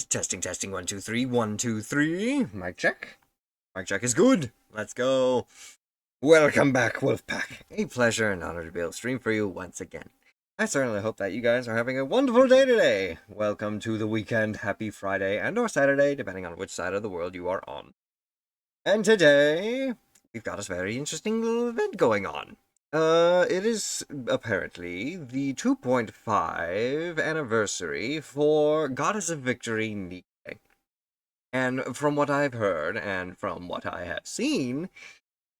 And testing, 1, 2, 3, 1, 2, 3. Mic check. Mic check is good. Let's go. Welcome back, Wolfpack. A pleasure and honor to be able to stream for you once again. I certainly hope that you guys are having a wonderful day today. Welcome to the weekend. Happy Friday and or Saturday, depending on which side of the world you are on. And today, we've got a very interesting little event going on. It is apparently the 2.5 anniversary for Goddess of Victory NIKKE. And from what I've heard, and from what I have seen,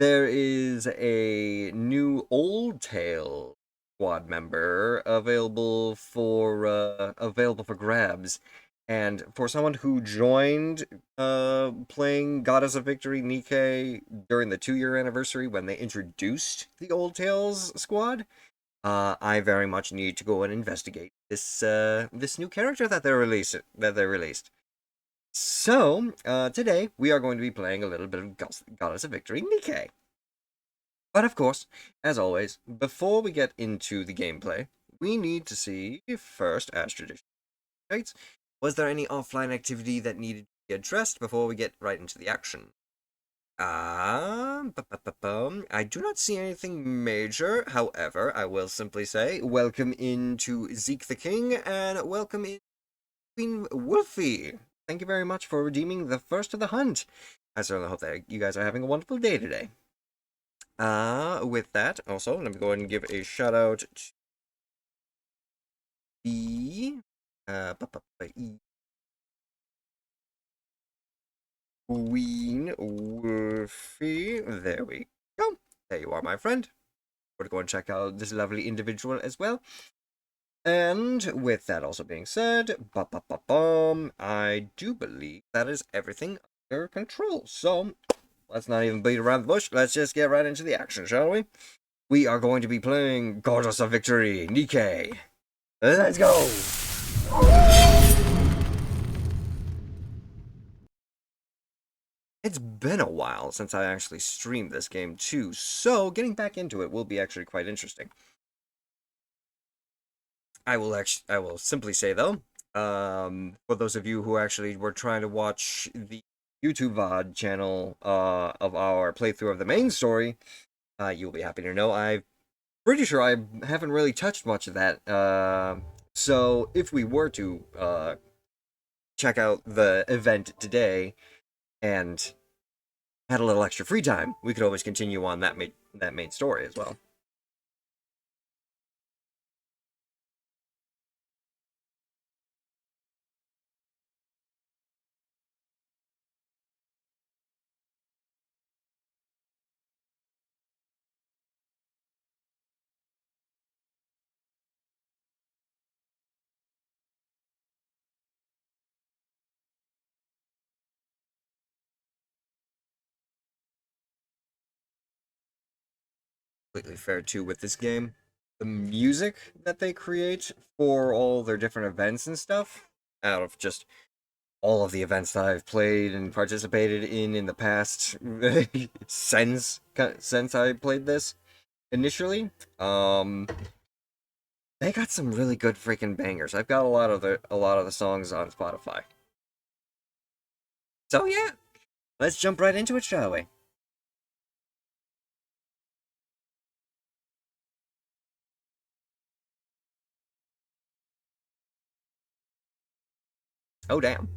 there is a new Old Tail squad member available for grabs. And for someone who joined playing Goddess of Victory NIKKE during the 2-year anniversary when they introduced the Old Tales squad, I very much need to go and investigate this this new character that they released. So today we are going to be playing a little bit of Goddess of Victory NIKKE. But of course, as always, before we get into the gameplay, we need to see first, as tradition states, was there any offline activity that needed to be addressed before we get right into the action? I do not see anything major. However, I will simply say, welcome into Zeke the King, and welcome in Queen Wolfie. Thank you very much for redeeming the first of the hunt. I certainly hope that you guys are having a wonderful day today. With that, also, let me go ahead and give a shout out to the Queen Wolfie. There we go. There you are, my friend. We're going to go and check out this lovely individual as well. And with that also being said, I do believe that is everything under control. So let's not even beat around the bush. Let's just get right into the action, shall we? We are going to be playing Goddess of Victory NIKKE. Let's go! It's been a while since I actually streamed this game too, so getting back into it will be actually quite interesting. I will simply say though, for those of you who actually were trying to watch the YouTube VOD channel of our playthrough of the main story, you'll be happy to know I'm pretty sure I haven't really touched much of that. So if we were to check out the event today and had a little extra free time, we could always continue on that main story as well. Completely fair too with this game. The music that they create for all their different events and stuff, out of just all of the events that I've played and participated in the past since I played this initially, they got some really good freaking bangers. I've got a lot of the songs on Spotify. So yeah, let's jump right into it, shall we? Oh, damn.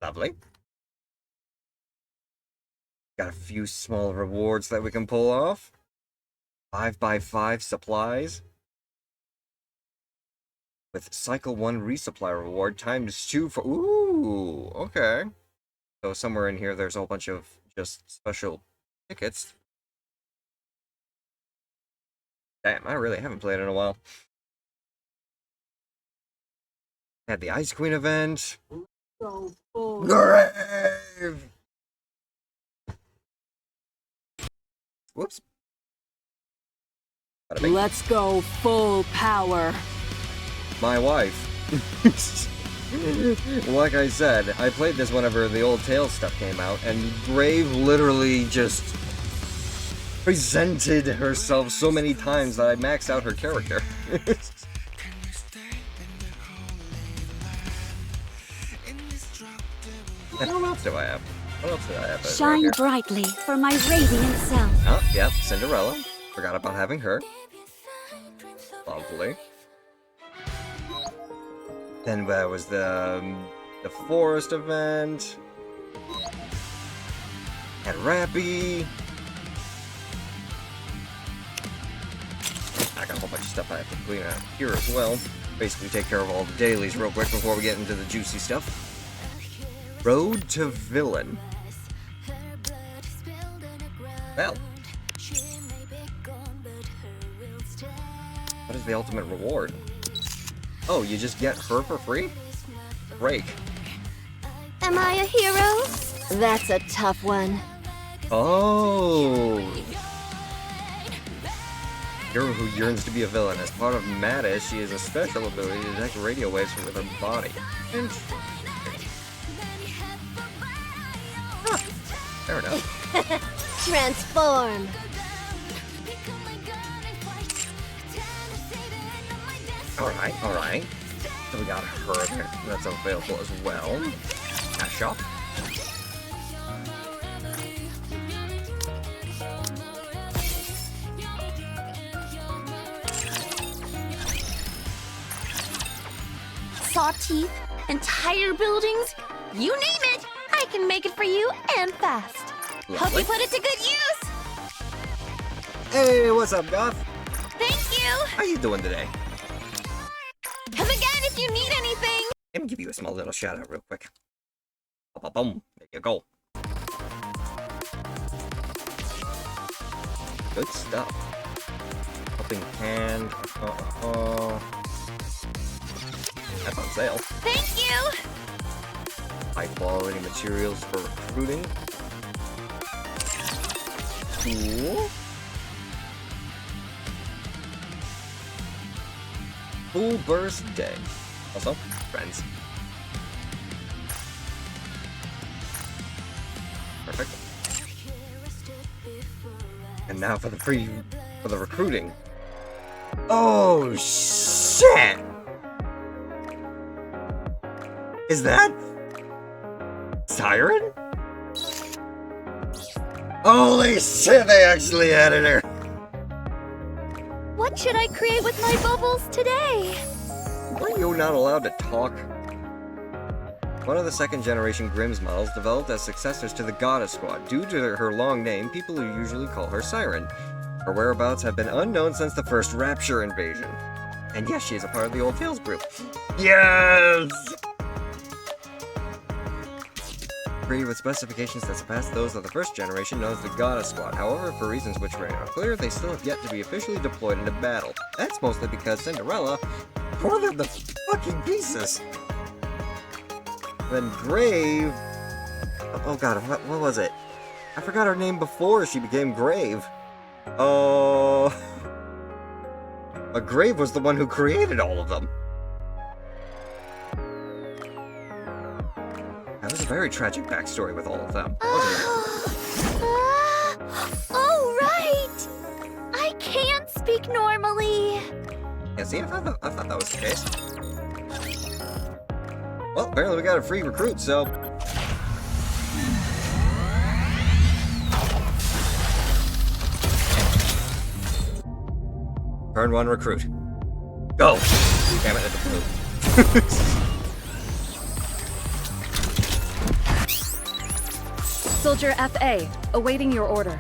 Lovely. Got a few small rewards that we can pull off. 5x5 supplies. With Cycle 1 resupply reward ×2 for... Ooh, okay. So somewhere in here there's a whole bunch of just special tickets. Damn, I really haven't played in a while. Had the Ice Queen event. Grave! Whoops. Let's go full power. My wife. Like I said, I played this whenever the Old Tales stuff came out, and Grave literally just presented herself so many times that I maxed out her character. And what else do I have? What else do I have? Shine Right brightly for my radiant self. oh, yep, Cinderella. Forgot about having her. Lovely. Then there was the forest event. And Rappy. I got a whole bunch of stuff I have to clean out here as well. Basically take care of all the dailies real quick before we get into the juicy stuff. Road to Villain. Well. What is the ultimate reward? Oh, you just get her for free? Break. Am I a hero? That's a tough one. Oh. Hero who yearns to be a villain. As part of Mata, she has a special ability to detect radio waves with her body. Interesting. Huh. Fair enough. Transform. Alright, alright. So we got her there. That's available as well. Cash shop. Saw teeth, entire buildings, you name it, I can make it for you and fast. Hope Lovely. you put it to good use. Hey, what's up, Goth? Thank you. How you doing today? Come again if you need anything. Let me give you a small little shout out real quick. Boom. There you go. Good stuff. Helping hand. That's on sale. Thank you. High quality materials for recruiting. Cool. Full burst day. Also, friends. Perfect. And now for the recruiting. Oh shit! Is that Siren? Holy shit, they actually added her! What should I create with my bubbles today? Were you not allowed to talk? One of the second generation Grimm's models developed as successors to the Goddess Squad. Due to her long name, people usually call her Siren. Her whereabouts have been unknown since the first Rapture invasion. And yes, she is a part of the Old Tales group. Yes! Created with specifications that surpass those of the first generation, known as the Goddess Squad. However, for reasons which remain unclear, they still have yet to be officially deployed into battle. That's mostly because Cinderella tore them to fucking pieces. Then Grave... Oh god, what was it? I forgot her name before she became Grave. Oh... Grave was the one who created all of them. That was a very tragic backstory with all of them, wasn't it? Oh, right! I can't speak normally. Yeah, see, I thought that was the case. Well, apparently we got a free recruit, so... Turn 1 recruit. Go! Damn it, it's a blue. Soldier FA, awaiting your order.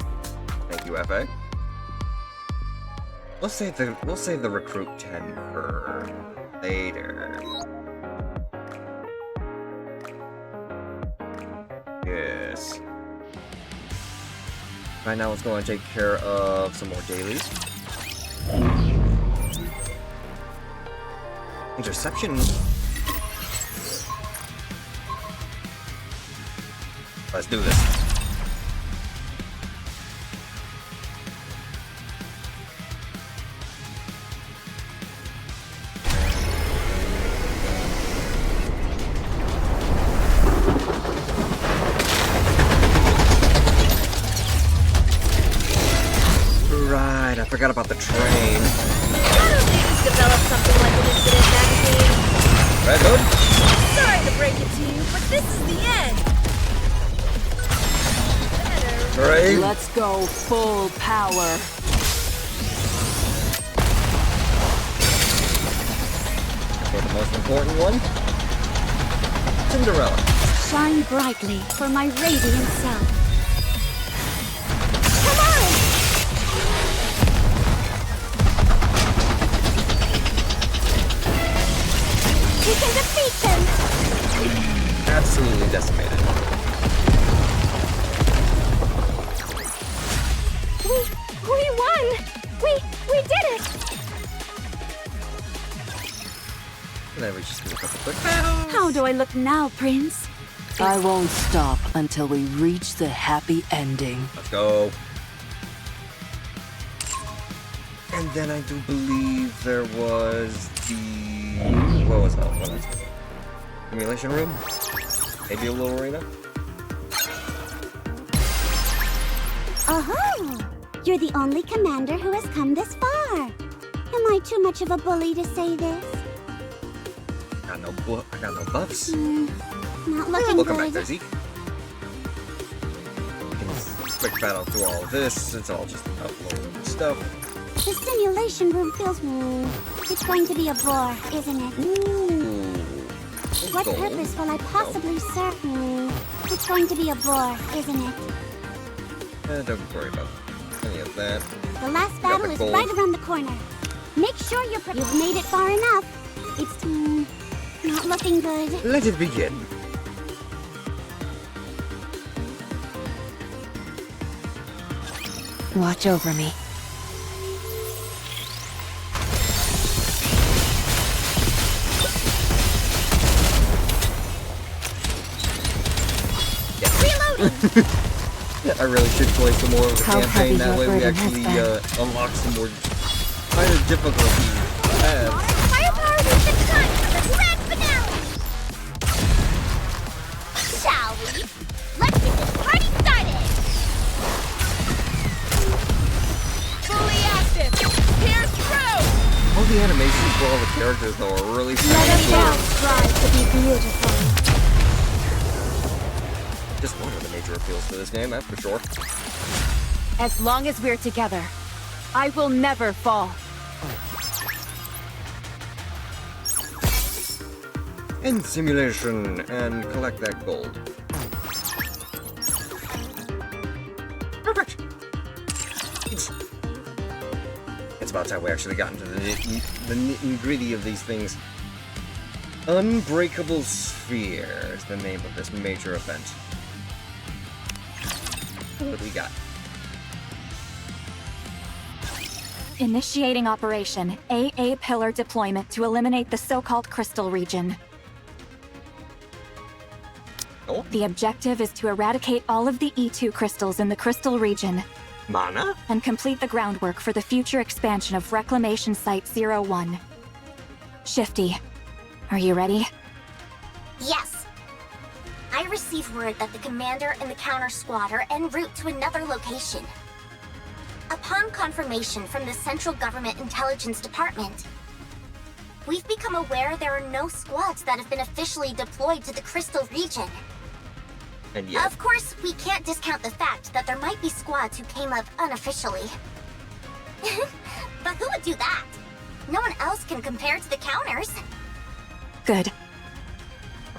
Thank you, FA. We'll save the recruit 10 for later. Yes. Right now, let's go and take care of some more dailies. Interception. Let's do this. forgot about the train. Just develop something like an incident magazine. Red Hood? Sorry to break it to you, but this is the end. Hooray! Let's go full power. For the most important one, Cinderella. Shine brightly for my radiant self. Come on! We can defeat them! Absolutely decimated. We won! We did it! And then we just do a couple quick battles. How do I look now, Prince? I won't stop until we reach the happy ending. Let's go. And then I do believe there was the... What was that? What was it? Simulation room? Maybe a little arena? Oh, you're the only commander who has come this far. Am I too much of a bully to say this? I got no buffs. Not looking Welcome back good. there, Zeke. Quick battle through all of this. It's all just upload stuff. The simulation room feels... it's going to be a bore, isn't it? Ooh. What Gold. purpose will I possibly serve? It's going to be a bore, isn't it? Don't worry about any of that. The last Got battle the is gold. right around the corner. Make sure you've made it far enough. It's not looking good. Let it begin. Watch over me. I really should play some more of the How campaign. heavy That your way we burden has actually been. unlock some more higher difficulty paths. Firepower is the time for the grand finale! Shall we? Let's get this party started! Fully active. Here's through. All the animations for all the characters though are really Let us cool. all strive to be beautiful. Just one of the major appeals to this game, that's for sure. As long as we're together, I will never fall. End simulation and collect that gold. Perfect. It's about time we actually got into the nit and gritty of these things. Unbreakable Sphere is the name of this major event. What do we got? Initiating operation AA Pillar deployment to eliminate the so-called crystal region. Oh, The objective is to eradicate all of the E2 crystals in the crystal region mana? and complete the groundwork for the future expansion of Reclamation Site 01. Shifty, are you ready? Yes. I received word that the commander and the counter squad are en route to another location. Upon confirmation from the Central Government Intelligence Department, we've become aware there are no squads that have been officially deployed to the Crystal region. And yet, Of course, we can't discount the fact that there might be squads who came up unofficially. But who would do that? No one else can compare to the counters. Good.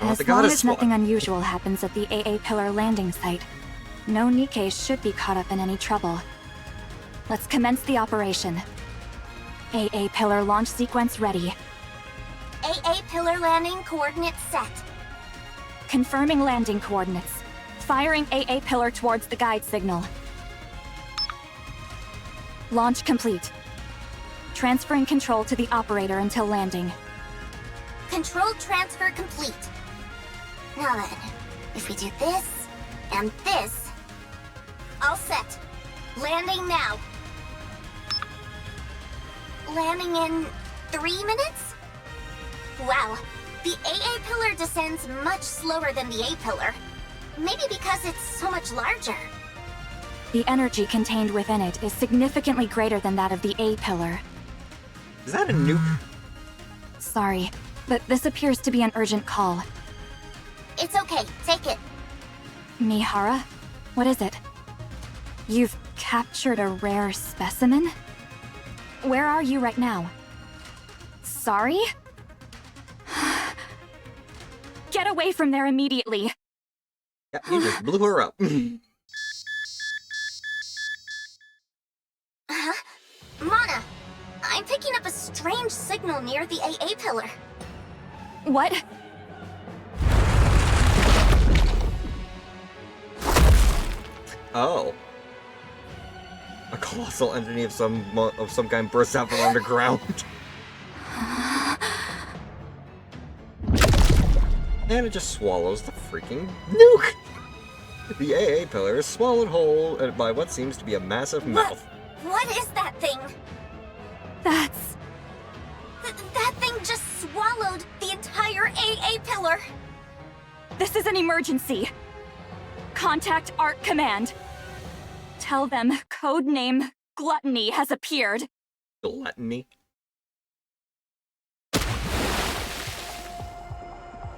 oh, As the long goddess as squad. nothing unusual happens at the AA Pillar landing site, no NIKKE should be caught up in any trouble. Let's commence the operation. AA Pillar launch sequence ready. AA Pillar landing coordinates set. Confirming landing coordinates. Firing AA Pillar towards the guide signal. Launch complete. Transferring control to the operator until landing. Control transfer complete. Now then, if we do this and this, all set. Landing now. Landing in 3 minutes? Wow, the AA pillar descends much slower than the A pillar. Maybe because it's so much larger. The energy contained within it is significantly greater than that of the A pillar. Is that a nuke? Sorry, but this appears to be an urgent call. It's okay, take it. Mihara? What is it? You've captured a rare specimen? Where are you right now? Sorry? Get away from there immediately! Yeah, you just blew her up. Huh? Mana, I'm picking up a strange signal near the AA pillar. What? Oh. A colossal entity of some kind bursts out from underground. And it just swallows the freaking nuke! The AA pillar is swallowed whole by what seems to be a massive mouth. What is that thing? That's... That thing just swallowed the entire AA pillar. This is an emergency. Contact Arc Command. Tell them codename Gluttony has appeared. Gluttony?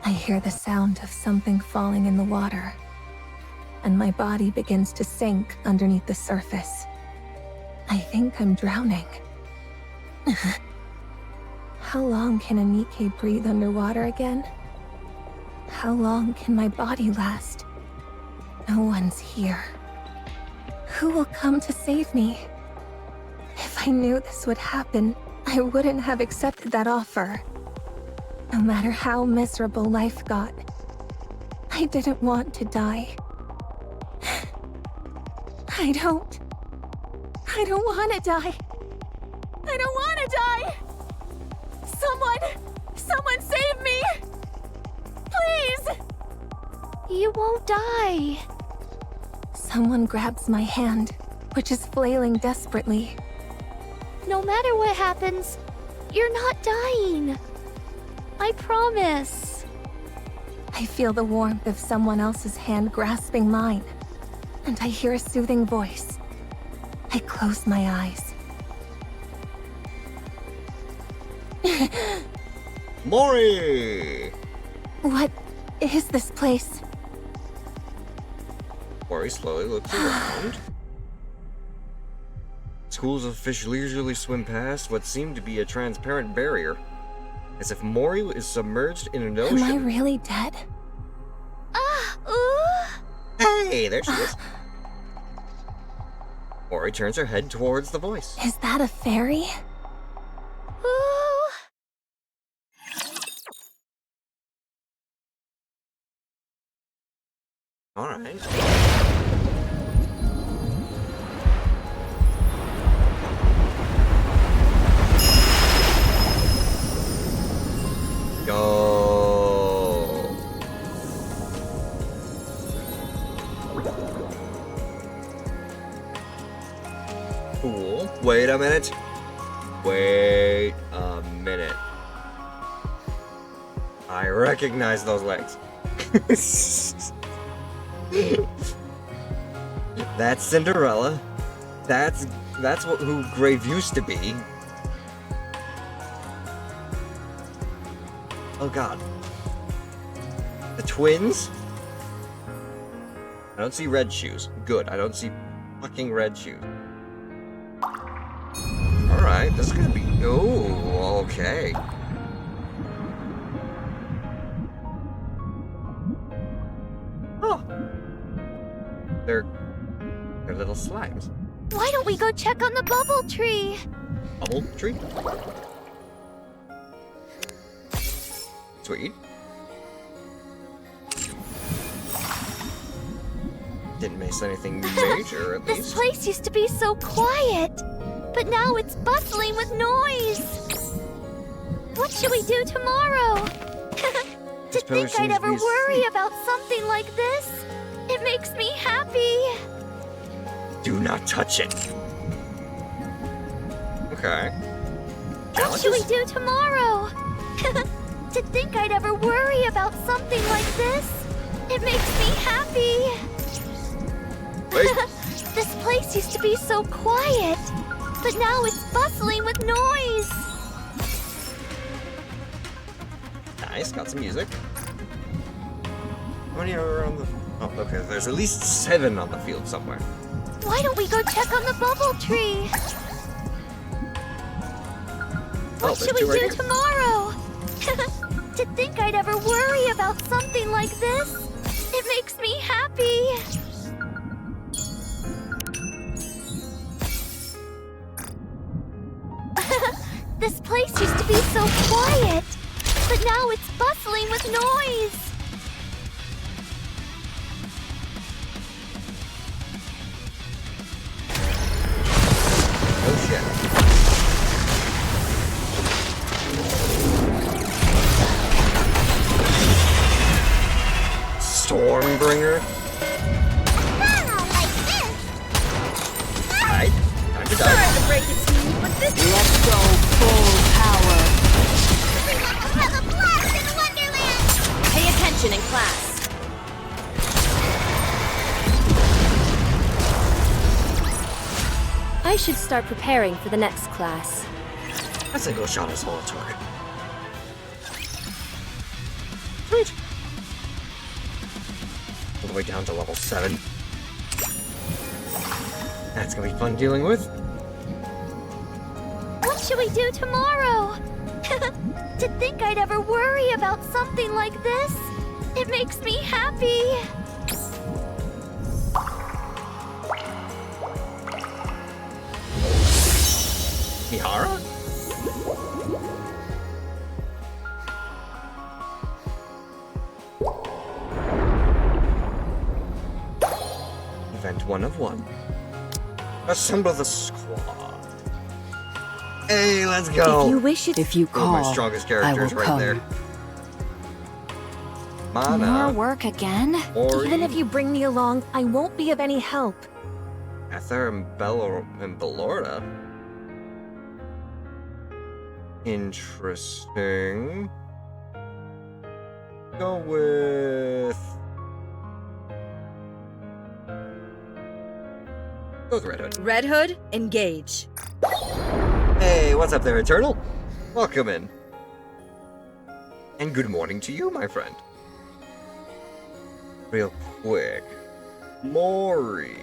I hear the sound of something falling in the water, and my body begins to sink underneath the surface. I think I'm drowning. How long can a NIKKE breathe underwater again? How long can my body last? No one's here. Who will come to save me? If I knew this would happen, I wouldn't have accepted that offer. No matter how miserable life got, I didn't want to die. I don't want to die. I don't want to die. Someone save me! Please! You won't die. Someone grabs my hand, which is flailing desperately. No matter what happens, you're not dying. I promise. I feel the warmth of someone else's hand grasping mine, and I hear a soothing voice. I close my eyes. Mori! What is this place? Mori slowly looks around. Schools of fish leisurely swim past what seem to be a transparent barrier, as if Mori is submerged in an ocean. Am I really dead? Hey, there she is. Mori turns her head towards the voice. Is that a fairy? Alright. Go. Cool. Wait a minute. Wait a minute. I recognize those legs. That's Cinderella. That's who Grave used to be. Oh god. The twins? I don't see red shoes. Good, I don't see fucking red shoes. Alright, this is gonna be... Oh, okay. Oh. They're little slimes. Why don't we go check on the bubble tree? Bubble tree? Sweet. Didn't miss anything major, at This least. place used to be so quiet, but now it's bustling with noise. What should we do tomorrow? To pillar think I'd seems to ever be worry asleep. about something like this, it makes me happy. Do not touch it. Okay. What should we Challenges? do tomorrow? To think I'd ever worry about something like this, it makes me happy. Wait. This place used to be so quiet, but now it's bustling with noise. Nice, got some music. How many are on the... Oh, okay, there's at least 7 on the field somewhere. Why don't we go check on the bubble tree? Oh, What should we do tomorrow? To think I'd ever worry about something like this, it makes me happy. This place used to be so quiet, but now it's bustling with noise. Oh shit. Stormbringer? Alright, time to Sorry die. to break it to you, but this Let's go full power. Everyone will have a blast in Wonderland! Pay attention in class. I should start preparing for the next class. That single shot is all it took. Sweet. All the way down to level 7. That's gonna be fun dealing with. What should we do tomorrow? To think I'd ever worry about something like this, it makes me happy. Mihara? Event 1 of 1. Assemble the squad. Hey, let's go! If you wish it, If you One of my call, strongest I characters will right come. there. More Mana, work again? Ori, Even if you bring me along, I won't be of any help. Ether, and Bellorda. Interesting. Go with... Go with Red Hood. Red Hood, engage. Hey, what's up there, Eternal? Welcome in. And good morning to you, my friend. Real quick. Mori.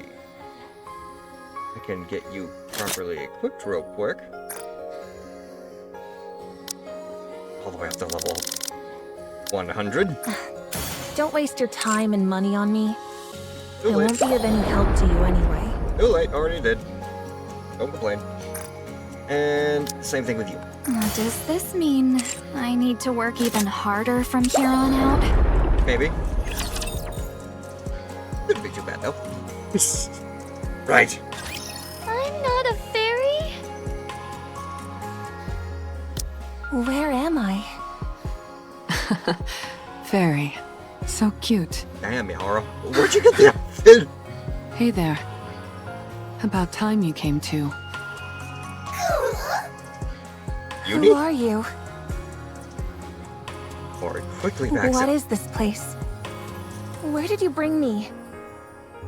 I can get you properly equipped real quick. All the way up to level 100. Don't waste your time and money on me. Too I late. won't be of any help to you anyway. Too late, already did. Don't complain. And same thing with you. Does this mean I need to work even harder from here on out? Maybe. Wouldn't be too bad, though. Right. I'm not a fairy. Where am I? Fairy. So cute. Damn, Mihara. Where'd you get the outfit? Hey there. About time you came to. Uni? Who are you? Ori quickly backs What up. is this place? Where did you bring me?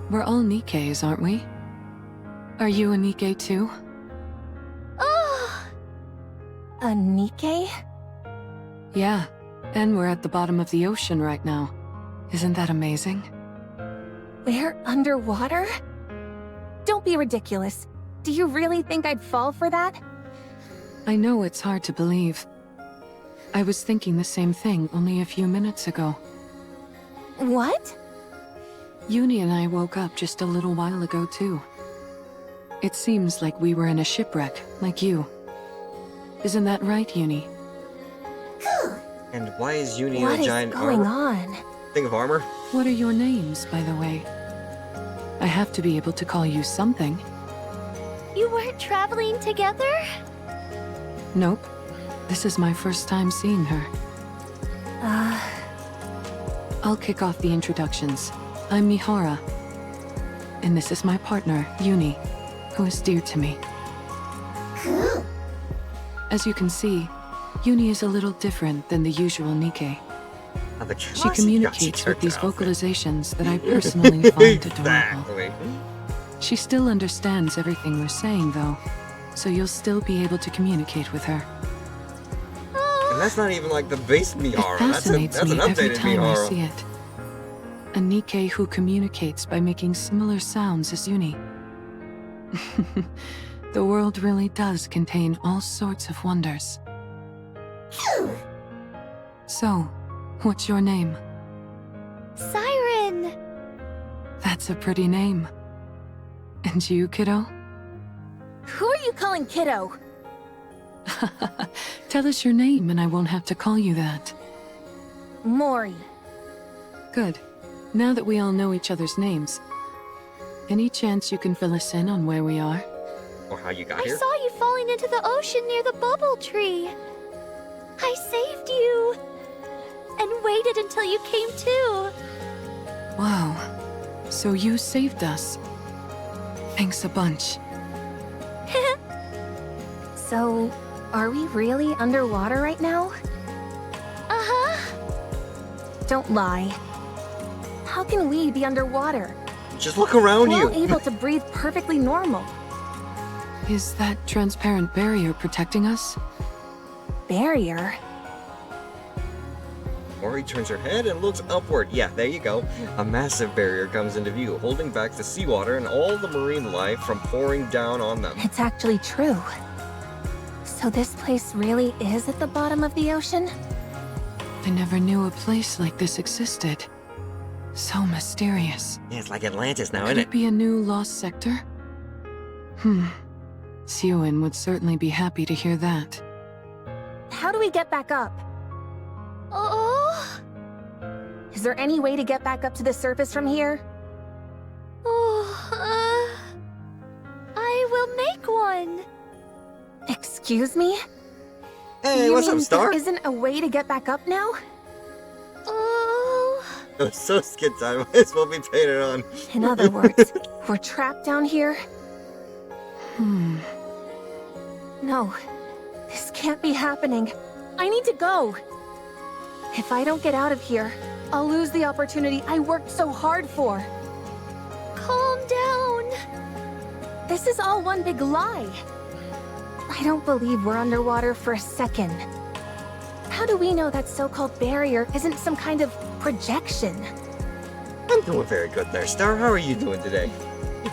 We're all Nikkes, aren't we? Are you a Nikke too? Oh, A Nikke? Yeah. And we're at the bottom of the ocean right now. Isn't that amazing? We're underwater? Don't be ridiculous. Do you really think I'd fall for that? I know it's hard to believe. I was thinking the same thing only a few minutes ago. What? Uni and I woke up just a little while ago too. It seems like we were in a shipwreck, like you. Isn't that right, Uni? And why is Uni in What a is giant going armor? on? Thing of armor? What are your names, by the way? I have to be able to call you something. you weren't traveling together? Nope. This is my first time seeing her. I'll kick off the introductions. I'm Mihara. And this is my partner, Uni, who is dear to me. As you can see, Uni is a little different than the usual Nikke. Oh, the She communicates with these vocalizations that I personally find adorable. Exactly. She still understands everything we're saying, though, so you'll still be able to communicate with her. And that's not even like the base It Mihara. fascinates That's an me every updated time I see Mihara. it. A NIKKE who communicates by making similar sounds as Uni. The world really does contain all sorts of wonders. So, what's your name? Siren! That's a pretty name. And you, kiddo? Who are you calling kiddo? Tell us your name and I won't have to call you that. Mori. Good. Now that we all know each other's names, any chance you can fill us in on where we are? Or how you got I here? saw you falling into the ocean near the bubble tree. I saved you. And waited until you came to. Wow. So you saved us. Thanks a bunch. So, are we really underwater right now? Uh-huh. Don't lie. How can we be underwater? Just look around We're you. all able to breathe perfectly normal. Is that transparent barrier protecting us? Barrier? Mori turns her head and looks upward. Yeah, there you go. A massive barrier comes into view, holding back the seawater and all the marine life from pouring down on them. It's actually true. So this place really is at the bottom of the ocean? I never knew a place like this existed. So mysterious. Yeah, it's like Atlantis now, Could isn't it it? be a new lost sector? Siouan would certainly be happy to hear that. How do we get back up? Oh. Is there any way to get back up to the surface from here? Oh, I will make one. Excuse me? Hey, You what's mean up, Star? there isn't a way to get back up now? Oh. It was so skid time. Might as well be painted on. In other words, we're trapped down here? No, this can't be happening. I need to go. If I don't get out of here, I'll lose the opportunity I worked so hard for. Calm down. This is all one big lie. I don't believe we're underwater for a second. How do we know that so-called barrier isn't some kind of projection? I'm doing very good there, Star. How are you doing today?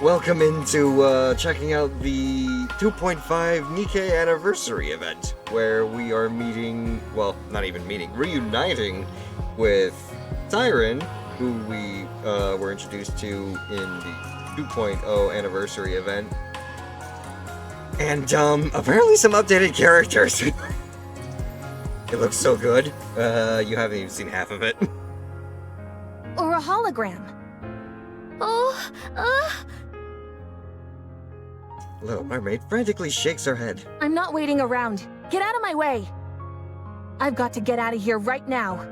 Welcome into checking out the 2.5 NIKKE anniversary event, where we are meeting, well, not even meeting, reuniting with Siren, who we were introduced to in the 2.0 anniversary event. And apparently some updated characters. It looks so good. You haven't even seen half of it. Or a hologram? Oh, Little Mermaid frantically shakes her head. I'm not waiting around. Get out of my way. I've got to get out of here right now.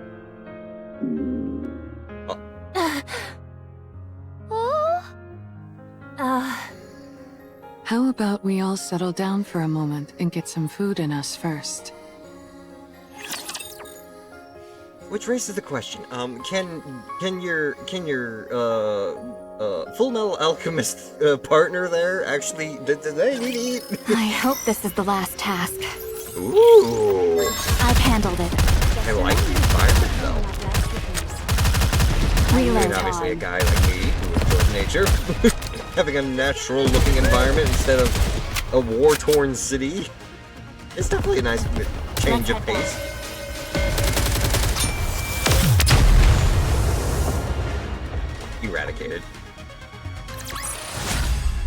oh. How about we all settle down for a moment and get some food in us first? Which raises the question, can your Full Metal Alchemist partner there actually, did they need to eat? I hope this is the last task. Ooh, I've handled it. I like the environment though. I Reload mean, obviously a time. guy like me who enjoys nature, having a natural looking environment instead of a war-torn city, it's definitely a nice change of pace. Eradicated.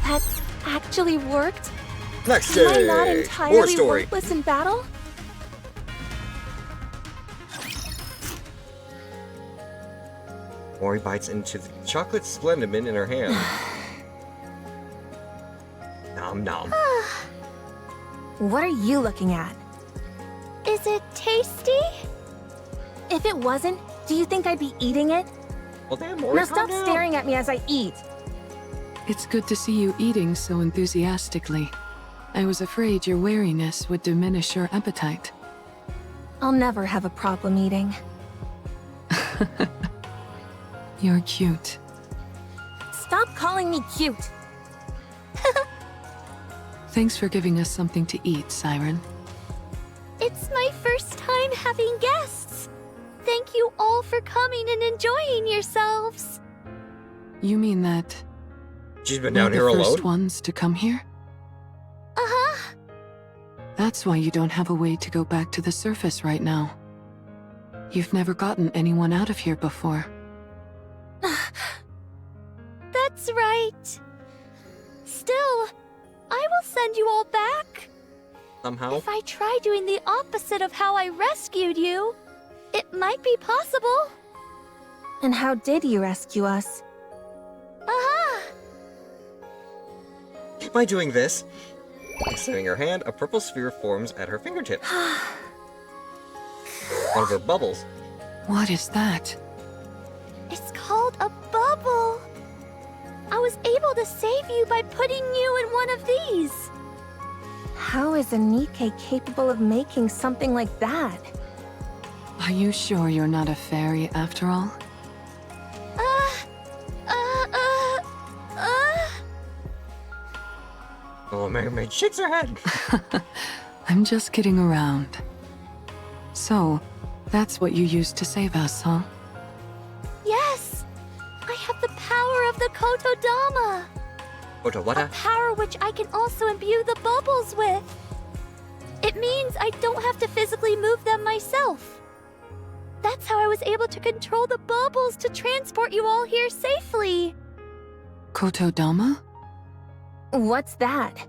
That actually worked? Next Am I day, not more entirely story. worthless in battle? Mori bites into the chocolate Splendidman in her hand. Nom nom. What are you looking at? Is it tasty? If it wasn't, do you think I'd be eating it? Well, damn, Mori, Now calm stop down. staring at me as I eat. It's good to see you eating so enthusiastically. I was afraid your wariness would diminish your appetite. I'll never have a problem eating. You're cute. Stop calling me cute. Thanks for giving us something to eat, Siren. It's my first time having guests. Thank you all for coming and enjoying yourselves. You mean that She's been we're down here the first alone. ones to come here? Uh-huh. That's why you don't have a way to go back to the surface right now. You've never gotten anyone out of here before. That's right. Still, I will send you all back. Somehow. If I try doing the opposite of how I rescued you, it might be possible. And how did you rescue us? Uh-huh. By doing this, extending her hand, a purple sphere forms at her fingertip. One of her bubbles. What is that? It's called a bubble. I was able to save you by putting you in one of these. How is a NIKKE capable of making something like that? Are you sure you're not a fairy after all? Oh, Mermaid shakes her head. I'm just kidding around. So, that's what you used to save us, huh? Yes. I have the power of the Kotodama. A Otawata. power which I can also imbue the bubbles with. It means I don't have to physically move them myself. That's how I was able to control the bubbles to transport you all here safely. Kotodama? What's that?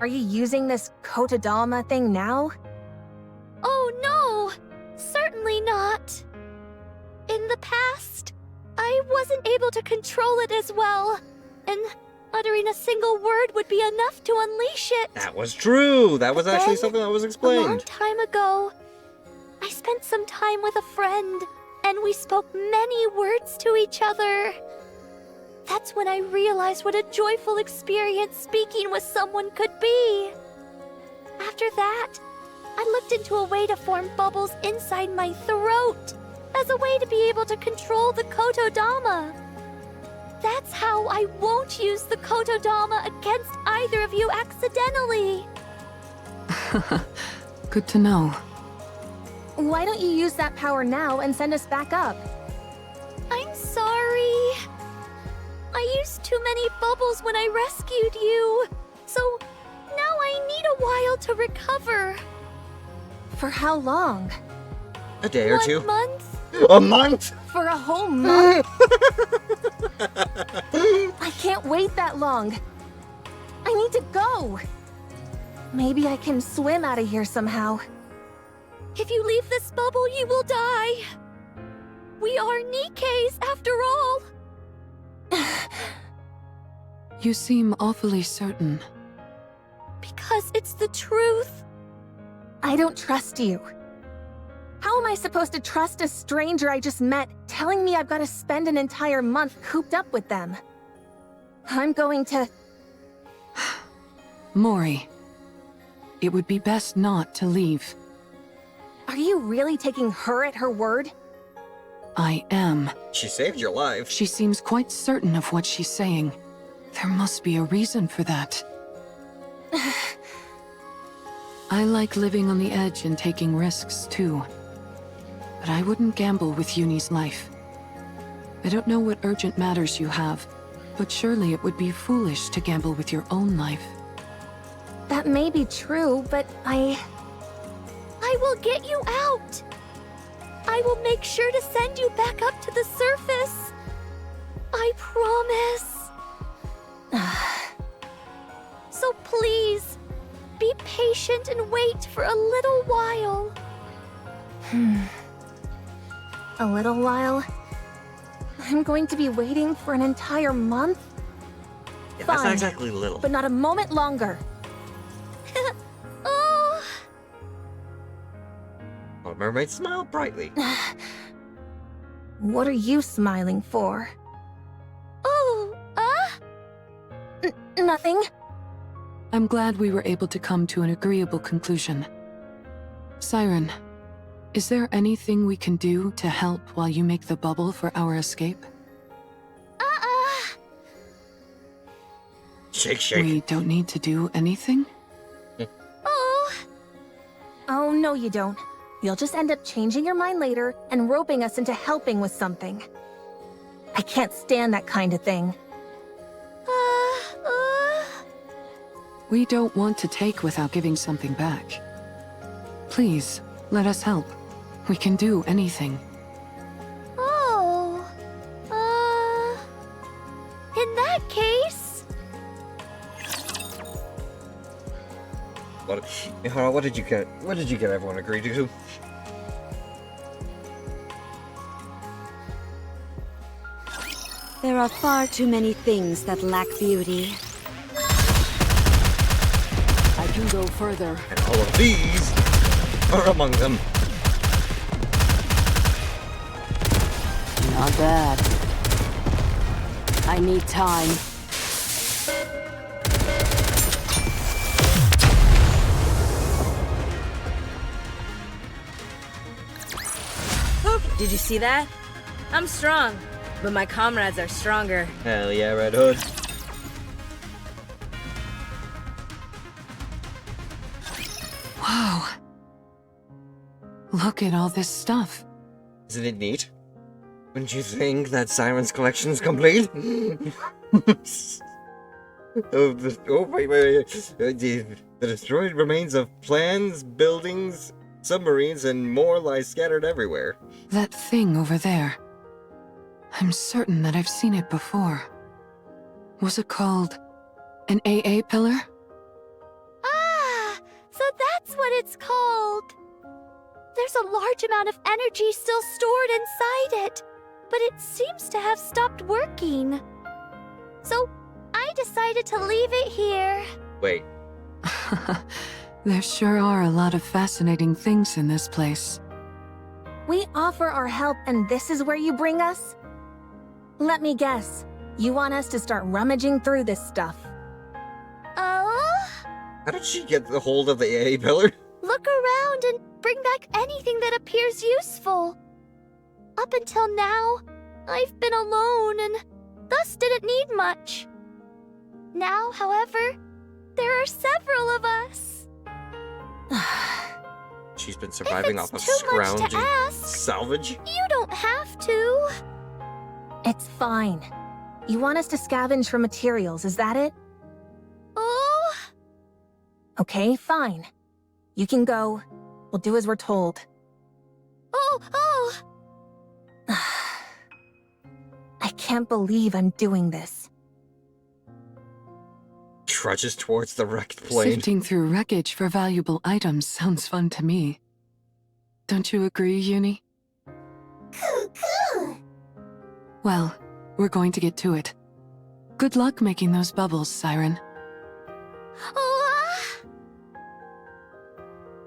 Are you using this Kotodama thing now? Oh no! Certainly not. In the past, I wasn't able to control it as well, and uttering a single word would be enough to unleash it. That was true. That was actually Then, something that was A long explained. time ago, I spent some time with a friend, and we spoke many words to each other. That's when I realized what a joyful experience speaking with someone could be. After that, I looked into a way to form bubbles inside my throat as a way to be able to control the Kotodama. That's how I won't use the Kotodama against either of you accidentally. Good to know. Why don't you use that power now and send us back up? I'm sorry. I used too many bubbles when I rescued you, so now I need a while to recover. For how long? A day or two. 1 month? A month? For a whole month? I can't wait that long. I need to go. Maybe I can swim out of here somehow. If you leave this bubble, you will die. We are NIKKEs after all. You seem awfully certain. Because it's the truth. I don't trust you. How am I supposed to trust a stranger I just met telling me I've got to spend an entire month cooped up with them? I'm going to... Mori, it would be best not to leave. Are you really taking her at her word? I am. She saved your life. She seems quite certain of what she's saying. There must be a reason for that. I like living on the edge and taking risks, too. But I wouldn't gamble with Uni's life. I don't know what urgent matters you have, but surely it would be foolish to gamble with your own life. That may be true, but I will get you out. I will make sure to send you back up to the surface. I promise. So please, be patient and wait for a little while. A little while? I'm going to be waiting for an entire month? Yeah, that's not Fine. exactly little. But not a moment longer. Oh, Oh, Mermaid smiled brightly. What are you smiling for? Nothing. I'm glad we were able to come to an agreeable conclusion. Siren, is there anything we can do to help while you make the bubble for our escape? She Shake, shake. We don't need to do anything? Oh, Oh, no, you don't. You'll just end up changing your mind later and roping us into helping with something. I can't stand that kind of thing. We don't want to take without giving something back. Please, let us help. We can do anything. oh. In that case, What did you get? What did you get everyone agreed to? There are far too many things that lack beauty. I can go further. And all of these are among them. Not bad. I need time. Did you see that? I'm strong, but my comrades are stronger. Hell yeah, Red Hood. Wow. Look at all this stuff. Isn't it neat? Wouldn't you think that Siren's collection is complete? Wait. The destroyed remains of plans, buildings, submarines, and more lie scattered everywhere. That thing over there. I'm certain that I've seen it before. Was it called an AA pillar? ah, so that's what it's called. There's a large amount of energy still stored inside it, but it seems to have stopped working. So I decided to leave it here. Wait, There sure are a lot of fascinating things in this place. We offer our help and this is where you bring us? Let me guess. You want us to start rummaging through this stuff. Oh? how did she get the hold of the AA pillar? Look around and bring back anything that appears useful. Up until now, I've been alone and thus didn't need much. Now, however, there are several of us. She's been surviving If off of it's too much to scrounging ask, salvage? you don't have to. It's fine. You want us to scavenge for materials, is that it? Oh, Okay, fine. You can go. We'll do as we're told. oh. I can't believe I'm doing this. Trudges towards the wrecked plane. Sifting through wreckage for valuable items sounds fun to me. Don't you agree, Uni? Well, we're going to get to it. Good luck making those bubbles, Siren. Oh,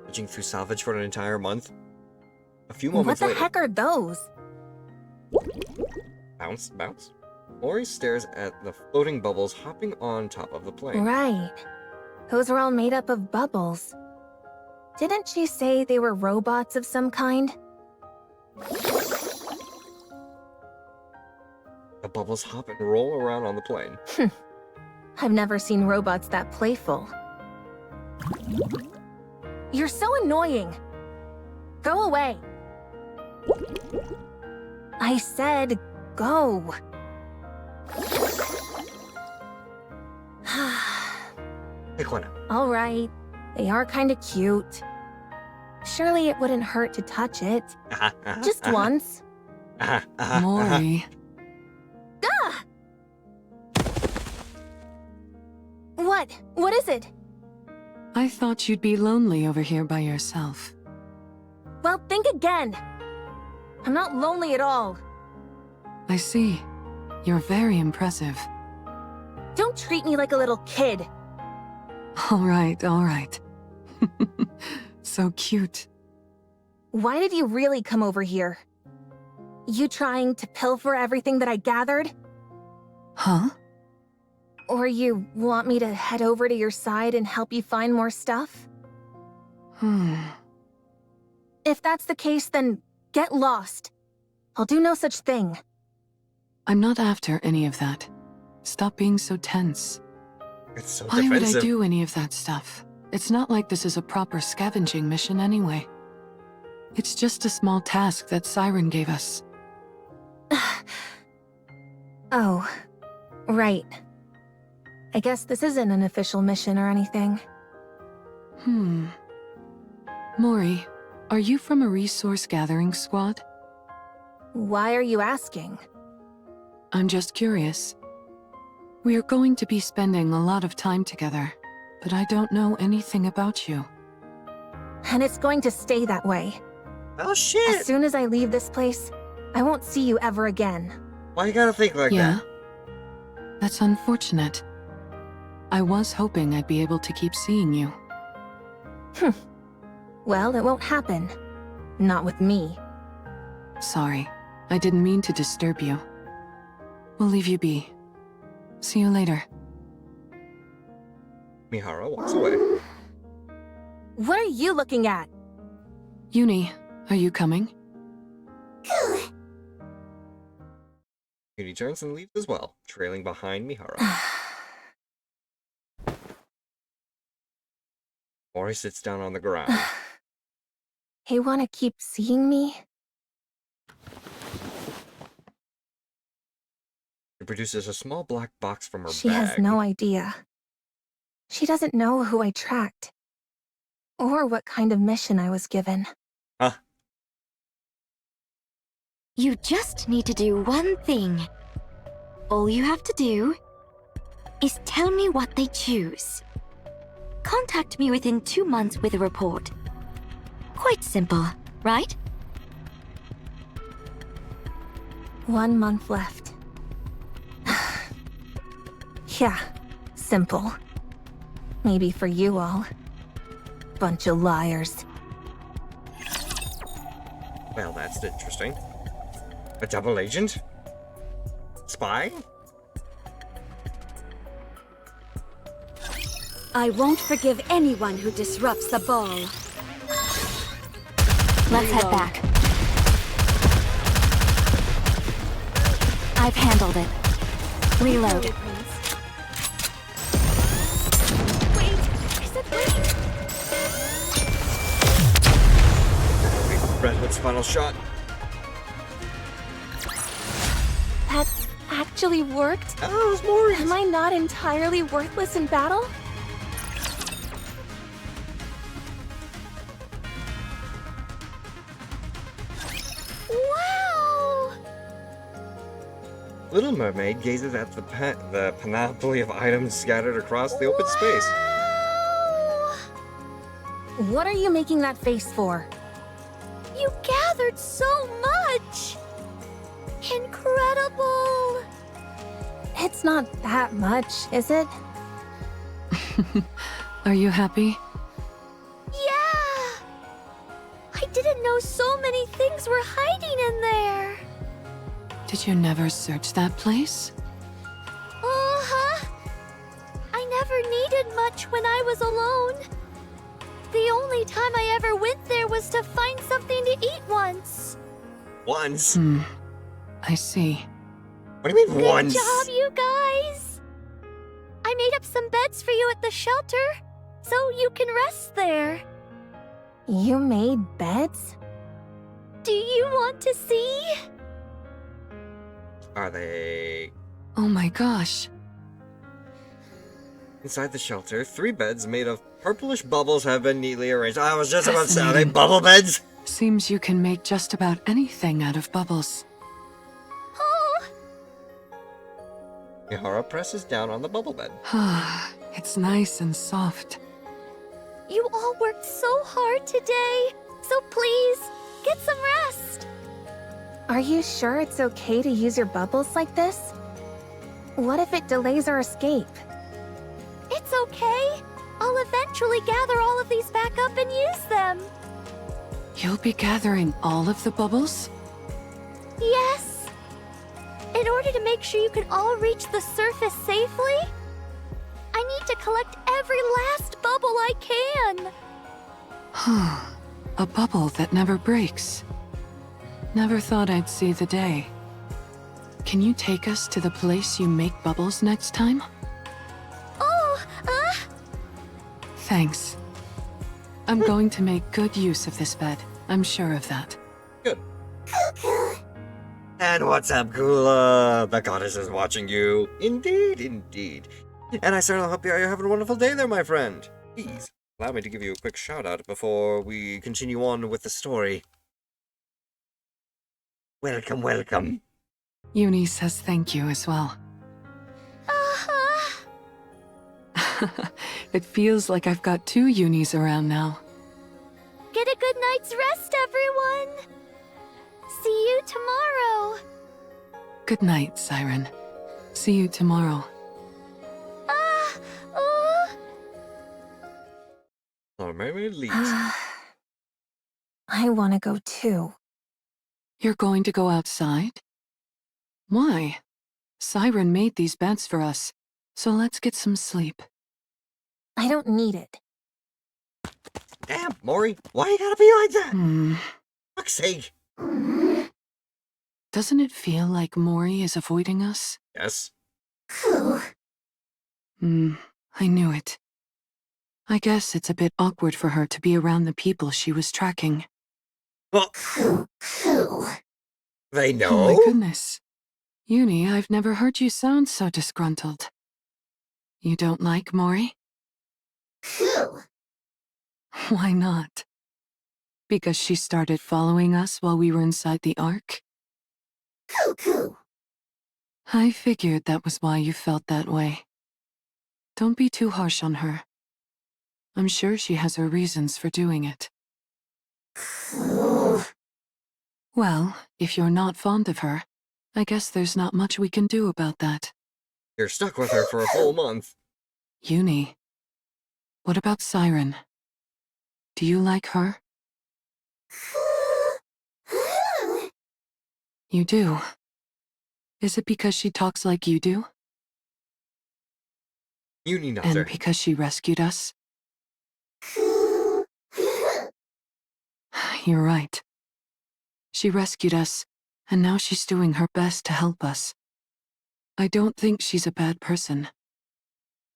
Trudging through salvage for an entire month. A few What moments the later. heck are those? Bounce, bounce. Ori stares at the floating bubbles hopping on top of the plane. Right. Those are all made up of bubbles. Didn't she say they were robots of some kind? The bubbles hop and roll around on the plane. I've never seen robots that playful. You're so annoying. Go away. I said go. Pick one All right. They are kind of cute. Surely it wouldn't hurt to touch it. up. Just once. Mori. What? What is it? I thought you'd be lonely over here by yourself. Well, think again. I'm not lonely at all. I see. You're very impressive. Don't treat me like a little kid. All right. So cute. Why did you really come over here? You trying to pilfer everything that I gathered? Huh? Or you want me to head over to your side and help you find more stuff? If that's the case, then get lost. I'll do no such thing. I'm not after any of that. Stop being so tense. It's so Why would I defensive. do any of that stuff? It's not like this is a proper scavenging mission anyway. It's just a small task that Siren gave us. Oh, right. I guess this isn't an official mission or anything. Mori, are you from a resource gathering squad? Why are you asking? I'm just curious. We are going to be spending a lot of time together, but I don't know anything about you. And it's going to stay that way. Oh shit! As soon as I leave this place, I won't see you ever again. Why you gotta think like Yeah? that? That's unfortunate. I was hoping I'd be able to keep seeing you. Well, it won't happen. Not with me. Sorry, I didn't mean to disturb you. We'll leave you be. See you later. Mihara walks away. What are you looking at? Uni, are you coming? Uni turns and leaves as well, trailing behind Mihara. Mori sits down on the ground. Hey, wanna keep seeing me? She produces a small black box from her She bag. has no idea. She doesn't know who I tracked. Or what kind of mission I was given. Huh? You just need to do one thing. All you have to do is tell me what they choose. Contact me within 2 months with a report. Quite simple, right? 1 month left. Yeah, simple. Maybe for you all. Bunch of liars. Well, that's interesting. A double agent? Spy? I won't forgive anyone who disrupts the ball. Let's head back. I've handled it. Reload. Wait! I said wait! Red Hood's final shot. That actually worked? Oh, it's Mori! Am I not entirely worthless in battle? Wow! Little Mermaid gazes at the panoply of items scattered across the open space. Wow! What are you making that face for? You gathered so much! Incredible! It's not that much, is it? Are you happy? Yeah! I didn't know so many things were hiding in there. Did you never search that place? Uh-huh. I never needed much when I was alone. The only time I ever went there was to find something to eat once. Once? I see. What do you mean Good once? job, you guys! I made up some beds for you at the shelter, so you can rest there. You made beds? Do you want to see? Are they... Oh my gosh. Inside the shelter, 3 beds made of purplish bubbles have been neatly arranged. I was just about to say, are they bubble beds? Seems you can make just about anything out of bubbles. Oh, Mihara presses down on the bubble bed. It's nice and soft. you all worked so hard today, so please, get some rest. Are you sure it's okay to use your bubbles like this? What if it delays our escape? It's okay. I'll eventually gather all of these back up and use them. You'll be gathering all of the bubbles? Yes. In order to make sure you can all reach the surface safely, I need to collect every last bubble I can. A bubble that never breaks. Never thought I'd see the day. Can you take us to the place you make bubbles next time? Oh, Thanks. I'm going to make good use of this bed. I'm sure of that. Good. And what's up, Kula? The goddess is watching you. Indeed, indeed. And I certainly hope you're having a wonderful day there, my friend. Please, allow me to give you a quick shout-out before we continue on with the story. Welcome, welcome. Uni says thank you as well. It feels like I've got 2 Unis around now. Get a good night's rest, everyone! See you tomorrow! Good night, Siren. See you tomorrow. Oh, maybe leaves. I want to go too. You're going to go outside? Why? Siren made these beds for us, so let's get some sleep. I don't need it. Damn, Mori, why you gotta be like that? Fuck's sake. Doesn't it feel like Mori is avoiding us? Yes. I knew it. I guess it's a bit awkward for her to be around the people she was tracking. Well, they know. Oh my goodness. Uni, I've never heard you sound so disgruntled. You don't like Mori? Why not? Because she started following us while we were inside the Ark? I figured that was why you felt that way. Don't be too harsh on her. I'm sure she has her reasons for doing it. Well, if you're not fond of her, I guess there's not much we can do about that. You're stuck with her for a full month. Uni. What about Siren? Do you like her? You do? Is it because she talks like you do? Uni knows And her. because she rescued us? You're right. She rescued us, and now she's doing her best to help us. I don't think she's a bad person,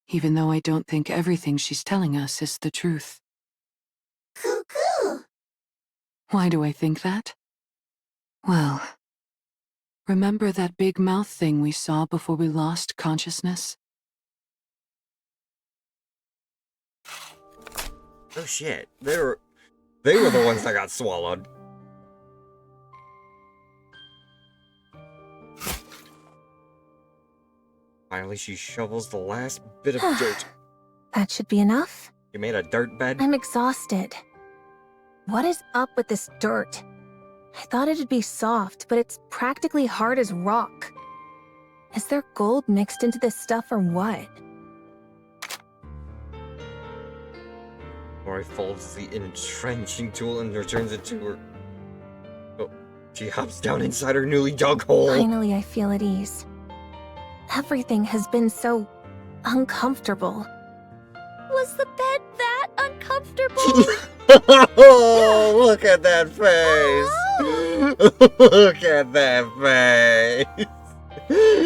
even though I don't think everything she's telling us is the truth. Why do I think that? Well, remember that big mouth thing we saw before we lost consciousness? Oh shit, they were the ones that got swallowed. Finally, she shovels the last bit of dirt. That should be enough. You made a dirt bed? I'm exhausted. What is up with this dirt? I thought it'd be soft, but it's practically hard as rock. Is there gold mixed into this stuff or what? Mori folds the entrenching tool and returns it to her. Oh, she hops down inside her newly dug hole. Finally, I feel at ease. Everything has been so uncomfortable. Was the bed that uncomfortable? Oh, look at that face! Look at that face!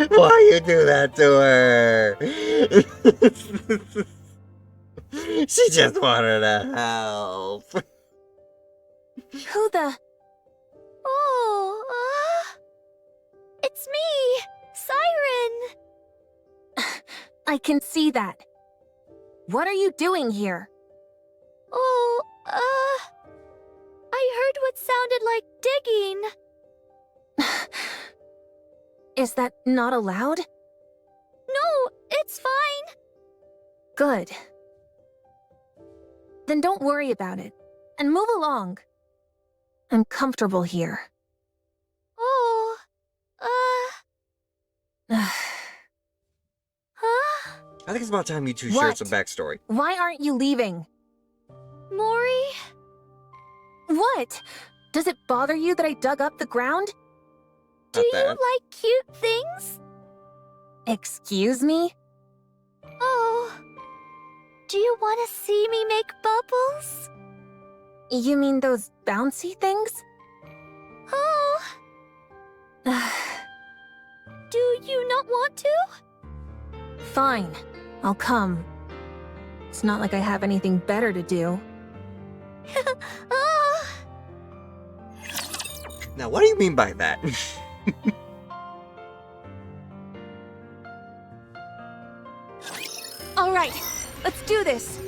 Why you do that to her? She just wanted to help. Who the... Oh, it's me, Siren. I can see that. What are you doing here? Oh, I heard what sounded like digging. Is that not allowed? No, it's fine. Good. Then don't worry about it, and move along. I'm comfortable here. Oh, huh? I think it's about time you two shared some What? backstory. Why aren't you leaving? Mori? What? Does it bother you that I dug up the ground? Do Not you bad. like cute things? Excuse me? Oh. Do you want to see me make bubbles? You mean those bouncy things? Oh. Do you not want to? Fine, I'll come. It's not like I have anything better to do. Ah, Now, what do you mean by that? All right, let's do this.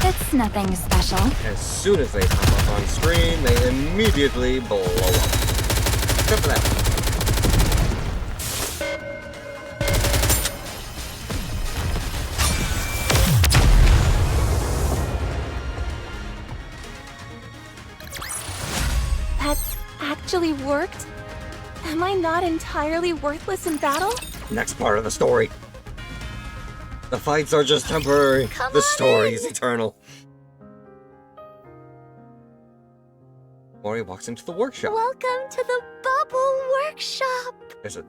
It's nothing special. As soon as they pop up on screen, they immediately blow up. Except for that one. That actually worked? Am I not entirely worthless in battle? Next part of the story. The fights are just temporary. Come The on story in. is eternal. Mori walks into the workshop. welcome to the Bubble Workshop. There's a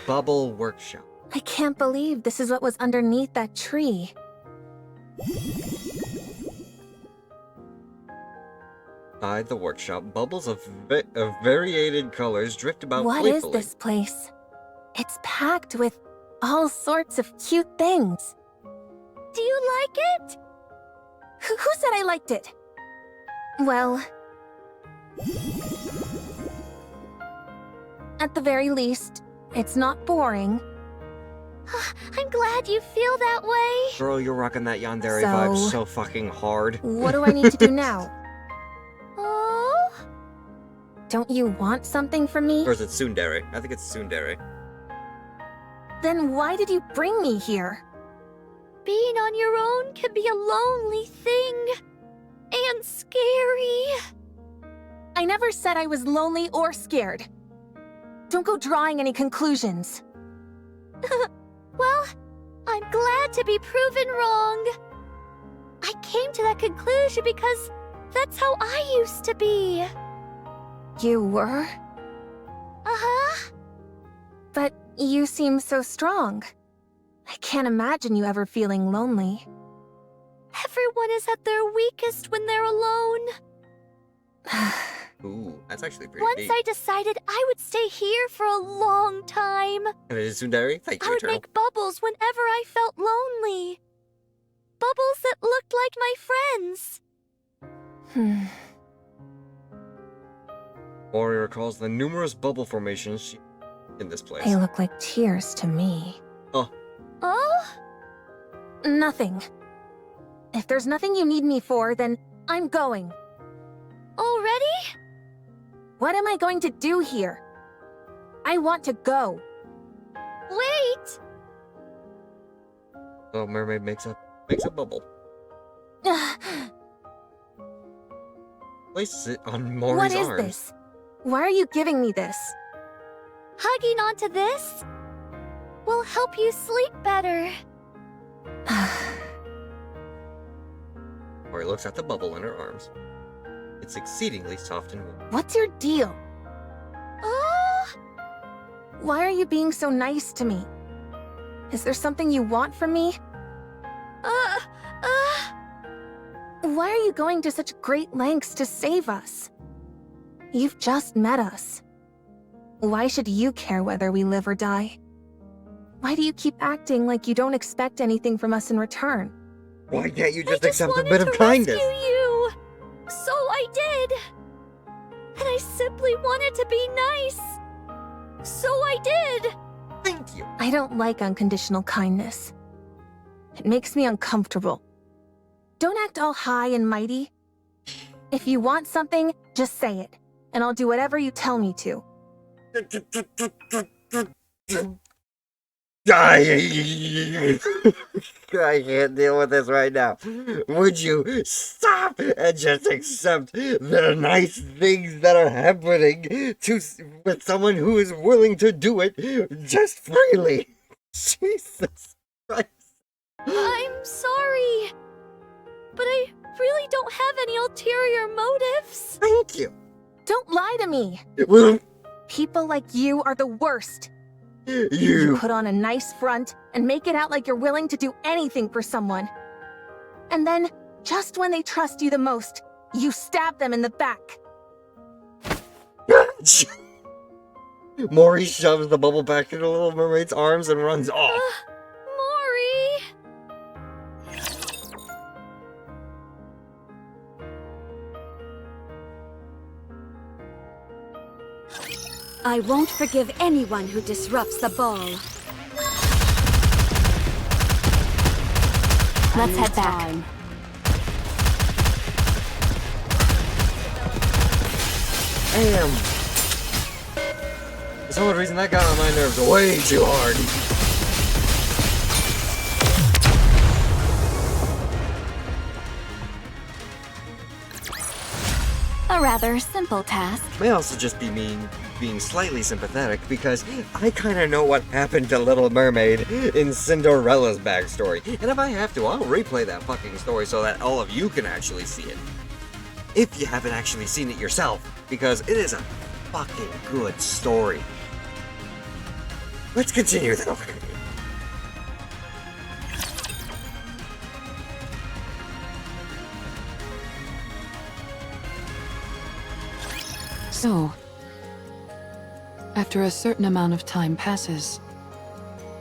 bubble workshop. I can't believe this is what was underneath that tree. Inside the workshop, bubbles of variated colors drift about What is playfully. this place? It's packed with all sorts of cute things. Do you like it? Who said I liked it? Well, at the very least, it's not boring. I'm glad you feel that way. Girl, you're rocking that yandere So- vibe so fucking hard. What do I need to do now? Oh, Don't you want something from me? Or is it tsundere? I think it's tsundere. Then why did you bring me here? being on your own can be a lonely thing. And scary. I never said I was lonely or scared. Don't go drawing any conclusions. Well, I'm glad to be proven wrong. I came to that conclusion because that's how I used to be. You were? Uh-huh. But you seem so strong. I can't imagine you ever feeling lonely. Everyone is at their weakest when they're alone. Ooh, that's actually pretty Once deep. I decided I would stay here for a long time. And it is tsundere? Thank I you, would Eternal. make bubbles whenever I felt lonely. Bubbles that looked like my friends. Mori recalls the numerous bubble formations in this place. They look like tears to me. Oh, Oh? Nothing. If there's nothing you need me for, then I'm going. Already? What am I going to do here? I want to go. Wait! oh, mermaid makes a bubble. Places it on Mori's What is arms. this? Why are you giving me this? Hugging onto this will help you sleep better. Mori looks at the bubble in her arms. It's exceedingly soft and warm. What's your deal? Oh! Why are you being so nice to me? Is there something you want from me? Why are you going to such great lengths to save us? You've just met us. Why should you care whether we live or die? Why do you keep acting like you don't expect anything from us in return? Why can't you I just accept a wanted bit of to kindness? rescue you. So I did. And I simply wanted to be nice. So I did. Thank you. I don't like unconditional kindness. It makes me uncomfortable. Don't act all high and mighty. If you want something, just say it, and I'll do whatever you tell me to. I can't deal with this right now. Would you stop and just accept the nice things that are happening with someone who is willing to do it just freely? Jesus Christ. I'm sorry. But I really don't have any ulterior motives. Thank you. Don't lie to me. Well, People like you are the worst. You you. put on a nice front and make it out like you're willing to do anything for someone. And then, just when they trust you the most, you stab them in the back. Mori shoves the bubble back into Little Mermaid's arms and runs off. Mori! I won't forgive anyone who disrupts the ball. Let's head back. Time. Damn! For some odd reason that got on my nerves way too hard. A rather simple task. May also just be me being slightly sympathetic because I kinda know what happened to Little Mermaid in Cinderella's backstory. And if I have to, I'll replay that fucking story so that all of you can actually see it. If you haven't actually seen it yourself, because it is a fucking good story. Let's continue though. So, after a certain amount of time passes,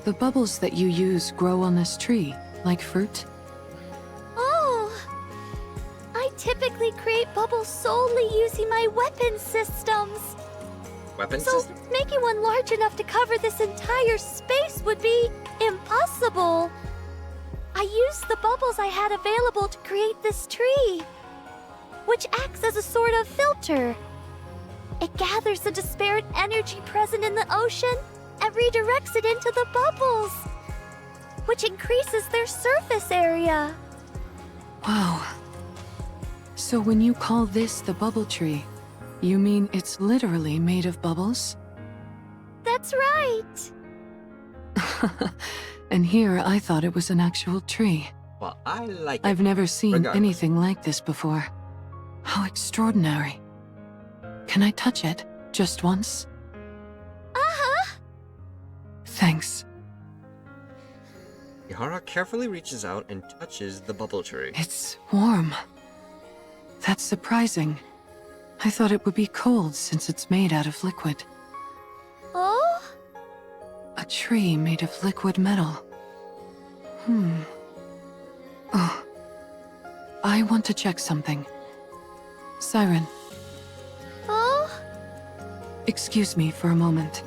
the bubbles that you use grow on this tree, like fruit? Oh! I typically create bubbles solely using my weapon systems. Weapon So, system? making one large enough to cover this entire space would be impossible. I used the bubbles I had available to create this tree, which acts as a sort of filter. It gathers the disparate energy present in the ocean and redirects it into the bubbles, which increases their surface area. Wow. So when you call this the bubble tree, you mean it's literally made of bubbles? That's right. And here I thought it was an actual tree. Well, I like it. I've never seen Regardless. anything like this before. How extraordinary. Can I touch it? Just once? Uh-huh. Thanks. Mihara carefully reaches out and touches the bubble tree. It's warm. That's surprising. I thought it would be cold since it's made out of liquid. Oh? A tree made of liquid metal. Oh. I want to check something. Siren, Oh? excuse me for a moment.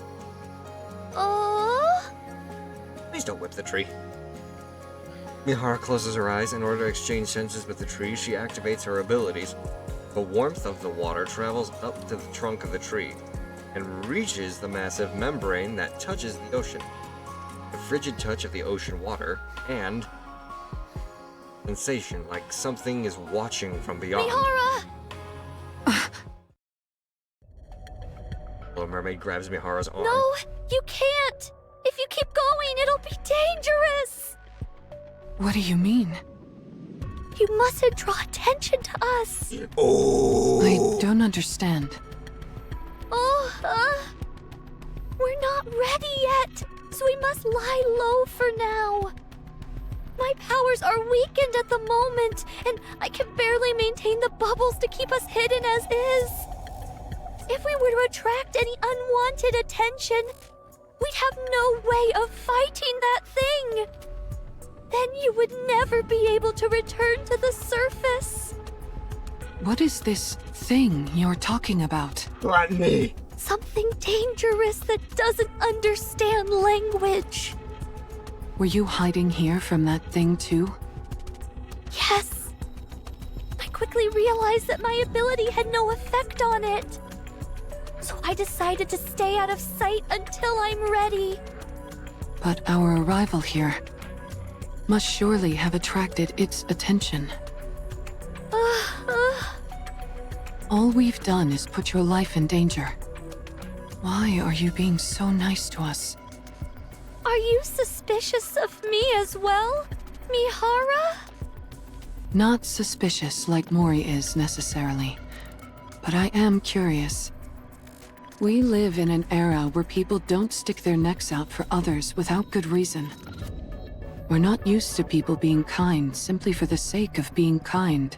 Oh? Please don't whip the tree. Mihara closes her eyes. In order to exchange senses with the tree, she activates her abilities. The warmth of the water travels up to the trunk of the tree and reaches the massive membrane that touches the ocean. The frigid touch of the ocean water and sensation like something is watching from beyond. Mihara! Little Mermaid grabs Mihara's arm. No, you can't! If you keep going, it'll be dangerous! What do you mean? You mustn't draw attention to us! Oh! I don't understand. Oh, we're not ready yet, so we must lie low for now. My powers are weakened at the moment, and I can barely maintain the bubbles to keep us hidden as is. If we were to attract any unwanted attention, we'd have no way of fighting that thing. Then you would never be able to return to the surface. What is this thing you're talking about? Gluttony! Something dangerous that doesn't understand language. Were you hiding here from that thing too? Yes. I quickly realized that my ability had no effect on it. So I decided to stay out of sight until I'm ready. But our arrival here must surely have attracted its attention. All we've done is put your life in danger. Why are you being so nice to us? Are you suspicious of me as well, Mihara? Not suspicious like Mori is necessarily, but I am curious. We live in an era where people don't stick their necks out for others without good reason. We're not used to people being kind simply for the sake of being kind.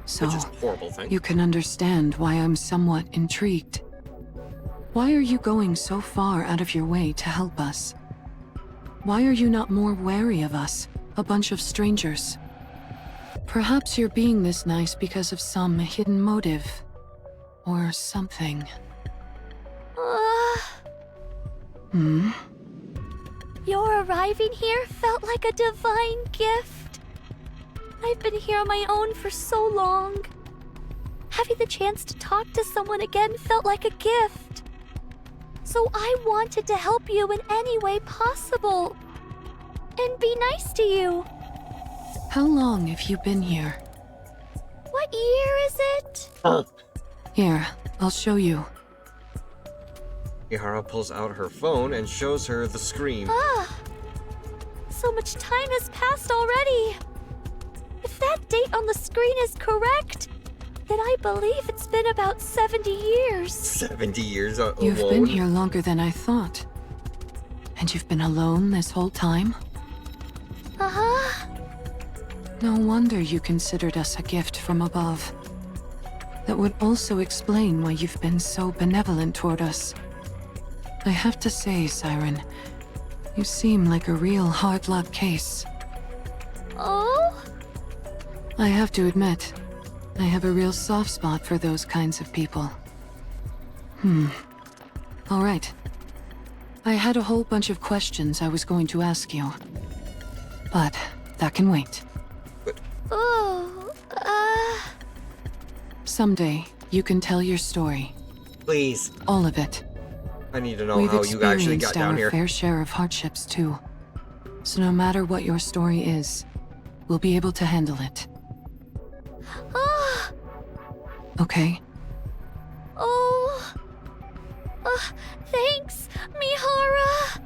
So, Which is a horrible thing. you can understand why I'm somewhat intrigued. Why are you going so far out of your way to help us? Why are you not more wary of us, a bunch of strangers? Perhaps you're being this nice because of some hidden motive. Or something. Hmm? Your arriving here felt like a divine gift. I've been here on my own for so long. Having the chance to talk to someone again felt like a gift. So I wanted to help you in any way possible. And be nice to you. How long have you been here? What year is it? Here, I'll show you. Mihara pulls out her phone and shows her the screen. So much time has passed already. If that date on the screen is correct, then I believe it's been about 70 years. 70 years alone. You've been here longer than I thought. And you've been alone this whole time? Uh-huh. No wonder you considered us a gift from above. That would also explain why you've been so benevolent toward us. I have to say, Siren, you seem like a real hard luck case. Oh? I have to admit, I have a real soft spot for those kinds of people. All right. I had a whole bunch of questions I was going to ask you. But that can wait. Oh, Someday, you can tell your story. Please. All of it. I need to know We've how you actually got experienced down our here. fair share of hardships, too. So no matter what your story is, we'll be able to handle it. ah, Okay? oh. Thanks, Mihara.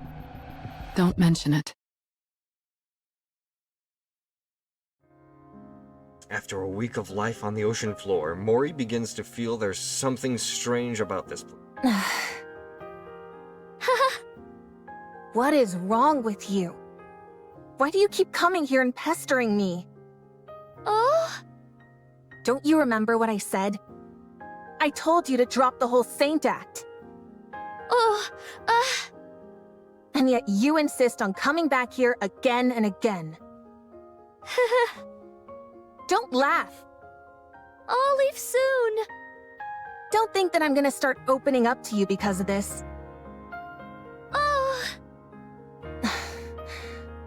Don't mention it. After a week of life on the ocean floor, Mori begins to feel there's something strange about this place. What is wrong with you? Why do you keep coming here and pestering me? Oh? Don't you remember what I said? I told you to drop the whole Saint act. Oh, And yet you insist on coming back here again and again. Don't laugh. I'll leave soon. Don't think that I'm gonna start opening up to you because of this. Oh,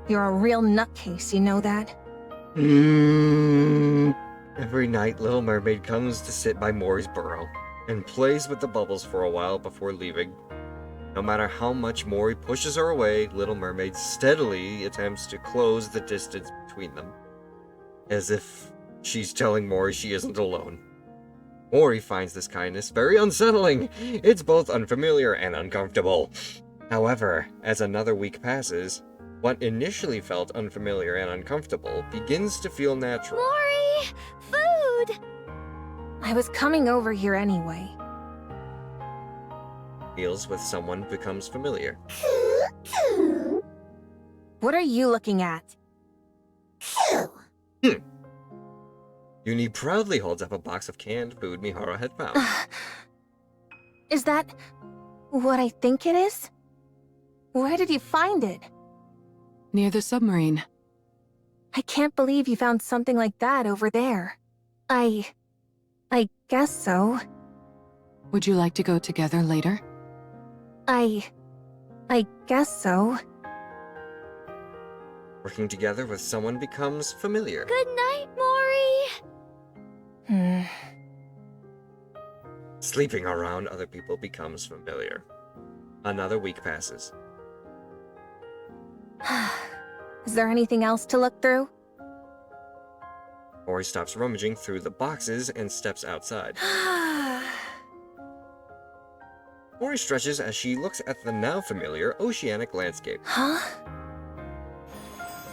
You're a real nutcase, you know that? Every night, Little Mermaid comes to sit by Mori's burrow and plays with the bubbles for a while before leaving. No matter how much Mori pushes her away, Little Mermaid steadily attempts to close the distance between them, as if she's telling Mori she isn't alone. Mori finds this kindness very unsettling. It's both unfamiliar and uncomfortable. However, as another week passes, what initially felt unfamiliar and uncomfortable begins to feel natural. Mori! Food! I was coming over here anyway. Deals with someone becomes familiar. What are you looking at? Uni proudly holds up a box of canned food Mihara had found. Is that what I think it is? Where did you find it? Near the submarine. I can't believe you found something like that over there. I guess so. Would you like to go together later? I guess so. Working together with someone becomes familiar. Good night, Mori! Sleeping around other people becomes familiar. Another week passes. Is there anything else to look through? Mori stops rummaging through the boxes and steps outside. Mori stretches as she looks at the now familiar oceanic landscape. Huh?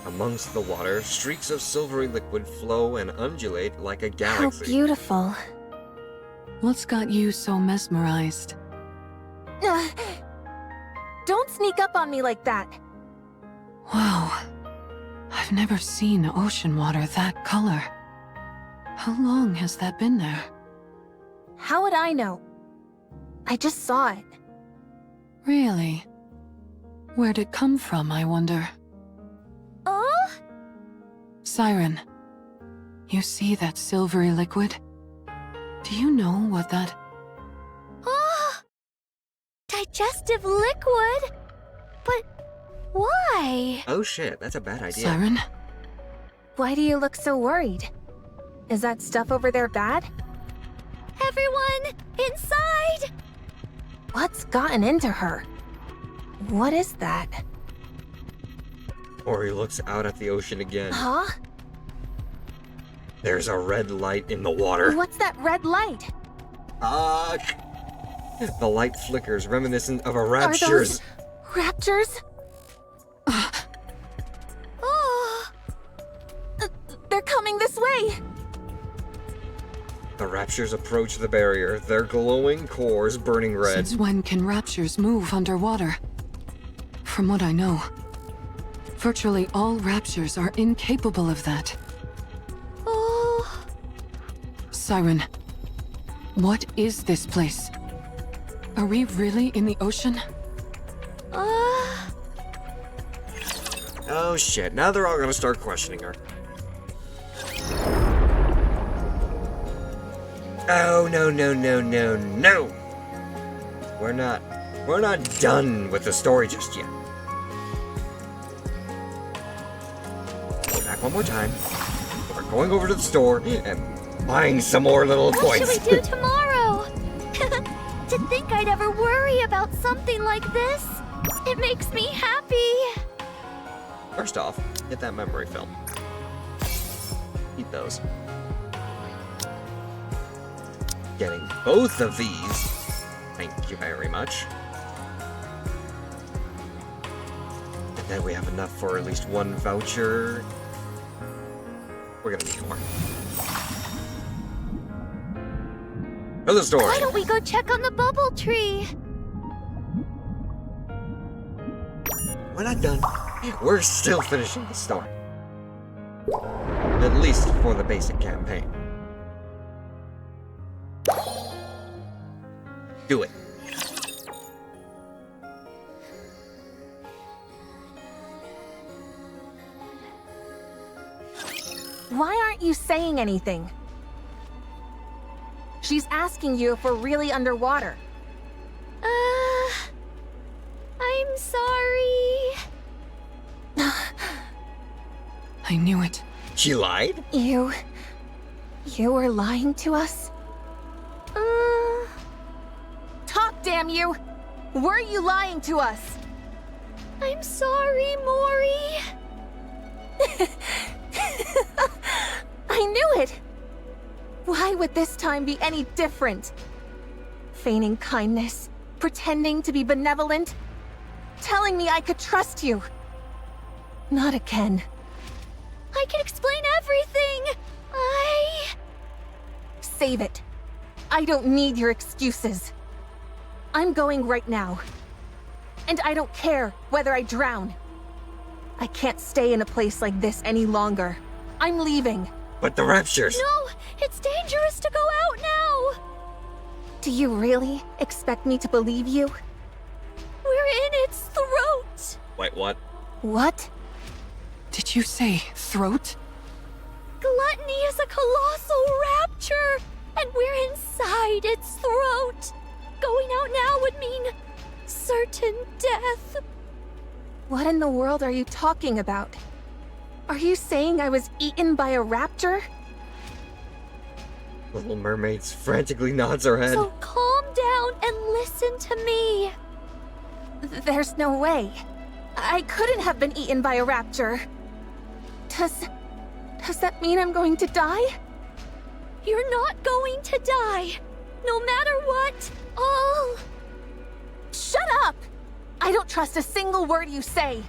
Amongst the water, streaks of silvery liquid flow and undulate like a How galaxy. beautiful. What's got you so mesmerized? Don't sneak up on me like that. Wow. I've never seen ocean water that color. How long has that been there? How would I know? I just saw it. Really? Where'd it come from, I wonder? Oh? Siren, you see that silvery liquid? Do you know what that... Oh! Digestive liquid? But why? Oh shit, that's a bad idea. Siren? Why do you look so worried? Is that stuff over there bad? Everyone, inside! What's gotten into her? What is that? Ori looks out at the ocean again. Huh? There's a red light in the water. What's that red light? Fuck! The light flickers, reminiscent of a Are rapture's. those raptors? Oh! They're coming this way! The raptures approach the barrier, their glowing cores burning red. Since when can raptures move underwater? From what I know, virtually all raptures are incapable of that. Oh, Siren, what is this place? Are we really in the ocean? Oh shit, now they're all gonna start questioning her. Oh, no, no, no, no, no! We're not done with the story just yet. Go back one more time. We're going over to the store and buying some more little what toys. should we do tomorrow? To think I'd ever worry about something like this, it makes me happy. First off, get that memory film. Eat those. Getting both of these. Thank you very much. And then we have enough for at least one voucher. We're gonna need more. To the store. Why don't we go check on the bubble tree? We're not done. We're still finishing the story. At least for the basic campaign. Do it. Why aren't you saying anything? She's asking you if we're really underwater. I'm sorry. I knew it. She lied? You were lying to us? Talk, damn you! Were you lying to us? I'm sorry, Mori. I knew it! Why would this time be any different? Feigning kindness, pretending to be benevolent, telling me I could trust you. Not again. I can explain everything. Save it. I don't need your excuses. I'm going right now. And I don't care whether I drown. I can't stay in a place like this any longer. I'm leaving. But the raptures. No, it's dangerous to go out now. Do you really expect me to believe you? We're in its throat. Wait, what? What? Did you say throat? Gluttony is a colossal rapture, and we're inside its throat. Going out now would mean certain death. What in the world are you talking about? Are you saying I was eaten by a raptor? Little Mermaid frantically nods her head. So calm down and listen to me. There's no way. I couldn't have been eaten by a raptor. Does that mean I'm going to die? You're not going to die. No matter what, Shut up! I don't trust a single word you say.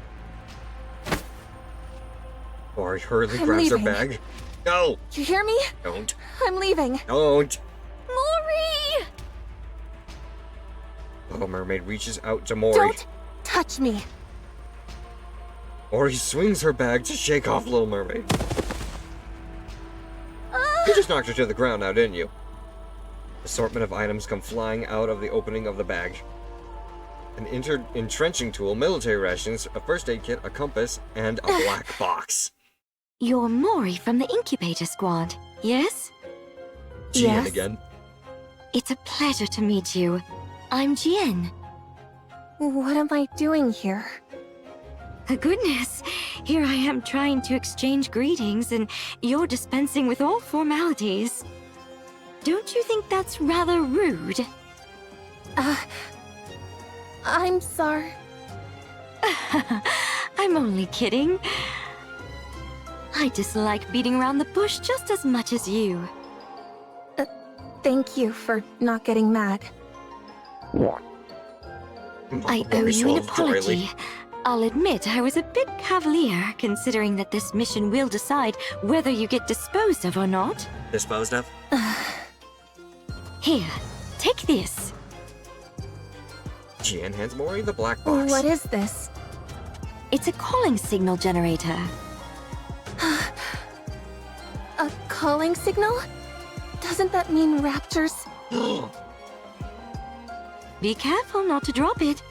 Ori hurriedly I'm grabs her leaving. bag. No! You hear me? Don't. I'm leaving. Don't! Mori! Little Mermaid reaches out to Mori. Don't touch me. Ori swings her bag to shake off Little Mermaid. You just knocked her to the ground now, didn't you? Assortment of items come flying out of the opening of the bag. An entrenching tool, military rations, a first aid kit, a compass, and a black box. You're Mori from the incubator squad, yes? Jian Yes? again. It's a pleasure to meet you. I'm Jian. What am I doing here? Goodness, here I am trying to exchange greetings and you're dispensing with all formalities. Don't you think that's rather rude? I'm sorry. I'm only kidding. I dislike beating around the bush just as much as you. Thank you for not getting mad. I owe you an apology. I'll admit I was a bit cavalier, considering that this mission will decide whether you get disposed of or not. Disposed of? Here, take this. Jian hands Mori the black box. What is this? It's a calling signal generator. A calling signal? Doesn't that mean raptors? Be careful not to drop it.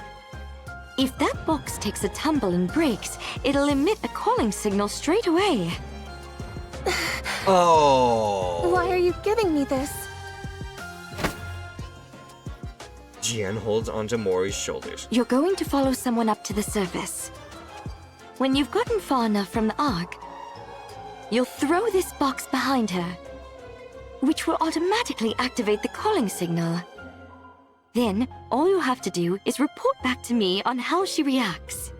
If that box takes a tumble and breaks, it'll emit a calling signal straight away. Oh. Why are you giving me this? Jian holds onto Mori's shoulders. You're going to follow someone up to the surface. When you've gotten far enough from the Ark, you'll throw this box behind her, which will automatically activate the calling signal. Then, all you have to do is report back to me on how she reacts.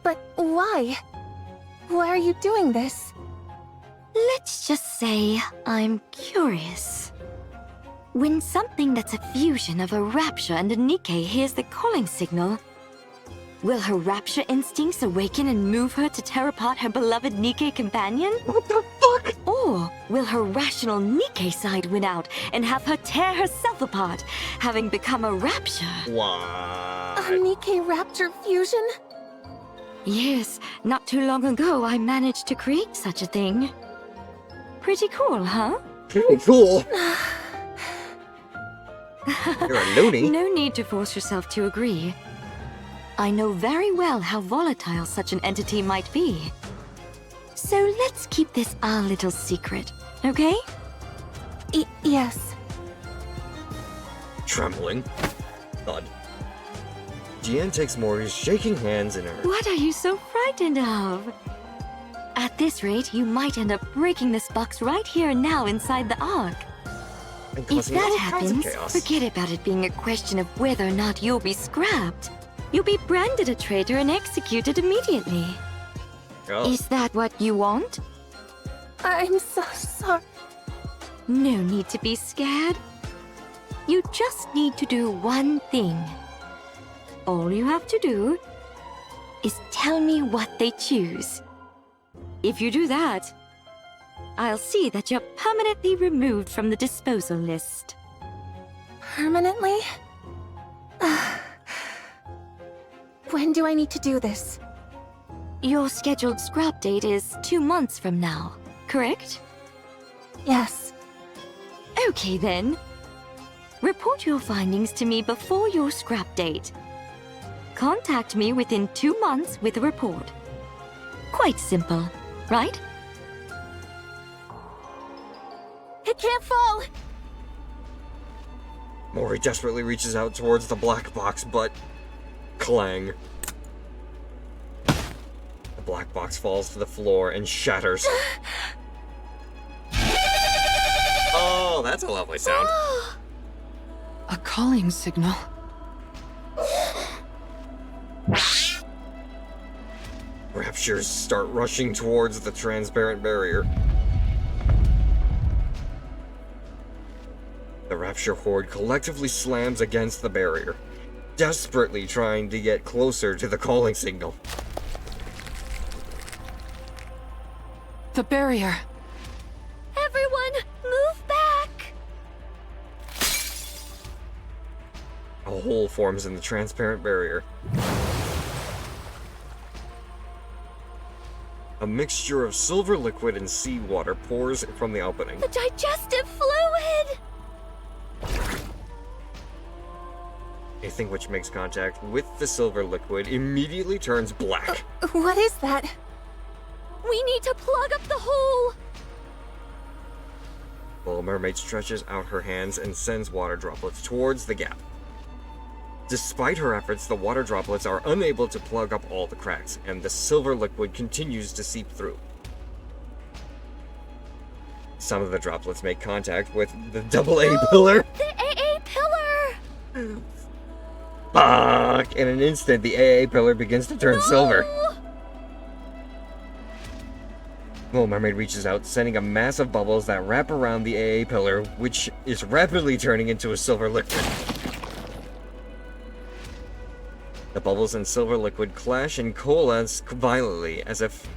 But why? Why are you doing this? Let's just say I'm curious. When something that's a fusion of a rapture and a NIKKE hears the calling signal, will her rapture instincts awaken and move her to tear apart her beloved NIKKE companion? What the fuck? Or will her rational NIKKE side win out and have her tear herself apart, having become a rapture? What? A NIKKE Raptor fusion? Yes, not too long ago I managed to create such a thing. Pretty cool, huh? Pretty cool. You're a loony. No need to force yourself to agree. I know very well how volatile such an entity might be. So let's keep this our little secret, okay? Yes. Trembling. Thud. Jian takes Mori's shaking hands in her. What are you so frightened of? At this rate, you might end up breaking this box right here and now inside the Ark. And If causing all that kinds of happens, chaos. forget about it being a question of whether or not you'll be scrapped. You'll be branded a traitor and executed immediately. Oh. Is that what you want? I'm so sorry. No need to be scared. You just need to do one thing. All you have to do is tell me what they choose. If you do that, I'll see that you're permanently removed from the disposal list. Permanently? When do I need to do this? Your scheduled scrap date is 2 months from now, correct? Yes. Okay then. Report your findings to me before your scrap date. Contact me within 2 months with a report. Quite simple, right? It can't fall! Mori desperately reaches out towards the black box, but... clang. The black box falls to the floor and shatters. Oh, that's a lovely sound. A calling signal. Raptures start rushing towards the transparent barrier. The Rapture Horde collectively slams against the barrier, desperately trying to get closer to the calling signal. The barrier. Everyone, move back! A hole forms in the transparent barrier. A mixture of silver liquid and seawater pours from the opening. The digestive fluid! Anything which makes contact with the silver liquid immediately turns black. What is that? We need to plug up the hole! Little Mermaid stretches out her hands and sends water droplets towards the gap. Despite her efforts, the water droplets are unable to plug up all the cracks, and the silver liquid continues to seep through. Some of the droplets make contact with the AA pillar. The AA pillar! Fuck! In an instant, the AA pillar begins to turn silver. Little Mermaid reaches out, sending a mass of bubbles that wrap around the AA pillar, which is rapidly turning into a silver liquid. The bubbles and silver liquid clash and coalesce violently, as if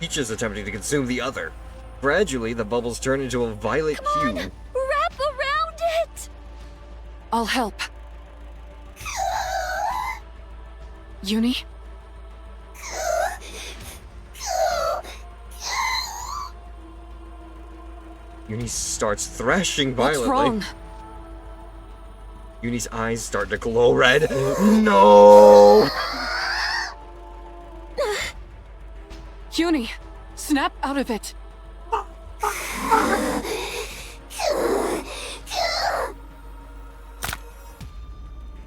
each is attempting to consume the other. Gradually, the bubbles turn into a violet hue. Wrap around it! I'll help. Uni? Uni starts thrashing violently. What's wrong? Uni's eyes start to glow red. No! Uni, snap out of it.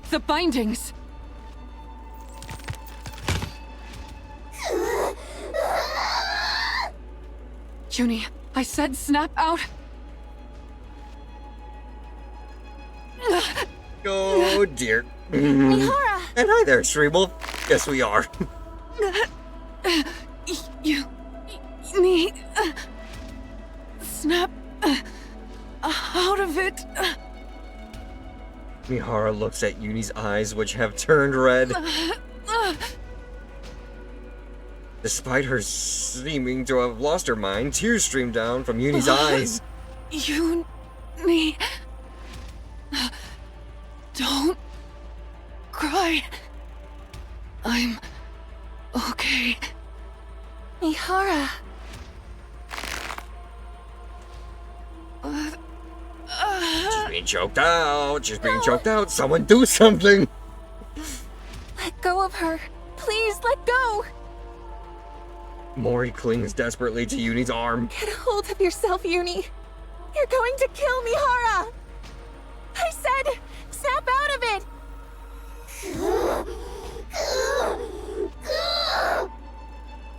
The bindings. Uni, I said snap out. Oh dear. Mihara! And hi there, Shreeble. Yes, we are. You need snap out of it. Mihara looks at Uni's eyes, which have turned red. Despite her seeming to have lost her mind, tears stream down from Uni's eyes. Uni, don't cry. I'm okay. Mihara. She's being choked out. She's being choked out. Someone do something. Let go of her. Please let go. Mori clings desperately to Uni's arm. Get a hold of yourself, Uni. You're going to kill Mihara. I said, snap out of it.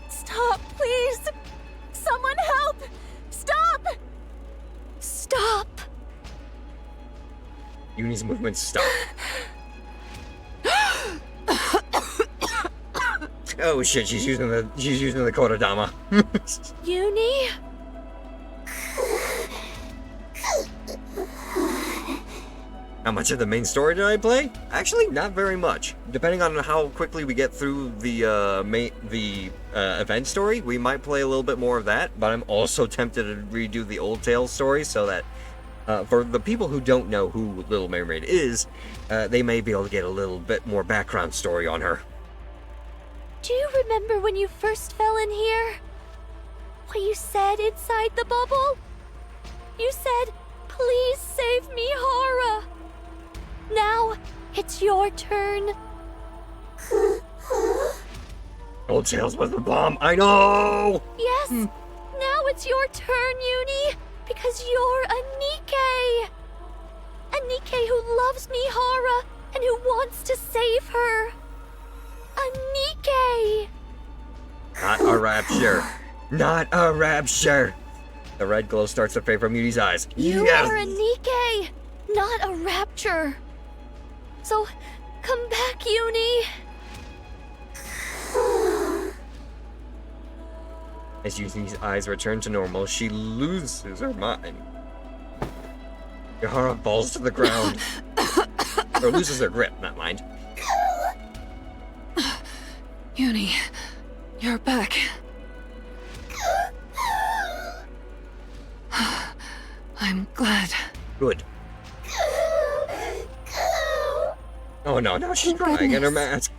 Stop, please. Someone help. Stop. Stop! Uni's movements stop. Oh shit, she's using the Kodadama. Uni? How much of the main story did I play? Actually, not very much. Depending on how quickly we get through the event story, we might play a little bit more of that. But I'm also tempted to redo the Old Tales story so that for the people who don't know who Little Mermaid is, they may be able to get a little bit more background story on her. Do you remember when you first fell in here? What you said inside the bubble? You said, please save me, Hara. Now, it's your turn. Old Tales was the bomb, I know! Yes, now it's your turn, Uni, because you're a NIKKE. A NIKKE who loves Mihara and who wants to save her. A NIKKE! Not a rapture. Not a rapture. The red glow starts to fade from Uni's eyes. You Yes! are a NIKKE, not a rapture. So, come back, Uni. As Uni's eyes return to normal, she loses her mind. Mihara falls to the ground. Or loses her grip, not mind. Uni, you're back. I'm glad. Good. Oh no, now she's crying in her mask.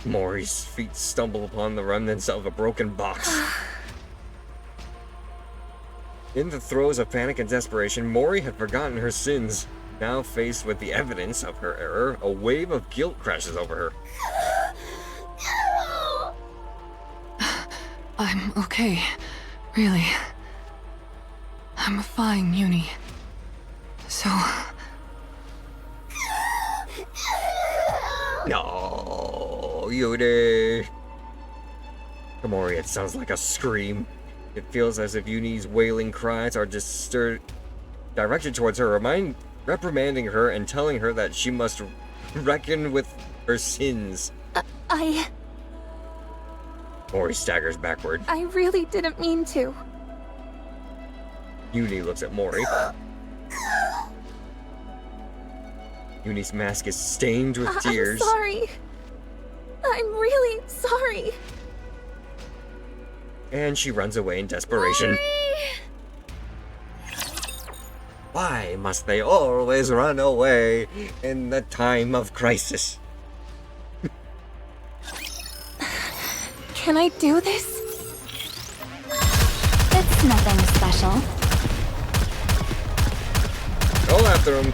Mori's feet stumble upon the remnants of a broken box. In the throes of panic and desperation, Mori had forgotten her sins. Now faced with the evidence of her error, a wave of guilt crashes over her. I'm okay. Really. I'm fine, Yuni. So... No, Yuni. To Mori, it sounds like a scream. It feels as if Yuni's wailing cries are directed towards her, reprimanding her and telling her that she must reckon with her sins. Mori staggers backward. I really didn't mean to. Yuni looks at Mori. Yuni's mask is stained with tears. I'm sorry. I'm really sorry. And she runs away in desperation. Why must they always run away in the time of crisis? Can I do this? It's nothing special. Go after him.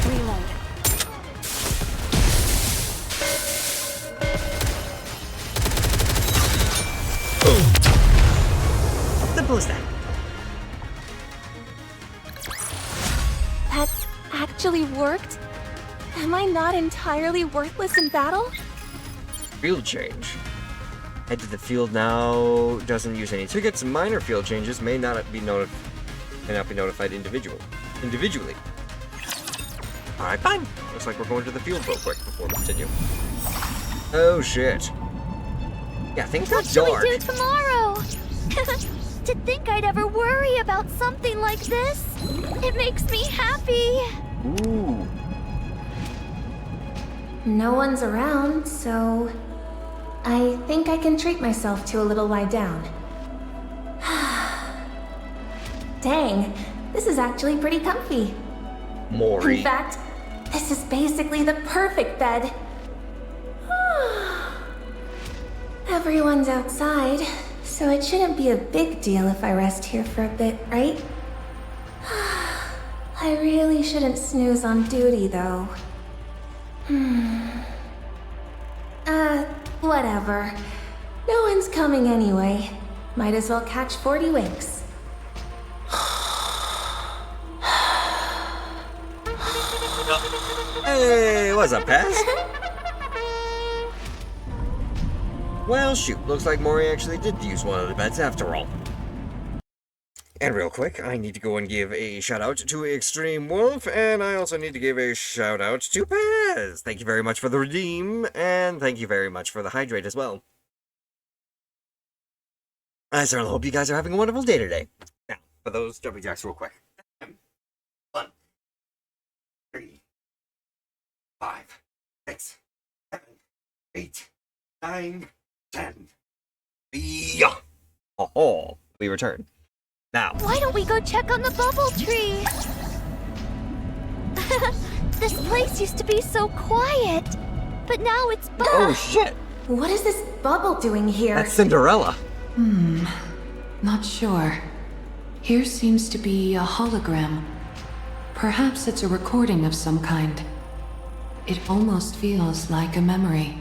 Reload. Simple as that. That actually worked? Am I not entirely worthless in battle? Field change. Head to the field now. Doesn't use any tickets. Minor field changes may not be notified individually. Alright, fine. Looks like we're going to the field real quick before we continue. Oh shit. Yeah, things got dark. What should we do tomorrow? To think I'd ever worry about something like this. It makes me happy. Ooh. No one's around, so... I think I can treat myself to a little lie down. Dang, this is actually pretty comfy. Mori. In fact, this is basically the perfect bed. Everyone's outside, so it shouldn't be a big deal if I rest here for a bit, right? I really shouldn't snooze on duty, though. Whatever. No one's coming anyway. Might as well catch 40 winks. Hey, what's up, Pass? Well, shoot, looks like Mori actually did use one of the beds after all. And real quick, I need to go and give a shout out to Extreme Wolf, and I also need to give a shout out to Paz. Thank you very much for the redeem, and thank you very much for the hydrate as well. I certainly hope you guys are having a wonderful day today. Now, for those jumping jacks real quick. 1, 3, 5, 6, 7, 8, 9, 10. Yeah. Oh, we return. Now. Why don't we go check on the bubble tree? This place used to be so quiet, but now it's Oh shit! What is this bubble doing here? That's Cinderella. Not sure. Here seems to be a hologram. Perhaps it's a recording of some kind. It almost feels like a memory.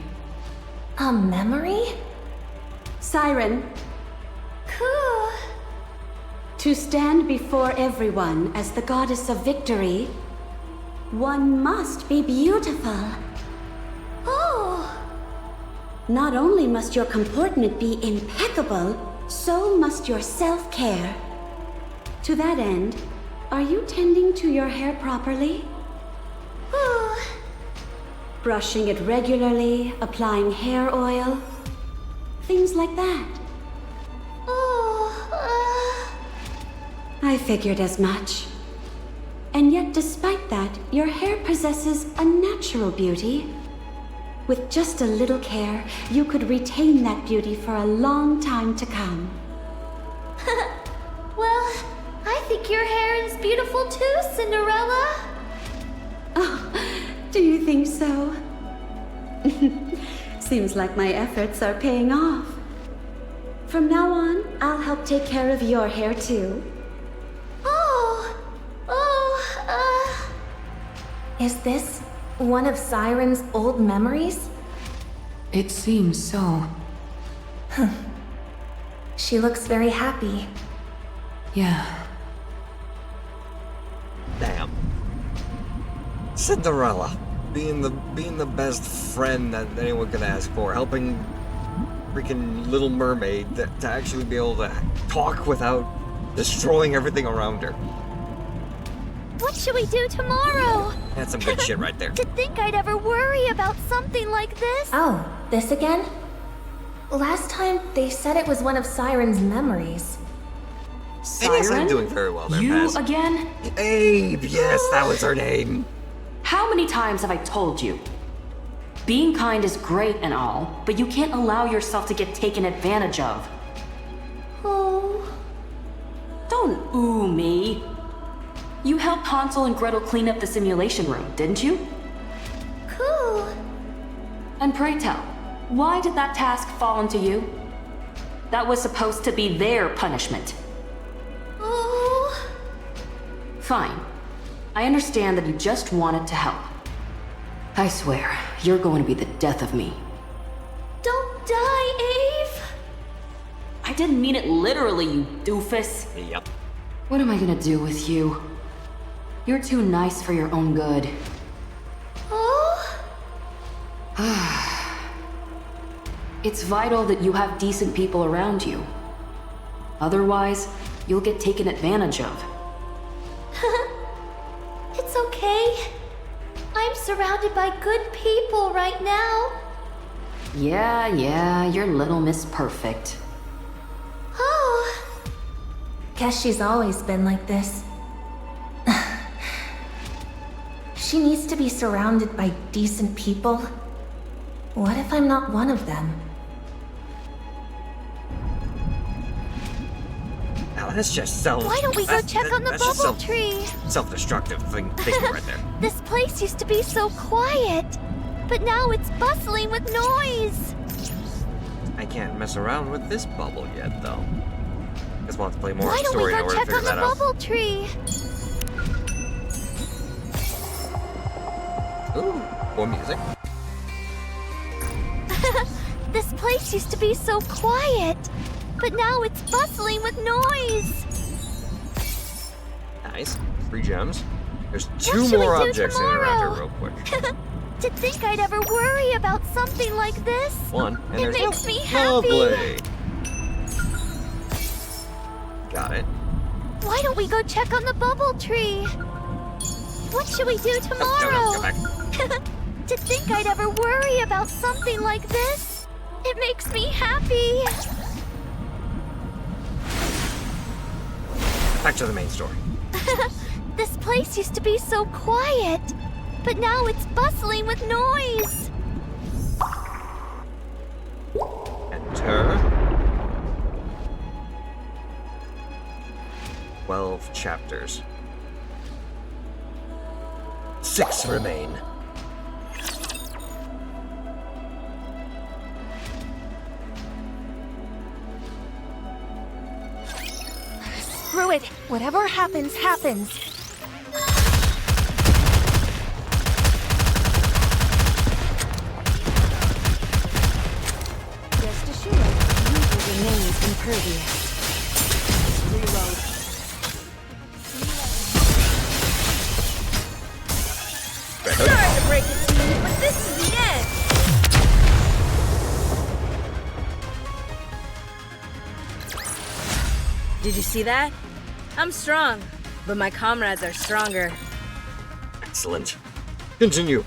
A memory? Siren, cool. to stand before everyone as the goddess of victory, one must be beautiful. Oh, Not only must your comportment be impeccable, so must your self-care. To that end, are you tending to your hair properly? oh, Brushing it regularly, applying hair oil, things like that. oh, I figured as much. And yet, despite that, your hair possesses a natural beauty. With just a little care, you could retain that beauty for a long time to come. Well, I think your hair is beautiful too, Cinderella. Oh, do you think so? Seems like my efforts are paying off. From now on, I'll help take care of your hair too. Is this one of Siren's old memories? It seems so. She looks very happy. Yeah. Damn. Cinderella, being the best friend that anyone could ask for, helping freaking Little Mermaid to actually be able to talk without destroying everything around her. What should we do tomorrow? That's some good shit right there. To think I'd ever worry about something like this? Oh, this again? Last time they said it was one of Siren's memories. And yes, I'm Siren? doing very well there, You Paz. again? Abe, yes, that was her name. How many times have I told you? Being kind is great and all, but you can't allow yourself to get taken advantage of. Oh. Don't ooh me. You helped Hansel and Gretel clean up the simulation room, didn't you? Cool. And pray tell, why did that task fall onto you? That was supposed to be their punishment. Oh. Fine. I understand that you just wanted to help. I swear, you're going to be the death of me. Don't die, Ave. I didn't mean it literally, you doofus. Yep. What am I gonna do with you? You're too nice for your own good. Oh. It's vital that you have decent people around you. Otherwise, you'll get taken advantage of. It's okay. I'm surrounded by good people right now. Yeah, you're Little Miss Perfect. Oh. Guess she's always been like this. She needs to be surrounded by decent people. What if I'm not one of them? Now that's just self. Why don't we go check on the that's just bubble tree? Self-destructive thinking right there. This place used to be so quiet, but now it's bustling with noise. I can't mess around with this bubble yet, though. Just want to play more Why of the don't we story in go order to check figure on the that out. bubble tree? Ooh, more music. This place used to be so quiet, but now it's bustling with noise. Nice. Free gems. There's What two should we more do objects in around here tomorrow? real quick. To think I'd ever worry about something like this. One, and It there's makes me happy. Lovely. Got it. Why don't we go check on the bubble tree? What should we do Go tomorrow? back. To think I'd ever worry about something like this. It makes me happy. Back to the main story. This place used to be so quiet, but now it's bustling with noise. Enter. 12 chapters. 6 remain. Screw it. Whatever happens, happens. Just assured, user remains impervious. Reload. Sorry to break it to you, but this is the end. Did you see that? I'm strong, but my comrades are stronger. Excellent. Continue.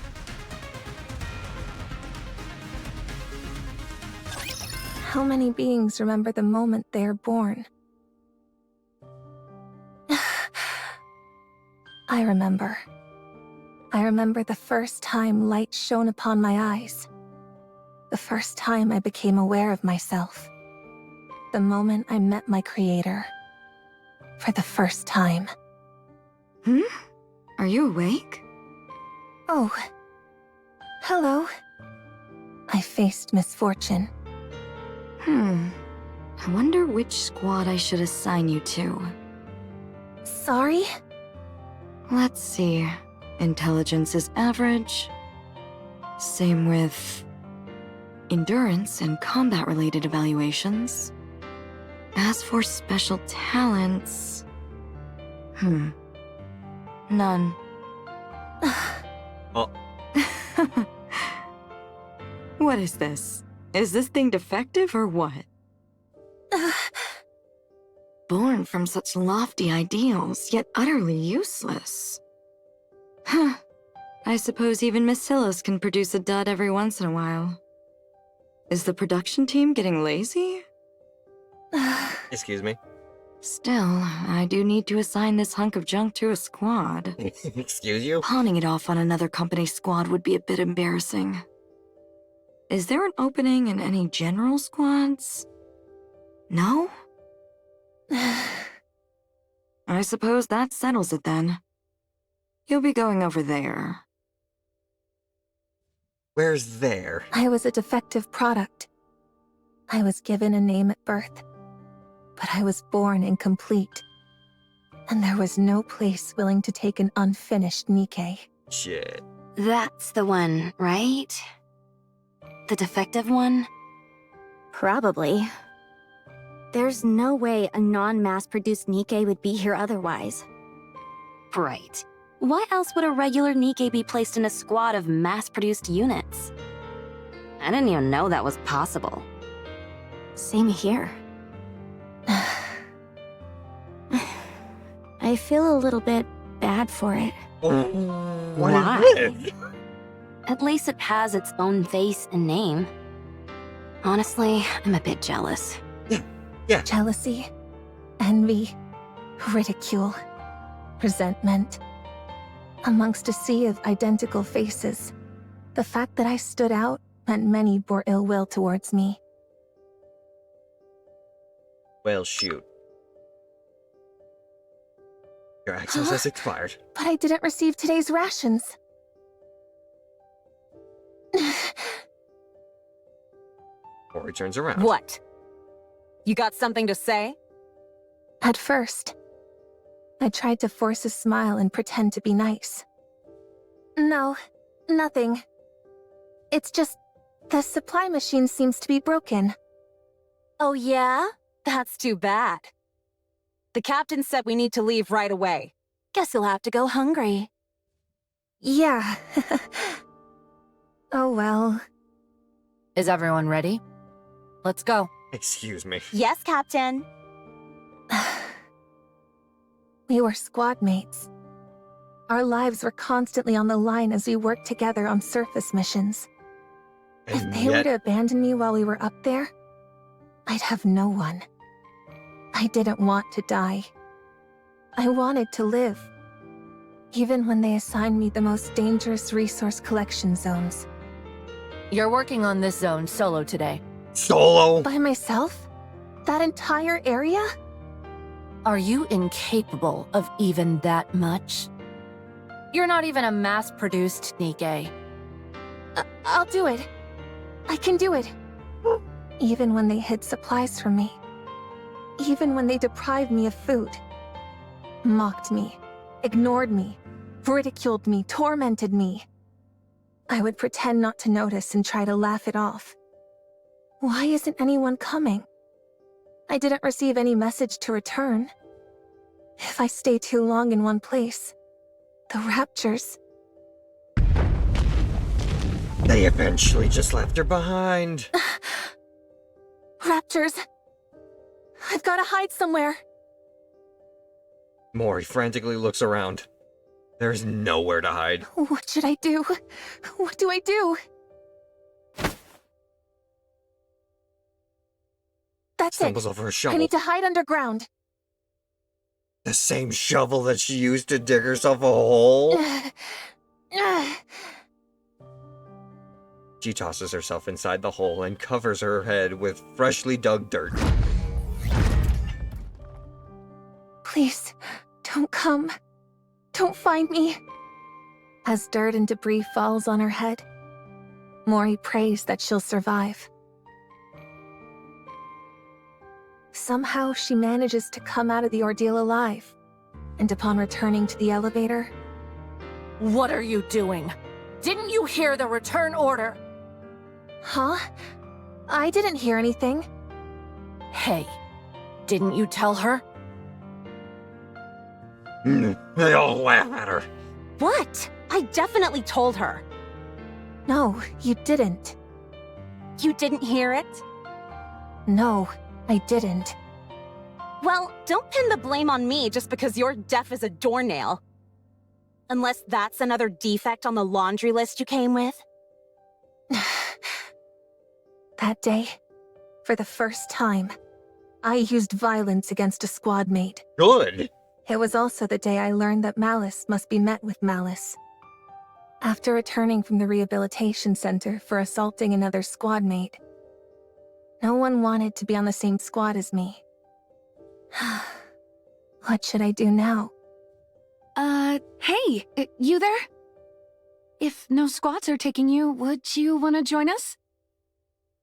How many beings remember the moment they are born? I remember. I remember the first time light shone upon my eyes. The first time I became aware of myself. The moment I met my creator. For the first time. Are you awake? Oh. Hello. I faced misfortune. I wonder which squad I should assign you to. Sorry? Let's see. Intelligence is average. Same with endurance and combat-related evaluations. As for special talents... None. Oh. What is this? Is this thing defective or what? Born from such lofty ideals, yet utterly useless. Huh. I suppose even Miss Silas can produce a dud every once in a while. Is the production team getting lazy? Excuse me. Still, I do need to assign this hunk of junk to a squad. Excuse you? Pawning it off on another company's squad would be a bit embarrassing. Is there an opening in any general squads? No? I suppose that settles it then. You'll be going over there. Where's there? I was a defective product. I was given a name at birth, but I was born incomplete. And there was no place willing to take an unfinished NIKKE. Shit. That's the one, right? The defective one? Probably. There's no way a non-mass-produced NIKKE would be here otherwise. Right. Why else would a regular NIKKE be placed in a squad of mass-produced units? I didn't even know that was possible. Same here. I feel a little bit bad for it. What is it? At least it has its own face and name. Honestly, I'm a bit jealous. Yeah. Jealousy, envy, ridicule, resentment. Amongst a sea of identical faces, the fact that I stood out meant many bore ill will towards me. Well, shoot. Your access has expired. But I didn't receive today's rations. Or he turns around. What? You got something to say? At first, I tried to force a smile and pretend to be nice. No, nothing. It's just, the supply machine seems to be broken. Oh yeah? That's too bad. The captain said we need to leave right away. Guess you'll have to go hungry. Yeah. Oh well. Is everyone ready? Let's go. Excuse me. Yes, Captain. We were squad mates. Our lives were constantly on the line as we worked together on surface missions. If And they were yet, to abandon me while we were up there, I'd have no one. I didn't want to die. I wanted to live. Even when they assigned me the most dangerous resource collection zones. You're working on this zone solo today. solo? By myself? That entire area? Are you incapable of even that much? You're not even a mass-produced NIKKE. I'll do it. I can do it. Even when they hid supplies from me. Even when they deprived me of food. Mocked me. Ignored me. Ridiculed me. Tormented me. I would pretend not to notice and try to laugh it off. Why isn't anyone coming? I didn't receive any message to return. If I stay too long in one place, the raptures... They eventually just left her behind. Raptors! I've gotta hide somewhere. Mori frantically looks around. There's nowhere to hide. What should I do? What do I do? That's Stumbles it. over a I shovel. need to hide underground. The same shovel that she used to dig herself a hole. She tosses herself inside the hole and covers her head with freshly dug dirt. Please, don't come. Don't find me. As dirt and debris falls on her head, Mori prays that she'll survive. Somehow she manages to come out of the ordeal alive. And upon returning to the elevator... What are you doing? Didn't you hear the return order? Huh? I didn't hear anything. Hey, didn't you tell her? They all laugh at her. What? I definitely told her. No, you didn't. You didn't hear it? No, I didn't. Well, don't pin the blame on me just because you're deaf as a doornail. Unless that's another defect on the laundry list you came with. That day, for the first time, I used violence against a squad mate. Good. It was also the day I learned that malice must be met with malice. After returning from the rehabilitation center for assaulting another squad mate, no one wanted to be on the same squad as me. What should I do now? Hey, you there? If no squads are taking you, would you want to join us?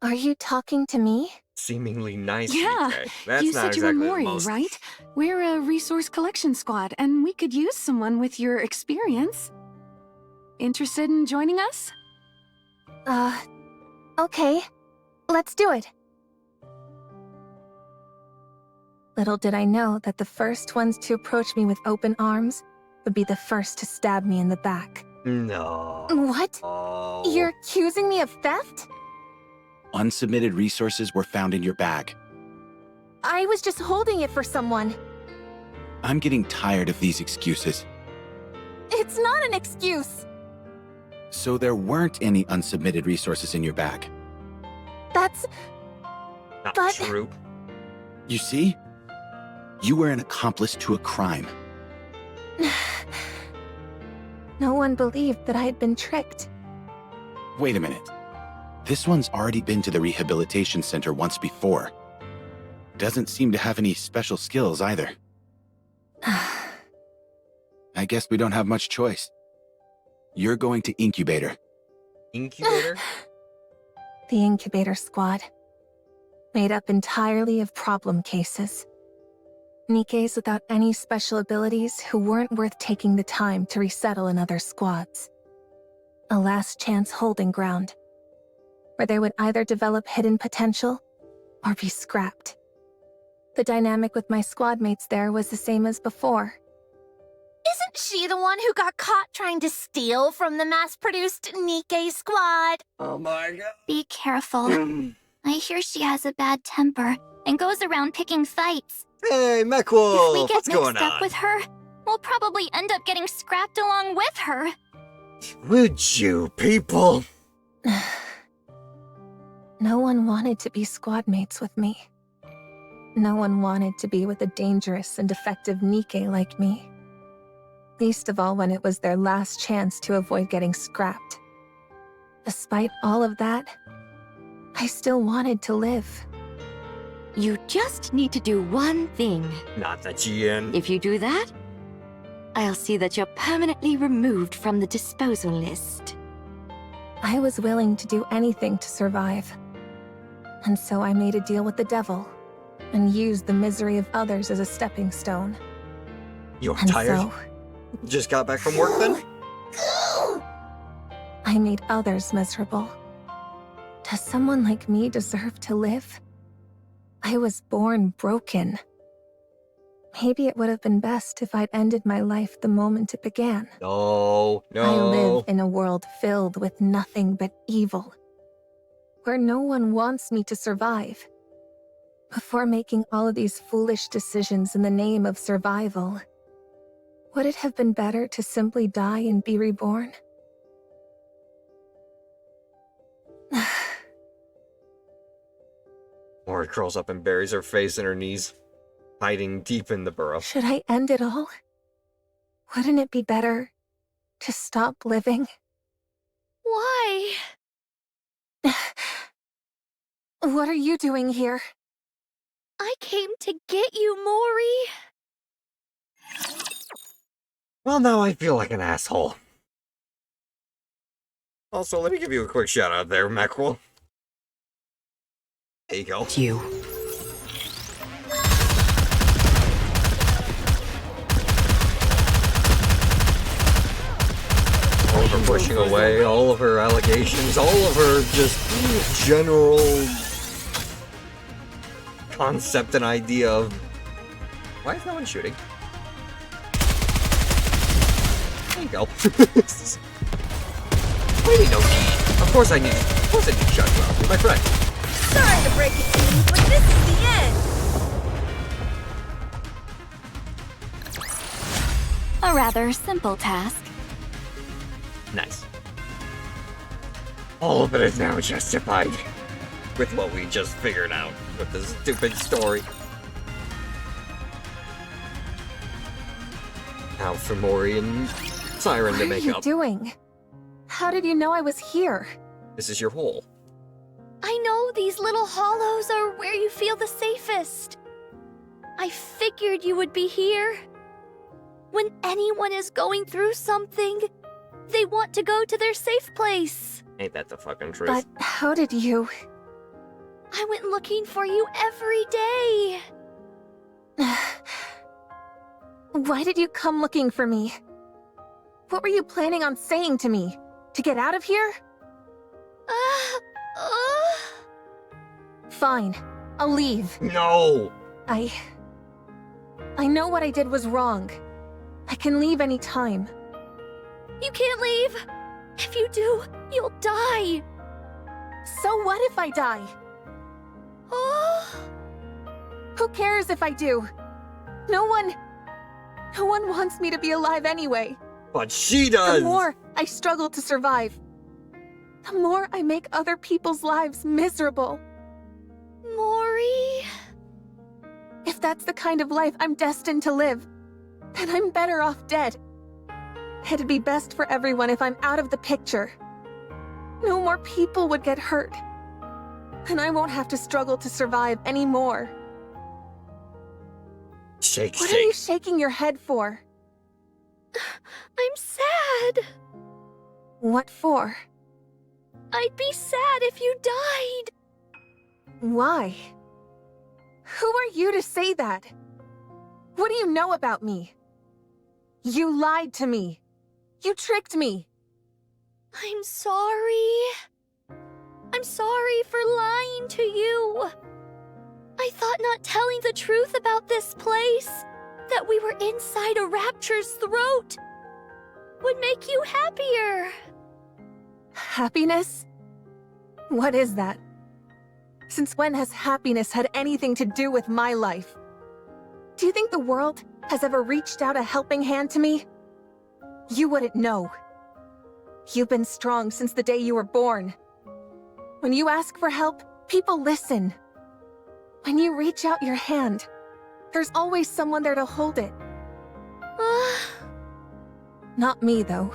Are you talking to me? Seemingly nice. Yeah, Nikke. That's you not said you were exactly the Mori, most... right? We're a resource collection squad, and we could use someone with your experience. Interested in joining us? Okay. Let's do it. Little did I know that the first ones to approach me with open arms would be the first to stab me in the back. No. What? Oh. You're accusing me of theft? Unsubmitted resources were found in your bag. I was just holding it for someone. I'm getting tired of these excuses. It's not an excuse. So there weren't any unsubmitted resources in your bag. That's... Not but- true. You see? You were an accomplice to a crime. No one believed that I had been tricked. Wait a minute. This one's already been to the rehabilitation center once before. Doesn't seem to have any special skills either. I guess we don't have much choice. You're going to Incubator. Incubator? The Incubator Squad. Made up entirely of problem cases. Nikkes without any special abilities who weren't worth taking the time to resettle in other squads. A last chance holding ground, where they would either develop hidden potential or be scrapped. The dynamic with my squad mates there was the same as before. Isn't she the one who got caught trying to steal from the mass-produced Nikke squad? Oh my god. Be careful. I hear she has a bad temper and goes around picking fights. Hey, If we Meckwolf! get What's going mixed up on? with her, we'll probably end up getting scrapped along with her. Would you people? No one wanted to be squad mates with me. No one wanted to be with a dangerous and defective Nikke like me. Least of all when it was their last chance to avoid getting scrapped. Despite all of that, I still wanted to live. You just need to do one thing. Not the GN. If you do that, I'll see that you're permanently removed from the disposal list. I was willing to do anything to survive. And so I made a deal with the devil and used the misery of others as a stepping stone. You're And tired? so, Just got back from work then? I made others miserable. Does someone like me deserve to live? I was born broken. Maybe it would have been best if I'd ended my life the moment it began. No, no. I live in a world filled with nothing but evil, where no one wants me to survive. Before making all of these foolish decisions in the name of survival, would it have been better to simply die and be reborn? Mori curls up and buries her face in her knees, hiding deep in the burrow. Should I end it all? Wouldn't it be better to stop living? Why? What are you doing here? I came to get you, Mori. Well, now I feel like an asshole. Also, let me give you a quick shout out there, Meckwolf. There you go. You. pushing away all of her allegations, all of her just general concept and idea of why is no one shooting? There you go. What do you mean no need? Of course I need shut up. You're my friend. Sorry to break it to you, but this is the end! A rather simple task. Nice. All of it is now justified with what we just figured out with this stupid story. Now for Mori and Siren to make up. What are you doing? How did you know I was here? This is your hole. I know these little hollows are where you feel the safest. I figured you would be here. When anyone is going through something, they want to go to their safe place. Ain't that the fucking truth? But how did you... I went looking for you every day. Why did you come looking for me? What were you planning on saying to me? To get out of here? Fine. I'll leave. No! I know what I did was wrong. I can leave any time. You can't leave. If you do, you'll die. So what if I die? Who cares if I do? No one wants me to be alive anyway. But she does! The more I struggle to survive, the more I make other people's lives miserable. Mori... If that's the kind of life I'm destined to live, then I'm better off dead. It'd be best for everyone if I'm out of the picture. No more people would get hurt. And I won't have to struggle to survive anymore. Shake, What are you shaking your head for? I'm sad. What for? I'd be sad if you died. Why? Who are you to say that? What do you know about me? You lied to me. You tricked me. I'm sorry. I'm sorry for lying to you. I thought not telling the truth about this place, that we were inside a rapture's throat, would make you happier. Happiness? What is that? Since when has happiness had anything to do with my life? Do you think the world has ever reached out a helping hand to me? You wouldn't know. You've been strong since the day you were born. When you ask for help, people listen. When you reach out your hand, there's always someone there to hold it. Not me, though.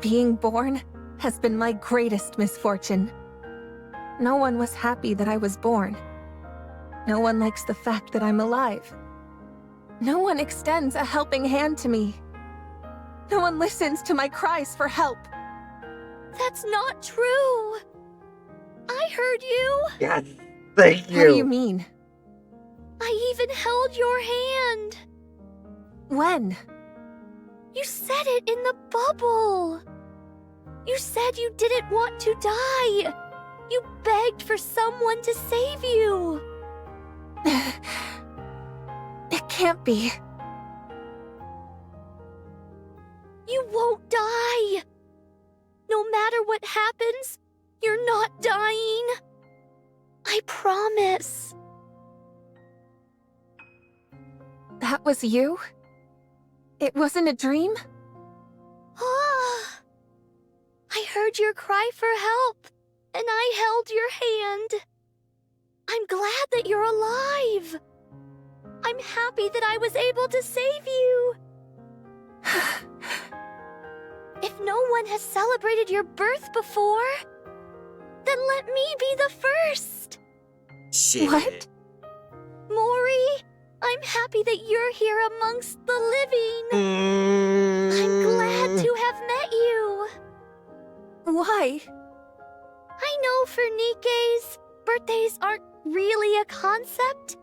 Being born has been my greatest misfortune. No one was happy that I was born. No one likes the fact that I'm alive. No one extends a helping hand to me. No one listens to my cries for help. That's not true. I heard you. Yes, thank you. What do you mean? I even held your hand. When? You said it in the bubble. You said you didn't want to die. You begged for someone to save you. It can't be. You won't die. No matter what happens, you're not dying. I promise. That was you? It wasn't a dream? I heard your cry for help, and I held your hand. I'm glad that you're alive. I'm happy that I was able to save you. If no one has celebrated your birth before, then let me be the first. Shit. What? Mori, I'm happy that you're here amongst the living. I'm glad to have met you. Why? I know for NIKKE's, birthdays aren't really a concept.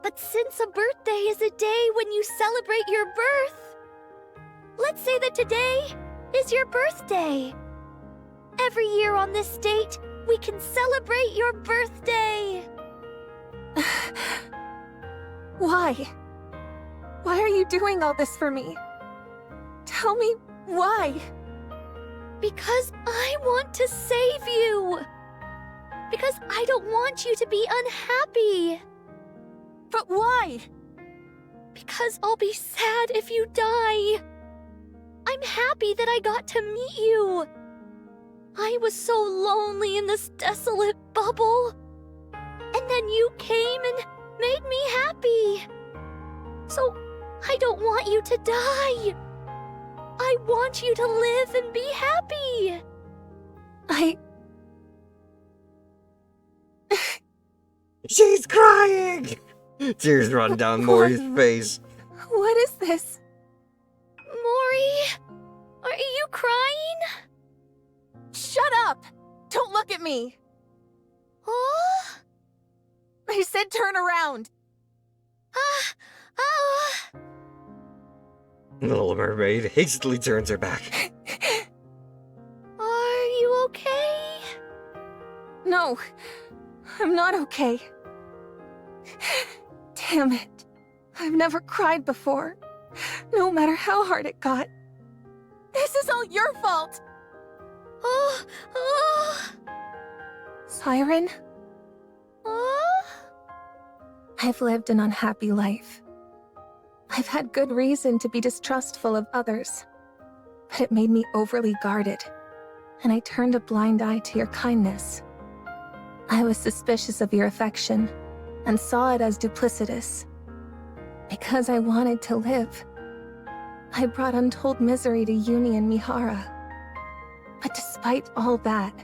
But since a birthday is a day when you celebrate your birth, let's say that today is your birthday. Every year on this date, we can celebrate your birthday. Why? Why are you doing all this for me? Tell me why. Because I want to save you. Because I don't want you to be unhappy. But why? Because I'll be sad if you die. I'm happy that I got to meet you. I was so lonely in this desolate bubble. And then you came and made me happy. So I don't want you to die. I want you to live and be happy. She's crying! Tears run down Mori's face. What is this? Mori, are you crying? Shut up! Don't look at me! Oh? I said turn around! The Little Mermaid hastily turns her back. Are you okay? No, I'm not okay. Damn it. I've never cried before. No matter how hard it got. This is all your fault! Siren? I've lived an unhappy life. I've had good reason to be distrustful of others. But it made me overly guarded, and I turned a blind eye to your kindness. I was suspicious of your affection, and saw it as duplicitous. Because I wanted to live, I brought untold misery to Uni and Mihara. But despite all that,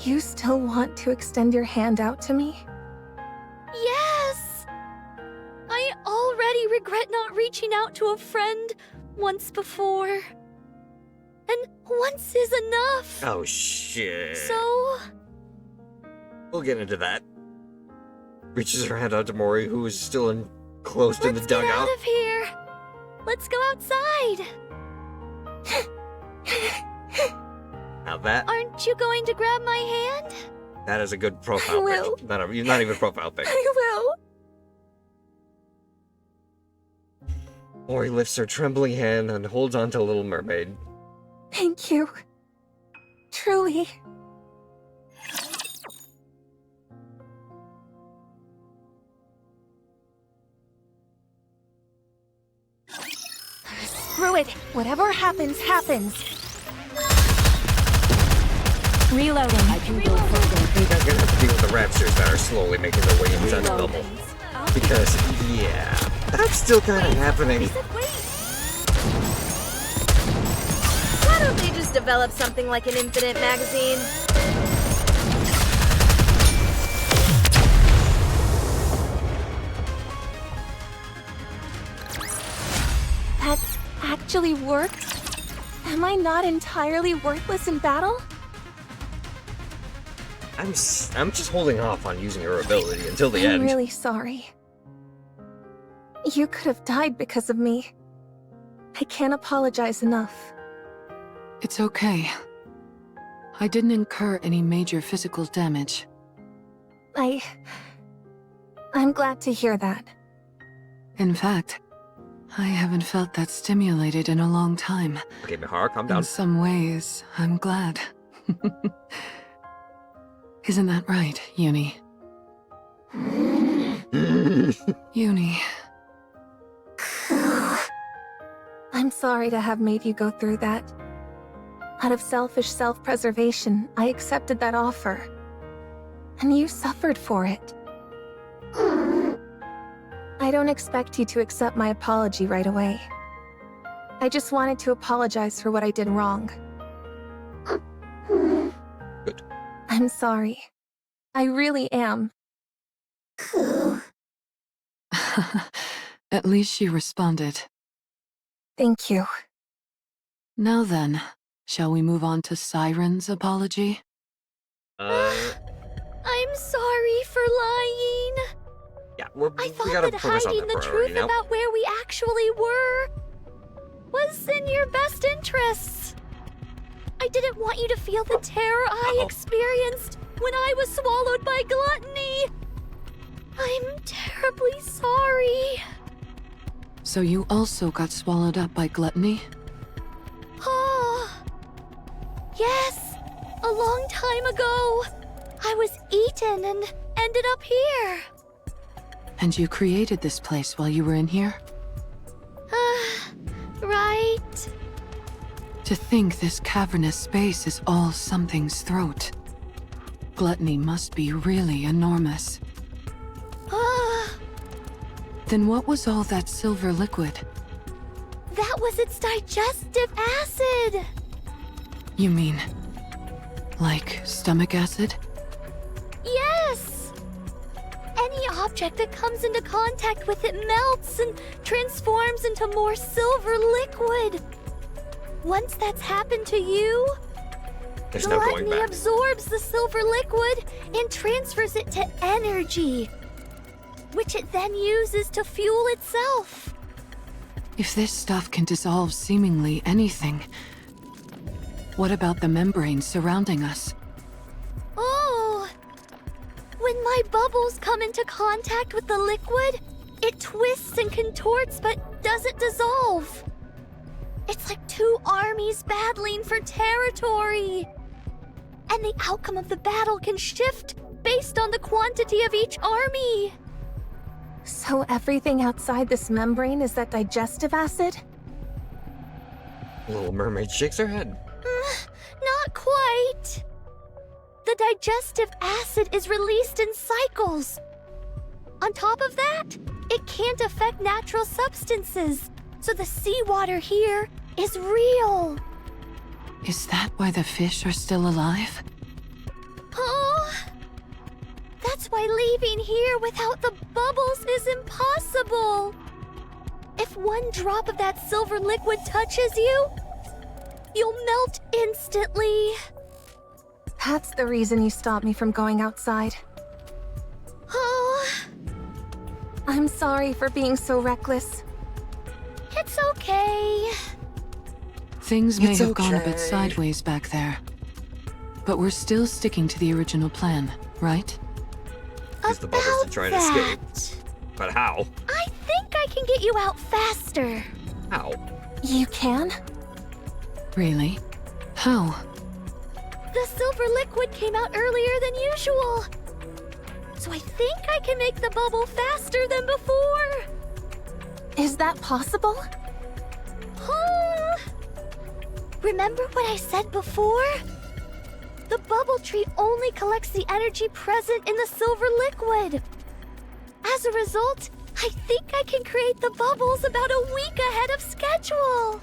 you still want to extend your hand out to me? Yes! I already regret not reaching out to a friend once before. And once is enough. Oh shit. So... We'll get into that. Reaches her hand out to Mori, who is still enclosed in the dugout. Let's get out of here. Let's go outside. Now that... Aren't you going to grab my hand? That is a good profile I will. pic. Not even a profile pic. I will. Mori lifts her trembling hand and holds on to Little Mermaid. Thank you. Truly. Screw it. Whatever happens, happens. Reloading. I'm gonna have to deal with the raptors that are slowly making their way inside the bubble. Because, yeah, that's still kind of happening. Why don't they just develop something like an infinite magazine? That actually worked? Am I not entirely worthless in battle? I'm just holding off on using her ability until the I'm end. really sorry. You could have died because of me. I can't apologize enough. It's okay. I didn't incur any major physical damage. I'm glad to hear that. In fact, I haven't felt that stimulated in a long time. Okay, Mihara, calm down. In some ways, I'm glad. Isn't that right, Uni? Uni. I'm sorry to have made you go through that. Out of selfish self-preservation, I accepted that offer. And you suffered for it. I don't expect you to accept my apology right away. I just wanted to apologize for what I did wrong. Good. I'm sorry. I really am. At least she responded. Thank you. Now then, shall we move on to Siren's apology? I'm sorry for lying. Yeah, I we thought gotta that focus on hiding the the priority truth now. about where we actually were was in your best interests. didn't want you to feel the terror I experienced when I was swallowed by gluttony. I'm terribly sorry. So you also got swallowed up by gluttony? Oh. Yes. A long time ago. I was eaten and ended up here. And you created this place while you were in here? Right. To think this cavernous space is all something's throat. Gluttony must be really enormous. Then what was all that silver liquid? That was its digestive acid. You mean, like stomach acid? Yes. Any object that comes into contact with it melts and transforms into more silver liquid. Once that's happened to you, There's no going gluttony back. absorbs the silver liquid and transfers it to energy, which it then uses to fuel itself. If this stuff can dissolve seemingly anything, what about the membrane surrounding us? Oh! When my bubbles come into contact with the liquid, it twists and contorts but doesn't dissolve. It's like two armies battling for territory. And the outcome of the battle can shift based on the quantity of each army. So everything outside this membrane is that digestive acid? Little Mermaid shakes her head. Not quite. The digestive acid is released in cycles. On top of that, it can't affect natural substances, so the seawater here is real. Is that why the fish are still alive? Oh, that's why leaving here without the bubbles is impossible. If one drop of that silver liquid touches you, you'll melt instantly. That's the reason you stopped me from going outside. Oh, I'm sorry for being so reckless. it's okay. Things may It's have gone a bit okay. sideways back there. But we're still sticking to the original plan, right? Use the bubbles to try and escape. But how? I think I can get you out faster. How? You can? Really? How? The silver liquid came out earlier than usual. So I think I can make the bubble faster than before. Is that possible? Remember what I said before? The bubble tree only collects the energy present in the silver liquid. As a result, I think I can create the bubbles about a week ahead of schedule.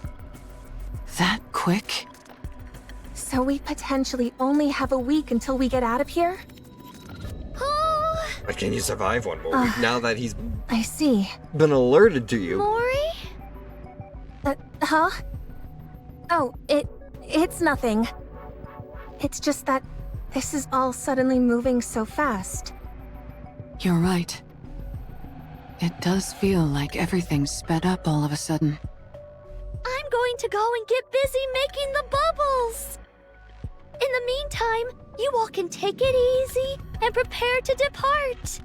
That quick? So we potentially only have a week until we get out of here? But can you survive one more week now that he's I see. been alerted to you? Mori? Huh? Oh, it's nothing. It's just that this is all suddenly moving so fast. You're right. It does feel like everything's sped up all of a sudden. I'm going to go and get busy making the bubbles. In the meantime, you all can take it easy and prepare to depart.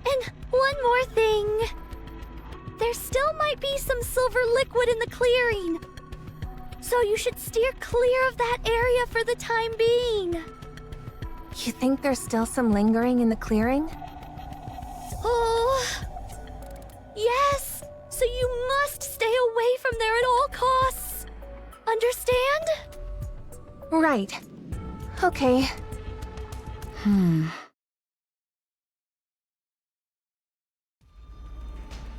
And one more thing. There still might be some silver liquid in the clearing. So you should steer clear of that area for the time being. You think there's still some lingering in the clearing? Oh, yes. So you must stay away from there at all costs. Understand? Right. Okay.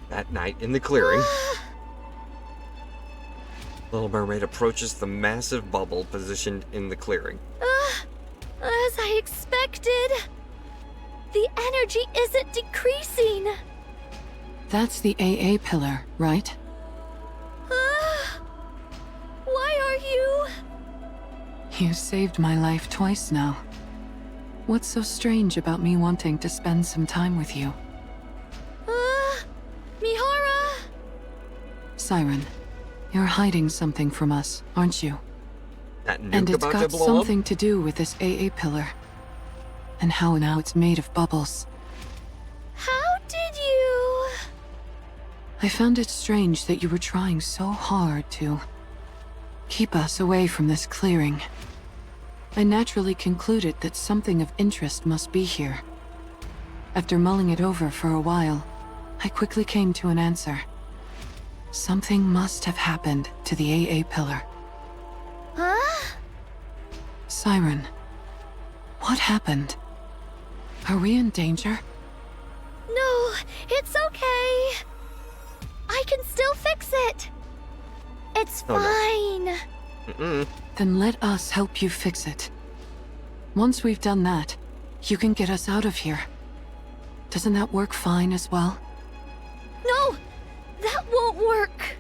That night in the clearing, Little Mermaid approaches the massive bubble positioned in the clearing. As I expected, the energy isn't decreasing. That's the AA pillar, right? Why are you? You saved my life twice now. What's so strange about me wanting to spend some time with you? Mihara? Siren, you're hiding something from us, aren't you? That nuke And it's about to got blow something to do with this AA pillar. And how now it's made of bubbles. How did you... I found it strange that you were trying so hard to keep us away from this clearing. I naturally concluded that something of interest must be here. After mulling it over for a while, I quickly came to an answer. Something must have happened to the AA pillar. Huh? Siren, what happened? Are we in danger? No, it's okay. I can still fix it. It's fine. Then let us help you fix it. Once we've done that, you can get us out of here. Doesn't that work fine as well? No, that won't work.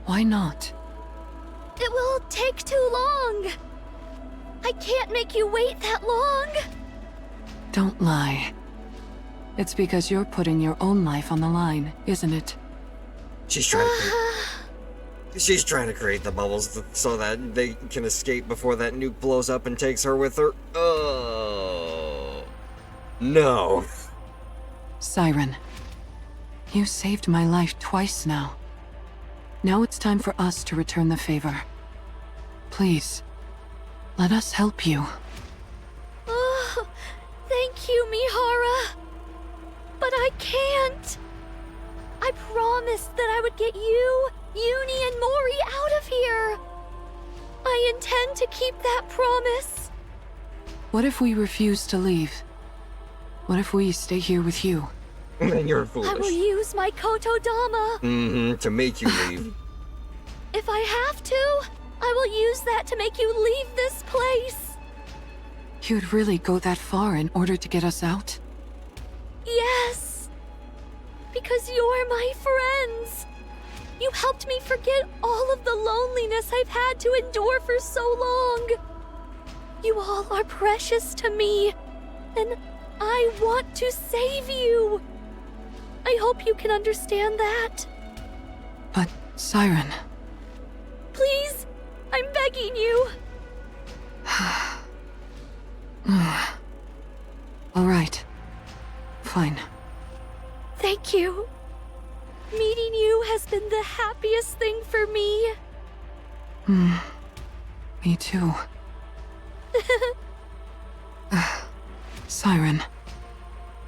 Why not? It will take too long. I can't make you wait that long. Don't lie. It's because you're putting your own life on the line, isn't it? She's trying to create the bubbles so that they can escape before that nuke blows up and takes her with her. Oh. No. Siren, you saved my life twice now. Now it's time for us to return the favor. Please, let us help you. Oh, thank you, Mihara. But I can't. I promised that I would get you, Uni, and Mori out of here. I intend to keep that promise. What if we refuse to leave? What if we stay here with you? Then you're I foolish. will use my Kotodama. To make you leave. If I have to, I will use that to make you leave this place. You'd really go that far in order to get us out? Yes. Because you're my friends. You helped me forget all of the loneliness I've had to endure for so long. You all are precious to me, and I want to save you. I hope you can understand that. But, Siren... Please, I'm begging you. All right. Fine. Thank you. Meeting you has been the happiest thing for me. Me too. Siren,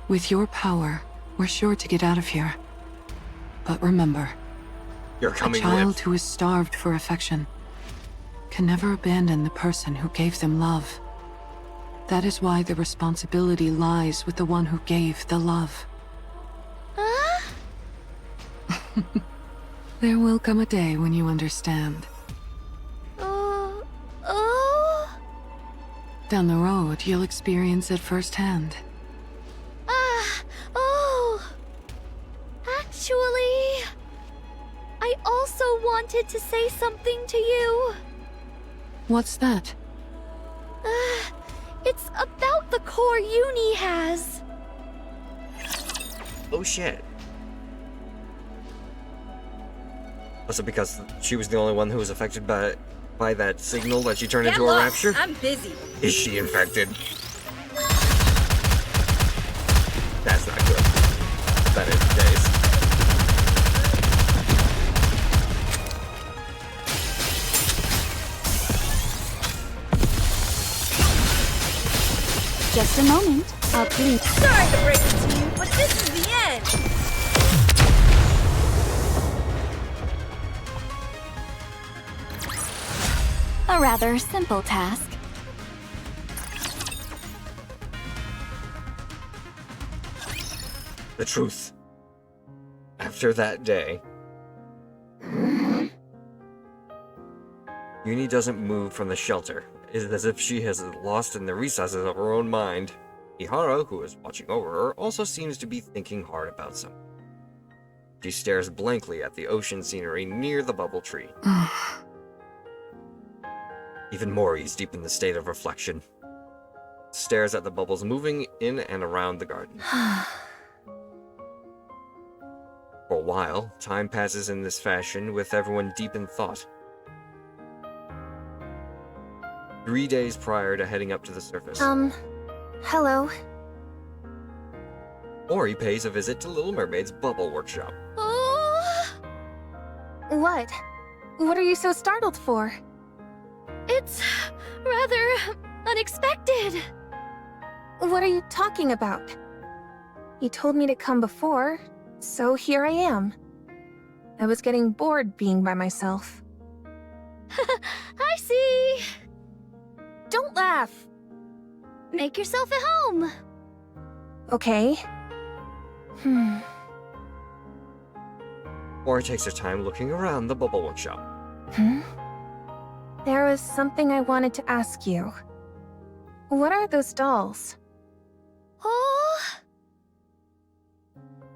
with your power, we're sure to get out of here. But remember, You're a coming child with. who is starved for affection can never abandon the person who gave them love. That is why the responsibility lies with the one who gave the love. Huh? There will come a day when you understand. Oh. Down the road, you'll experience it firsthand. Oh. Actually, I also wanted to say something to you. What's that? It's about the core Uni has. Oh shit. Was it because she was the only one who was affected by that signal that she turned Get into a lost. rapture? I'm busy. Is she infected? That's not good. That is the case. Just a moment. I'll clean. Sorry to break it to you, but this is the end. A rather simple task. The truth. After that day, Uni doesn't move from the shelter. It is as if she has lost in the recesses of her own mind. Ihara, who is watching over her, also seems to be thinking hard about something. She stares blankly at the ocean scenery near the bubble tree. Even Mori is deep in the state of reflection. Stares at the bubbles moving in and around the garden. For a while, time passes in this fashion with everyone deep in thought. 3 days prior to heading up to the surface. Hello. Or he pays a visit to Little Mermaid's bubble workshop. Oh, What? What are you so startled for? it's rather unexpected. What are you talking about? You told me to come before, so here I am. I was getting bored being by myself. I see. Don't laugh! Make yourself at home. Okay. Or he takes her time looking around the bubble workshop. There was something I wanted to ask you. What are those dolls? Oh,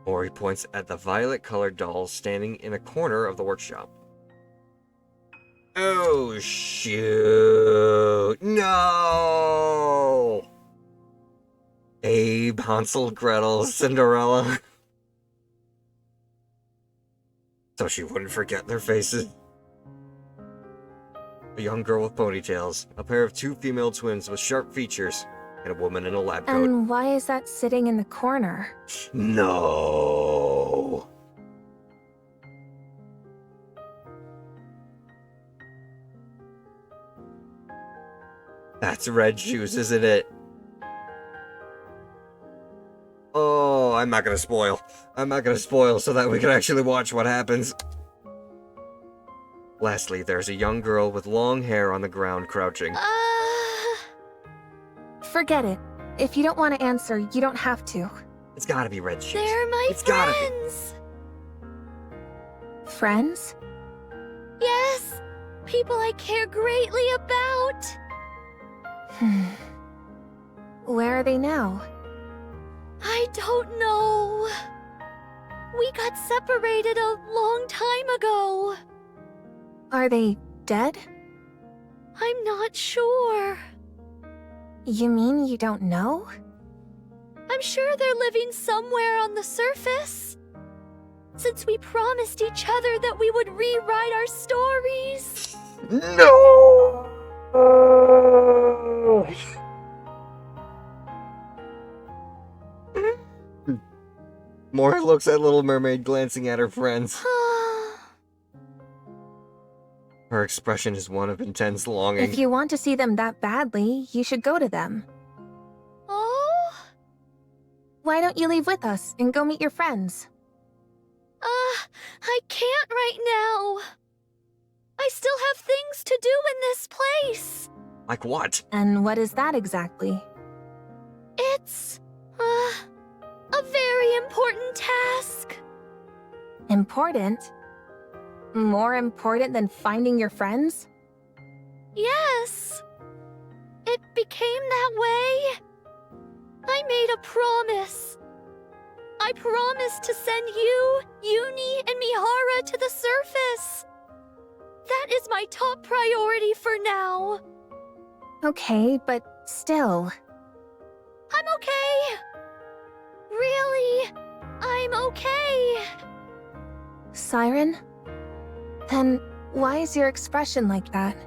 Or he points at the violet-colored dolls standing in a corner of the workshop. Oh, shoot! No! Abe, Hansel, Gretel, Cinderella. So she wouldn't forget their faces. A young girl with ponytails, a pair of 2 female twins with sharp features, and a woman in a lab coat. And why is that sitting in the corner? No! That's Red Shoes, isn't it? Oh, I'm not gonna spoil. I'm not gonna spoil so that we can actually watch what happens. Lastly, there's a young girl with long hair on the ground crouching. Forget it. If you don't want to answer, you don't have to. It's gotta be Red Shoes. they're my It's gotta be. friends. Friends? Yes, people I care greatly about. Where are they now? I don't know. We got separated a long time ago. Are they dead? I'm not sure. You mean you don't know? I'm sure they're living somewhere on the surface. Since we promised each other that we would rewrite our stories. No! Mora looks at Little Mermaid, glancing at her friends. Her expression is one of intense longing. If you want to see them that badly, you should go to them. Oh? Why don't you leave with us and go meet your friends? I can't right now. I still have things to do in this place. Like what? And what is that exactly? It's, a very important task. Important? More important than finding your friends? Yes. It became that way. I made a promise. I promised to send you, Uni, and Mihara to the surface. That is my top priority for now. Okay, but still. I'm okay. Really, I'm okay. Siren? Then why is your expression like that?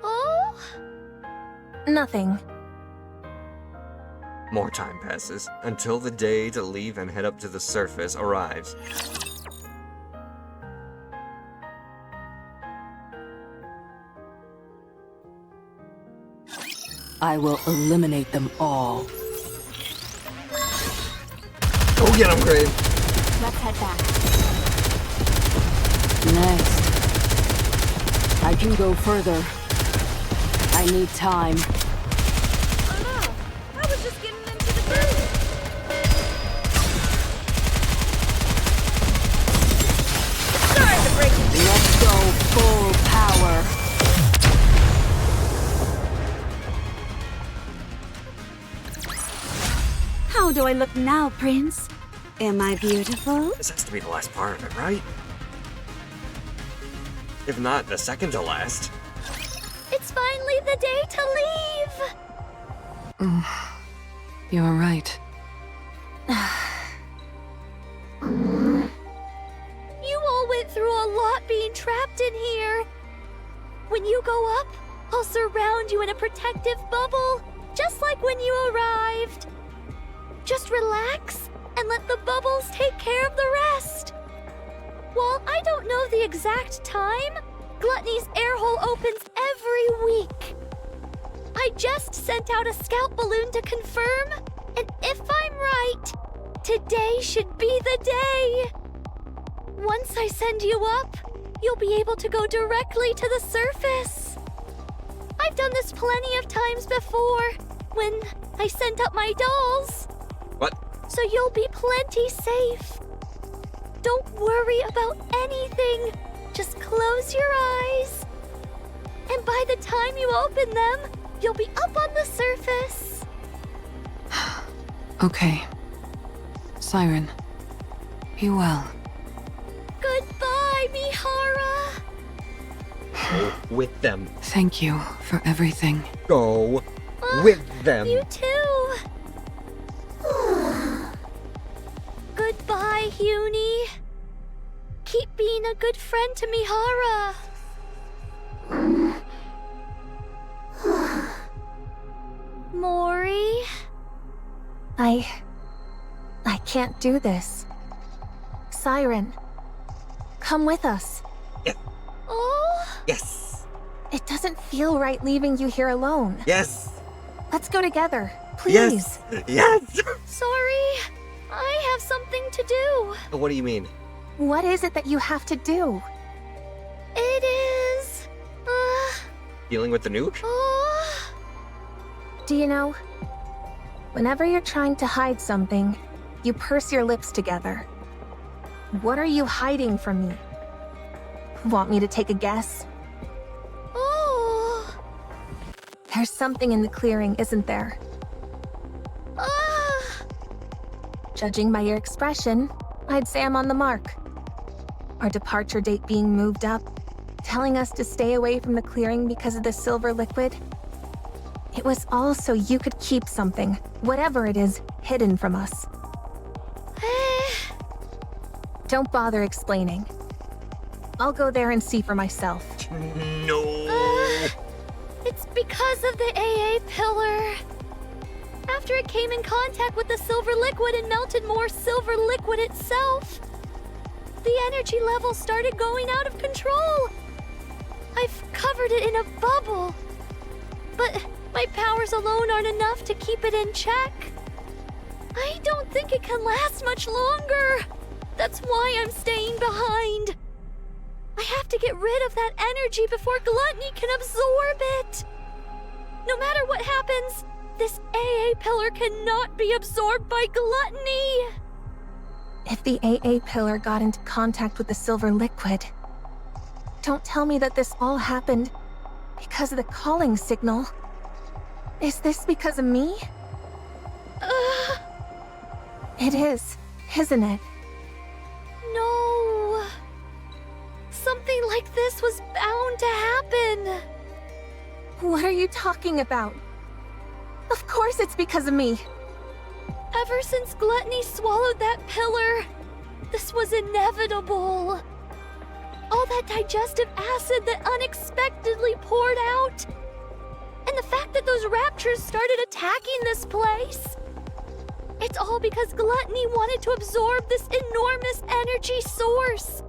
Oh? Nothing. More time passes, until the day to leave and head up to the surface arrives. I will eliminate them all. Go get him, Grave! Let's head back. Next. I can go further. I need time. Oh no! I was just getting into the groove. Sorry to break it. Let's go full power. How do I look now, Prince? Am I beautiful? This has to be the last part of it, right? If not, the second to last. It's finally the day to leave. You're right. You all went through a lot being trapped in here. When you go up, I'll surround you in a protective bubble, just like when you arrived. Just relax and let the bubbles take care of the rest. While I don't know the exact time, Gluttony's air hole opens every week. I just sent out a scout balloon to confirm, and if I'm right, today should be the day. Once I send you up, you'll be able to go directly to the surface. I've done this plenty of times before, when I sent up my dolls. What? So you'll be plenty safe. Don't worry about anything. Just close your eyes. And by the time you open them, you'll be up on the surface. Okay. Siren, be well. Goodbye, Mihara. Go with them. Thank you for everything. Go with them. You too. Goodbye, Huni. Keep being a good friend to Mihara. Mori? I can't do this. Siren, come with us. Yes. Oh? Yes. It doesn't feel right leaving you here alone. Yes. Let's go together, please. Yes. Yes. Sorry, I have something to do. What do you mean? What is it that you have to do? It is... Dealing with the nuke? Do you know, whenever you're trying to hide something, you purse your lips together. What are you hiding from me? Want me to take a guess? Oh. There's something in the clearing, isn't there? Judging by your expression, I'd say I'm on the mark. Our departure date being moved up, telling us to stay away from the clearing because of the silver liquid. It was all so you could keep something, whatever it is, hidden from us. Don't bother explaining. I'll go there and see for myself. No. It's because of the AA pillar. After it came in contact with the silver liquid and melted more silver liquid itself, the energy level started going out of control. I've covered it in a bubble, but my powers alone aren't enough to keep it in check. I don't think it can last much longer. That's why I'm staying behind. I have to get rid of that energy before Gluttony can absorb it. No matter what happens, this AA pillar cannot be absorbed by Gluttony. If the AA pillar got into contact with the silver liquid, don't tell me that this all happened because of the calling signal. Is this because of me? It is, isn't it? No. Something like this was bound to happen. What are you talking about? Of course it's because of me. Ever since Gluttony swallowed that pillar, this was inevitable. All that digestive acid that unexpectedly poured out. And the fact that those raptures started attacking this place. It's all because Gluttony wanted to absorb this enormous energy source.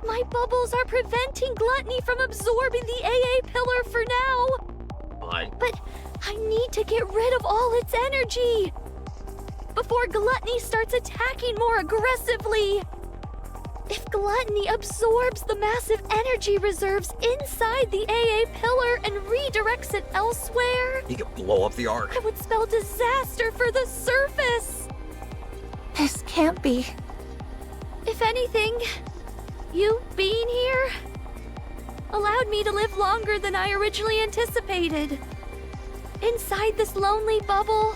My bubbles are preventing Gluttony from absorbing the AA pillar for now. What? But I need to get rid of all its energy before Gluttony starts attacking more aggressively. If Gluttony absorbs the massive energy reserves inside the AA pillar and redirects it elsewhere, You could blow up the ark. it would spell disaster for the surface. This can't be. If anything, you being here allowed me to live longer than I originally anticipated. Inside this lonely bubble,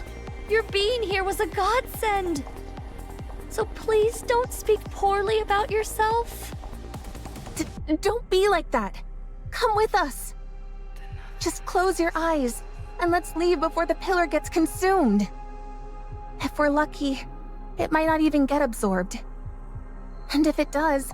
your being here was a godsend. So please don't speak poorly about yourself. Don't be like that. Come with us. Just close your eyes and let's leave before the pillar gets consumed. If we're lucky, it might not even get absorbed. And if it does,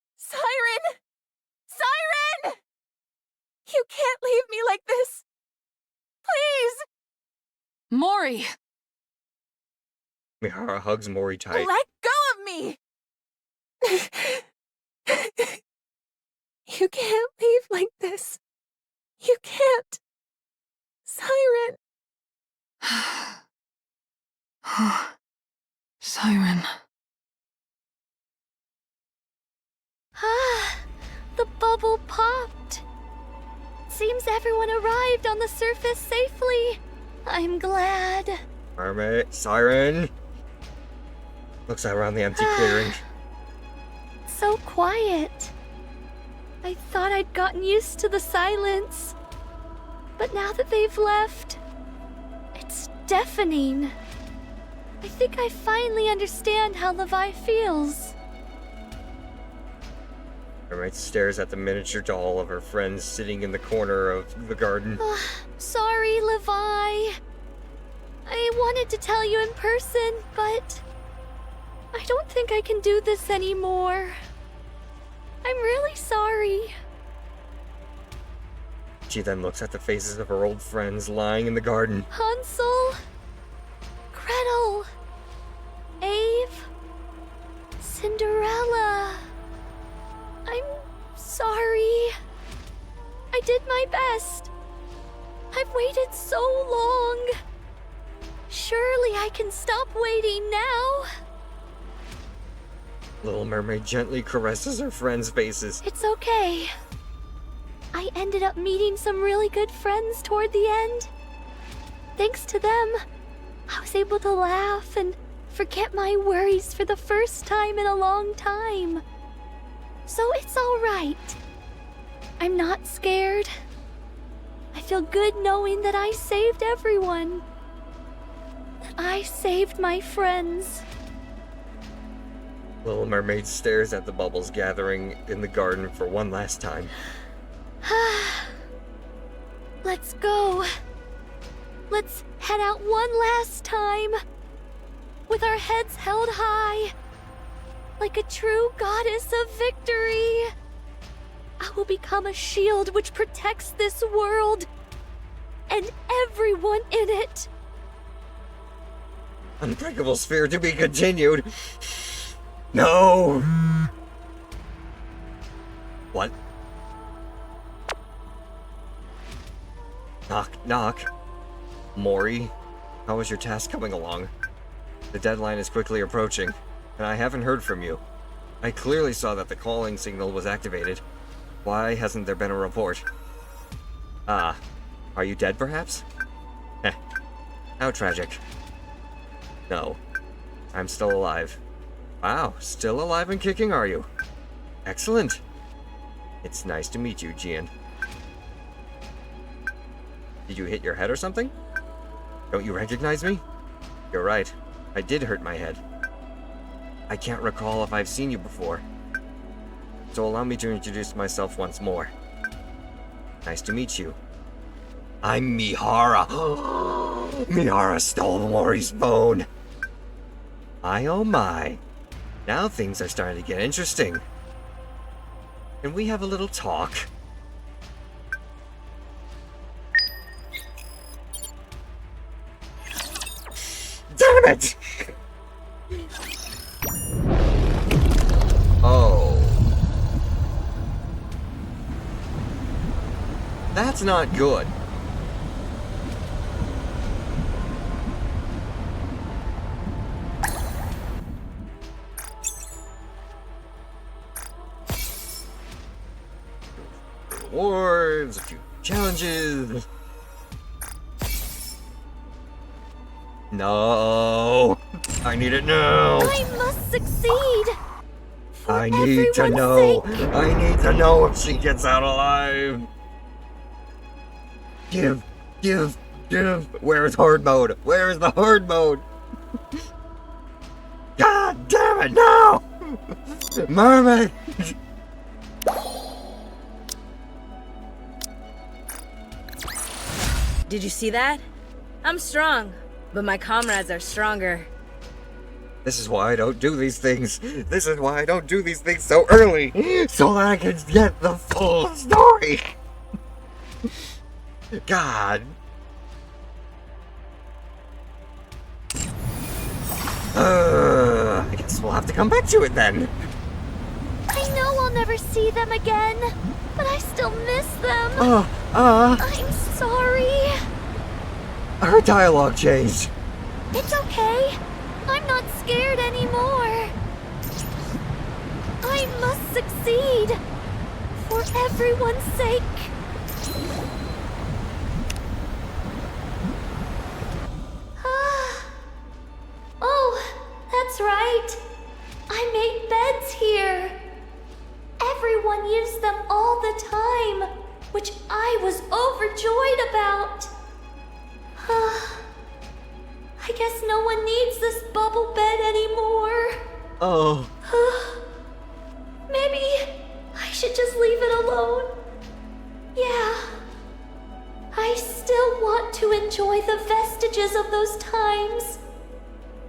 You can't leave me like this! Please! Mori! Mihara hugs Mori tight. Let go of me! You can't leave like this. You can't. Siren. Siren. Ah, the bubble popped. Seems everyone arrived on the surface safely. I'm glad. Mermaid, Siren. Looks around the empty clearing. So quiet. I thought I'd gotten used to the silence. But now that they've left, it's deafening. I think I finally understand how Levi feels. Mermaid stares at the miniature doll of her friend sitting in the corner of the garden. Sorry, Levi. I wanted to tell you in person, but I don't think I can do this anymore. I'm really sorry. She then looks at the faces of her old friends lying in the garden. Hansel, Gretel, Ave, Cinderella. I'm sorry. I did my best. I've waited so long. Surely I can stop waiting now. Little Mermaid gently caresses her friends' faces. It's okay. I ended up meeting some really good friends toward the end. Thanks to them, I was able to laugh and forget my worries for the first time in a long time. So it's all right. I'm not scared. I feel good knowing that I saved everyone. That I saved my friends. Little Mermaid stares at the bubbles gathering in the garden for one last time. Let's go. Let's head out one last time. With our heads held high. Like a true goddess of victory. I will become a shield which protects this world. And everyone in it. Unbreakable sphere to be continued. No! What? Knock, knock. Mori, how is your task coming along? The deadline is quickly approaching, and I haven't heard from you. I clearly saw that the calling signal was activated. Why hasn't there been a report? Ah, are you dead perhaps? Heh, how tragic. No, I'm still alive. Wow, still alive and kicking, are you? Excellent. It's nice to meet you, Gian. Did you hit your head or something? Don't you recognize me? You're right, I did hurt my head. I can't recall if I've seen you before. So allow me to introduce myself once more. Nice to meet you. I'm Mihara. Mihara stole Mori's phone. Oh my. Now things are starting to get interesting. Can we have a little talk? Damn it! Oh. That's not good. Rewards, a few challenges. No, I need it now. I must succeed. I need to know. I need to know if she gets out alive. Give. Where's hard mode? Where's the hard mode? God damn it, no! Mermaid! Did you see that? I'm strong, but my comrades are stronger. This is why I don't do these things. This is why I don't do these things so early. So that I can get the full story. God. I guess we'll have to come back to it then. I know I'll never see them again, but I still miss them. I'm sorry. Her dialogue changed. It's okay. I'm not scared anymore. I must succeed. For everyone's sake. Oh, that's right. I made beds here. Everyone used them all the time, which I was overjoyed about. I guess no one needs this bubble bed anymore. Oh. Maybe I should just leave it alone. Yeah. I still want to enjoy the vestiges of those times.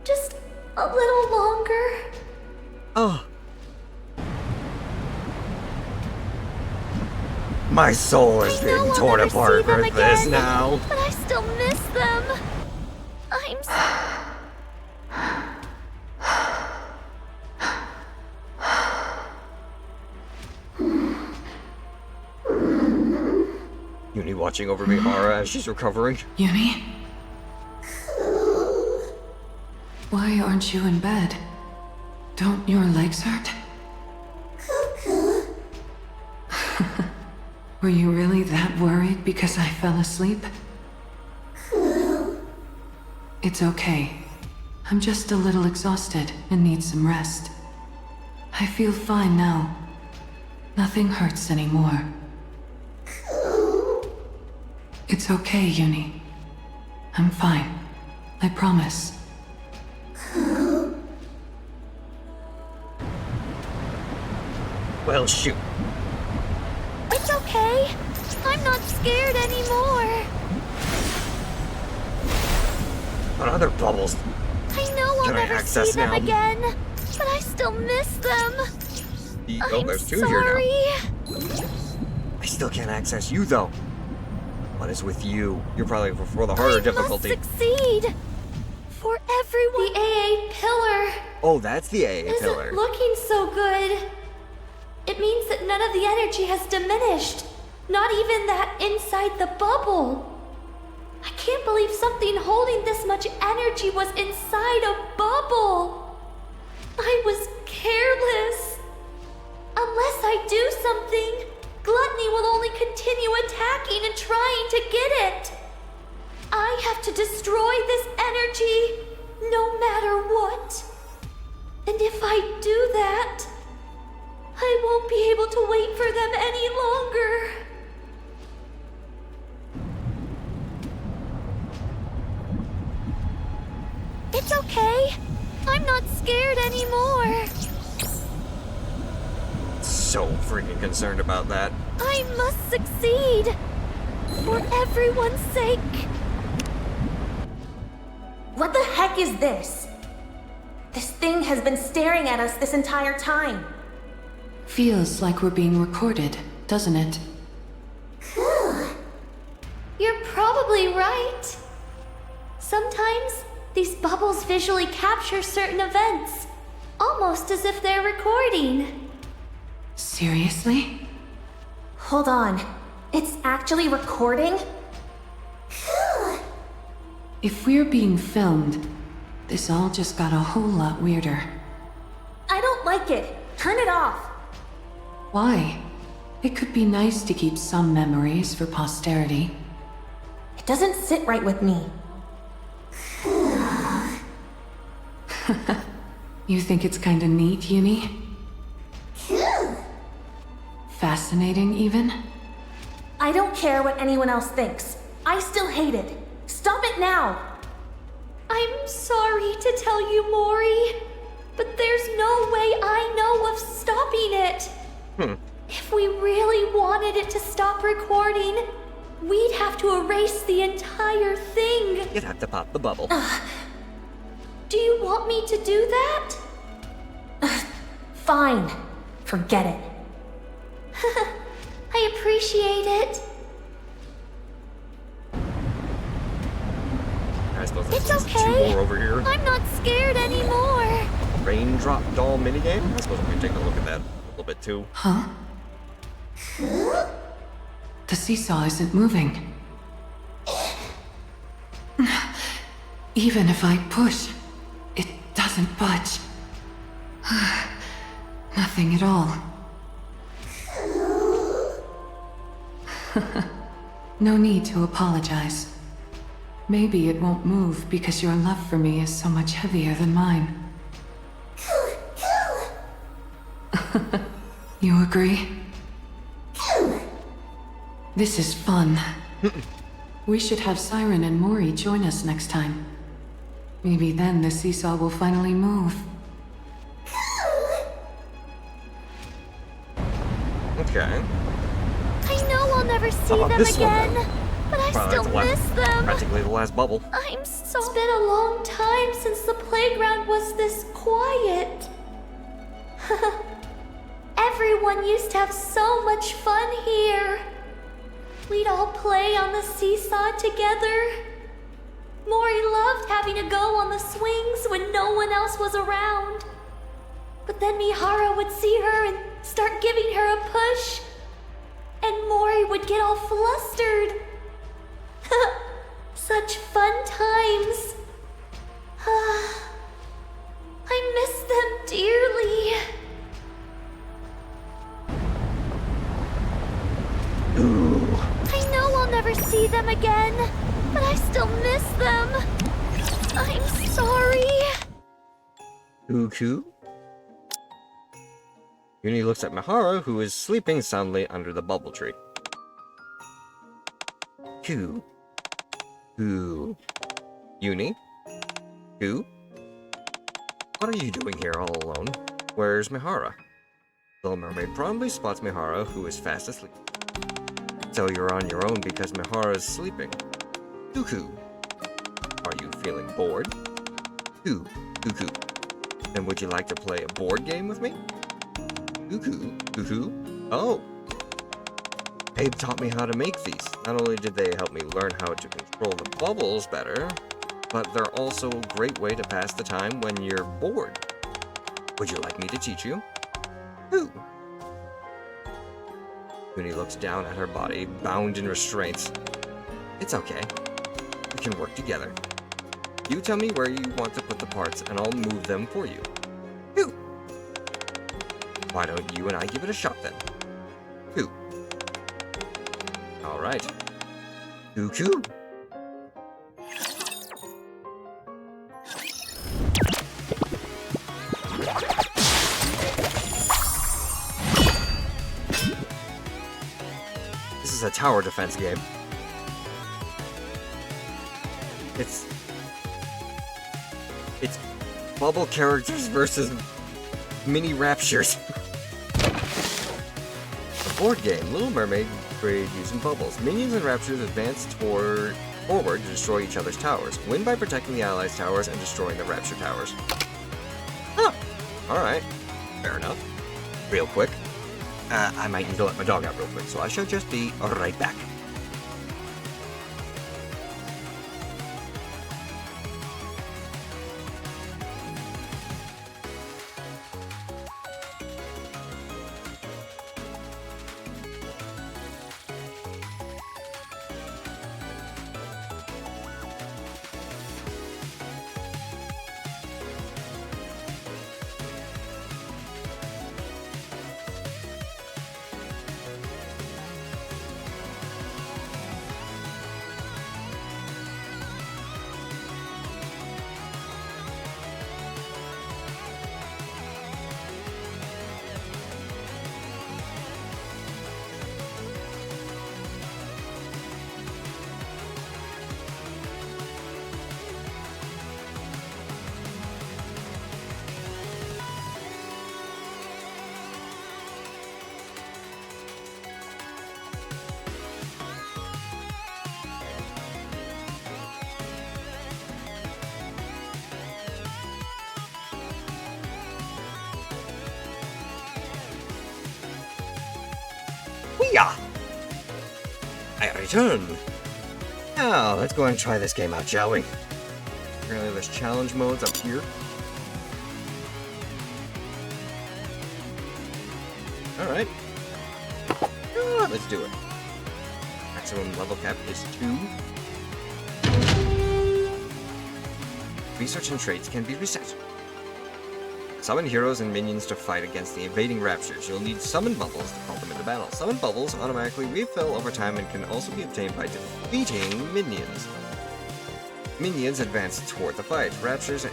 Just a little longer. Oh. My soul is being torn apart for this now. But I still miss them. I'm Uni watching over Mihara as she's recovering. Uni? Why aren't you in bed? Don't your legs hurt? Were you really that worried because I fell asleep? It's okay. I'm just a little exhausted and need some rest. I feel fine now. Nothing hurts anymore. It's okay, Uni. I'm fine. I promise. Well, shoot. It's okay. I'm not scared anymore. What other bubbles? I know I'll Can I never access see them now? again, but I still miss them. Oh, there's two here sorry. now. I still can't access you though. What is with you? You're probably for the harder difficulty. Must succeed. For everyone. The AA pillar Oh, that's the AA pillar. isn't looking so good. It means that none of the energy has diminished. Not even that inside the bubble. I can't believe something holding this much energy was inside a bubble. I was careless. Unless I do something, Gluttony will only continue attacking and trying to get it. I have to destroy this energy, no matter what. And if I do that, I won't be able to wait for them any longer. It's okay. I'm not scared anymore. So freaking concerned about that. I must succeed. For everyone's sake. What the heck is this? This thing has been staring at us this entire time. Feels like we're being recorded, doesn't it? You're probably right. Sometimes these bubbles visually capture certain events, almost as if they're recording. Seriously? Hold on. It's actually recording? If we're being filmed, this all just got a whole lot weirder. I don't like it. Turn it off. Why? It could be nice to keep some memories for posterity. It doesn't sit right with me. You think it's kinda neat, Uni? Fascinating, even? I don't care what anyone else thinks. I still hate it. Stop it now! I'm sorry to tell you, Mori, but there's no way I know of stopping it. If we really wanted it to stop recording, we'd have to erase the entire thing. You'd have to pop the bubble. Do you want me to do that? Fine. Forget it. I appreciate it. I suppose It's there's okay. two more over here. I'm not scared anymore. Raindrop doll minigame? I suppose I'm gonna take a look at that a little bit too. Huh? The seesaw isn't moving. Even if I push, it doesn't budge. Nothing at all. No need to apologize. Maybe it won't move because your love for me is so much heavier than mine. You agree? This is fun. We should have Siren and Mori join us next time. Maybe then the seesaw will finally move. Okay. I know I'll never see them this one, again, then. but I Well, still that's the last- miss them. Practically the last bubble. It's been a long time since the playground was this quiet. Everyone used to have so much fun here. We'd all play on the seesaw together. Mori loved having to go on the swings when no one else was around. But then Mihara would see her and start giving her a push. And Mori would get all flustered. Such fun times. I miss them dearly. I know I'll never see them again, but I still miss them. I'm sorry. Uku? Uni looks at Mihara, who is sleeping soundly under the bubble tree. Who? Uni? Who? What are you doing here all alone? Where's Mihara? Little Mermaid promptly spots Mihara, who is fast asleep. So you're on your own because Mihara is sleeping. Uku. Are you feeling bored? Uku. Then would you like to play a board game with me? Uku. Oh. Abe taught me how to make these. Not only did they help me learn how to control the bubbles better, but they're also a great way to pass the time when you're bored. Would you like me to teach you? Who? Uni looks down at her body, bound in restraints. It's okay. We can work together. You tell me where you want to put the parts, and I'll move them for you. Who? Why don't you and I give it a shot then? Who? Alright. Uku? This is a tower defense game. It's bubble characters versus mini raptures. A board game, Little Mermaid, created using bubbles. Minions and raptures advance forward to destroy each other's towers. Win by protecting the allies' towers and destroying the rapture towers. Huh. Alright. Fair enough. Real quick. I might need to let my dog out real quick, so I shall just be right back. Hoo-yah! I return. Now, let's go and try this game out, shall we? there's challenge modes up here. Alright. Let's do it. Maximum level cap is 2. Research and traits can be reset. Summon heroes and minions to fight against the invading raptures. You'll need summon bubbles to call them into battle. Summon bubbles automatically refill over time and can also be obtained by defeating minions. Minions advance toward the fight. Raptures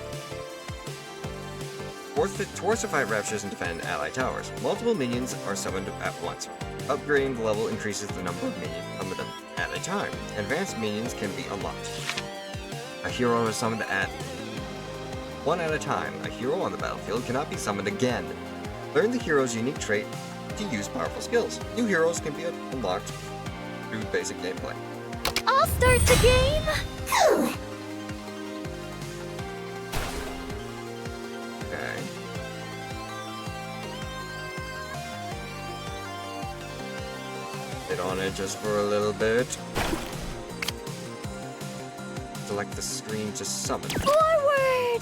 towards the fight raptures and defend ally towers. Multiple minions are summoned at once. Upgrading the level increases the number of minions summoned at a time. Advanced minions can be unlocked. A hero is summoned at one at a time. A hero on the battlefield cannot be summoned again. Learn the hero's unique trait to use powerful skills. New heroes can be unlocked through basic gameplay. I'll start the game! Okay. Sit on it just for a little bit. Select the screen to summon. Forward!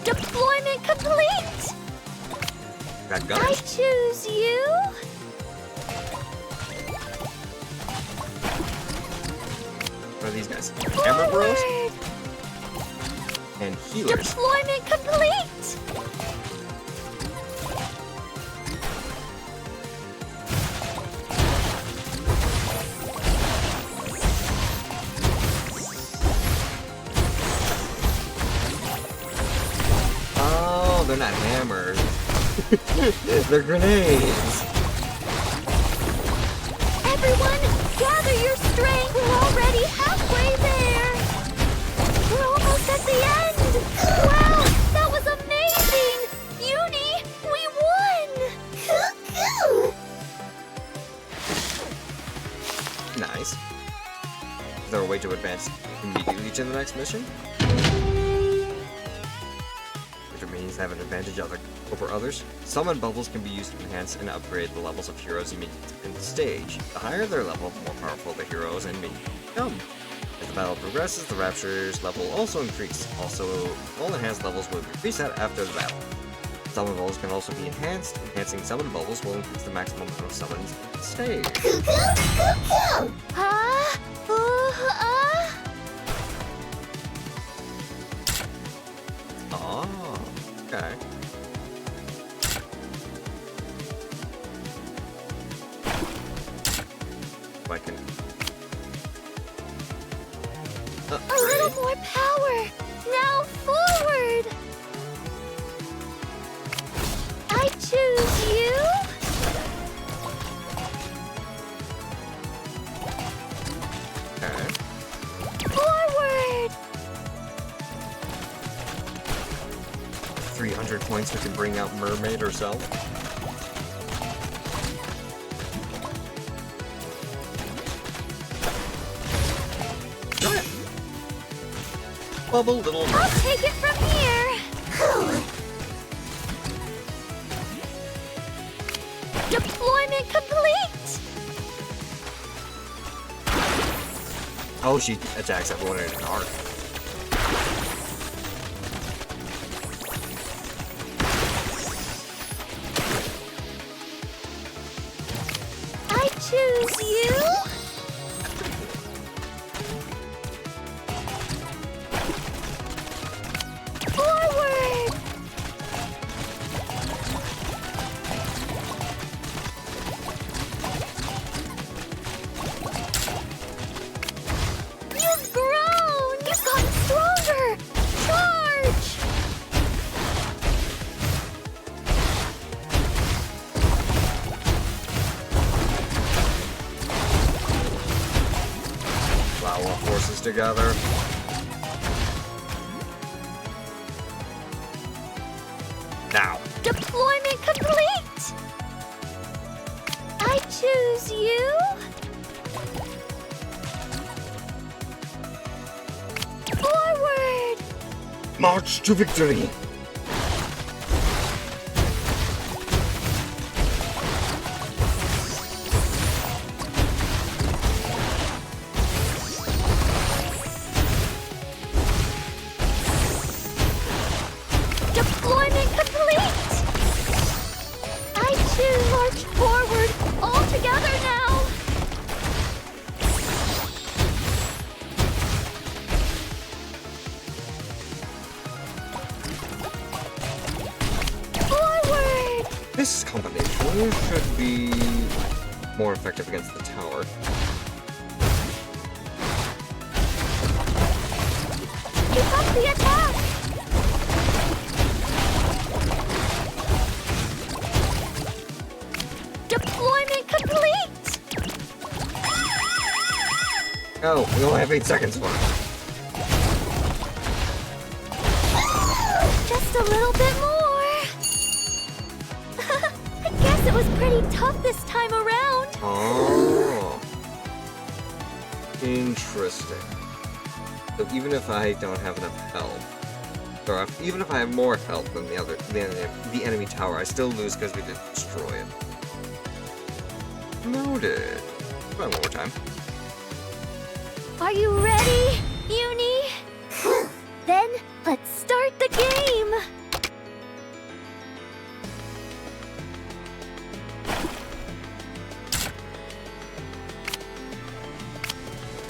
Deployment complete! Got I guns. choose you! What are these guys? Hammer bros? Forward! And healers. Deployment complete! Oh, they're not hammers. They're grenades. Everyone, gather your strength! We're already halfway there! We're almost at the end! Wow, that was amazing! Uni, we won! Nice. Is there a way to advance immediately to the next mission? Which means have an advantage over others. Summon bubbles can be used to enhance and upgrade the levels of heroes and minions in the stage. The higher their level, the more powerful the heroes and minions become. As the battle progresses, the Rapture's level will also increase. Also, all enhanced levels will be reset after the battle. Summon bubbles can also be enhanced. Enhancing summon bubbles will increase the maximum amount of summons in the stage. Oh, okay. I can... A little more power! Now forward! I choose you! Okay. Forward! 300 points, we can bring out Mermaid herself. Go ahead. Bubble little I'll Mermaid. take it from here! Deployment complete! Oh, she attacks everyone in an arc. I choose you! Forward! You've grown! You've gotten stronger! Charge! Allow our forces together. Now. Deployment complete! I choose you! Forward! March to victory! This should be more effective against the tower. Keep up the attack! Deployment complete! Oh, we only have 8 seconds left. Just a little bit more. I guess it was pretty tough this time around. Oh. Interesting. So even if I don't have enough health, or even if I have more health than the enemy tower, I still lose because we didn't destroy it. Noted. Try one more time. Are you ready, Uni? Then let's start the game.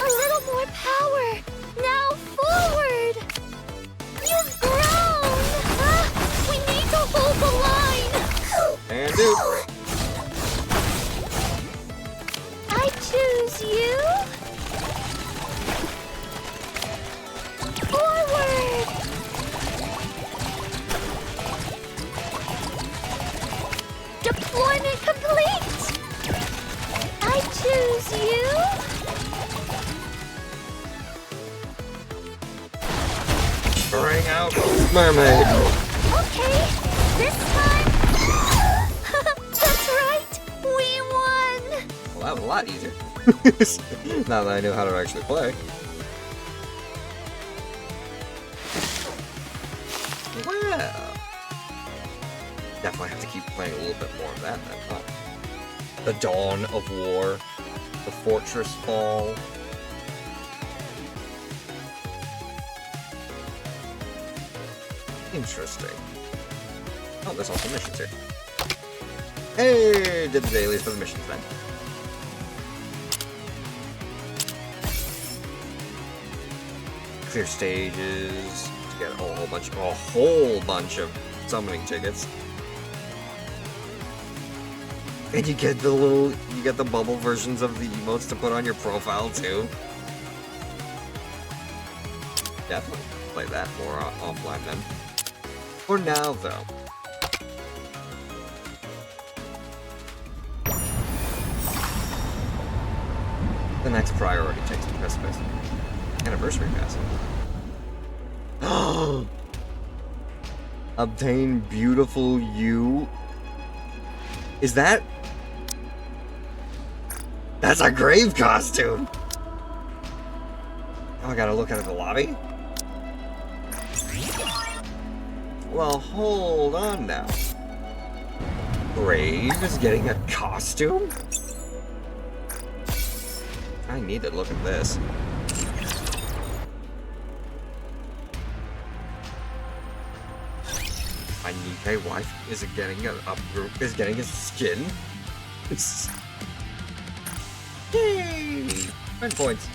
A little more power. Now forward. You've grown. We need to hold the line. And do. I choose you. Forward. Deployment complete. I choose you. Bring out mermaid. Okay, this time. That's right. We won. Well, that was a lot easier. Now that I knew how to actually play. Well, definitely have to keep playing a little bit more of that then, huh? The Dawn of War, the Fortress Fall. Interesting. Oh, there's also missions here. Hey, did the dailies for the missions then. Clear stages to get a whole bunch of summoning tickets. And you get the bubble versions of the emotes to put on your profile too. Definitely play that more offline then. For now, though. The next priority takes the precipice. Anniversary pass. Obtain beautiful you. Is that? That's a grave costume! Oh, I gotta look at the lobby? Well, hold on now. Grave is getting a costume? I need to look at this. My Nikkei wife is getting a skin. Yay! 10 points.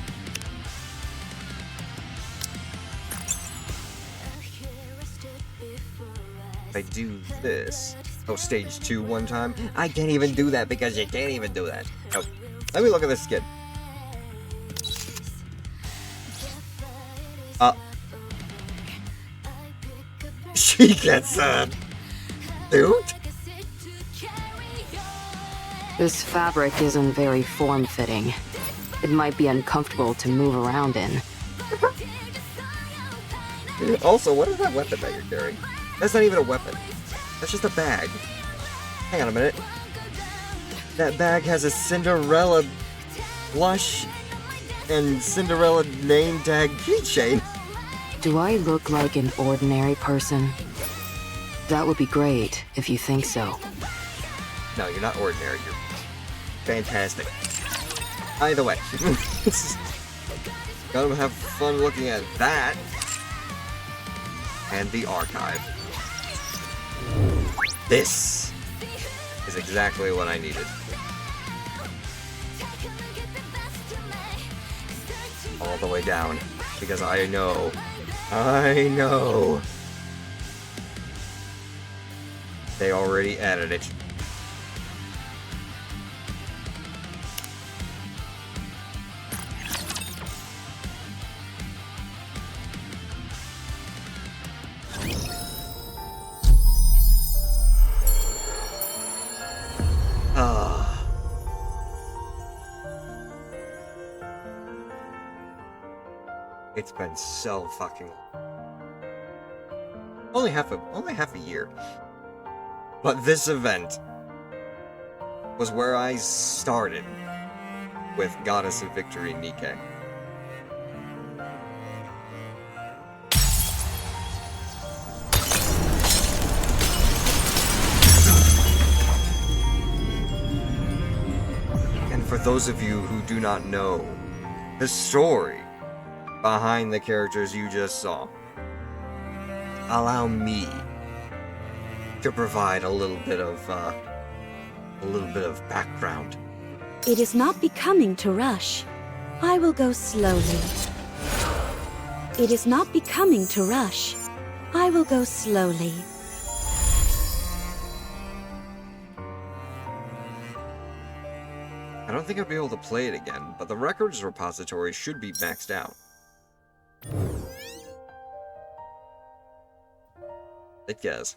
If I do this, stage 2 one time, I can't even do that because you can't even do that. Nope. Let me look at this skin. She gets a suit? This fabric isn't very form-fitting. It might be uncomfortable to move around in. Also, what is that weapon that you're carrying? That's not even a weapon. That's just a bag. Hang on a minute. That bag has a Cinderella blush and Cinderella name tag keychain. Do I look like an ordinary person? That would be great, if you think so. No, you're not ordinary. You're fantastic. Either way. Gotta have fun looking at that. And the archive. This is exactly what I needed. All the way down. Because I know. They already added it. It's been so fucking long. Only half a year. But this event was where I started with Goddess of Victory NIKKE. And for those of you who do not know the story behind the characters you just saw, allow me to provide a little bit of background. It is not becoming to rush. I will go slowly. It is not becoming to rush. I will go slowly. I don't think I'd be able to play it again, but the records repository should be maxed out. It does.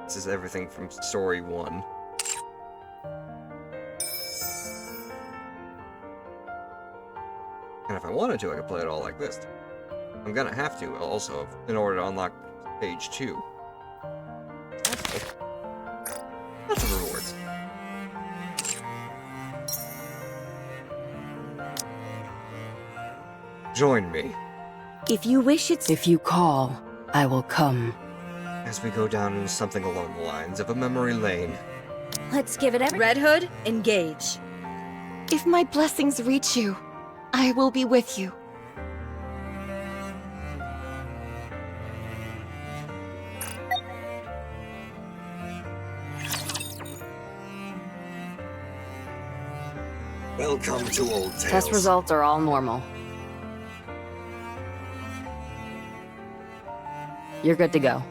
This is everything from story 1. And if I wanted to, I could play it all like this. I'm gonna have to, also, in order to unlock page 2. That's cool. Lots of rewards. Join me. If you wish it. If you call, I will come. As we go down into something along the lines of a memory lane. Let's give it every— Red Hood, engage. If my blessings reach you, I will be with you. Welcome to Old Tales. Test results are all normal. You're good to go.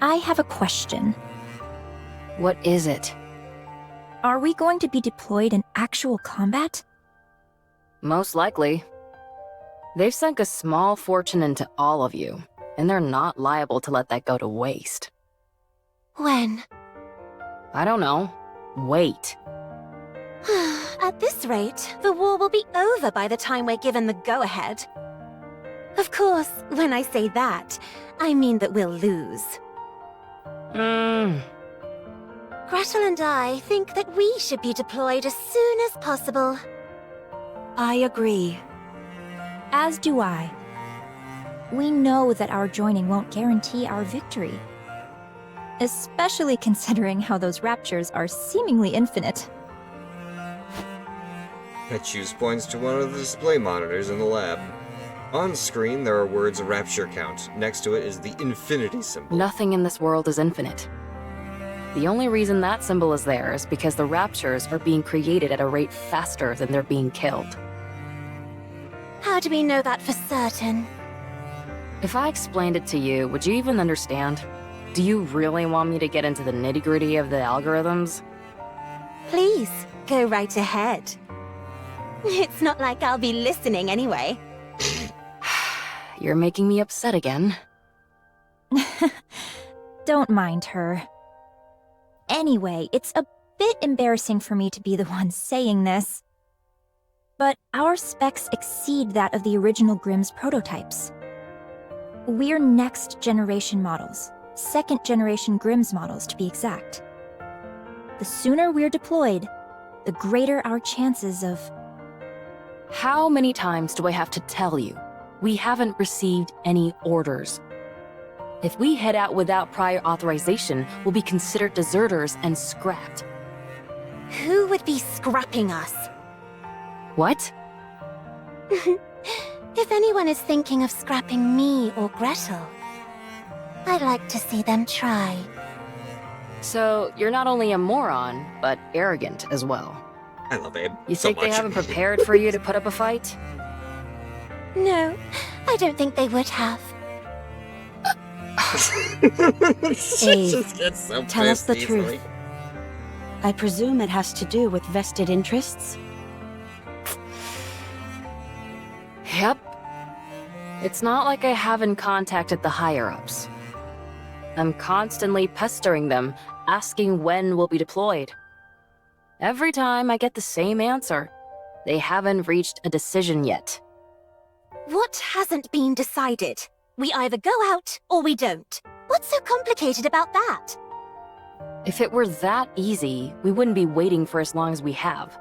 I have a question. What is it? Are we going to be deployed in actual combat? Most likely. They've sunk a small fortune into all of you, and they're not liable to let that go to waste. When? I don't know. Wait. At this rate, the war will be over by the time we're given the go-ahead. Of course, when I say that, I mean that we'll lose. Gretel and I think that we should be deployed as soon as possible. I agree. As do I. We know that our joining won't guarantee our victory. Especially considering how those raptures are seemingly infinite. That choose points to one of the display monitors in the lab. On screen, there are words rapture count. Next to it is the infinity symbol. Nothing in this world is infinite. The only reason that symbol is there is because the raptures are being created at a rate faster than they're being killed. How do we know that for certain? If I explained it to you, would you even understand? Do you really want me to get into the nitty-gritty of the algorithms? Please, go right ahead. It's not like I'll be listening anyway. You're making me upset again. Don't mind her. Anyway, it's a bit embarrassing for me to be the one saying this. But our specs exceed that of the original Grimm's prototypes. We're next-generation models. Second-generation Grimm's models, to be exact. The sooner we're deployed, the greater our chances of... How many times do I have to tell you? We haven't received any orders. If we head out without prior authorization, we'll be considered deserters and scrapped. Who would be scrapping us? What? If anyone is thinking of scrapping me or Gretel, I'd like to see them try. So, you're not only a moron, but arrogant as well. I love Abe You so think they much. haven't prepared for you to put up a fight? No, I don't think they would have. Abe, Gets so tell us pissed the easily. truth. I presume it has to do with vested interests? Yep. It's not like I haven't contacted the higher-ups. I'm constantly pestering them, asking when we'll be deployed. Every time I get the same answer. They haven't reached a decision yet. What hasn't been decided? We either go out or we don't. What's so complicated about that? If it were that easy, we wouldn't be waiting for as long as we have.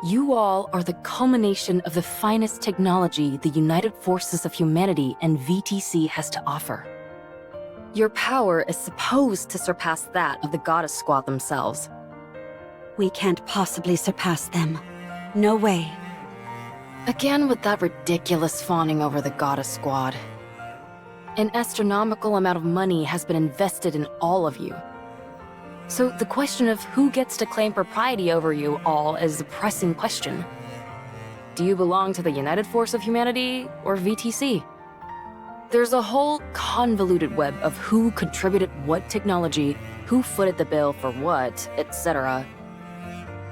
You all are the culmination of the finest technology the United Forces of Humanity and VTC has to offer. Your power is supposed to surpass that of the Goddess Squad themselves. We can't possibly surpass them. No way. Again with that ridiculous fawning over the Goddess Squad. An astronomical amount of money has been invested in all of you. So the question of who gets to claim propriety over you all is a pressing question. Do you belong to the United Force of Humanity or VTC? There's a whole convoluted web of who contributed what technology, who footed the bill for what, etc.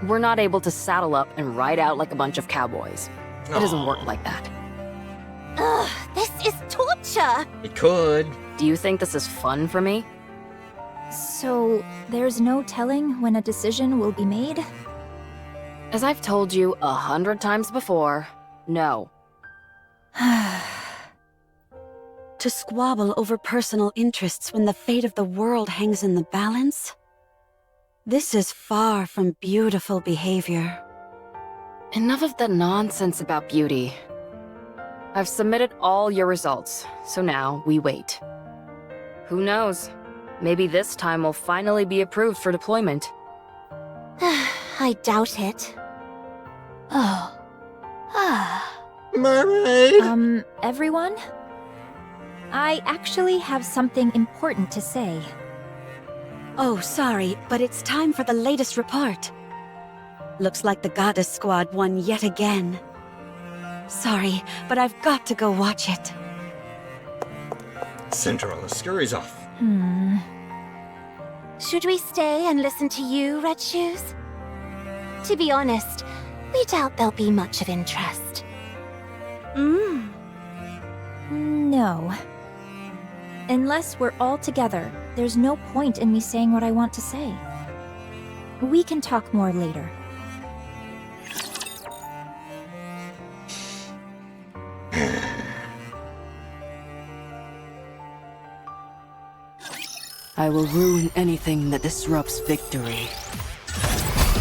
We're not able to saddle up and ride out like a bunch of cowboys. It doesn't work like that. Ugh, this is torture! It could. Do you think this is fun for me? So, there's no telling when a decision will be made? As I've told you 100 times before, no. To squabble over personal interests when the fate of the world hangs in the balance? This is far from beautiful behavior. Enough of that nonsense about beauty. I've submitted all your results, so now we wait. Who knows? Maybe this time we'll finally be approved for deployment. I doubt it. Oh. Mermaid! Everyone? I actually have something important to say. Oh, sorry, but it's time for the latest report. Looks like the Goddess Squad won yet again. Sorry, but I've got to go watch it. Cinderella scurries off. Should we stay and listen to you, Red Shoes? To be honest, we doubt there'll be much of interest. No. Unless we're all together, there's no point in me saying what I want to say. We can talk more later. I will ruin anything that disrupts victory.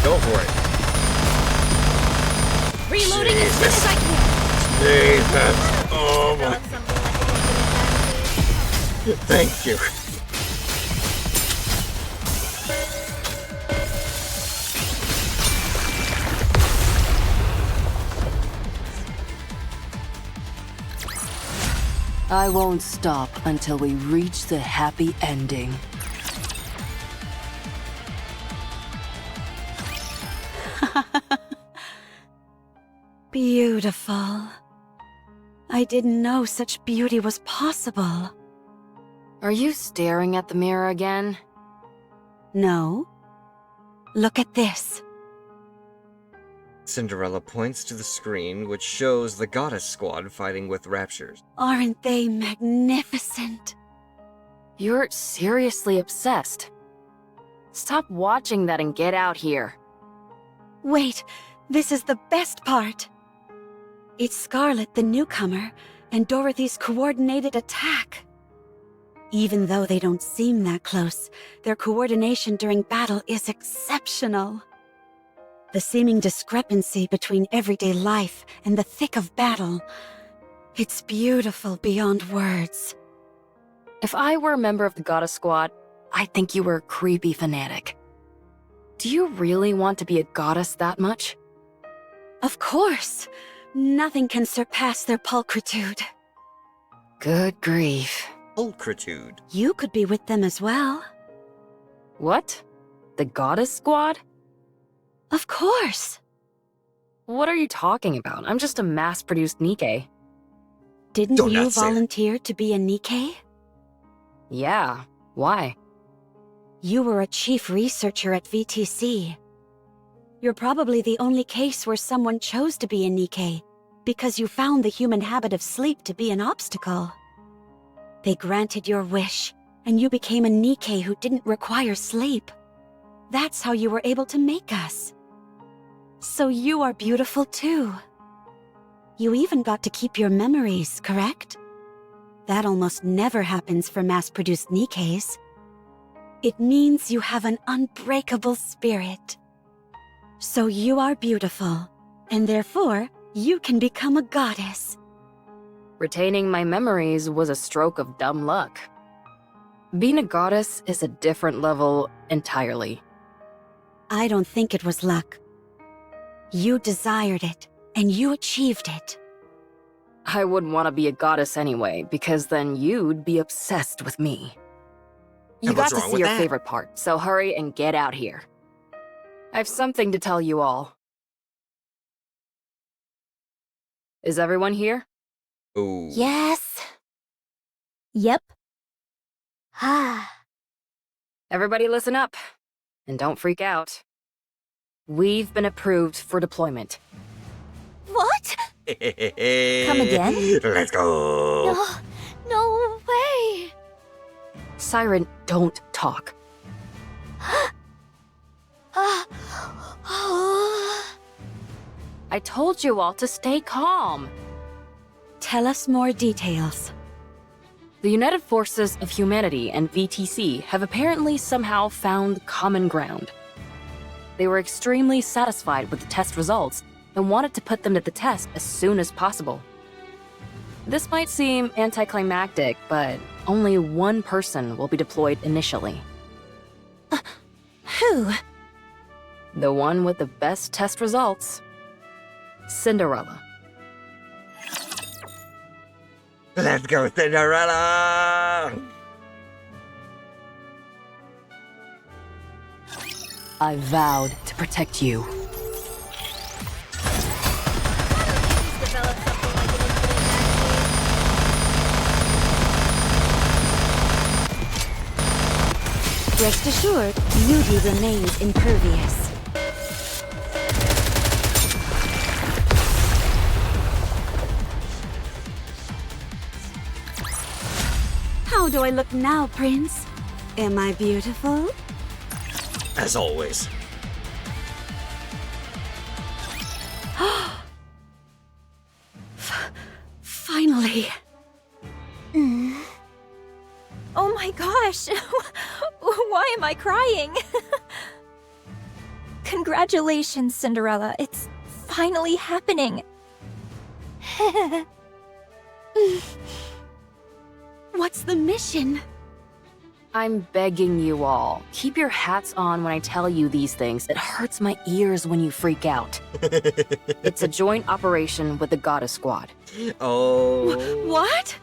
Go for it. Reloading as soon as I can. Jesus. Oh my. Thank you. I won't stop until we reach the happy ending. Beautiful. I didn't know such beauty was possible. Are you staring at the mirror again? No. Look at this. Cinderella points to the screen, which shows the Goddess Squad fighting with Raptures. Aren't they magnificent? You're seriously obsessed. Stop watching that and get out here. Wait, this is the best part. It's Scarlet, the newcomer, and Dorothy's coordinated attack. Even though they don't seem that close, their coordination during battle is exceptional. The seeming discrepancy between everyday life and the thick of battle, it's beautiful beyond words. If I were a member of the Goddess Squad, I'd think you were a creepy fanatic. Do you really want to be a goddess that much? Of course. Nothing can surpass their pulchritude. Good grief. Pulchritude. You could be with them as well. What? The Goddess Squad? Of course. What are you talking about? I'm just a mass-produced NIKKE. Didn't you volunteer to be a NIKKE? Yeah. Why? You were a chief researcher at VTC. You're probably the only case where someone chose to be a NIKKE, because you found the human habit of sleep to be an obstacle. They granted your wish, and you became a NIKKE who didn't require sleep. That's how you were able to make us. So you are beautiful too. You even got to keep your memories, correct? That almost never happens for mass-produced NIKKEs. It means you have an unbreakable spirit. So you are beautiful, and therefore, you can become a goddess. Retaining my memories was a stroke of dumb luck. Being a goddess is a different level entirely. I don't think it was luck. You desired it, and you achieved it. I wouldn't want to be a goddess anyway, because then you'd be obsessed with me. You And got what's to wrong see with your that? favorite part, so hurry and get out here. I have something to tell you all. Is everyone here? Ooh. Yes. Yep. Ah. Everybody listen up, and don't freak out. We've been approved for deployment. What? Come again? Let's go. No, no way. Siren, don't talk. I told you all to stay calm. Tell us more details. The United Forces of Humanity and VTC have apparently somehow found common ground. They were extremely satisfied with the test results and wanted to put them to the test as soon as possible. This might seem anticlimactic, but only one person will be deployed initially. Who? The one with the best test results. Cinderella. Let's go, Cinderella! I vowed to protect you. Rest assured, beauty remains impervious. How do I look now, Prince? Am I beautiful? As always. Finally. Oh my gosh! Why am I crying? Congratulations, Cinderella. It's finally happening. What's the mission? I'm begging you all, keep your hats on when I tell you these things. It hurts my ears when you freak out. It's a joint operation with the Goddess Squad. Oh. What?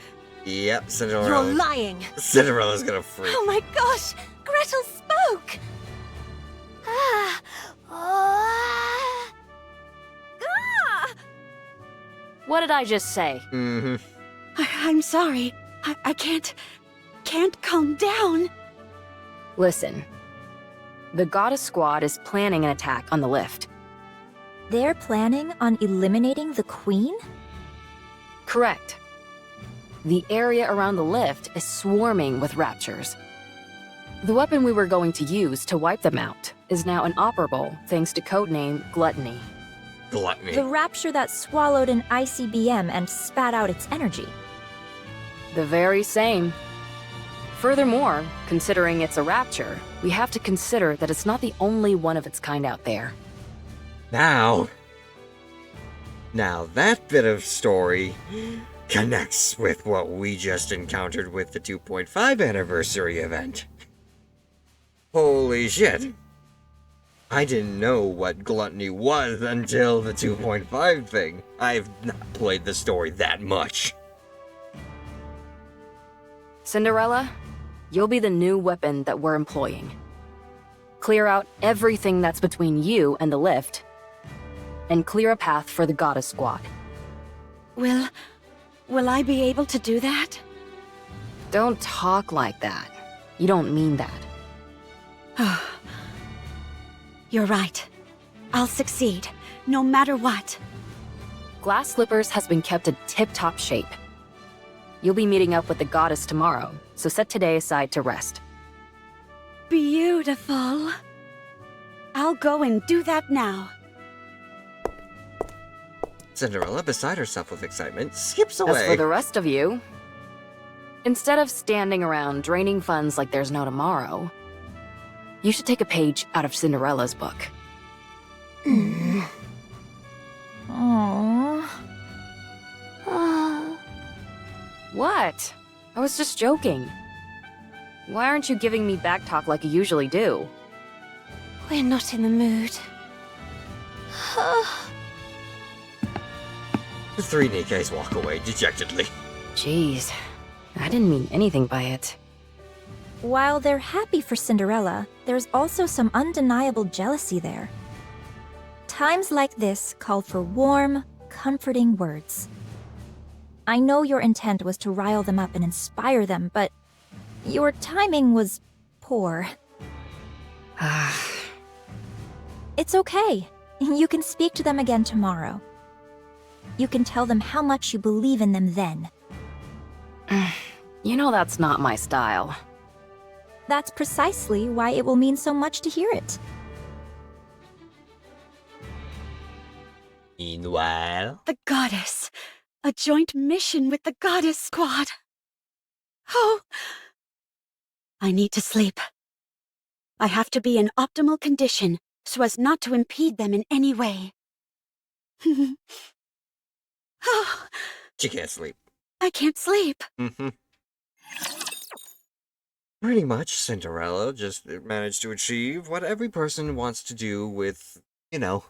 Yep, Cinderella. You're lying. Cinderella's gonna freak. Oh my gosh! Gretel spoke! Ah. Ah. What did I just say? Mm-hmm. I'm sorry. I can't calm down. Listen. The Goddess Squad is planning an attack on the lift. They're planning on eliminating the Queen? Correct. The area around the lift is swarming with raptures. The weapon we were going to use to wipe them out is now inoperable thanks to codename Gluttony. Gluttony. The rapture that swallowed an ICBM and spat out its energy. The very same. Furthermore, considering it's a rapture, we have to consider that it's not the only one of its kind out there. Now that bit of story connects with what we just encountered with the 2.5 anniversary event. Holy shit. I didn't know what gluttony was until the 2.5 thing. I've not played the story that much. Cinderella, you'll be the new weapon that we're employing. Clear out everything that's between you and the lift, and clear a path for the Goddess Squad. Will I be able to do that? Don't talk like that. You don't mean that. You're right. I'll succeed, no matter what. Glass Slippers has been kept in tip-top shape. You'll be meeting up with the goddess tomorrow, so set today aside to rest. Beautiful. I'll go and do that now. Cinderella, beside herself with excitement, skips away. As for the rest of you, instead of standing around draining funds like there's no tomorrow, you should take a page out of Cinderella's book. Aww. What? I was just joking. Why aren't you giving me back talk like you usually do? We're not in the mood. The three Nikkes walk away dejectedly. Jeez, I didn't mean anything by it. While they're happy for Cinderella, there's also some undeniable jealousy there. Times like this call for warm, comforting words. I know your intent was to rile them up and inspire them, but your timing was poor. It's okay. You can speak to them again tomorrow. You can tell them how much you believe in them then. You know that's not my style. That's precisely why it will mean so much to hear it. Meanwhile... The goddess. A joint mission with the goddess squad. Oh. I need to sleep. I have to be in optimal condition so as not to impede them in any way. Oh, She can't sleep. I can't sleep. Pretty much, Cinderella just managed to achieve what every person wants to do with, you know,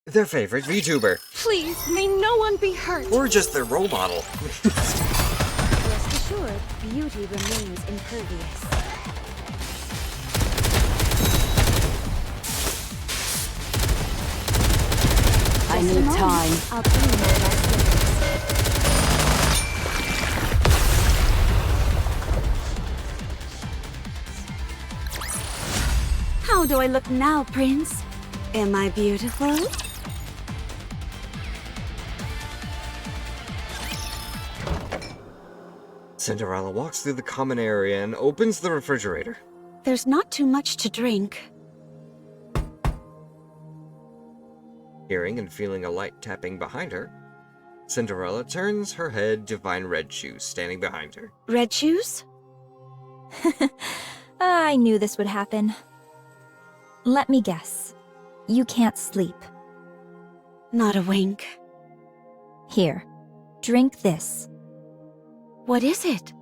their favorite VTuber. Please, may no one be hurt. Or just their role model. Rest assured, beauty remains impervious. I need time. I'll bring you last How do I look now, Prince? Am I beautiful? Cinderella walks through the common area and opens the refrigerator. There's not too much to drink. Hearing and feeling a light tapping behind her, Cinderella turns her head to find Red Shoes standing behind her. Red Shoes? I knew this would happen. Let me guess. You can't sleep. Not a wink. Here, drink this. What is it?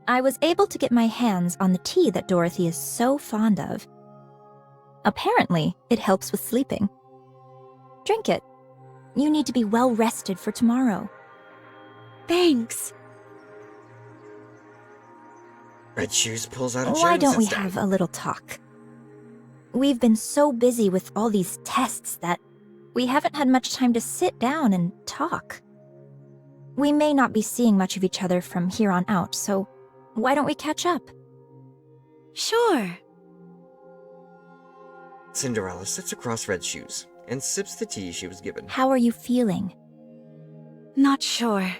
I was able to get my hands on the tea that Dorothy is so fond of. Apparently, it helps with sleeping. Drink it. You need to be well rested for tomorrow. Thanks. Red Shoes pulls out a chair Why and don't we sits down. have a little talk? We've been so busy with all these tests that we haven't had much time to sit down and talk. We may not be seeing much of each other from here on out, so why don't we catch up? Sure. Cinderella sits across Red Shoes and sips the tea she was given. How are you feeling? Not sure.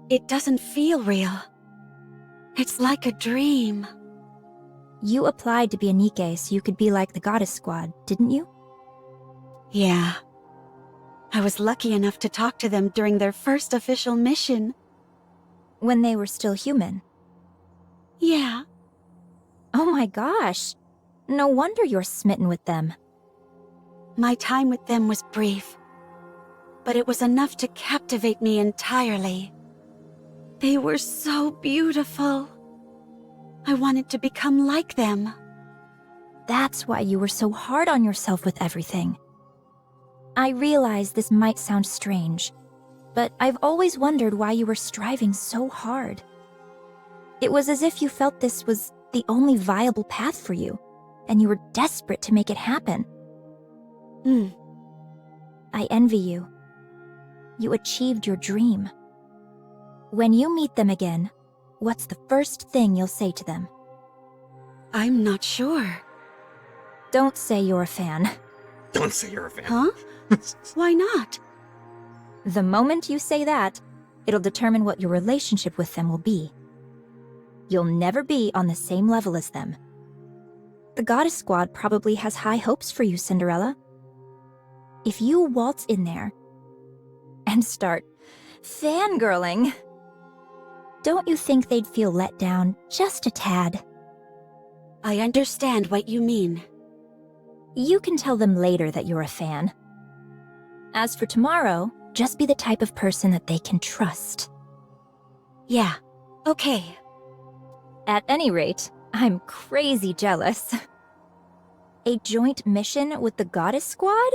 It doesn't feel real. It's like a dream. You applied to be a NIKKE so you could be like the Goddess Squad, didn't you? Yeah. I was lucky enough to talk to them during their first official mission. When they were still human? Yeah. Oh my gosh. No wonder you're smitten with them. My time with them was brief, but it was enough to captivate me entirely. They were so beautiful. I wanted to become like them. That's why you were so hard on yourself with everything. I realize this might sound strange, but I've always wondered why you were striving so hard. It was as if you felt this was the only viable path for you, and you were desperate to make it happen. I envy you. You achieved your dream. When you meet them again, what's the first thing you'll say to them? I'm not sure. Don't say you're a fan. Don't say you're a fan. Huh? Why not? The moment you say that, It'll determine what your relationship with them will be. You'll never be on the same level as them. The Goddess Squad probably has high hopes for you, Cinderella. If you waltz in there and start fangirling, don't you think they'd feel let down just a tad? I understand what you mean. You can tell them later that you're a fan. As for tomorrow, just be the type of person that they can trust. Yeah, okay. At any rate, I'm crazy jealous. A joint mission with the Goddess Squad?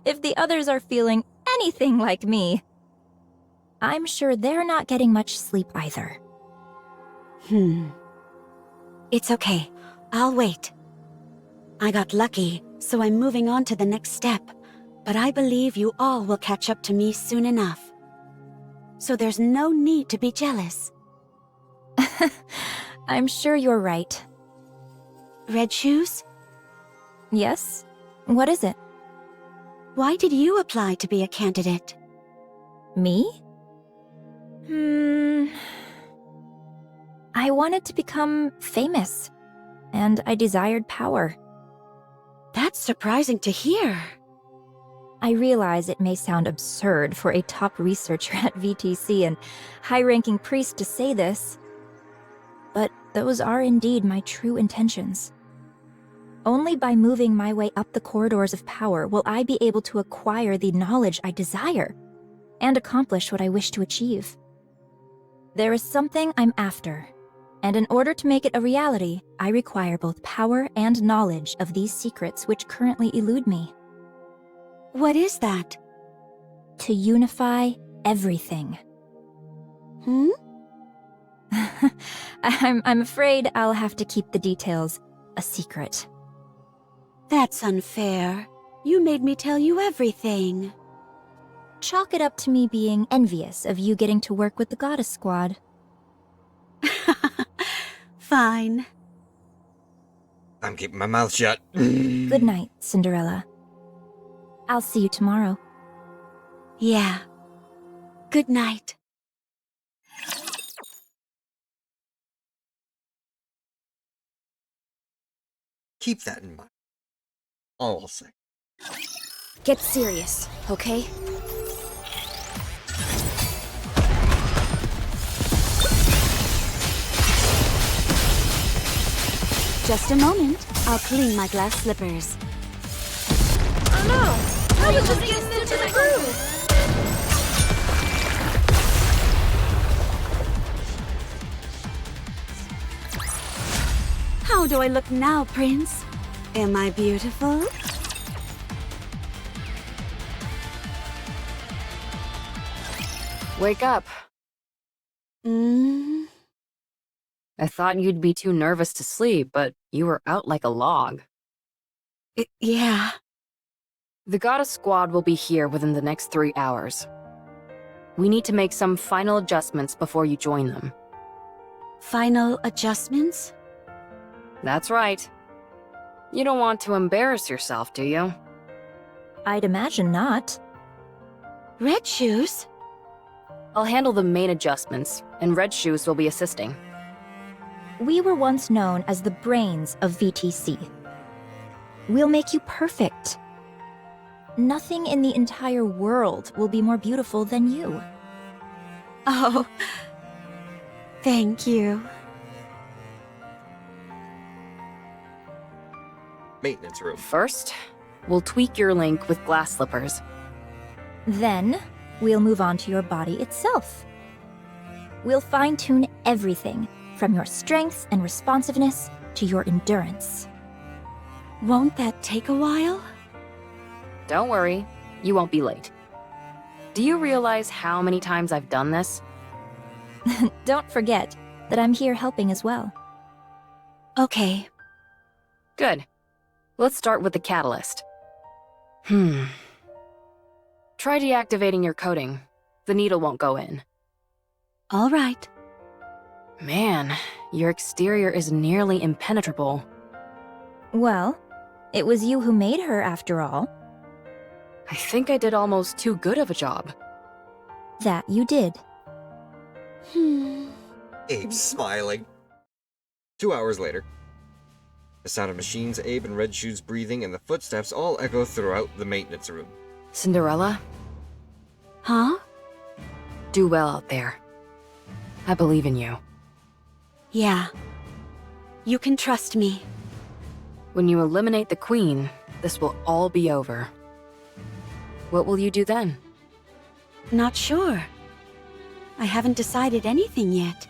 If the others are feeling anything like me, I'm sure they're not getting much sleep either. It's okay. I'll wait. I got lucky, so I'm moving on to the next step. But I believe you all will catch up to me soon enough. So there's no need to be jealous. I'm sure you're right. Red Shoes? Yes? What is it? Why did you apply to be a candidate? Me? I wanted to become famous, and I desired power. That's surprising to hear. I realize it may sound absurd for a top researcher at VTC and high-ranking priest to say this, but those are indeed my true intentions. Only by moving my way up the corridors of power will I be able to acquire the knowledge I desire and accomplish what I wish to achieve. There is something I'm after, and in order to make it a reality, I require both power and knowledge of these secrets which currently elude me. What is that? To unify everything. I'm afraid I'll have to keep the details a secret. That's unfair. You made me tell you everything. Chalk it up to me being envious of you getting to work with the Goddess Squad. Fine. I'm keeping my mouth shut. Good night, Cinderella. I'll see you tomorrow. Yeah. Good night. Keep that in mind. All I'll say. Get serious, okay? Just a moment. I'll clean my glass slippers. Oh no! I was just getting into the groove! How do I look now, Prince? Am I beautiful? Wake up. I thought you'd be too nervous to sleep, but you were out like a log. Yeah. The Goddess Squad will be here within the next 3 hours. We need to make some final adjustments before you join them. Final adjustments? That's right. You don't want to embarrass yourself, do you? I'd imagine not. Red Shoes? I'll handle the main adjustments, and Red Shoes will be assisting. We were once known as the brains of VTC. We'll make you perfect. Nothing in the entire world will be more beautiful than you. Oh, thank you. Maintenance room. First, we'll tweak your link with glass slippers. Then, we'll move on to your body itself. We'll fine-tune everything, from your strength and responsiveness to your endurance. Won't that take a while? Don't worry, you won't be late. Do you realize how many times I've done this? Don't forget that I'm here helping as well. Okay. Good. Let's start with the catalyst. Try deactivating your coating. The needle won't go in. All right. Man, your exterior is nearly impenetrable. Well, it was you who made her after all. I think I did almost too good of a job. That you did. Abe's smiling. 2 hours later. The sound of machines, Abe and Red Shoes breathing, and the footsteps all echo throughout the maintenance room. Cinderella? Huh? Do well out there. I believe in you. Yeah. You can trust me. When you eliminate the Queen, this will all be over. What will you do then? Not sure. I haven't decided anything yet.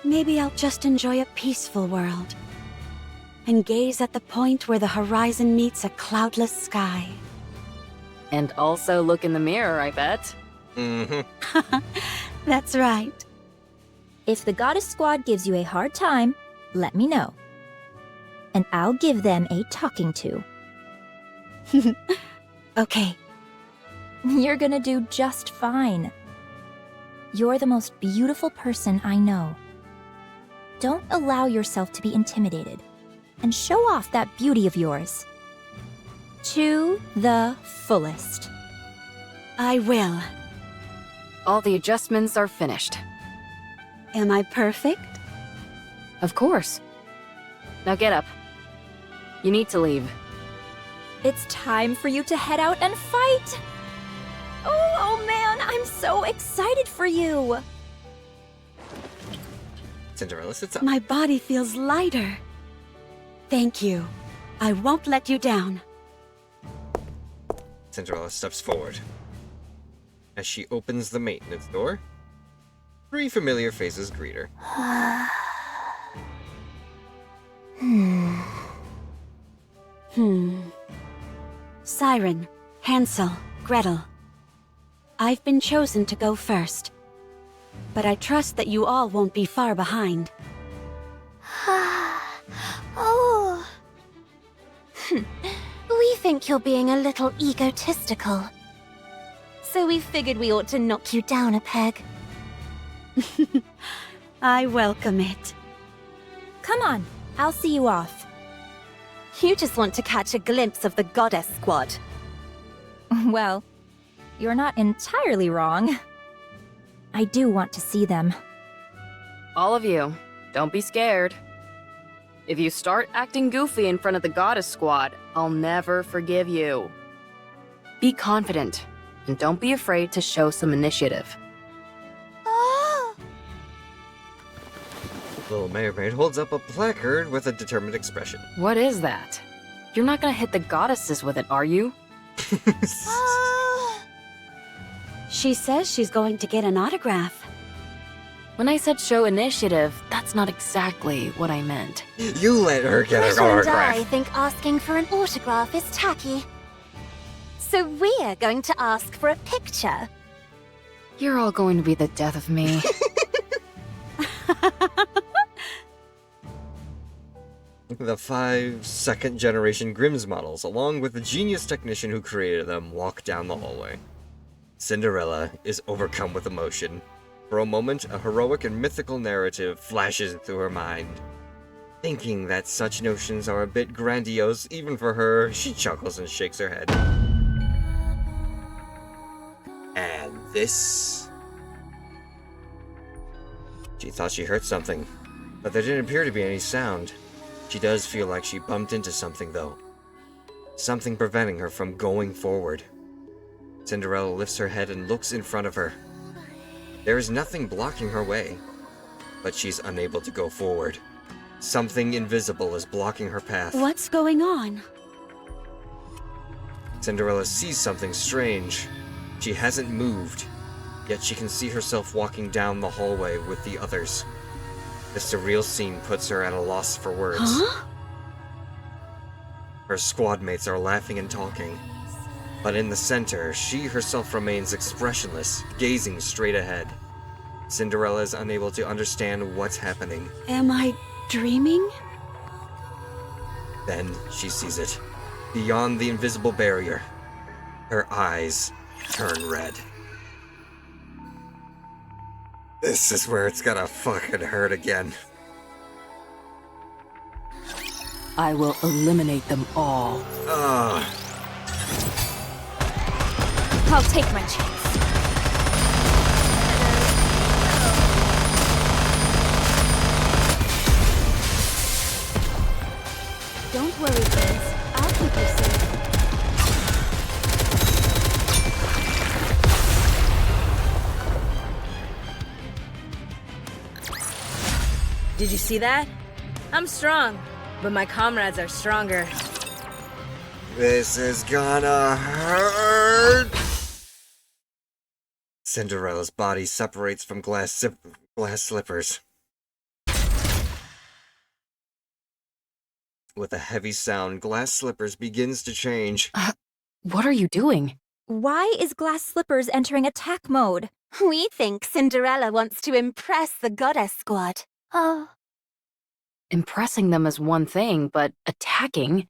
Maybe I'll just enjoy a peaceful world. And gaze at the point where the horizon meets a cloudless sky. And also look in the mirror, I bet. Mm-hmm. That's right. If the Goddess Squad gives you a hard time, let me know. And I'll give them a talking to. Okay. You're gonna do just fine. You're the most beautiful person I know. Don't allow yourself to be intimidated, and show off that beauty of yours. To the fullest. I will. All the adjustments are finished. Am I perfect? Of course. Now get up. You need to leave. It's time for you to head out and fight! Oh man, I'm so excited for you! Cinderella sits up. My body feels lighter. Thank you. I won't let you down. Cinderella steps forward. As she opens the maintenance door, 3 familiar faces greet her. Siren, Hansel, Gretel. I've been chosen to go first. But I trust that you all won't be far behind. Oh. We think you're being a little egotistical. So we figured we ought to knock you down a peg. I welcome it. Come on, I'll see you off. You just want to catch a glimpse of the Goddess Squad. Well, you're not entirely wrong. I do want to see them. All of you, don't be scared. If you start acting goofy in front of the Goddess Squad, I'll never forgive you. Be confident, and don't be afraid to show some initiative. Little Mermaid holds up a placard with a determined expression. What is that? You're not gonna hit the goddesses with it, are you? She says she's going to get an autograph. When I said show initiative, that's not exactly what I meant. You let her get an Pleasure and autograph. I think asking for an autograph is tacky. So we're going to ask for a picture. You're all going to be the death of me. The 5 second-generation Grimm's models, along with the genius technician who created them, walk down the hallway. Cinderella is overcome with emotion. For a moment, a heroic and mythical narrative flashes through her mind. Thinking that such notions are a bit grandiose even for her, she chuckles and shakes her head. And this... She thought she heard something, but there didn't appear to be any sound. She does feel like she bumped into something, though. Something preventing her from going forward. Cinderella lifts her head and looks in front of her. There is nothing blocking her way, but she's unable to go forward. Something invisible is blocking her path. What's going on? Cinderella sees something strange. She hasn't moved, yet she can see herself walking down the hallway with the others. The surreal scene puts her at a loss for words. Huh? Her squad mates are laughing and talking. But in the center, she herself remains expressionless, gazing straight ahead. Cinderella is unable to understand what's happening. Am I dreaming? Then she sees it. Beyond the invisible barrier, her eyes turn red. This is where it's gonna fucking hurt again. I will eliminate them all. I'll take my chance. Did you see that? I'm strong, but my comrades are stronger. This is gonna hurt! Cinderella's body separates from glass slippers. With a heavy sound, glass slippers begins to change. What are you doing? Why is Glass Slippers entering attack mode? We think Cinderella wants to impress the Goddess Squad. Oh. Impressing them is one thing, but attacking?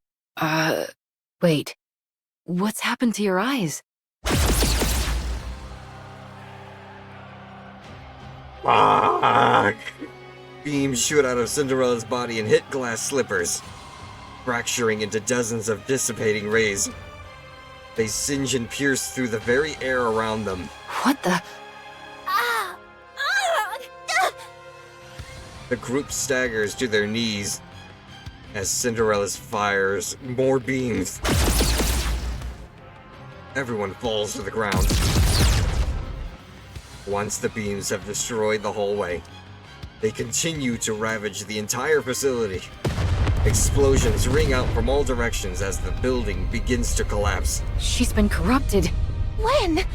Wait. What's happened to your eyes? Fuck! Beams shoot out of Cinderella's body and hit Glass Slippers, fracturing into dozens of dissipating rays. They singe and pierce through the very air around them. What the? The group staggers to their knees as Cinderella's fires more beams. Everyone falls to the ground. Once the beams have destroyed the hallway, they continue to ravage the entire facility. Explosions ring out from all directions as the building begins to collapse. She's been corrupted. When?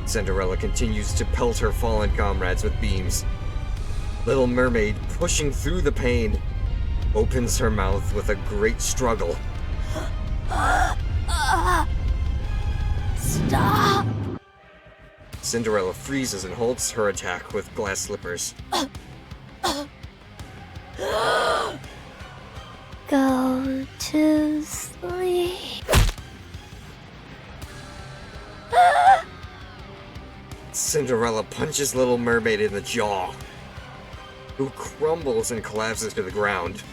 Cinderella continues to pelt her fallen comrades with beams. Little Mermaid, pushing through the pain, opens her mouth with a great struggle. Stop! Cinderella freezes and halts her attack with glass slippers. Go to sleep. Cinderella punches Little Mermaid in the jaw, who crumbles and collapses to the ground.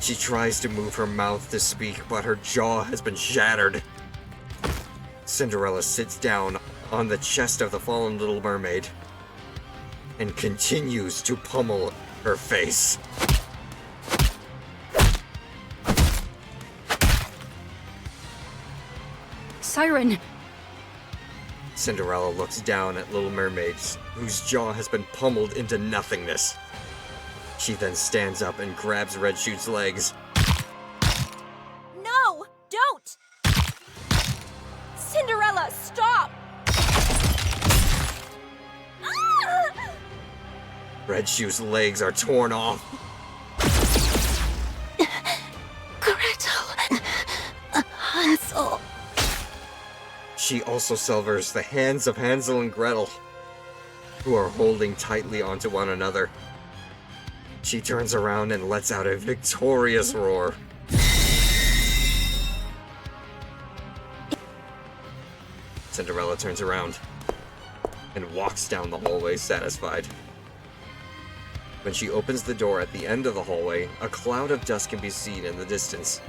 She tries to move her mouth to speak, but her jaw has been shattered. Cinderella sits down on the chest of the fallen Little Mermaid and continues to pummel her face. Siren! Cinderella looks down at Little Mermaid, whose jaw has been pummeled into nothingness. She then stands up and grabs Red Shoot's legs. No! Don't! Cinderella, stop! Red Shoe's legs are torn off. Gretel. Hansel. She also severs the hands of Hansel and Gretel, who are holding tightly onto one another. She turns around and lets out a victorious roar. Cinderella turns around and walks down the hallway satisfied. When she opens the door at the end of the hallway, a cloud of dust can be seen in the distance.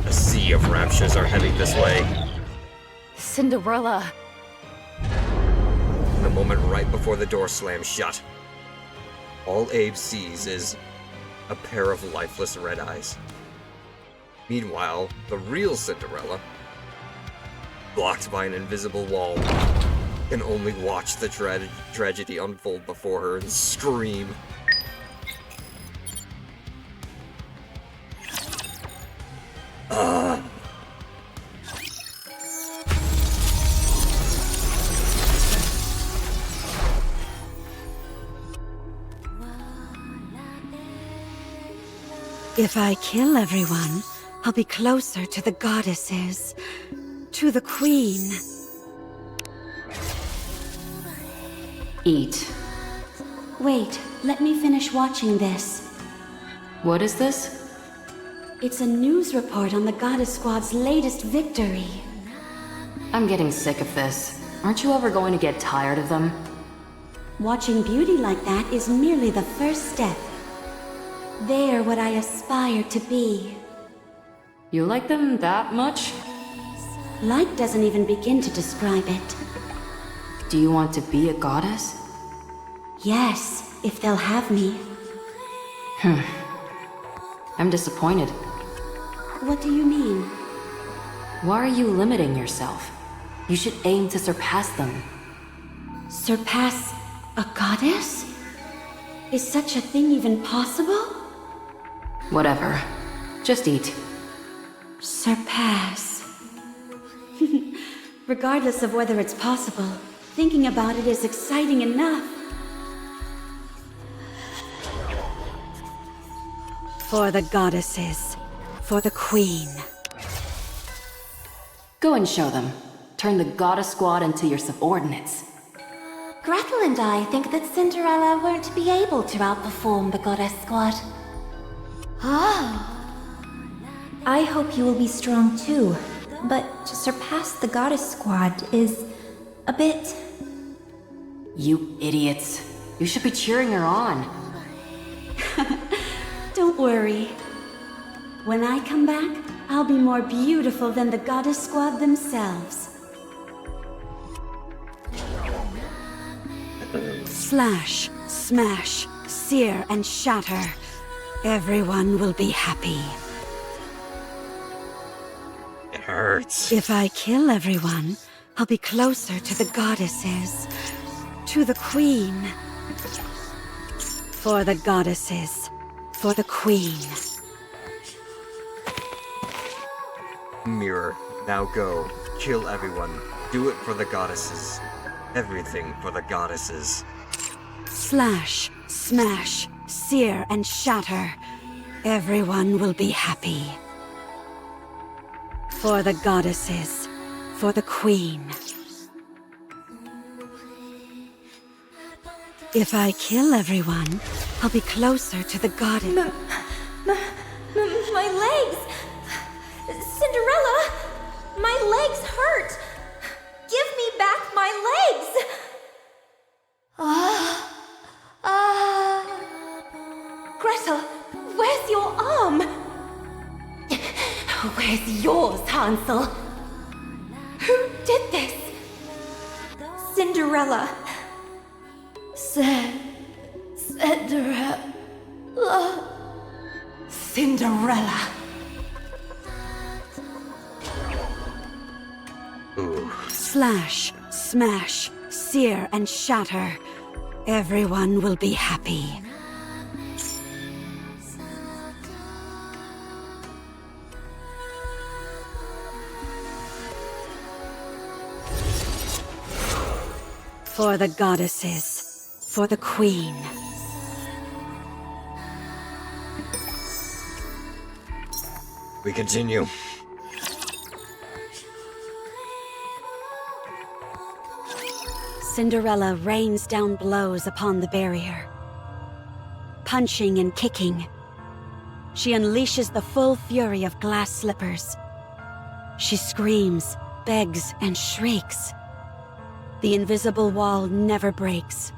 A sea of raptures are heading this way. Cinderella! The moment right before the door slams shut, all Abe sees is a pair of lifeless red eyes. Meanwhile, the real Cinderella, blocked by an invisible wall, can only watch the tragedy unfold before her and scream. If I kill everyone, I'll be closer to the goddesses, to the queen. Eat. Wait, let me finish watching this. What is this? It's a news report on the Goddess Squad's latest victory. I'm getting sick of this. Aren't you ever going to get tired of them? Watching beauty like that is merely the first step. They're what I aspire to be. You like them that much? Like doesn't even begin to describe it. Do you want to be a goddess? Yes, if they'll have me. I'm disappointed. What do you mean? Why are you limiting yourself? You should aim to surpass them. Surpass a goddess? Is such a thing even possible? Whatever. Just eat. Surpass. Regardless of whether it's possible, thinking about it is exciting enough. For the goddesses. For the queen. Go and show them. Turn the goddess squad into your subordinates. Gretel and I think that Cinderella won't be able to outperform the Goddess Squad. Oh. I hope you will be strong too, but to surpass the Goddess Squad is a bit... You idiots. You should be cheering her on. Don't worry. When I come back, I'll be more beautiful than the Goddess Squad themselves. Slash, smash, sear and shatter. Everyone will be happy. It hurts. If I kill everyone, I'll be closer to the goddesses. To the queen. For the goddesses. For the queen. Mirror, now go. Kill everyone. Do it for the goddesses. Everything for the goddesses. Slash, smash, sear and shatter. Everyone will be happy. For the goddesses. For the queen. If I kill everyone, I'll be closer to the goddess. My legs! Cinderella! My legs hurt! Give me back my legs! Gretel, where's your arm? Where's yours, Hansel? Who did this? Cinderella. Cinderella. Ooh. Slash, smash, sear and shatter. Everyone will be happy. For the goddesses. For the queen. We continue. Cinderella rains down blows upon the barrier. Punching and kicking. She unleashes the full fury of glass slippers. She screams, begs, and shrieks. The invisible wall never breaks.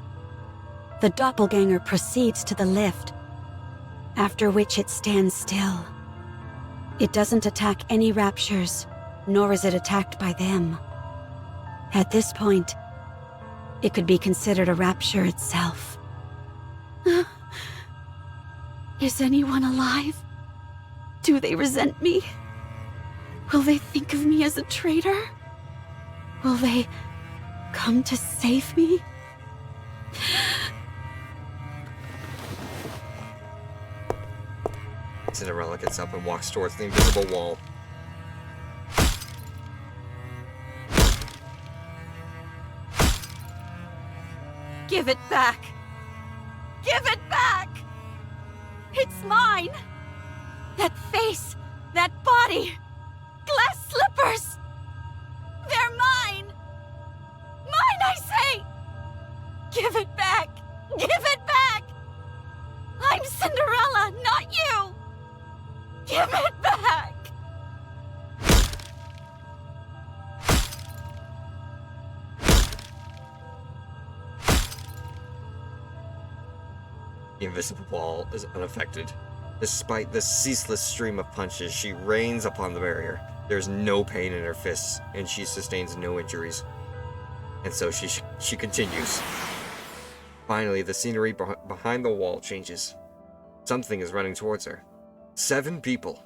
The doppelganger proceeds to the lift, after which it stands still. It doesn't attack any raptures, nor is it attacked by them. At this point, it could be considered a rapture itself. Is anyone alive? Do they resent me? Will they think of me as a traitor? Will they come to save me? Cinderella gets up and walks towards the invisible wall. Give it back! Give it back! It's mine! That face, that body, glass slippers! They're mine! Mine, I say! Give it back! Give it back! I'm Cinderella, not you! Give it back! The invisible wall is unaffected. Despite the ceaseless stream of punches, she rains upon the barrier. There's no pain in her fists, and she sustains no injuries. And so she continues. Finally, the scenery behind the wall changes. Something is running towards her. 7 people.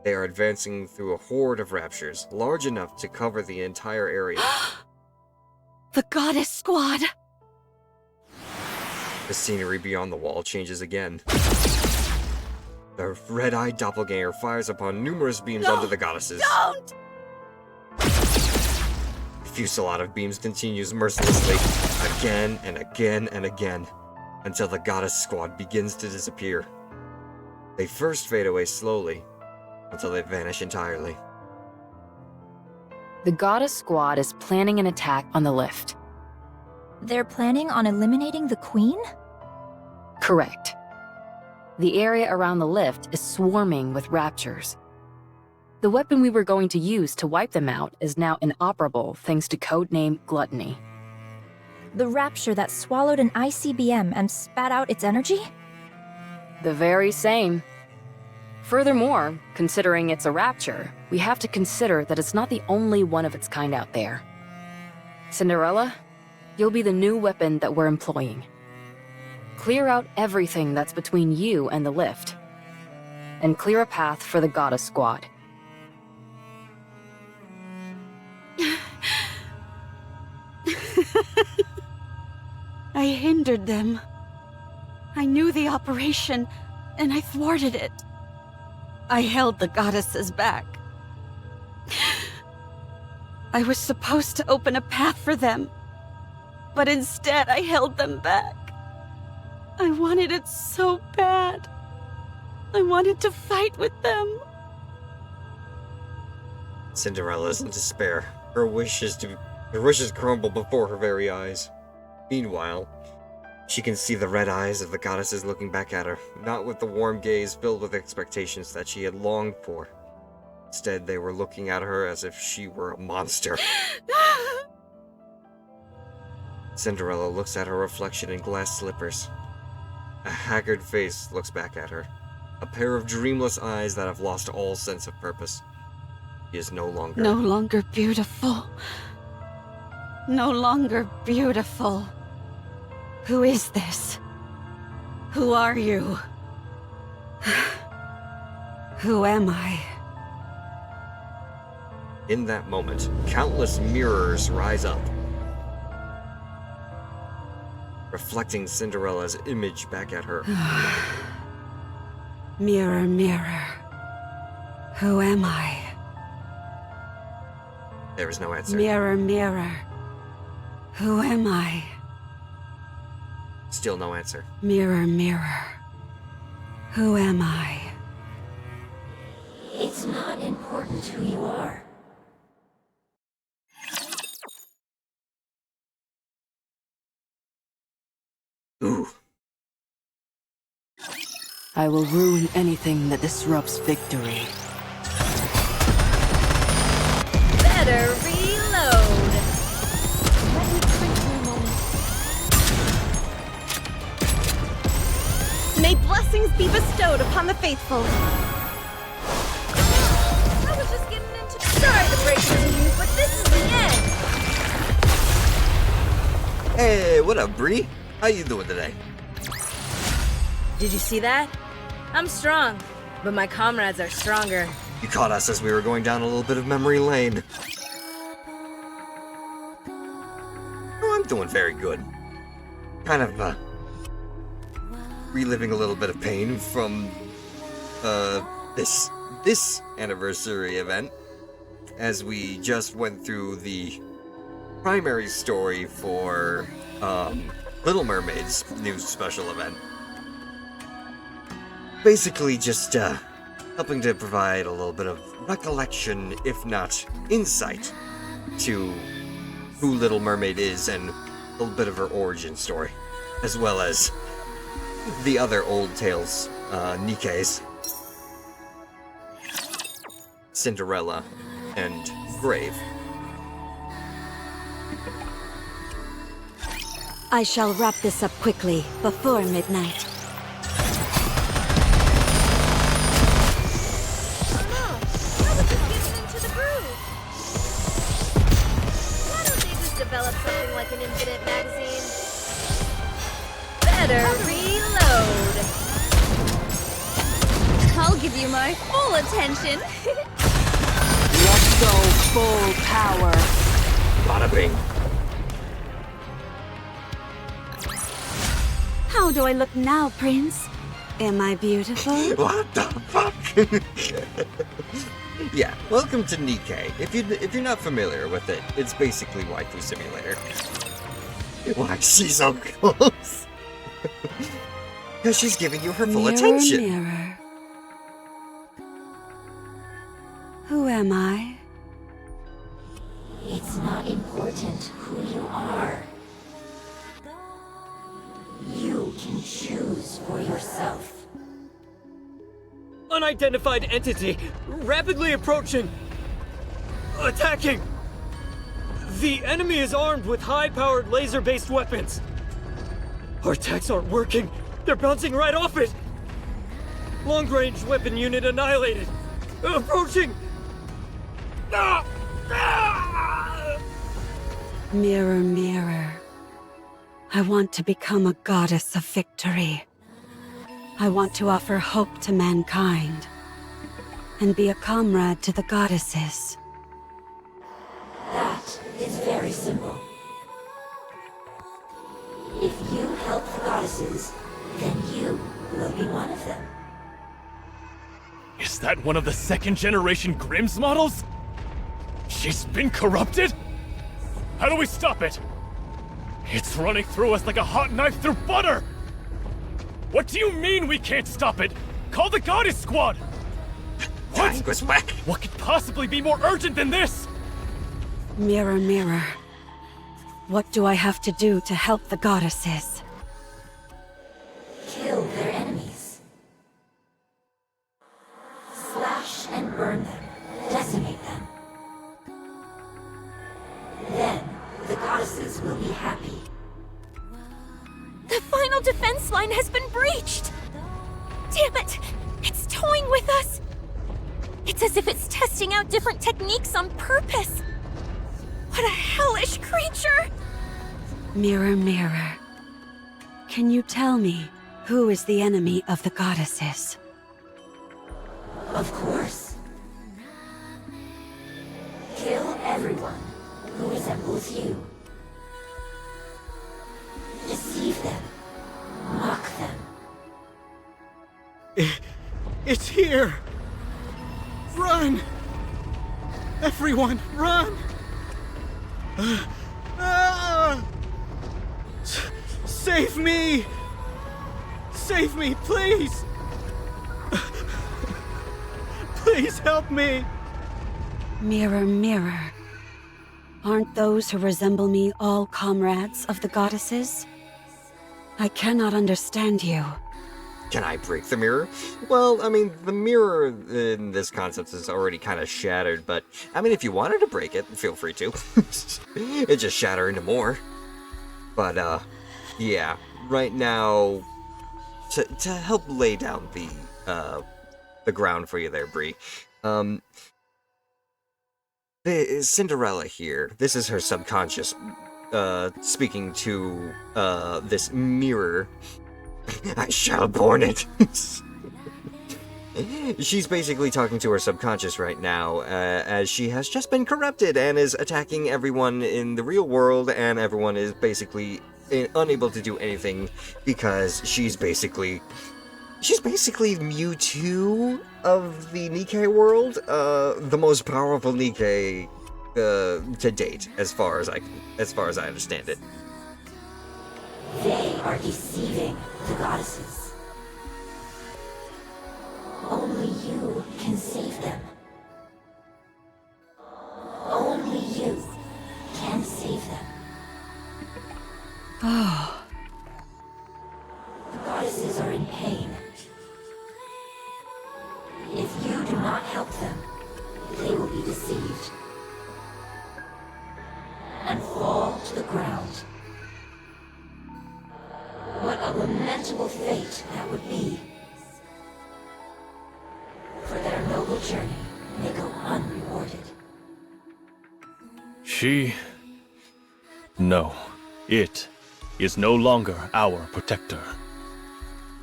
They are advancing through a horde of raptures, large enough to cover the entire area. The Goddess Squad! The scenery beyond the wall changes again. The red-eyed doppelganger fires upon numerous beams onto the goddesses. Don't! The fusillade of beams continues mercilessly, again and again and again, until the goddess squad begins to disappear. They first fade away slowly, until they vanish entirely. The Goddess Squad is planning an attack on the lift. They're planning on eliminating the Queen? Correct. The area around the lift is swarming with raptures. The weapon we were going to use to wipe them out is now inoperable thanks to codename Gluttony. The rapture that swallowed an ICBM and spat out its energy? The very same. Furthermore, considering it's a rapture, we have to consider that it's not the only one of its kind out there. Cinderella, you'll be the new weapon that we're employing. Clear out everything that's between you and the lift, and clear a path for the Goddess Squad. I hindered them. I knew the operation, and I thwarted it. I held the goddesses back. I was supposed to open a path for them, but instead I held them back. I wanted it so bad. I wanted to fight with them. Cinderella's in despair. Her wishes crumble before her very eyes. Meanwhile, she can see the red eyes of the goddesses looking back at her, not with the warm gaze filled with expectations that she had longed for. Instead, they were looking at her as if she were a monster. Cinderella looks at her reflection in glass slippers. A haggard face looks back at her. A pair of dreamless eyes that have lost all sense of purpose. She is no longer beautiful. No longer beautiful. Who is this? Who are you? Who am I? In that moment, countless mirrors rise up, reflecting Cinderella's image back at her. Mirror, mirror. Who am I? There is no answer. Mirror, mirror. Who am I? Still no answer. Mirror, mirror. Who am I? It's not important who you are. Ooh. I will ruin anything that disrupts victory. Better reload! Let me think for a moment. May blessings be bestowed upon the faithful. I was just getting into... Sorry to break it to you, but this is the end! Hey, what up, Bree? How you doing today? Did you see that? I'm strong, but my comrades are stronger. You caught us as we were going down a little bit of memory lane. Oh, I'm doing very good. Kind of, reliving a little bit of pain from, this anniversary event, as we just went through the primary story for, Little Mermaid's new special event. Basically just, helping to provide a little bit of recollection, if not insight, to who Little Mermaid is and a little bit of her origin story, as well as the other old tales, NIKKE's, Cinderella, and Grave. I shall wrap this up quickly, before midnight. Develop something like an infinite magazine. Better reload! I'll give you my full attention. Let's go full power. Bada bing. How do I look now, Prince? Am I beautiful? What the fuck? Yeah, welcome to NIKKE. If you're not familiar with it, it's basically Waifu Simulator. Why she's so close? Because she's giving you her full Mirror, attention. mirror. Who am I? It's not important who you are. You can choose for yourself. Unidentified entity, rapidly approaching. Attacking. The enemy is armed with high-powered laser-based weapons. Our attacks aren't working. They're bouncing right off it. Long-range weapon unit annihilated. Approaching. Ah! Ah! Mirror, mirror. I want to become a goddess of victory. I want to offer hope to mankind and be a comrade to the goddesses. That is very simple. If you help the goddesses, then you will be one of them. Is that one of the second-generation Grimm's models? She's been corrupted? How do we stop it? It's running through us like a hot knife through butter! What do you mean we can't stop it? Call the Goddess Squad! What? What could possibly be more urgent than this? Mirror, mirror. What do I have to do to help the goddesses? Kill their enemies. Slash and burn them. Decimate them. Then, the goddesses will be happy. The final defense line has been breached! Damn it! It's toying with us! It's as if it's testing out different techniques on purpose! What a hellish creature! Mirror, mirror. Can you tell me who is the enemy of the goddesses? Of course. Kill everyone who resembles you. Deceive them. Mock them. It's here! Run! Everyone, run! Save me! Save me, please! Please help me! Mirror, mirror. Aren't those who resemble me all comrades of the goddesses? I cannot understand you. Can I break the mirror? Well, I mean, the mirror in this concept is already kind of shattered, but, I mean, if you wanted to break it, feel free to. It just shatter into more. But, yeah, right now, to help lay down the ground for you there, Bree, Cinderella here, this is her subconscious, speaking to, this mirror. I shall born it! She's basically talking to her subconscious right now, as she has just been corrupted and is attacking everyone in the real world, and everyone is basically unable to do anything because she's basically Mewtwo of the NIKKE world, the most powerful NIKKE to date, as far as I understand it. They are deceiving the goddesses. Only you can save them. Only you can save them. Oh. The goddesses are in pain. If you do not help them, they will be deceived and fall to the ground. What a lamentable fate that would be. For their noble journey may go unrewarded. No, it is no longer our protector.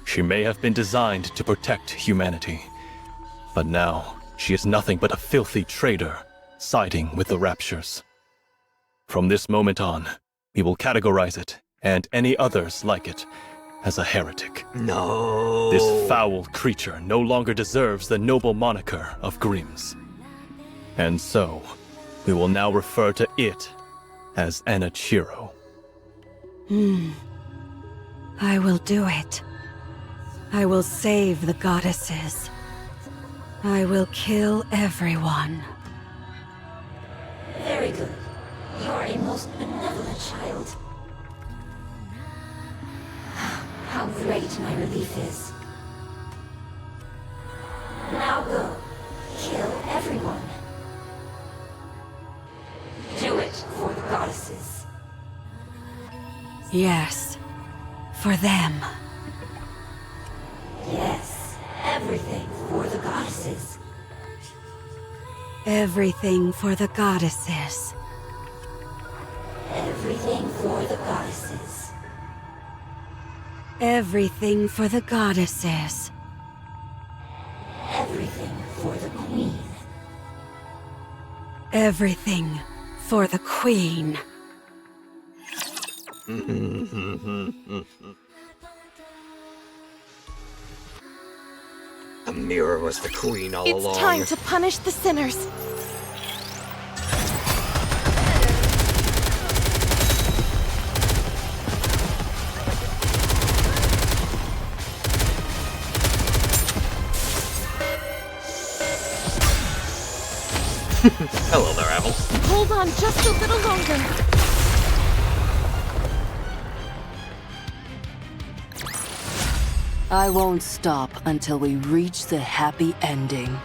She may have been designed to protect humanity, But now, she is nothing but a filthy traitor, siding with the Raptures. From this moment on, we will categorize it, and any others like it, as a heretic. No. This foul creature no longer deserves the noble moniker of Grimm's. And so, we will now refer to it as Enichiro. I will do it. I will save the goddesses. I will kill everyone. Very good. You're a most benevolent child. How great my relief is. Now go. Kill everyone. Do it for the goddesses. Yes. For them. Yes. Everything for the goddesses. Everything for the goddesses. Everything for the goddesses. Everything for the goddesses. Everything for the queen. Everything for the queen. The mirror was the queen all along. It's time to punish the sinners. Hello there, Apple. Hold on just a little longer. I won't stop until we reach the happy ending.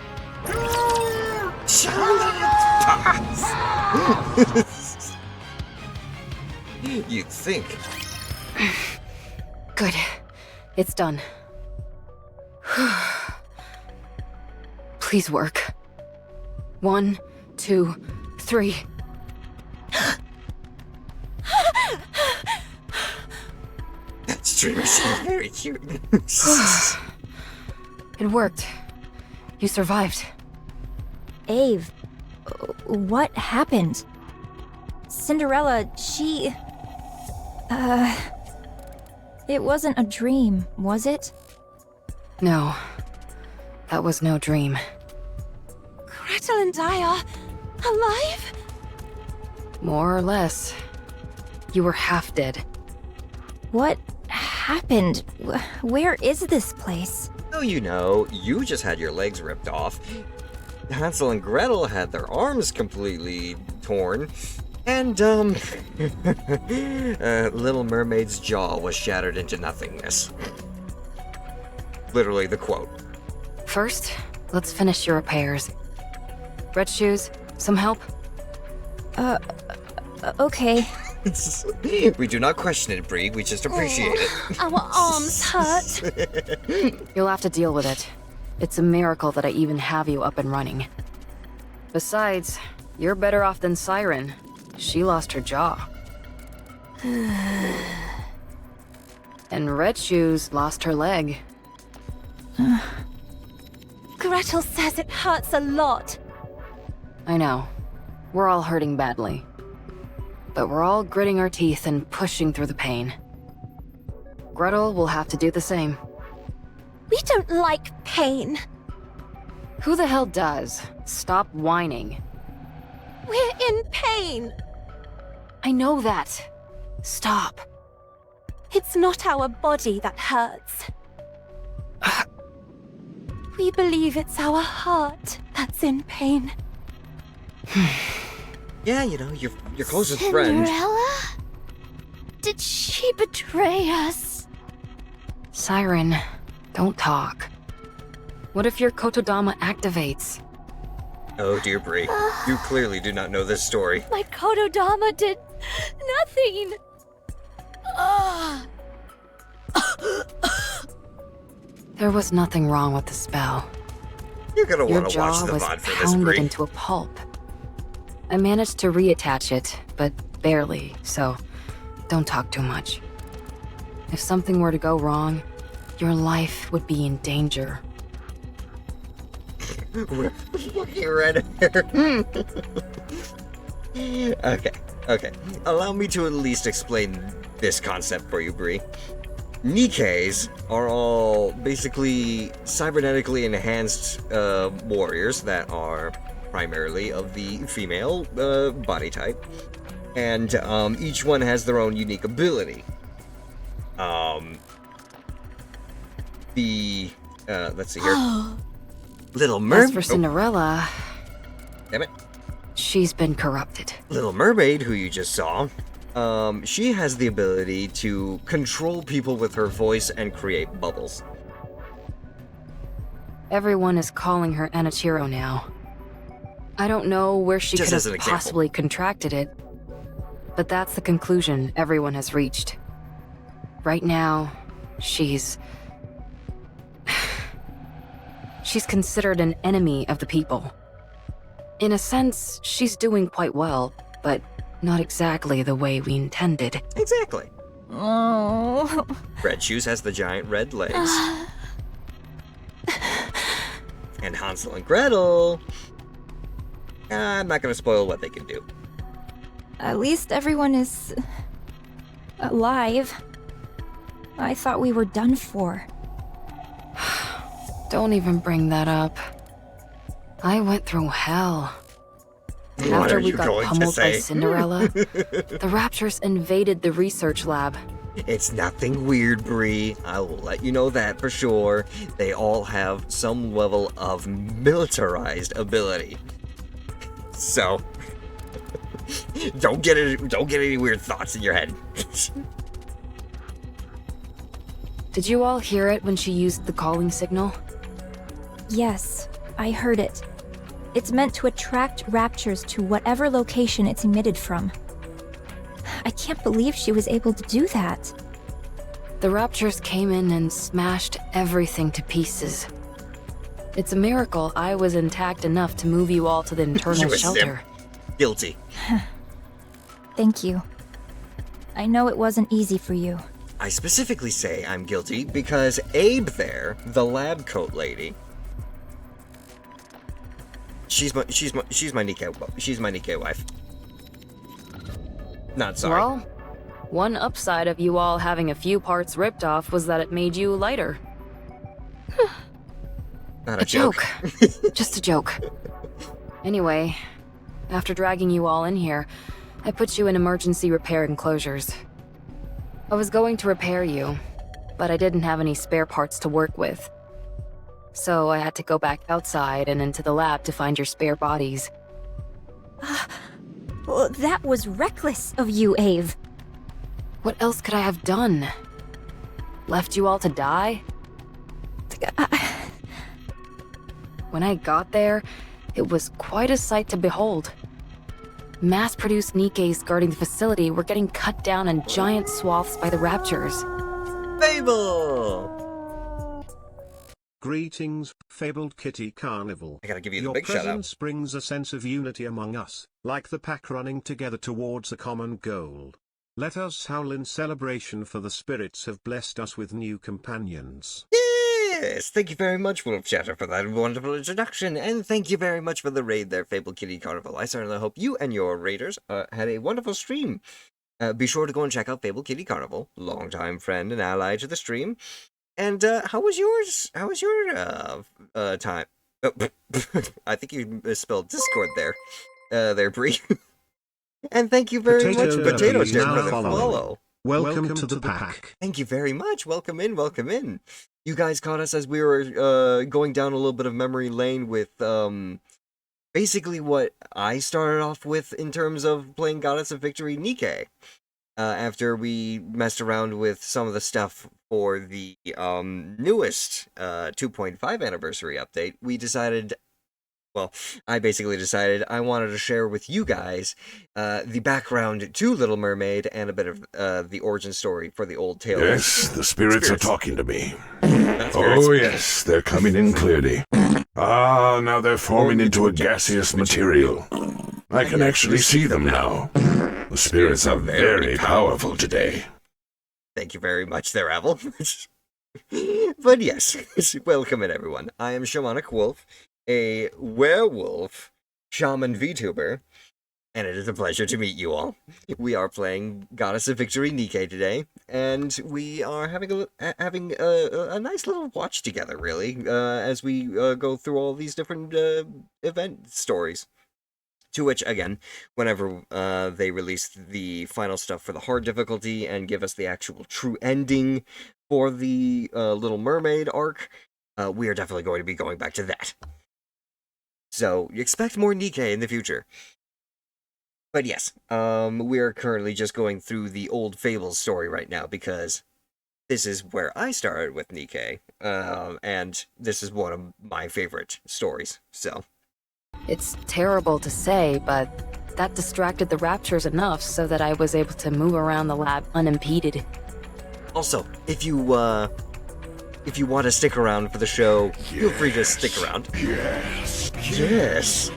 You'd think. Good. It's done. Please work. 1, 2, 3. That streamer seems very cute. It worked. You survived. Ave, what happened? Cinderella, she... It wasn't a dream, was it? No. That was no dream. Gretel and I are alive? More or less. You were half dead. What happened? Where is this place? Oh, you know, you just had your legs ripped off. Hansel and Gretel had their arms completely torn. And, Little Mermaid's jaw was shattered into nothingness. Literally the quote. First, let's finish your repairs. Red shoes, some help? Okay. We do not question it, Bree. We just appreciate it. Our arms hurt. You'll have to deal with it. It's a miracle that I even have you up and running. Besides, you're better off than Siren. She lost her jaw. And Red Shoes lost her leg. Gretel says it hurts a lot. I know. We're all hurting badly. But we're all gritting our teeth and pushing through the pain. Gretel will have to do the same. We don't like pain. Who the hell does? Stop whining. We're in pain. I know that. Stop. It's not our body that hurts. We believe it's our heart that's in pain. Yeah, you know, your closest friend. Cinderella? Did she betray us? Siren, don't talk. What if your Kotodama activates? Oh dear, Bree. You clearly do not know this story. My Kotodama did nothing. There was nothing wrong with the spell. You're gonna Your want to watch jaw the was VOD for this, pounded Bree. into a pulp. I managed to reattach it, but barely, so don't talk too much. If something were to go wrong, your life would be in danger. Fucking red hair. Okay. Allow me to at least explain this concept for you, Bree. NIKKEs are all basically cybernetically enhanced warriors that are primarily of the female body type, and each one has their own unique ability. Let's see here. Little Mermaid. As for Cinderella, damn it. She's been corrupted. Little Mermaid, who you just saw, she has the ability to control people with her voice and create bubbles. Everyone is calling her Anichiro now. I don't know where she Just could as an have example. possibly contracted it, but that's the conclusion everyone has reached. Right now, she's considered an enemy of the people. In a sense, she's doing quite well, but not exactly the way we intended. Exactly. Oh. Red Shoes has the giant red legs. And Hansel and Gretel. I'm not going to spoil what they can do. At least everyone is alive. I thought we were done for. Don't even bring that up. I went through hell. What After are we you got going to pummeled by say? Cinderella, the Raptures invaded the research lab. It's nothing weird, Bree. I will let you know that for sure. They all have some level of militarized ability. So, don't get any weird thoughts in your head. Did you all hear it when she used the calling signal? Yes, I heard it. It's meant to attract raptures to whatever location it's emitted from. I can't believe she was able to do that. The Raptures came in and smashed everything to pieces. It's a miracle I was intact enough to move you all to the internal shelter. Guilty. Thank you. I know it wasn't easy for you. I specifically say I'm guilty because Abe there, the lab coat lady, she's my NIKKE wife. Not sorry. Well, one upside of you all having a few parts ripped off was that it made you lighter. Not a joke. Just a joke. Anyway, after dragging you all in here, I put you in emergency repair enclosures. I was going to repair you, but I didn't have any spare parts to work with. So I had to go back outside and into the lab to find your spare bodies. Well, that was reckless of you, Ave. What else could I have done? Left you all to die? When I got there, it was quite a sight to behold. Mass-produced NIKKEs guarding the facility were getting cut down in giant swaths by the Raptures. Fable! Greetings, fabled kitty carnival. I gotta give you the Your big shout out. presence brings a sense of unity among us, like the pack running together towards a common goal. Let us howl in celebration, for the spirits have blessed us with new companions. Yes, thank you very much, Wolf Chatter, for that wonderful introduction, and thank you very much for the raid there, Fable Kitty Carnival. I certainly hope you and your raiders had a wonderful stream. Be sure to go and check out Fable Kitty Carnival, longtime friend and ally to the stream. And how was yours? How was your time? Oh, I think you misspelled Discord there, Bree. And thank you very much, Potato Chip, for the follow. Welcome to the pack. Thank you very much. Welcome in, welcome in. You guys caught us as we were going down a little bit of memory lane with basically what I started off with in terms of playing Goddess of Victory NIKKE. After we messed around with some of the stuff for the newest 2.5 anniversary update, we decided, well, I basically decided I wanted to share with you guys the background to Little Mermaid and a bit of the origin story for the old tale. Yes, the spirits are talking to me. Oh yes, they're coming in clearly. Ah, now they're forming into a gaseous material. I can actually see them now. The spirits are very powerful today. Thank you very much there, Avel. But yes, welcome in everyone. I am Shamanic Wolf, a werewolf shaman VTuber, and it is a pleasure to meet you all. We are playing Goddess of Victory NIKKE today, and we are having a nice little watch together, really, as we go through all these different event stories. To which, again, whenever they release the final stuff for the hard difficulty and give us the actual true ending for the Little Mermaid arc, we are definitely going to be going back to that. So, expect more NIKKE in the future. But yes, we are currently just going through the old Fables story right now, because this is where I started with NIKKE, and this is one of my favorite stories, so... It's terrible to say, but that distracted the Raptures enough so that I was able to move around the lab unimpeded. Also, if you want to stick around for the show, feel free to stick around. Yes. Yes.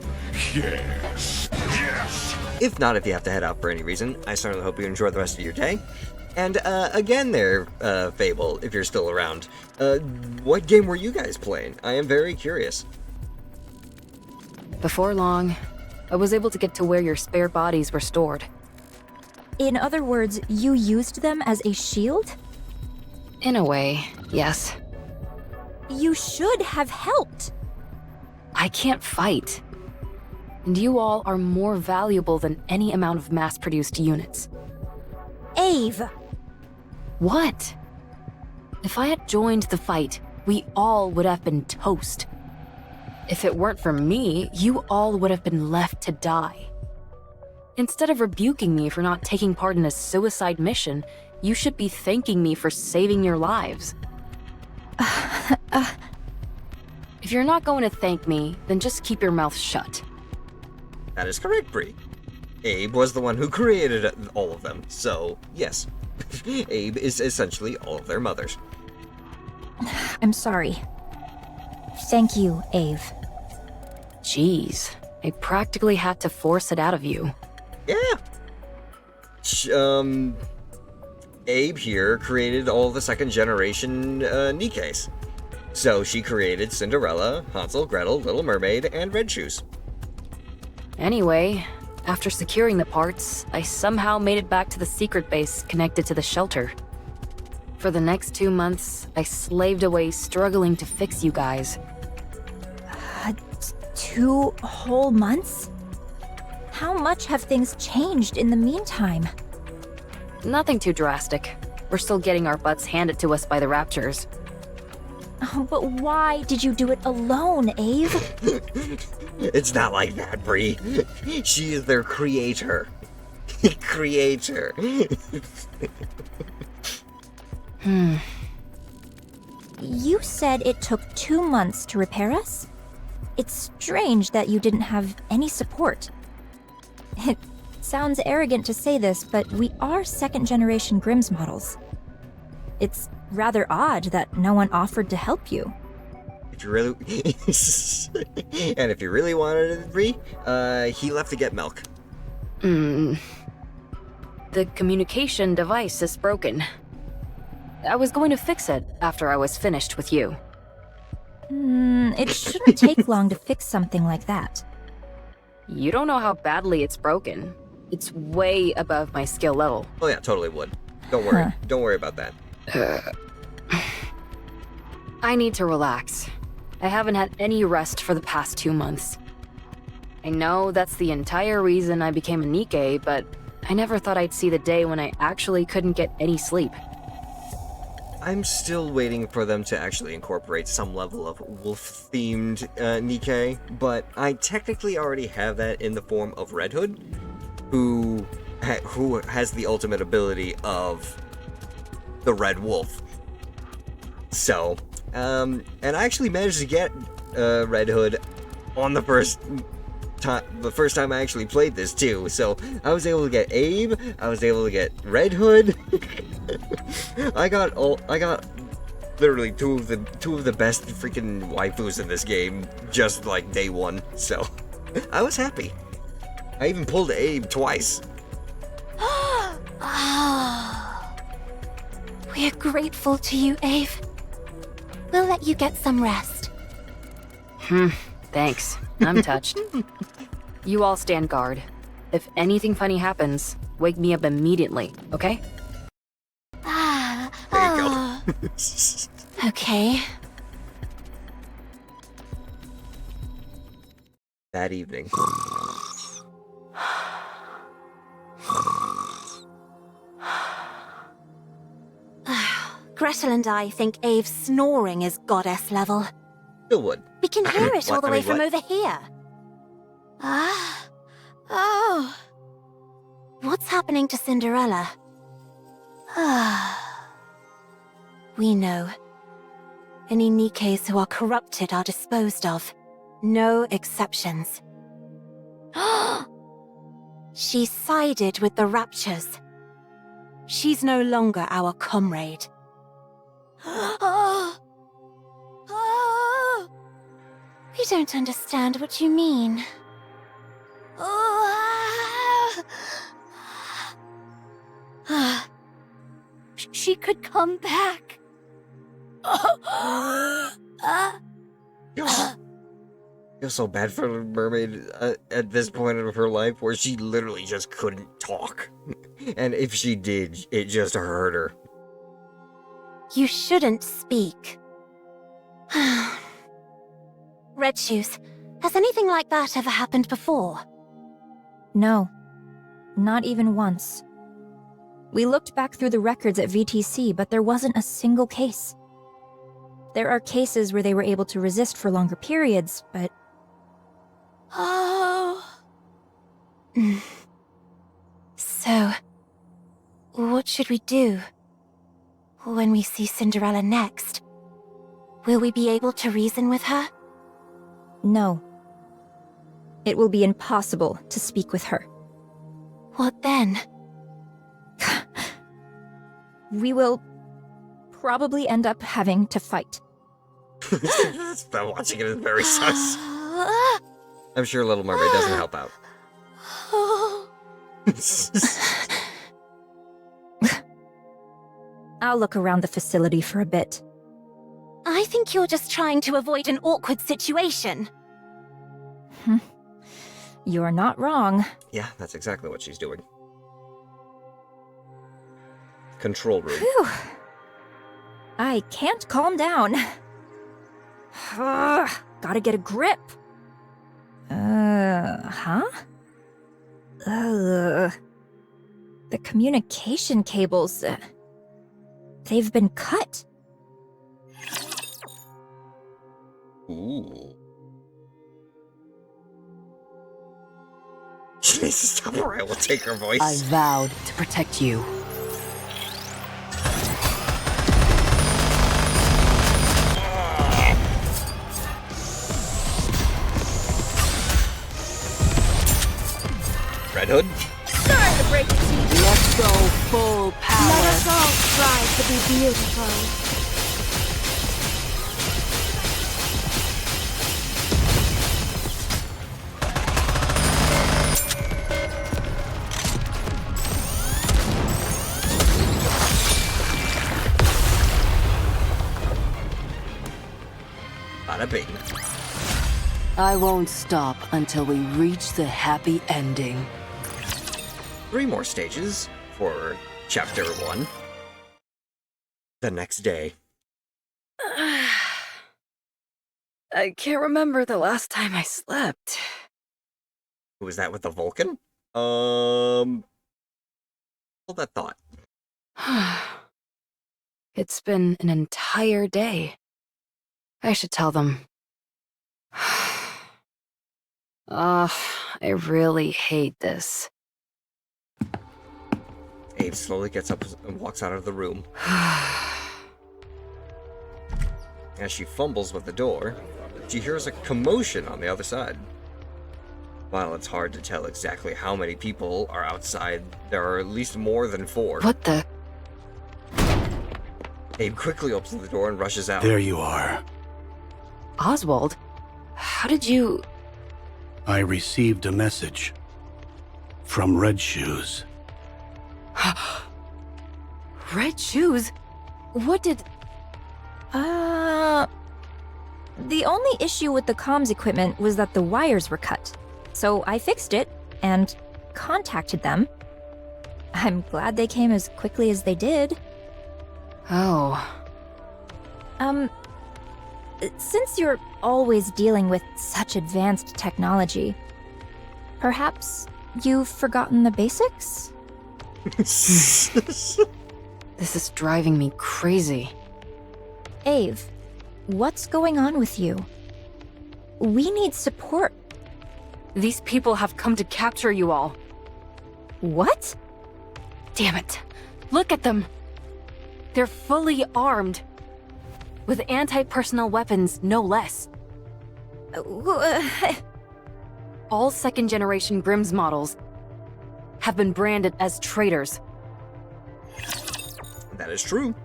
Yes. Yes. If not, if you have to head out for any reason, I certainly hope you enjoy the rest of your day. And, again there, Fable, if you're still around, what game were you guys playing? I am very curious. Before long, I was able to get to where your spare bodies were stored. In other words, you used them as a shield? In a way, yes. You should have helped. I can't fight. And you all are more valuable than any amount of mass-produced units. Ave! What? If I had joined the fight, we all would have been toast. If it weren't for me, you all would have been left to die. Instead of rebuking me for not taking part in a suicide mission, you should be thanking me for saving your lives. If you're not going to thank me, then just keep your mouth shut. That is correct, Bree. Abe was the one who created all of them, so yes. Abe is essentially all of their mothers. I'm sorry. Thank you, Ave. Jeez, I practically had to force it out of you. Yeah. Abe here created all the second generation NIKKEs. So she created Cinderella, Hansel, Gretel, Little Mermaid, and Red Shoes. Anyway, after securing the parts, I somehow made it back to the secret base connected to the shelter. For the next 2 months, I slaved away struggling to fix you guys. 2 whole months? How much have things changed in the meantime? Nothing too drastic. We're still getting our butts handed to us by the Raptures. Oh, but why did you do it alone, Ave? It's not like that, Bree. She is their creator. Creator. You said it took 2 months to repair us? It's strange that you didn't have any support. It sounds arrogant to say this, but we are second-generation Grimm's models. It's rather odd that no one offered to help you. If you really... And if you really wanted it, Bree, he left to get milk. The communication device is broken. I was going to fix it after I was finished with you. It shouldn't take long to fix something like that. You don't know how badly it's broken. It's way above my skill level. Oh yeah, totally would. Don't worry. Don't worry about that. I need to relax. I haven't had any rest for the past 2 months. I know that's the entire reason I became a NIKKE, but I never thought I'd see the day when I actually couldn't get any sleep. I'm still waiting for them to actually incorporate some level of wolf-themed NIKKE, but I technically already have that in the form of Red Hood, who has the ultimate ability of the Red Wolf. So, and I actually managed to get Red Hood on the first time I actually played this too. So I was able to get Abe, I was able to get Red Hood. I got literally two of the best freaking waifus in this game just like day one. So I was happy. I even pulled Abe twice. We're grateful to you, Ave. We'll let you get some rest. Thanks. I'm touched. You all stand guard. If anything funny happens, wake me up immediately, okay? There you go. Okay. That evening. Gretel and I think Ave's snoring is goddess level. Still would. We can hear it all the way What? from over here. Oh. What's happening to Cinderella? We know. Any Nikkes who are corrupted are disposed of. No exceptions. She sided with the Raptures. She's no longer our comrade. We don't understand what you mean. She could come back. Feel so bad for the mermaid at this point of her life where she literally just couldn't talk. And if she did, it just hurt her. You shouldn't speak. Red Shoes, has anything like that ever happened before? No. Not even once. We looked back through the records at VTC, but there wasn't a single case. There are cases where they were able to resist for longer periods, but... Oh. So, what should we do? When we see Cinderella next, will we be able to reason with her? No. It will be impossible to speak with her. What then? We will probably end up having to fight. Watching it is very sus. I'm sure Little Mermaid doesn't help out. I'll look around the facility for a bit. I think you're just trying to avoid an awkward situation. You're not wrong. Yeah, that's exactly what she's doing. Control room. Phew. I can't calm down. Gotta get a grip. Huh? The communication cables, they've been cut. Ooh. She needs to stop or I will take her voice. I vowed to protect you. Red Hood? Sorry to break it to you. Let's go full power. Let us all strive to be beautiful. Bada bing. I won't stop until we reach the happy ending. 3 more stages for Chapter 1. The next day. I can't remember the last time I slept. Who was that with the Vulcan? Hold that thought. It's been an entire day. I should tell them. I really hate this. Abe slowly gets up and walks out of the room. As she fumbles with the door, she hears a commotion on the other side. While it's hard to tell exactly how many people are outside, there are at least more than 4. What the? Abe quickly opens the door and rushes out. There you are. Oswald? How did you... I received a message from Red Shoes. Red Shoes? What did... The only issue with the comms equipment was that the wires were cut. So I fixed it and contacted them. I'm glad they came as quickly as they did. Oh. Since you're always dealing with such advanced technology, perhaps you've forgotten the basics? This is driving me crazy. Ave, what's going on with you? We need support. These people have come to capture you all. What? Damn it. Look at them. They're fully armed. With anti-personnel weapons, no less. All second-generation Grimm's models have been branded as traitors. That is true.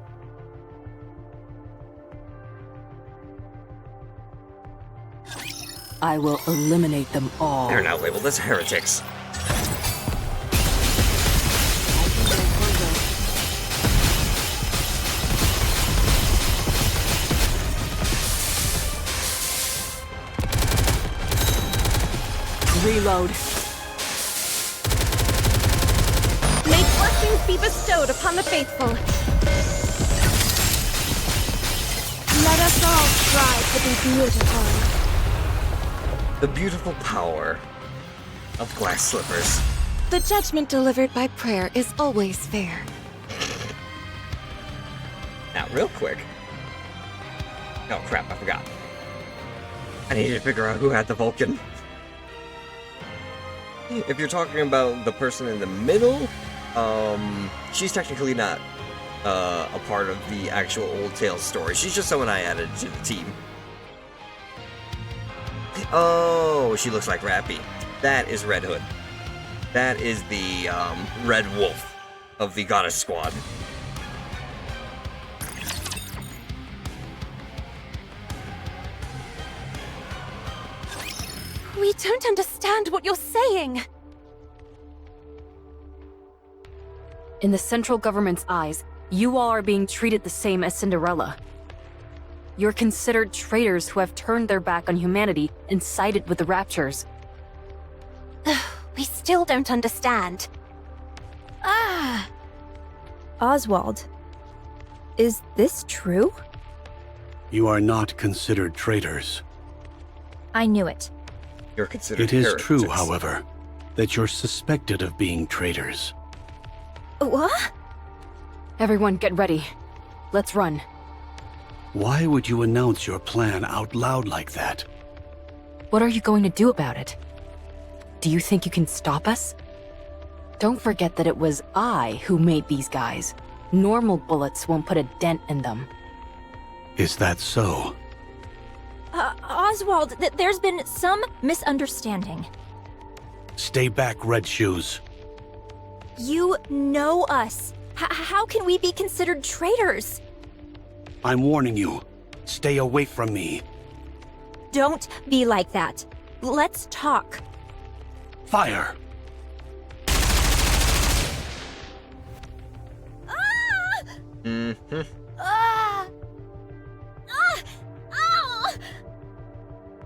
I will eliminate them all. They're now labeled as heretics. Reload. May blessings be bestowed upon the faithful. Let us all strive to be beautiful. The beautiful power of glass slippers. The judgment delivered by prayer is always fair. Now, real quick. Oh crap, I forgot. I need to figure out who had the Vulcan. If you're talking about the person in the middle, she's technically not a part of the actual Old Tales story. She's just someone I added to the team. Oh, she looks like Rappy. That is Red Hood. That is the Red Wolf of the Goddess Squad. We don't understand what you're saying. In the central government's eyes, you all are being treated the same as Cinderella. You're considered traitors who have turned their back on humanity and sided with the Raptures. We still don't understand. Oswald, is this true? You are not considered traitors. I knew it. You're considered It is heretics. true, however, that you're suspected of being traitors. What? Everyone get ready. Let's run. Why would you announce your plan out loud like that? What are you going to do about it? Do you think you can stop us? Don't forget that it was I who made these guys. Normal bullets won't put a dent in them. Is that so? Oswald, there's been some misunderstanding. Stay back, Red Shoes. You know us. How can we be considered traitors? I'm warning you. Stay away from me. Don't be like that. Let's talk. Fire! Mm-hmm.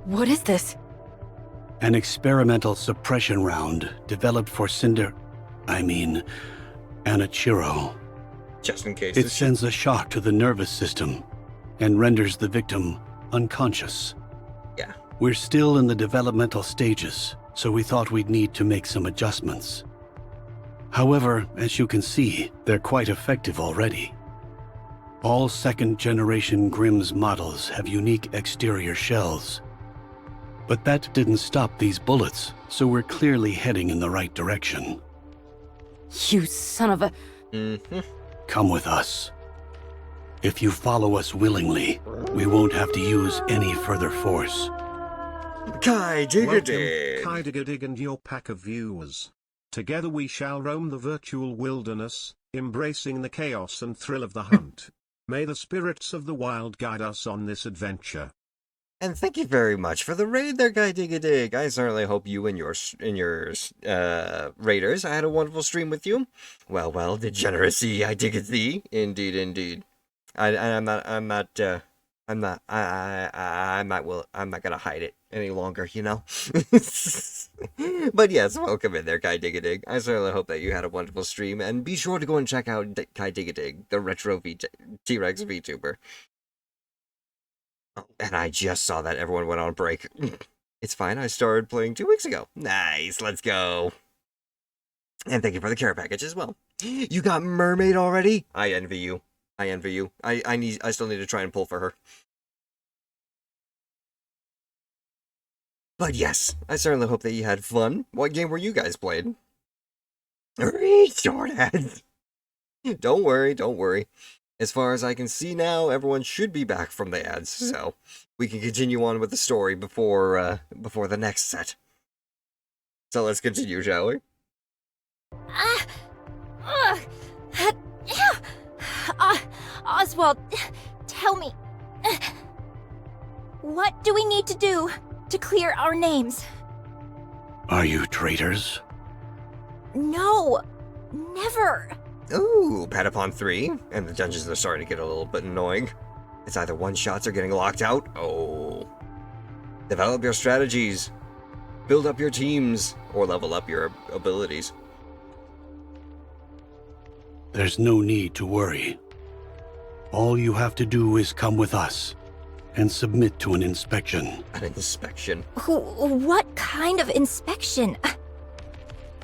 What is this? An experimental suppression round developed for Anichiro. Just in case. It sends a shock to the nervous system and renders the victim unconscious. Yeah. We're still in the developmental stages, so we thought we'd need to make some adjustments. However, as you can see, they're quite effective already. All second-generation Grimm's models have unique exterior shells. But that didn't stop these bullets, so we're clearly heading in the right direction. You son of a... Mm-hmm. Come with us. If you follow us willingly, we won't have to use any further force. Kai Dig-a-Dig! Kai Dig-a-Dig and your pack of viewers. Together we shall roam the virtual wilderness, embracing the chaos and thrill of the hunt. May the spirits of the wild guide us on this adventure. And thank you very much for the raid there, Guy Dig-a-Dig. I certainly hope you and your raiders had a wonderful stream with you. Well, degeneracy, I dig it thee. Indeed, indeed. I'm not I'm not. I'm not gonna hide it any longer, you know. But yes, welcome in there, Kai Dig-a-Dig. I certainly hope that you had a wonderful stream, and be sure to go and check out Kai Dig-a-Dig, the retro T-Rex VTuber. Oh, and I just saw that everyone went on break. It's fine. I started playing 2 weeks ago. Nice. Let's go. And thank you for the care package as well. You got Mermaid already? I envy you. I envy you. I still need to try and pull for her. But yes, I certainly hope that you had fun. What game were you guys playing? Retarded. Don't worry, don't worry. As far as I can see now, everyone should be back from the ads, so we can continue on with the story before the next set. So let's continue, shall we? Oswald, tell me. What do we need to do to clear our names? Are you traitors? No, never. Ooh, Patapon 3, and the dungeons are starting to get a little bit annoying. It's either one-shots or getting locked out. Oh. Develop your strategies. Build up your teams, or level up your abilities. There's no need to worry. All you have to do is come with us and submit to an inspection. An inspection? What kind of inspection?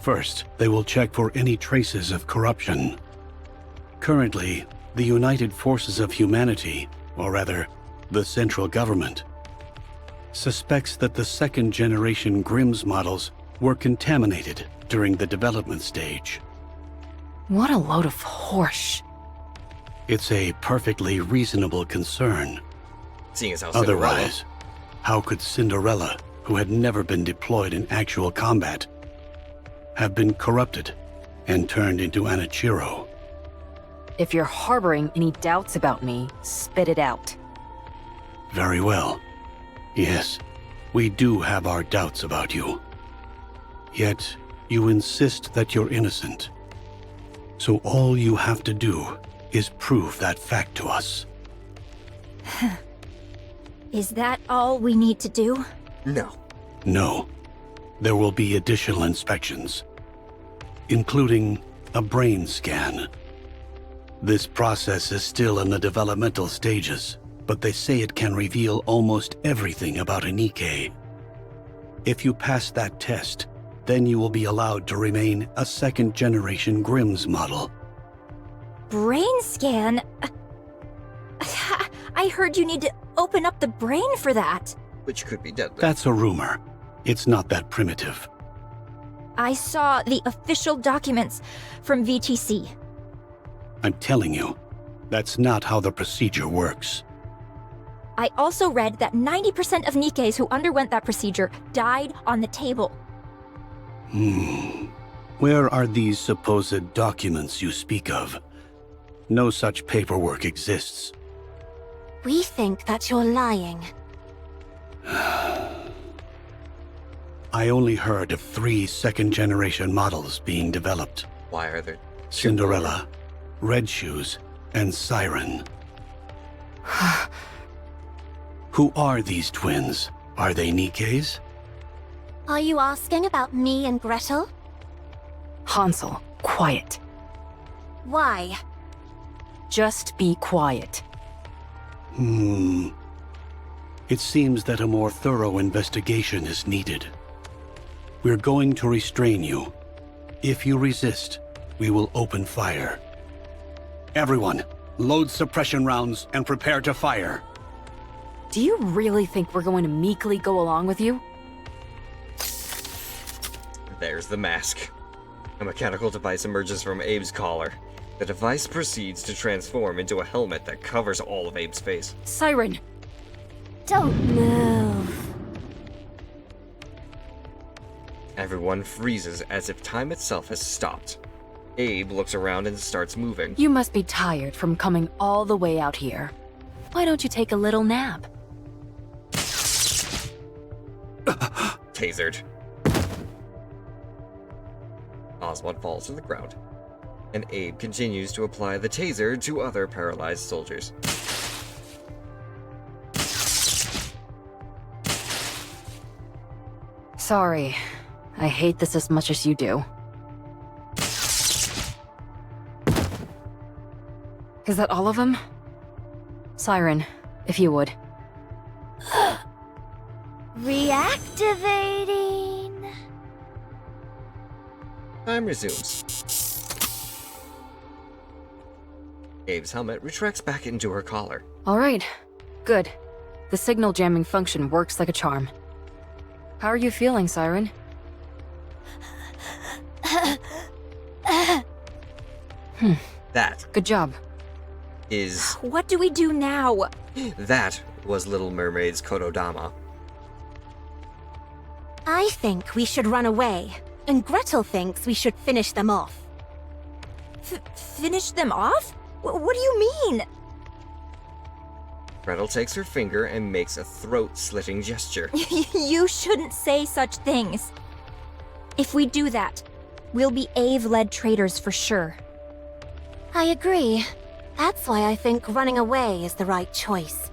First, they will check for any traces of corruption. Currently, the United Forces of Humanity, or rather, the central government, suspects that the second-generation Grimm's models were contaminated during the development stage. What a load of horse. It's a perfectly reasonable concern. Seeing as how Otherwise, how could Cinderella, who had never been deployed in actual combat, have been corrupted and turned into Anichiro? If you're harboring any doubts about me, spit it out. Very well. Yes, we do have our doubts about you. Yet, you insist that you're innocent. So all you have to do is prove that fact to us. Is that all we need to do? No. No. There will be additional inspections, including a brain scan. This process is still in the developmental stages, but they say it can reveal almost everything about a NIKKE. If you pass that test, then you will be allowed to remain a second-generation Grimm's model. Brain scan? I heard you need to open up the brain for that. Which could be deadly. That's a rumor. It's not that primitive. I saw the official documents from VTC. I'm telling you, that's not how the procedure works. I also read that 90% of NIKKEs who underwent that procedure died on the table. Where are these supposed documents you speak of? No such paperwork exists. We think that you're lying. I only heard of 3 second-generation models being developed. Why are there Cinderella, Red Shoes, and Siren. Who are these twins? Are they NIKKEs? Are you asking about me and Gretel? Hansel, quiet. Why? Just be quiet. It seems that a more thorough investigation is needed. We're going to restrain you. If you resist, we will open fire. Everyone, load suppression rounds and prepare to fire. Do you really think we're going to meekly go along with you? There's the mask. A mechanical device emerges from Abe's collar. The device proceeds to transform into a helmet that covers all of Abe's face. Siren! Don't move. Everyone freezes as if time itself has stopped. Abe looks around and starts moving. You must be tired from coming all the way out here. Why don't you take a little nap? Tasered. Oswald falls to the ground, and Abe continues to apply the taser to other paralyzed soldiers. Sorry. I hate this as much as you do. Is that all of them? Siren, if you would. Reactivating. Time resumes. Dave's helmet retracts back into her collar. Alright. Good. The signal jamming function works like a charm. How are you feeling, Siren? That Good job. is... What do we do now? That was Little Mermaid's Kododama. I think we should run away, and Gretel thinks we should finish them off. Finish them off? What do you mean? Gretel takes her finger and makes a throat-slitting gesture. You shouldn't say such things. If we do that, we'll be Ave-led traitors for sure. I agree. That's why I think running away is the right choice.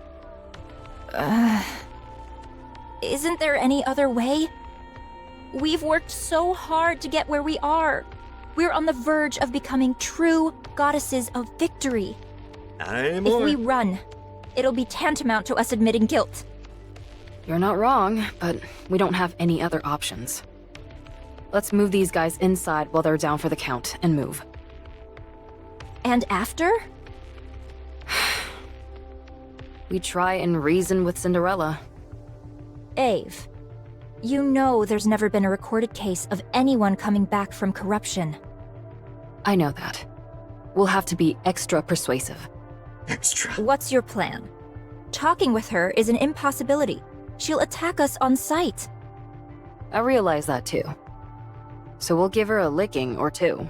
Isn't there any other way? We've worked so hard to get where we are. We're on the verge of becoming true goddesses of victory. Not anymore. If we run, it'll be tantamount to us admitting guilt. You're not wrong, but we don't have any other options. Let's move these guys inside while they're down for the count, and move. And after? We try and reason with Cinderella. Ave, you know there's never been a recorded case of anyone coming back from corruption. I know that. We'll have to be extra persuasive. Extra? What's your plan? Talking with her is an impossibility. She'll attack us on sight. I realize that too. So we'll give her a licking or two.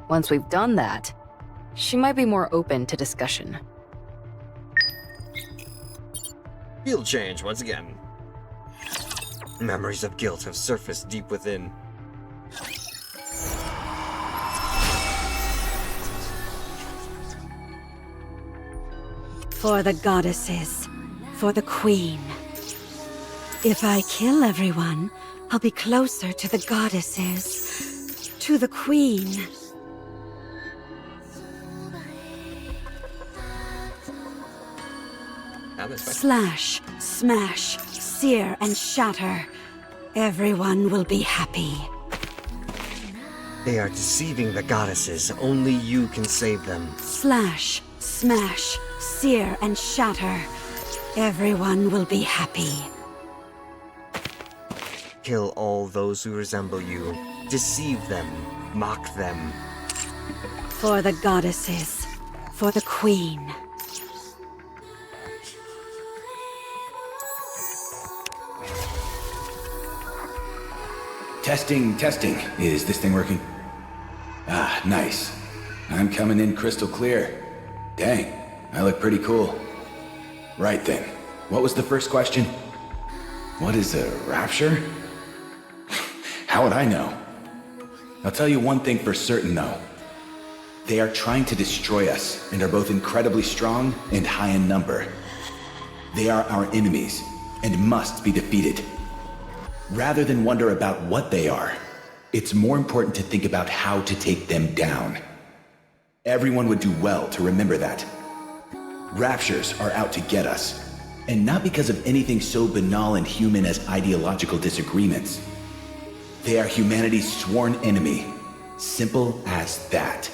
Once we've done that, she might be more open to discussion. Field change once again. Memories of guilt have surfaced deep within. For the goddesses. For the queen. If I kill everyone, I'll be closer to the goddesses. To the queen. Slash, smash, sear, and shatter. Everyone will be happy. They are deceiving the goddesses. Only you can save them. Slash, smash, sear, and shatter. Everyone will be happy. Kill all those who resemble you. Deceive them. Mock them. For the goddesses. For the queen. Testing, testing. Is this thing working? Ah, nice. I'm coming in crystal clear. Dang, I look pretty cool. Right then. What was the first question? What is a rapture? How would I know? I'll tell you one thing for certain though. They are trying to destroy us and are both incredibly strong and high in number. They are our enemies and must be defeated. Rather than wonder about what they are, it's more important to think about how to take them down. Everyone would do well to remember that. Raptures are out to get us, and not because of anything so banal and human as ideological disagreements. They are humanity's sworn enemy. Simple as that.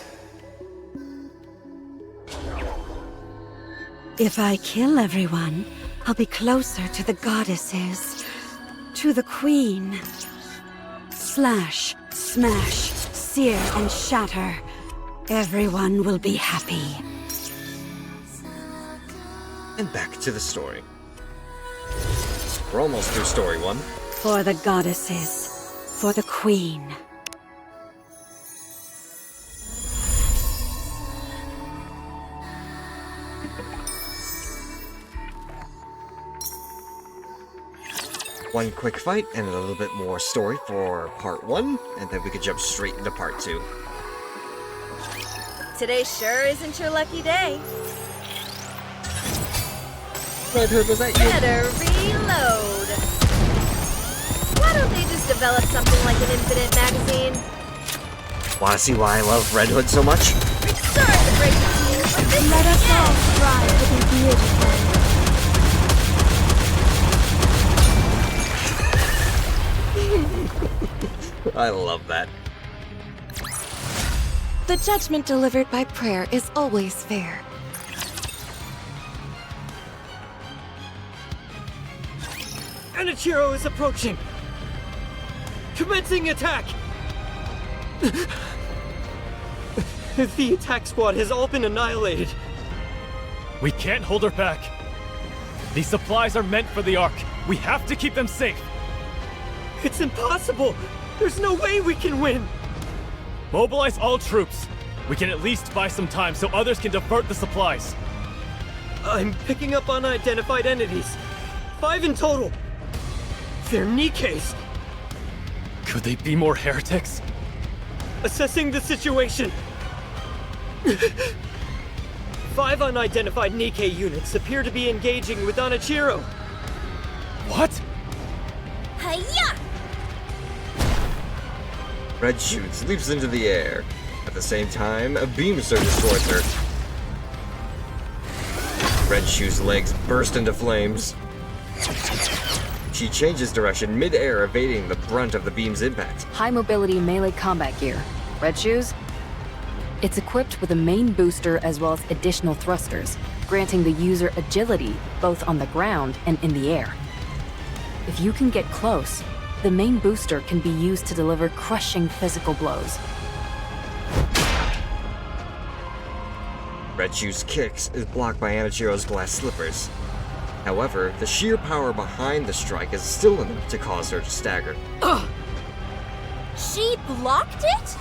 If I kill everyone, I'll be closer to the goddesses. To the queen. Slash, smash, sear, and shatter. Everyone will be happy. And back to the story. We're almost through story 1. For the goddesses. For the queen. One quick fight and a little bit more story for part 1, and then we could jump straight into part 2. Today sure isn't your lucky day. Red Hood, was that you? Better reload. What a develop something like an infinite magazine. Wanna see why I love Red Hood so much? Sorry to break it to you, but this Let us all strive to be beautiful. I love that. The judgment delivered by prayer is always fair. Enichiro is approaching! Commencing attack! The attack squad has all been annihilated. We can't hold her back. These supplies are meant for the Ark. We have to keep them safe. It's impossible! There's no way we can win! Mobilize all troops. We can at least buy some time so others can divert the supplies. I'm picking up unidentified entities. 5 in total. They're NIKKEs. Could they be more heretics? Assessing the situation. 5 unidentified NIKKE units appear to be engaging with Enichiro. What? Hiya! Red shoots, leaps into the air. At the same time, a beam surges towards her. Red Shoe's legs burst into flames. She changes direction mid-air, evading the brunt of the beam's impact. High mobility melee combat gear. Red Shoes? It's equipped with a main booster as well as additional thrusters, granting the user agility both on the ground and in the air. If you can get close, the main booster can be used to deliver crushing physical blows. Red Shoe's kicks is blocked by Enichiro's glass slippers. However, the sheer power behind the strike is still enough to cause her to stagger. Ugh. She blocked it?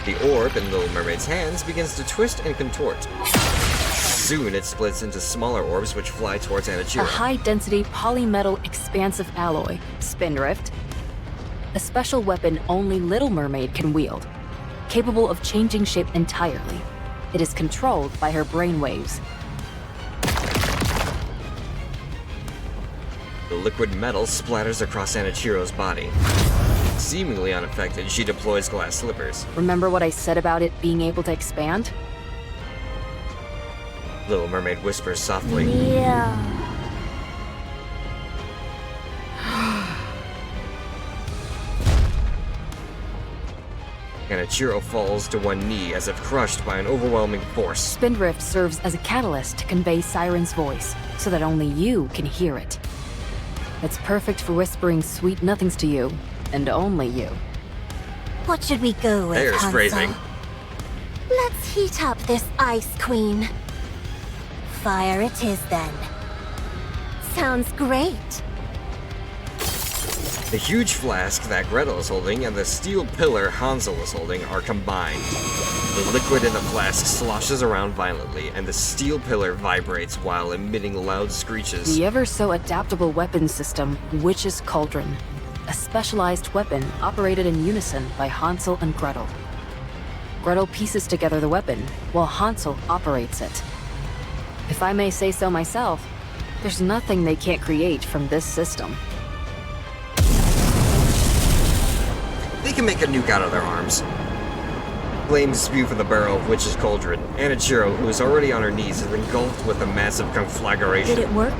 The orb in Little Mermaid's hands begins to twist and contort. Soon it splits into smaller orbs which fly towards Enichiro. A high-density polymetal expansive alloy, Spindrift. A special weapon only Little Mermaid can wield, capable of changing shape entirely. It is controlled by her brainwaves. The liquid metal splatters across Enichiro's body. Seemingly unaffected, she deploys glass slippers. Remember what I said about it being able to expand? Little Mermaid whispers softly. Yeah. Enichiro falls to one knee as if crushed by an overwhelming force. Spindrift serves as a catalyst to convey Siren's voice, so that only you can hear it. It's perfect for whispering sweet nothings to you, and only you. What should we go with, There's Hanzo? phrasing. Let's heat up this Ice Queen. Fire it is, then. Sounds great. The huge flask that Gretel is holding and the steel pillar Hansel is holding are combined. The liquid in the flask sloshes around violently, and the steel pillar vibrates while emitting loud screeches. The ever-so-adaptable weapon system, Witch's Cauldron. A specialized weapon operated in unison by Hansel and Gretel. Gretel pieces together the weapon, while Hansel operates it. If I may say so myself, there's nothing they can't create from this system. They can make a nuke out of their arms. Flames spew from the barrel of Witch's Cauldron. Enichiro, who is already on her knees, is engulfed with a massive conflagration. Did it work?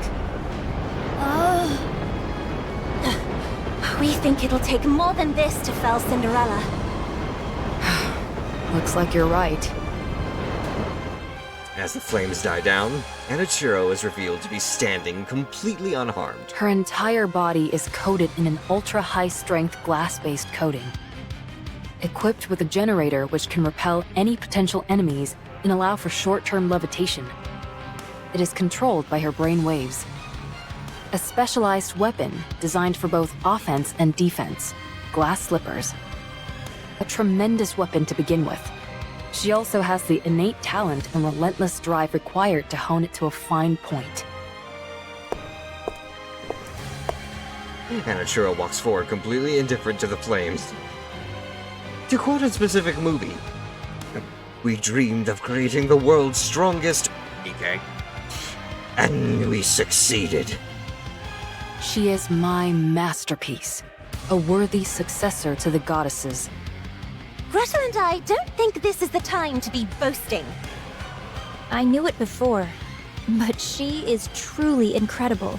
We think it'll take more than this to fell Cinderella. Looks like you're right. As the flames die down, Enichiro is revealed to be standing completely unharmed. Her entire body is coated in an ultra-high-strength glass-based coating. Equipped with a generator which can repel any potential enemies and allow for short-term levitation. It is controlled by her brain waves. A specialized weapon designed for both offense and defense, glass slippers. A tremendous weapon to begin with. She also has the innate talent and relentless drive required to hone it to a fine point. Enichiro walks forward, completely indifferent to the flames. To quote a specific movie, "We dreamed of creating the world's strongest NIKKE." And we succeeded. She is my masterpiece, a worthy successor to the goddesses. Gretel and I don't think this is the time to be boasting. I knew it before, but she is truly incredible.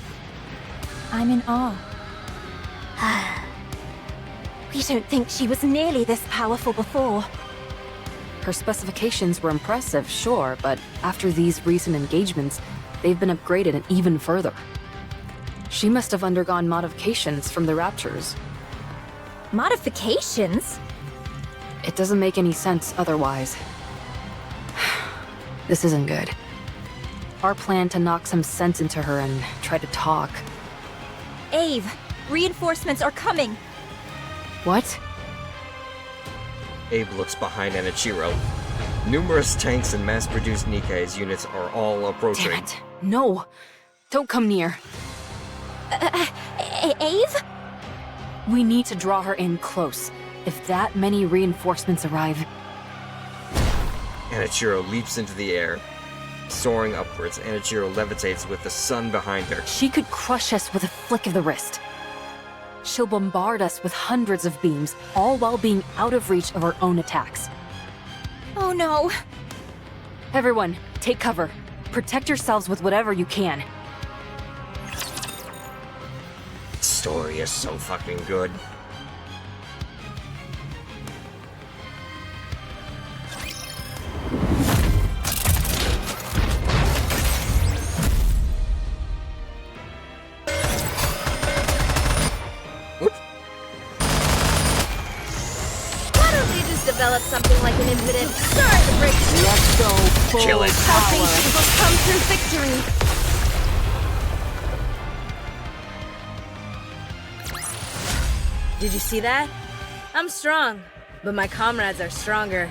I'm in awe. We don't think she was nearly this powerful before. Her specifications were impressive, sure, but after these recent engagements, they've been upgraded even further. She must have undergone modifications from the Raptures. Modifications? It doesn't make any sense otherwise. This isn't good. Our plan to knock some sense into her and try to talk. Ave, reinforcements are coming. What? Abe looks behind Enichiro. Numerous tanks and mass-produced NIKKE's units are all approaching. Damn it. No! Don't come near. Ave? We need to draw her in close. If that many reinforcements arrive... Enichiro leaps into the air. Soaring upwards, Enichiro levitates with the sun behind her. She could crush us with a flick of the wrist. She'll bombard us with hundreds of beams, all while being out of reach of our own attacks. Oh no. Everyone, take cover. Protect yourselves with whatever you can. The story is so fucking good. Develop something like an infinite. Sorry to break it. Let's go. Kill it. How things will come through victory. Did you see that? I'm strong, but my comrades are stronger.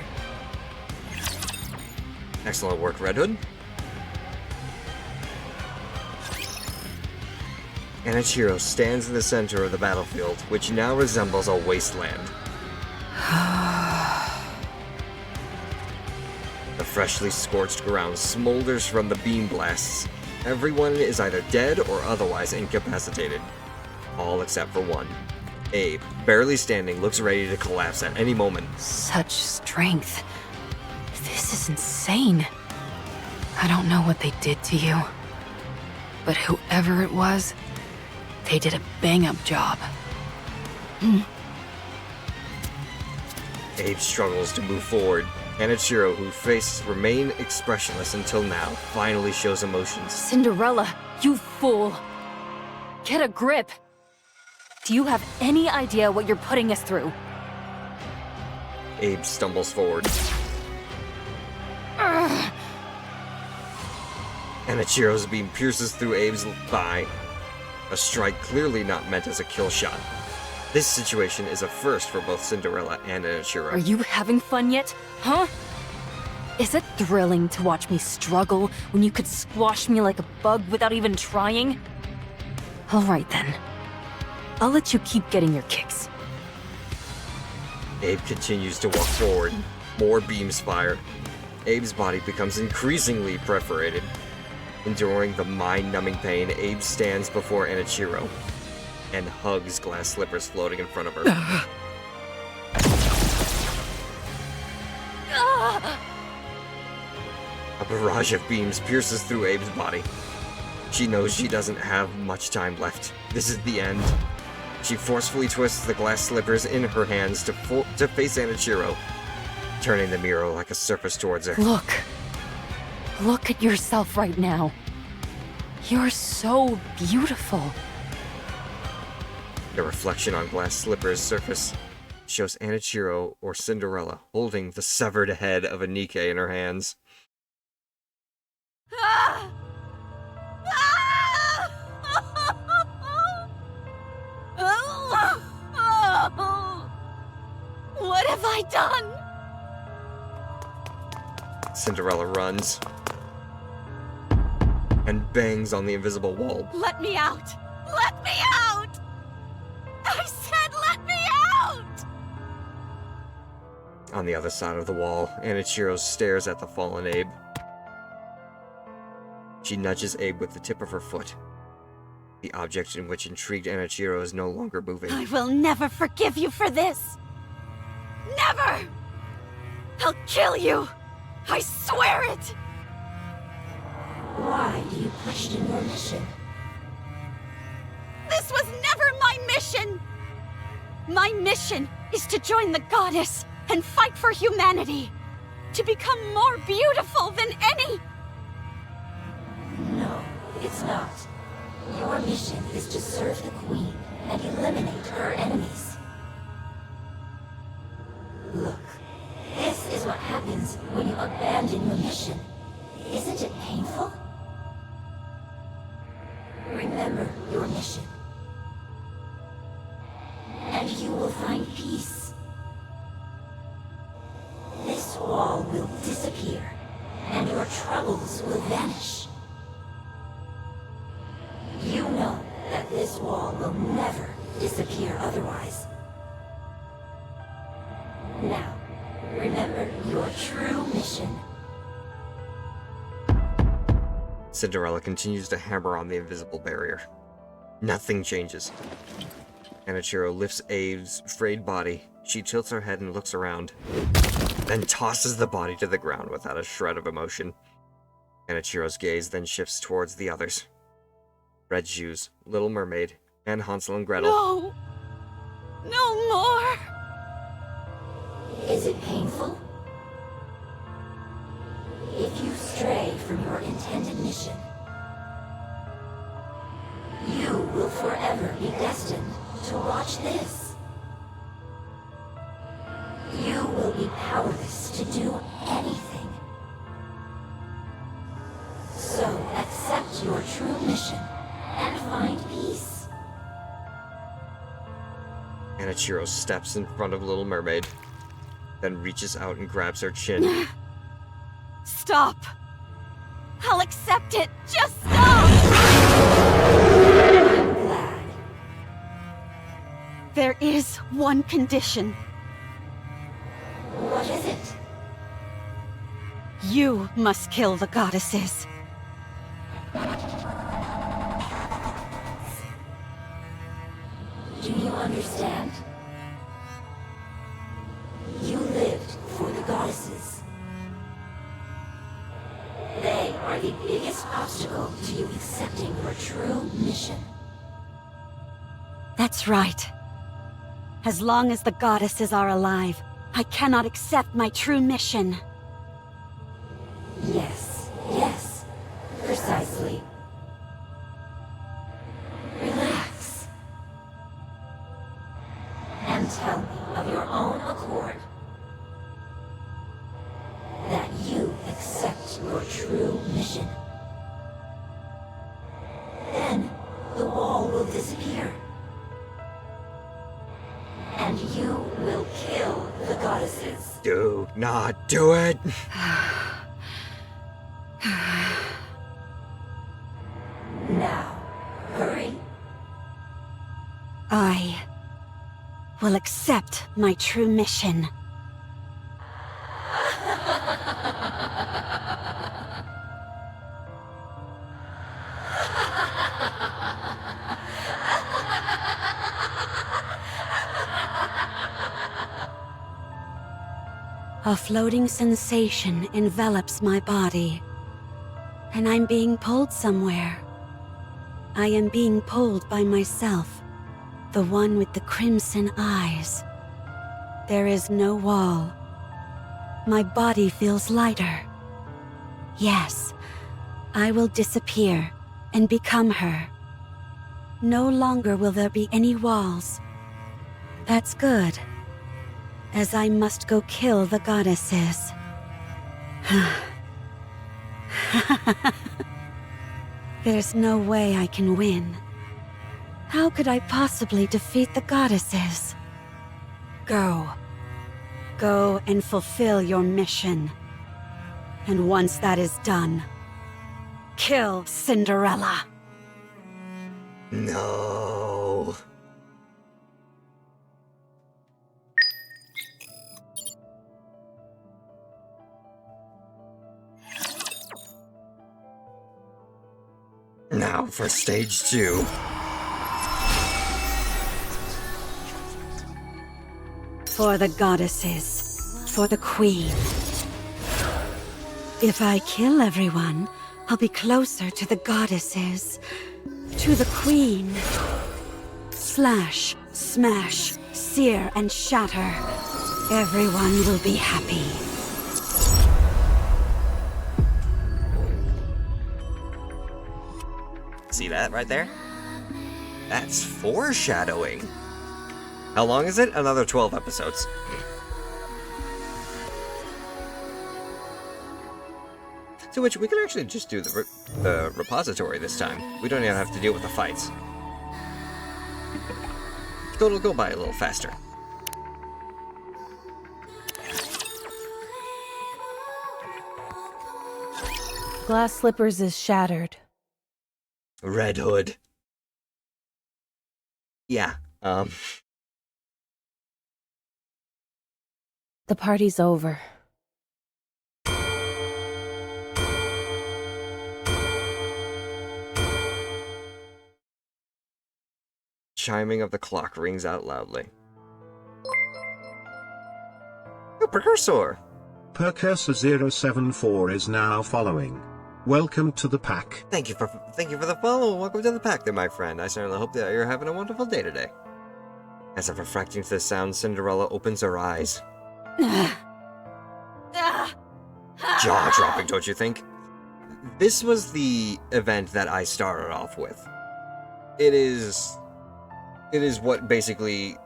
Excellent work, Red Hood. Enichiro stands in the center of the battlefield, which now resembles a wasteland. The freshly scorched ground smolders from the beam blasts. Everyone is either dead or otherwise incapacitated. All except for one. Abe, barely standing, looks ready to collapse at any moment. Such strength. This is insane. I don't know what they did to you, but whoever it was, they did a bang-up job. Abe struggles to move forward. Enichiro, whose face remained expressionless until now, finally shows emotions. Cinderella, you fool! Get a grip! Do you have any idea what you're putting us through? Abe stumbles forward. Enichiro's beam pierces through Abe's thigh. A strike clearly not meant as a kill shot. This situation is a first for both Cinderella and Enichiro. Are you having fun yet? Huh? Is it thrilling to watch me struggle when you could squash me like a bug without even trying? Alright then. I'll let you keep getting your kicks. Abe continues to walk forward. More beams fire. Abe's body becomes increasingly perforated. Enduring the mind-numbing pain, Abe stands before Enichiro and hugs glass slippers floating in front of her. A barrage of beams pierces through Abe's body. She knows she doesn't have much time left. This is the end. She forcefully twists the glass slippers in her hands to face Enichiro, turning the mirror like a surface towards her. Look. Look at yourself right now. You're so beautiful. The reflection on glass slippers' surface shows Enichiro or Cinderella holding the severed head of a NIKKE in her hands. What have I done? Cinderella runs and bangs on the invisible wall. Let me out! Let me out! I said let me out! On the other side of the wall, Enichiro stares at the fallen Abe. She nudges Abe with the tip of her foot. The object in which intrigued Anichiro is no longer moving. I will never forgive you for this! Never! I'll kill you! I swear it! Why do you question your mission? This was never my mission! My mission is to join the goddess and fight for humanity! To become more beautiful than any! No, it's not. Your mission is to serve the Queen and eliminate her enemies. Look, this is what happens when you abandon your mission. Isn't it painful? Remember your mission. And you will find peace. This wall will disappear, and your troubles will vanish. You know that this wall will never disappear otherwise. Now, remember your true mission. Cinderella continues to hammer on the invisible barrier. Nothing changes. Anichiro lifts Abe's frayed body. She tilts her head and looks around, then tosses the body to the ground without a shred of emotion. Anichiro's gaze then shifts towards the others. Red Shoes, Little Mermaid, and Hansel and Gretel. No! No more! Is it painful? If you stray from your intended mission, you will forever be destined to watch this. You will be powerless to do anything. So accept your true mission and find peace. Anichiro steps in front of Little Mermaid, then reaches out and grabs her chin. Stop! I'll accept it! Just stop! I'm glad. There is one condition. What is it? You must kill the goddesses. Do you understand? You lived for the goddesses. They are the biggest obstacle to you accepting your true mission. That's right. As long as the goddesses are alive, I cannot accept my true mission. Yes, precisely. Relax. And tell me of your own accord that you accept your true mission. Then the wall will disappear. And you will kill the goddesses. Do not do it! Now, hurry. I will accept my true mission. A floating sensation envelops my body, and I'm being pulled somewhere. I am being pulled by myself, the one with the crimson eyes. There is no wall. My body feels lighter. Yes, I will disappear and become her. No longer will there be any walls. That's good, as I must go kill the goddesses. There's no way I can win. How could I possibly defeat the goddesses? Go. Go and fulfill your mission. And once that is done, kill Cinderella. No. Now for stage 2. For the goddesses. For the queen. If I kill everyone, I'll be closer to the goddesses. To the queen. Slash, smash, sear, and shatter. Everyone will be happy. See that right there? That's foreshadowing. How long is it? Another 12 episodes. To which we could actually just do the repository this time. We don't even have to deal with the fights. It'll go by a little faster. Glass Slippers is shattered. Red Hood. Yeah, The party's over. Chiming of the clock rings out loudly. A precursor! Precursor 074 is now following. Welcome to the pack. Thank you for the follow. Welcome to the pack there, my friend. I certainly hope that you're having a wonderful day today. As if refracting to the sound, Cinderella opens her eyes. Jaw-dropping, don't you think? This was the event that I started off with. It is what basically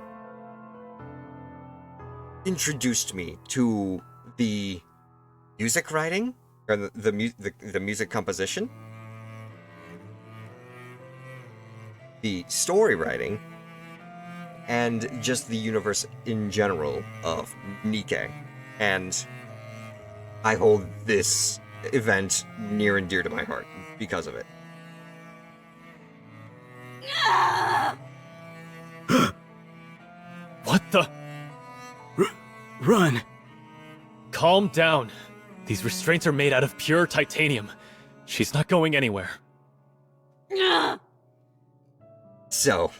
introduced me to the music writing, or the music composition, the story writing, and just the universe in general of NIKKE. And I hold this event near and dear to my heart because of it. What the? Run! Calm down. These restraints are made out of pure titanium. She's not going anywhere. So,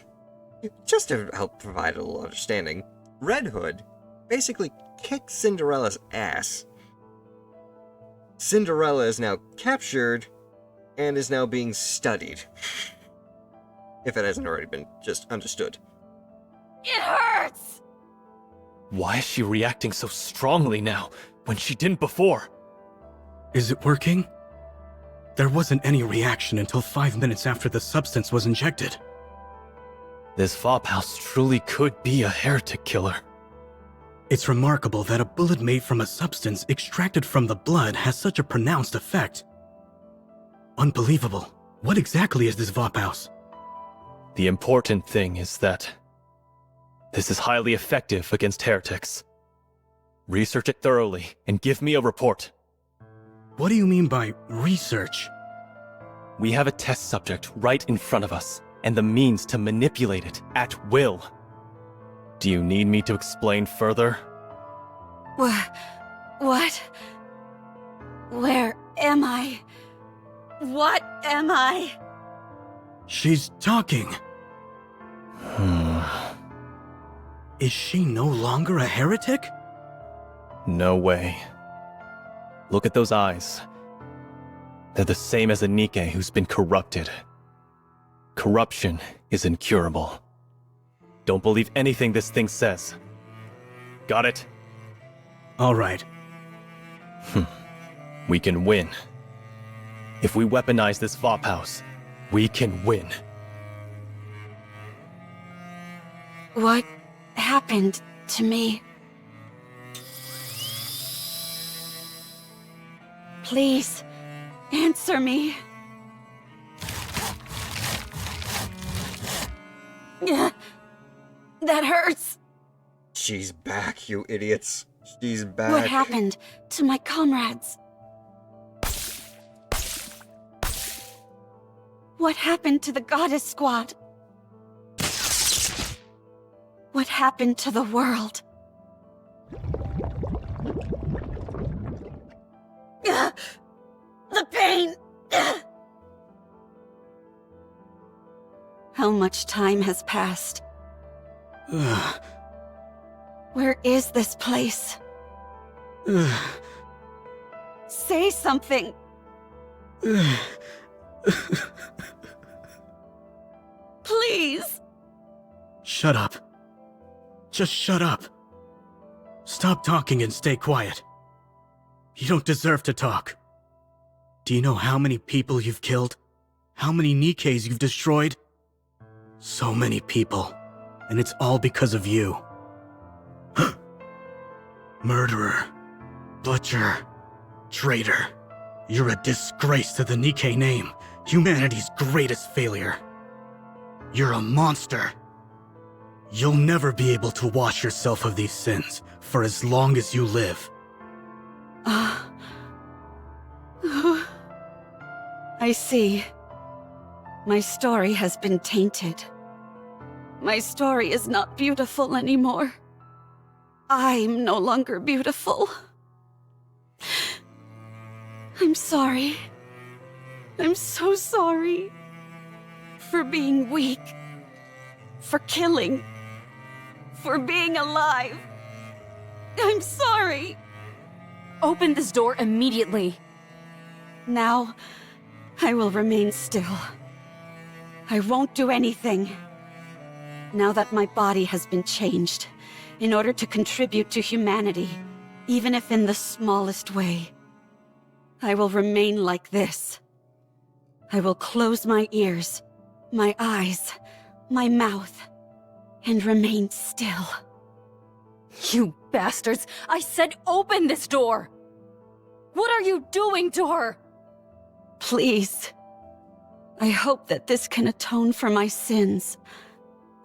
just to help provide a little understanding, Red Hood basically kicked Cinderella's ass. Cinderella is now captured and is now being studied. If it hasn't already been just understood. It hurts! Why is she reacting so strongly now, when she didn't before? Is it working? There wasn't any reaction until 5 minutes after the substance was injected. This Vophouse truly could be a heretic killer. It's remarkable that a bullet made from a substance extracted from the blood has such a pronounced effect. Unbelievable. What exactly is this Vophouse? The important thing is that this is highly effective against heretics. Research it thoroughly and give me a report. What do you mean by research? We have a test subject right in front of us, and the means to manipulate it at will. Do you need me to explain further? What? Where am I? What am I? She's talking. Is she no longer a heretic? No way. Look at those eyes. They're the same as a NIKKE who's been corrupted. Corruption is incurable. Don't believe anything this thing says. Got it? All right. We can win. If we weaponize this Vophouse, we can win. What happened to me? Please, answer me. That hurts. She's back, you idiots. She's back. What happened to my comrades? What happened to the Goddess Squad? What happened to the world? The pain! how much time has passed. Where is this place? Say something! Please! Shut up. Just shut up. Stop talking and stay quiet. You don't deserve to talk. Do you know how many people you've killed? How many Nikkes you've destroyed? So many people. And it's all because of you. Murderer. Butcher. Traitor. You're a disgrace to the Nikke name. Humanity's greatest failure. You're a monster. You'll never be able to wash yourself of these sins for as long as you live. I see. My story has been tainted. My story is not beautiful anymore. I'm no longer beautiful. I'm sorry. I'm so sorry. For being weak. For killing. For being alive. I'm sorry. Open this door immediately. Now, I will remain still. I won't do anything. Now that my body has been changed, in order to contribute to humanity, even if in the smallest way, I will remain like this. I will close my ears, my eyes, my mouth, and remain still. You bastards! I said open this door! What are you doing to her? Please. I hope that this can atone for my sins,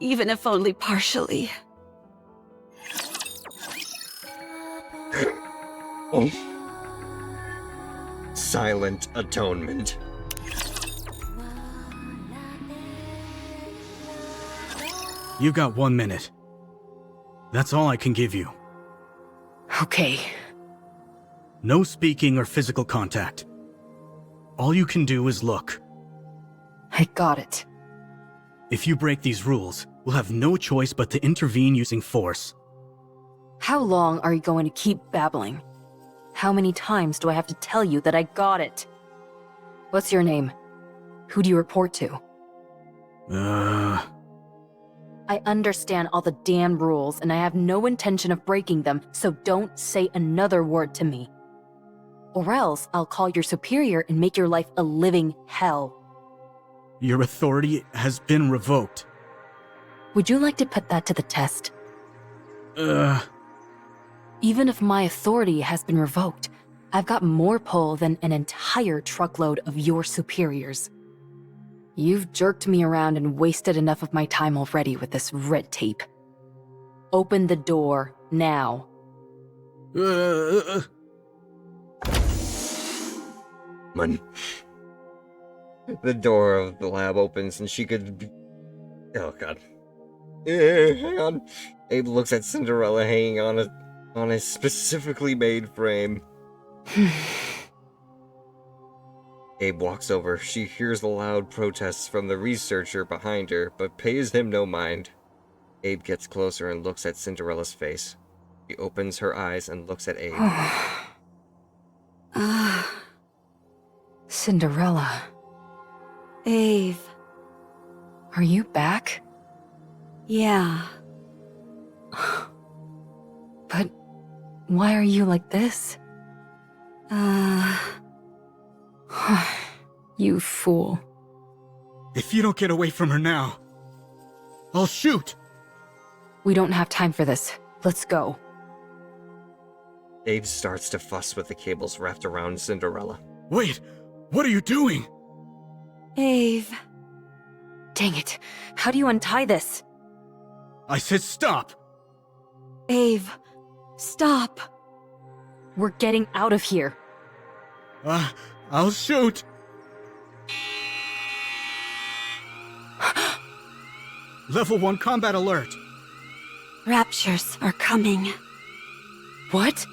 even if only partially. Oh. Silent atonement. You got 1 minute. That's all I can give you. Okay. No speaking or physical contact. All you can do is look. I got it. If you break these rules, we'll have no choice but to intervene using force. How long are you going to keep babbling? How many times do I have to tell you that I got it? What's your name? Who do you report to? I understand all the damn rules, and I have no intention of breaking them, so don't say another word to me. Or else I'll call your superior and make your life a living hell. Your authority has been revoked. Would you like to put that to the test? Even if my authority has been revoked, I've got more pull than an entire truckload of your superiors. You've jerked me around and wasted enough of my time already with this red tape. Open the door, now. Man. The door of the lab opens and she could... Oh god. Hang on. Abe looks at Cinderella hanging on a specifically made frame. Abe walks over. She hears the loud protests from the researcher behind her, but pays him no mind. Abe gets closer and looks at Cinderella's face. She opens her eyes and looks at Abe. Cinderella. Ave. Are you back? Yeah. But why are you like this? You fool. If you don't get away from her now, I'll shoot! We don't have time for this. Let's go. Abe starts to fuss with the cables wrapped around Cinderella. Wait! What are you doing? Ave. Dang it. How do you untie this? I said stop! Ave. Stop. We're getting out of here. I'll shoot! Level 1 combat alert! Raptures are coming. What?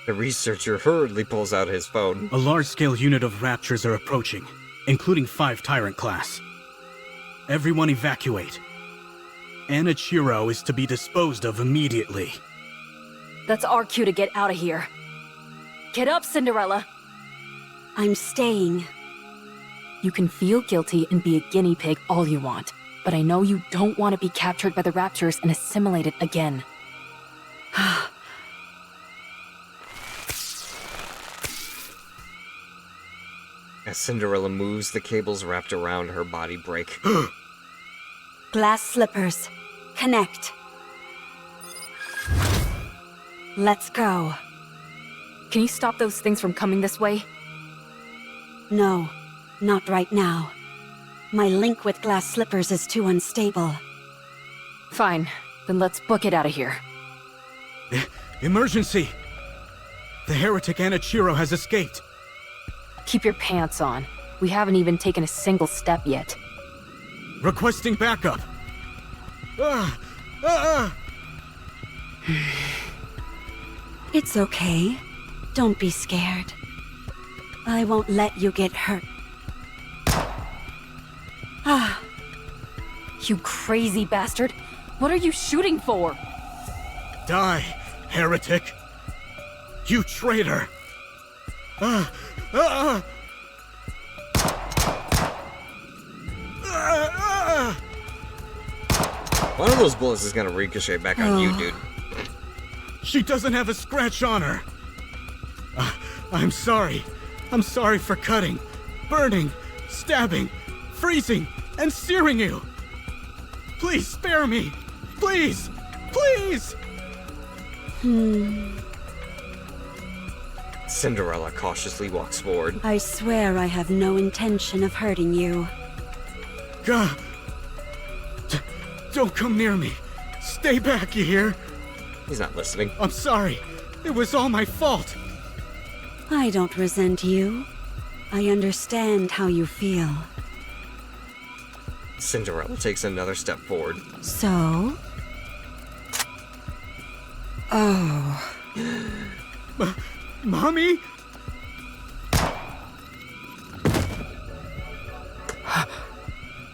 The researcher hurriedly pulls out his phone. A large-scale unit of raptures are approaching. including 5 Tyrant class. Everyone evacuate. Anichiro is to be disposed of immediately. That's our cue to get out of here. Get up, Cinderella. I'm staying. You can feel guilty and be a guinea pig all you want, but I know you don't want to be captured by the Raptors and assimilated again. As Cinderella moves, the cables wrapped around her body break. Glass slippers. Connect. Let's go. Can you stop those things from coming this way? No, not right now. My link with glass slippers is too unstable. Fine, then let's book it out of here. Emergency! The heretic Anichiro has escaped. Keep your pants on. We haven't even taken a single step yet. Requesting backup. It's okay. Don't be scared. I won't let you get hurt. You crazy bastard! What are you shooting for? Die, heretic! You traitor! One of those bullets is gonna ricochet back on you, dude. She doesn't have a scratch on her! I'm sorry. I'm sorry for cutting, burning, stabbing, freezing, and searing you! Please spare me! Please! Please! Cinderella cautiously walks forward. I swear I have no intention of hurting you. God! Don't come near me! Stay back, you hear? He's not listening. I'm sorry. It was all my fault. I don't resent you. I understand how you feel. Cinderella takes another step forward. So? Oh. Mommy?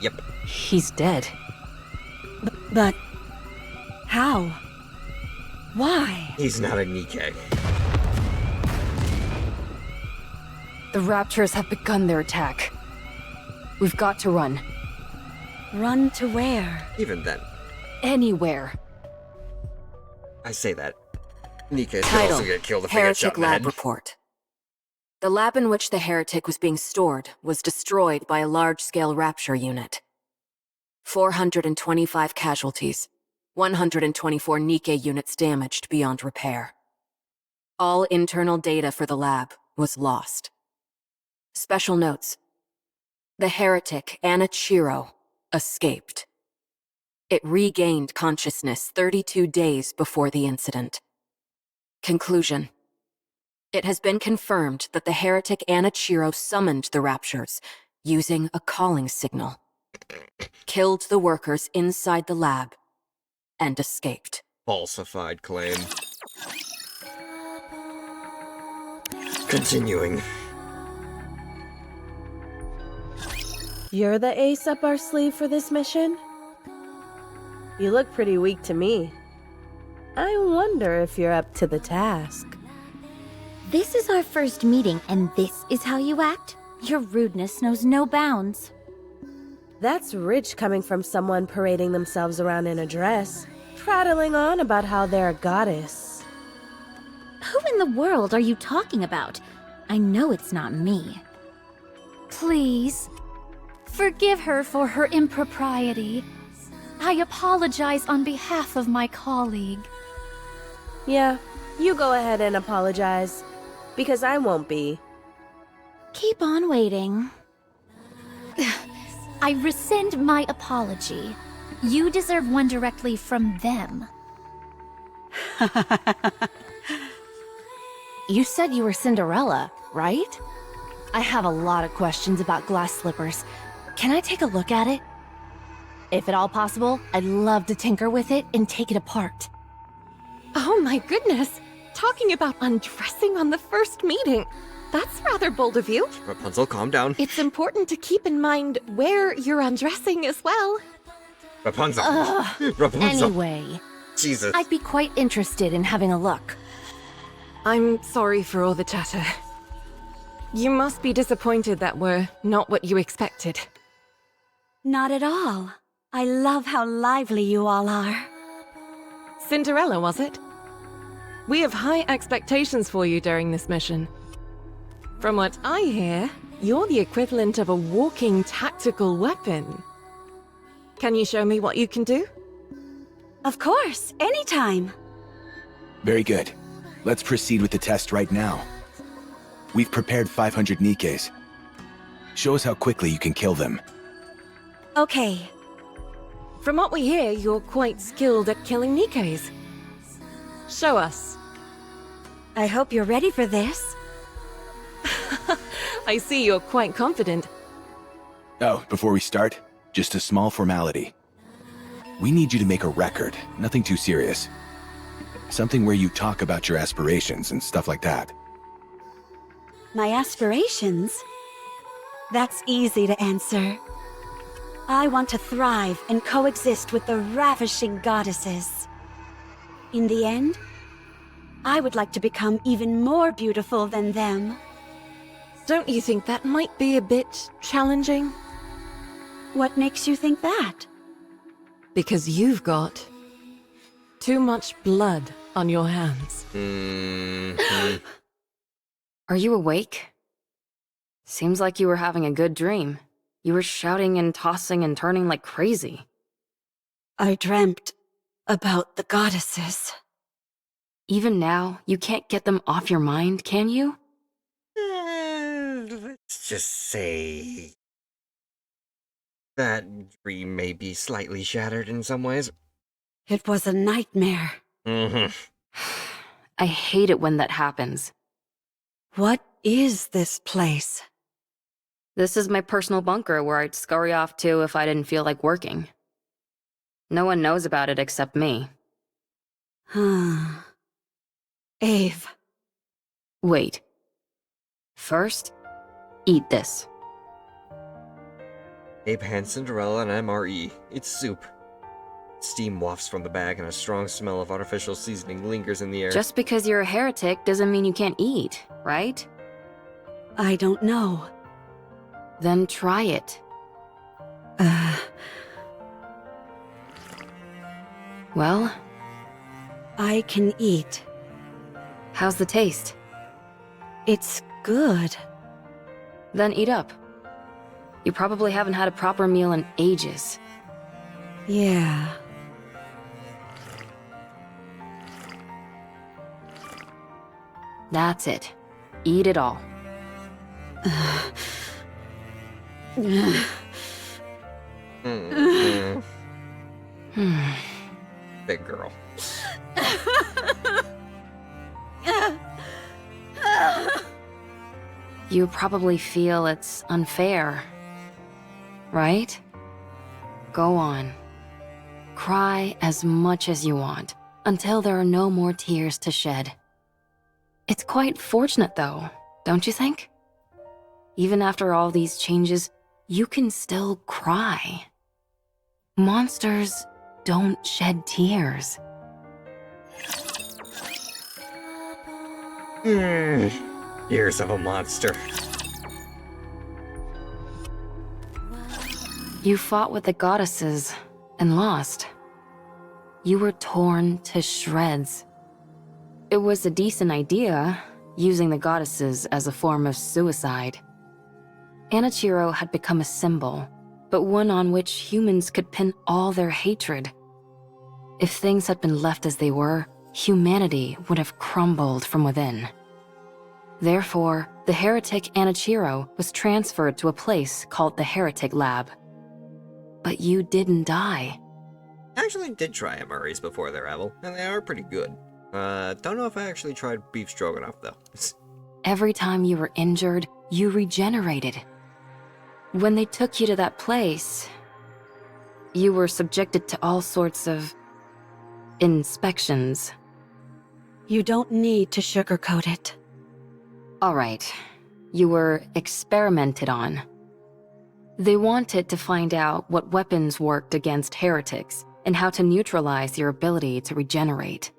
Yep. He's dead. But how? Why? He's not a NIKKE. The Raptors have begun their attack. We've got to run. Run to where? Even then. Anywhere. I say that. NIKKE could Title, also get killed if they get shot Heretic in the Lab head. Report. The lab in which the Heretic was being stored was destroyed by a large-scale rapture unit. 425 casualties, 124 NIKKE units damaged beyond repair. All internal data for the lab was lost. Special notes. The Heretic, Anichiro, escaped. It regained consciousness 32 days before the incident. Conclusion. It has been confirmed that the Heretic Anichiro summoned the Raptures using a calling signal, killed the workers inside the lab, and escaped. Falsified claim. Continuing. You're the ace up our sleeve for this mission? You look pretty weak to me. I wonder if you're up to the task. This is our first meeting, and this is how you act? Your rudeness knows no bounds. That's rich coming from someone parading themselves around in a dress, prattling on about how they're a goddess. Who in the world are you talking about? I know it's not me. Please, forgive her for her impropriety. I apologize on behalf of my colleague. Yeah, you go ahead and apologize, because I won't be. Keep on waiting. I rescind my apology. You deserve one directly from them. You said you were Cinderella, right? I have a lot of questions about glass slippers. Can I take a look at it? If at all possible, I'd love to tinker with it and take it apart. Oh my goodness! Talking about undressing on the first meeting! That's rather bold of you. Rapunzel, calm down. It's important to keep in mind where you're undressing as well. Rapunzel. Rapunzel. Anyway, Jesus. I'd be quite interested in having a look. I'm sorry for all the chatter. You must be disappointed that we're not what you expected. Not at all. I love how lively you all are. Cinderella, was it? We have high expectations for you during this mission. From what I hear, you're the equivalent of a walking tactical weapon. Can you show me what you can do? Of course, anytime. Very good. Let's proceed with the test right now. We've prepared 500 NIKKEs. Show us how quickly you can kill them. Okay. From what we hear, you're quite skilled at killing NIKKEs. Show us. I hope you're ready for this. I see you're quite confident. Oh, before we start, just a small formality. We need you to make a record, nothing too serious. Something where you talk about your aspirations and stuff like that. My aspirations? That's easy to answer. I want to thrive and coexist with the ravishing goddesses. In the end, I would like to become even more beautiful than them. Don't you think that might be a bit challenging? What makes you think that? Because you've got too much blood on your hands. Are you awake? Seems like you were having a good dream. You were shouting and tossing and turning like crazy. I dreamt about the goddesses. Even now, you can't get them off your mind, can you? Let's just say that dream may be slightly shattered in some ways. It was a nightmare. I hate it when that happens. What is this place? This is my personal bunker where I'd scurry off to if I didn't feel like working. No one knows about it except me. Ave. Wait. First, eat this. Abe hands Cinderella an MRE. It's soup. Steam wafts from the bag and a strong smell of artificial seasoning lingers in the air. Just because you're a heretic doesn't mean you can't eat, right? I don't know. Then try it. Well? I can eat. How's the taste? It's good. Then eat up. You probably haven't had a proper meal in ages. Yeah. That's it. Eat it all. Big girl. You probably feel it's unfair, right? Go on. Cry as much as you want, until there are no more tears to shed. It's quite fortunate though, don't you think? Even after all these changes, you can still cry. Monsters don't shed tears. Ears of a monster. You fought with the goddesses and lost. You were torn to shreds. It was a decent idea, using the goddesses as a form of suicide. Anichiro had become a symbol, but one on which humans could pin all their hatred. If things had been left as they were, humanity would have crumbled from within. Therefore, the heretic Anichiro was transferred to a place called the Heretic Lab. But you didn't die. I actually did try MREs before their arrival, and they are pretty good. Don't know if I actually tried beef stroganoff though. Every time you were injured, you regenerated. When they took you to that place, you were subjected to all sorts of inspections. You don't need to sugarcoat it. All right, You were experimented on. They wanted to find out what weapons worked against heretics and how to neutralize your ability to regenerate.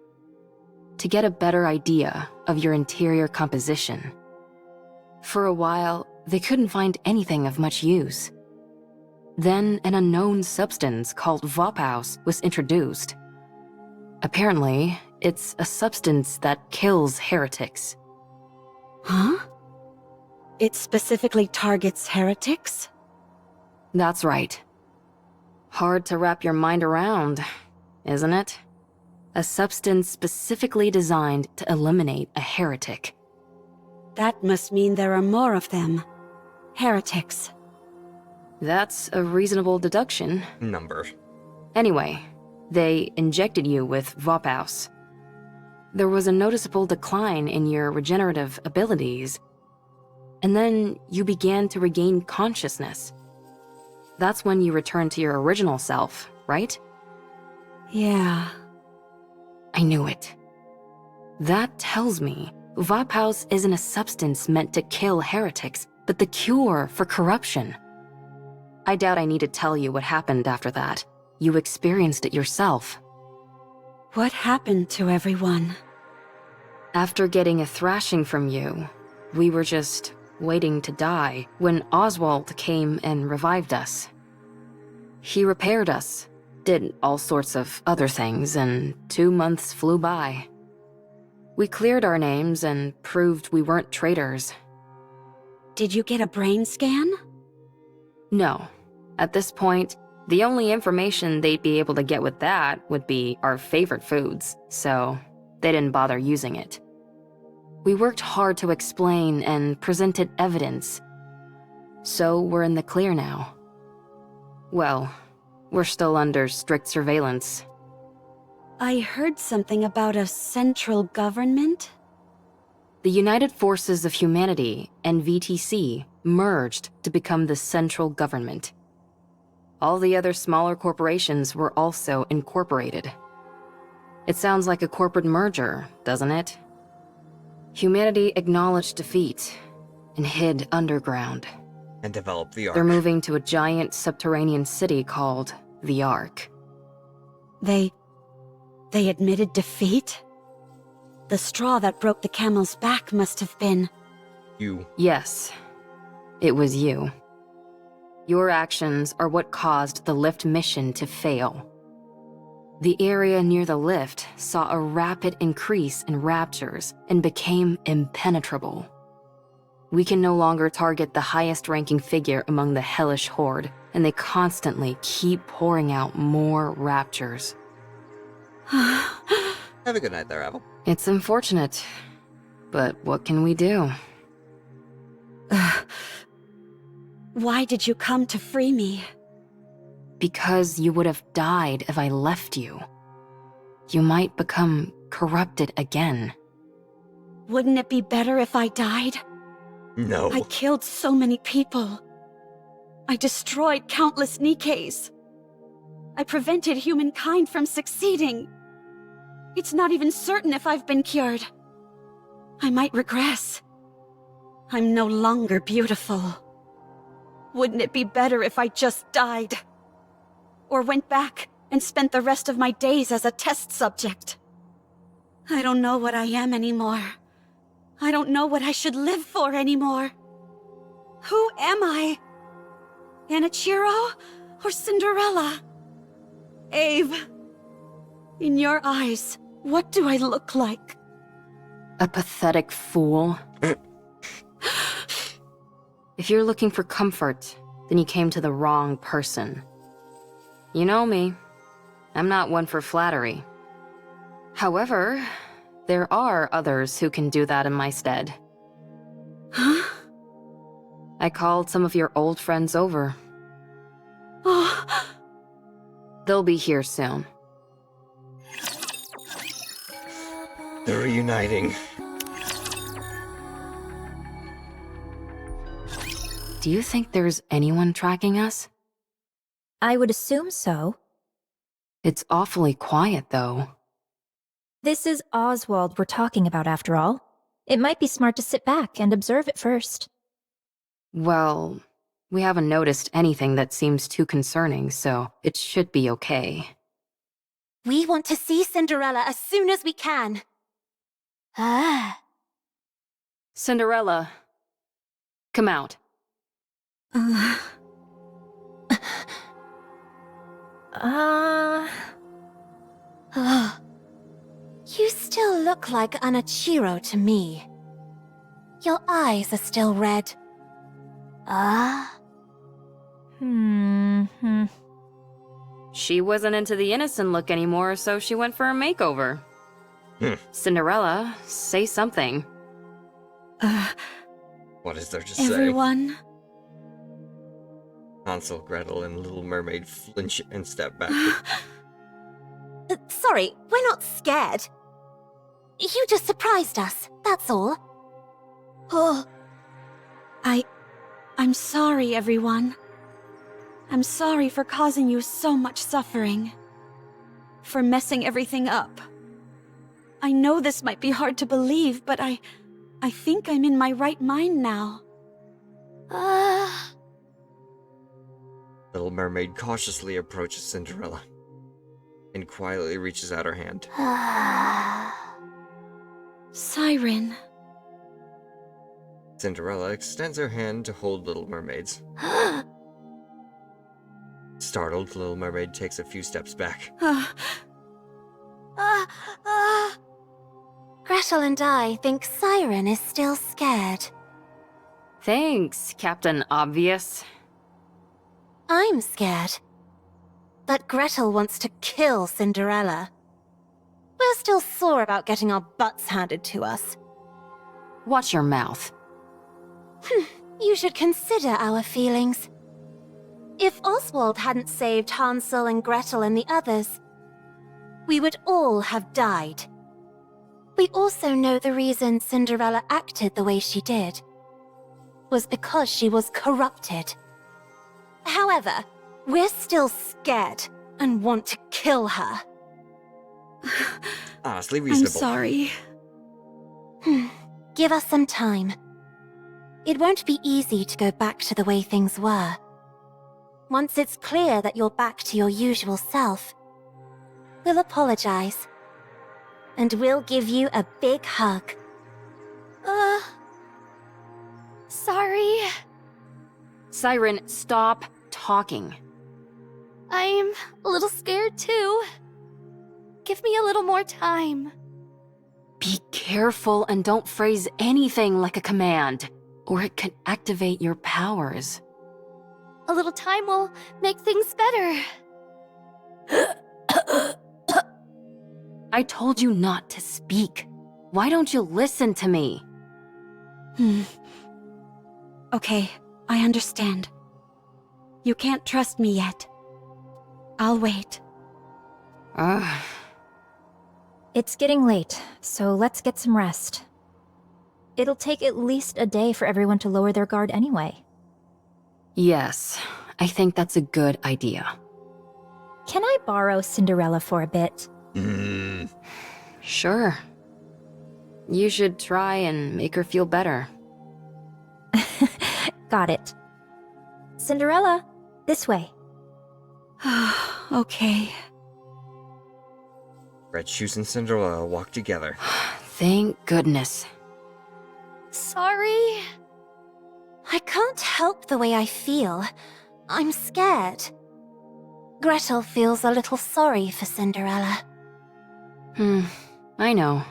To get a better idea of your interior composition. For a while, they couldn't find anything of much use. Then an unknown substance called Vophaus was introduced. Apparently, it's a substance that kills heretics. Huh? It specifically targets heretics? That's right. Hard to wrap your mind around, isn't it? A substance specifically designed to eliminate a heretic. That must mean there are more of them. Heretics. That's a reasonable deduction. Number. Anyway, they injected you with Vophaus. There was a noticeable decline in your regenerative abilities, and then you began to regain consciousness. That's when you returned to your original self, right? Yeah. I knew it. That tells me Vophaus isn't a substance meant to kill heretics, but the cure for corruption. I doubt I need to tell you what happened after that. You experienced it yourself. What happened to everyone? After getting a thrashing from you, we were just waiting to die when Oswald came and revived us. He repaired us, did all sorts of other things, and 2 months flew by. We cleared our names and proved we weren't traitors. Did you get a brain scan? No. At this point, the only information they'd be able to get with that would be our favorite foods, so they didn't bother using it. We worked hard to explain and presented evidence, so we're in the clear now. Well, we're still under strict surveillance. I heard something about a central government? The United Forces of Humanity and VTC merged to become the central government. All the other smaller corporations were also incorporated. It sounds like a corporate merger, doesn't it? Humanity acknowledged defeat and hid underground. And developed the Ark. They're moving to a giant subterranean city called the Ark. They admitted defeat? The straw that broke the camel's back must have been... You. Yes, it was you. Your actions are what caused the lift mission to fail. The area near the lift saw a rapid increase in raptures and became impenetrable. We can no longer target the highest-ranking figure among the hellish horde, and they constantly keep pouring out more raptures. Have a good night there, Apple. It's unfortunate, but what can we do? Why did you come to free me? Because you would have died if I left you. You might become corrupted again. Wouldn't it be better if I died? No. I killed so many people. I destroyed countless NIKKEs. I prevented humankind from succeeding. It's not even certain if I've been cured. I might regress. I'm no longer beautiful. Wouldn't it be better if I just died? Or went back and spent the rest of my days as a test subject? I don't know what I am anymore. I don't know what I should live for anymore. Who am I? Anichiro or Cinderella? Ave, in your eyes, what do I look like? A pathetic fool. If you're looking for comfort, then you came to the wrong person. You know me. I'm not one for flattery. However, there are others who can do that in my stead. Huh? I called some of your old friends over. Oh. They'll be here soon. They're reuniting. Do you think there's anyone tracking us? I would assume so. It's awfully quiet, though. This is Oswald we're talking about, after all. It might be smart to sit back and observe it first. Well, we haven't noticed anything that seems too concerning, so it should be okay. We want to see Cinderella as soon as we can. Ah. Cinderella, come out. You still look like Anachiro to me. Your eyes are still red. She wasn't into the innocent look anymore, so she went for a makeover. Cinderella, say something. What is there to say? Everyone. Hansel, Gretel, and Little Mermaid flinch and step back. Sorry, we're not scared. You just surprised us, that's all. Oh. I'm sorry, everyone. I'm sorry for causing you so much suffering. For messing everything up. I know this might be hard to believe, but I think I'm in my right mind now. Little Mermaid cautiously approaches Cinderella and quietly reaches out her hand. Siren. Cinderella extends her hand to hold Little Mermaid's. Startled, Little Mermaid takes a few steps back. Gretel and I think Siren is still scared. Thanks, Captain Obvious. I'm scared. That Gretel wants to kill Cinderella. We're still sore about getting our butts handed to us. Watch your mouth. You should consider our feelings. If Oswald hadn't saved Hansel and Gretel and the others, we would all have died. We also know the reason Cinderella acted the way she did was because she was corrupted. However, we're still scared and want to kill her. Honestly reasonable. I'm sorry. Give us some time. It won't be easy to go back to the way things were. Once it's clear that you're back to your usual self, we'll apologize. And we'll give you a big hug. Sorry. Siren, stop talking. I'm a little scared too. Give me a little more time. Be careful and don't phrase anything like a command, or it could activate your powers. A little time will make things better. I told you not to speak. Why don't you listen to me? Okay, I understand. You can't trust me yet. I'll wait. It's getting late, so let's get some rest. It'll take at least a day for everyone to lower their guard anyway. Yes, I think that's a good idea. Can I borrow Cinderella for a bit? Sure. You should try and make her feel better. Got it. Cinderella, this way. Okay. Red Shoes and Cinderella walk together. Thank goodness. Sorry. I can't help the way I feel. I'm scared. Gretel feels a little sorry for Cinderella. I know.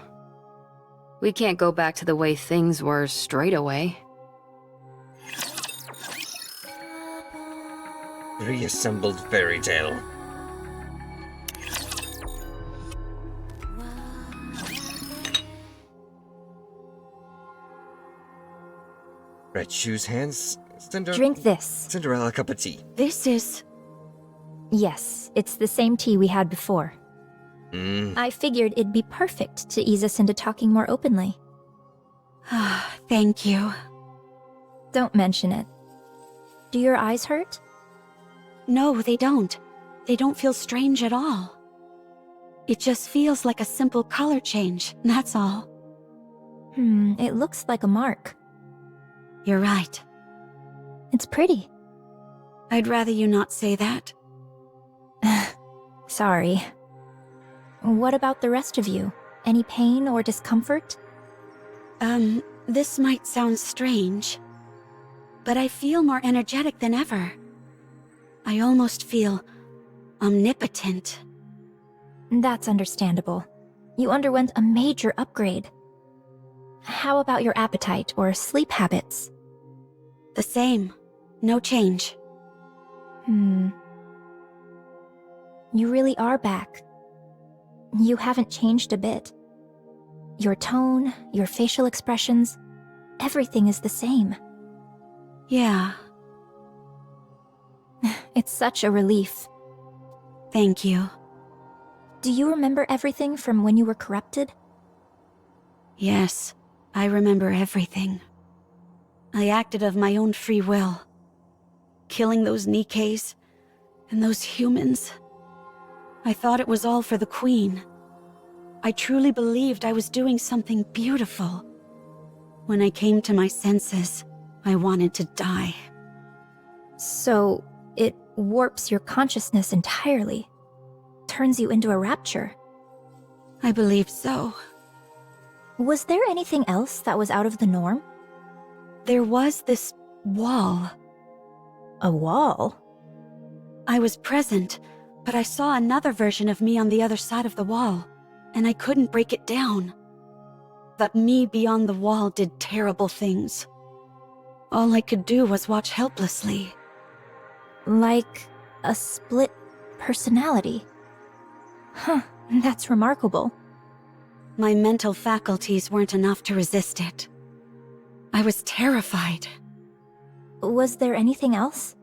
We can't go back to the way things were straight away. Reassembled fairy tale. Red Shoes hands Drink this. Cinderella a cup of tea. This is... Yes, it's the same tea we had before. I figured it'd be perfect to ease us into talking more openly. Thank you. Don't mention it. Do your eyes hurt? No, they don't. They don't feel strange at all. It just feels like a simple color change, that's all. It looks like a mark. You're right. It's pretty. I'd rather you not say that. Sorry. What about the rest of you? Any pain or discomfort? This might sound strange, but I feel more energetic than ever. I almost feel omnipotent. That's understandable. You underwent a major upgrade. How about your appetite or sleep habits? The same. No change. You really are back. You haven't changed a bit. Your tone, your facial expressions, everything is the same. Yeah. It's such a relief. Thank you. Do you remember everything from when you were corrupted? Yes, I remember everything. I acted of my own free will. Killing those NIKKEs and those humans. I thought it was all for the Queen. I truly believed I was doing something beautiful. When I came to my senses, I wanted to die. So, it warps your consciousness entirely. Turns you into a rapture. I believe so. Was there anything else that was out of the norm? There was this wall. A wall? I was present, but I saw another version of me on the other side of the wall, and I couldn't break it down. That me beyond the wall did terrible things. All I could do was watch helplessly. Like a split personality. Huh, that's remarkable. My mental faculties weren't enough to resist it. I was terrified. Was there anything else?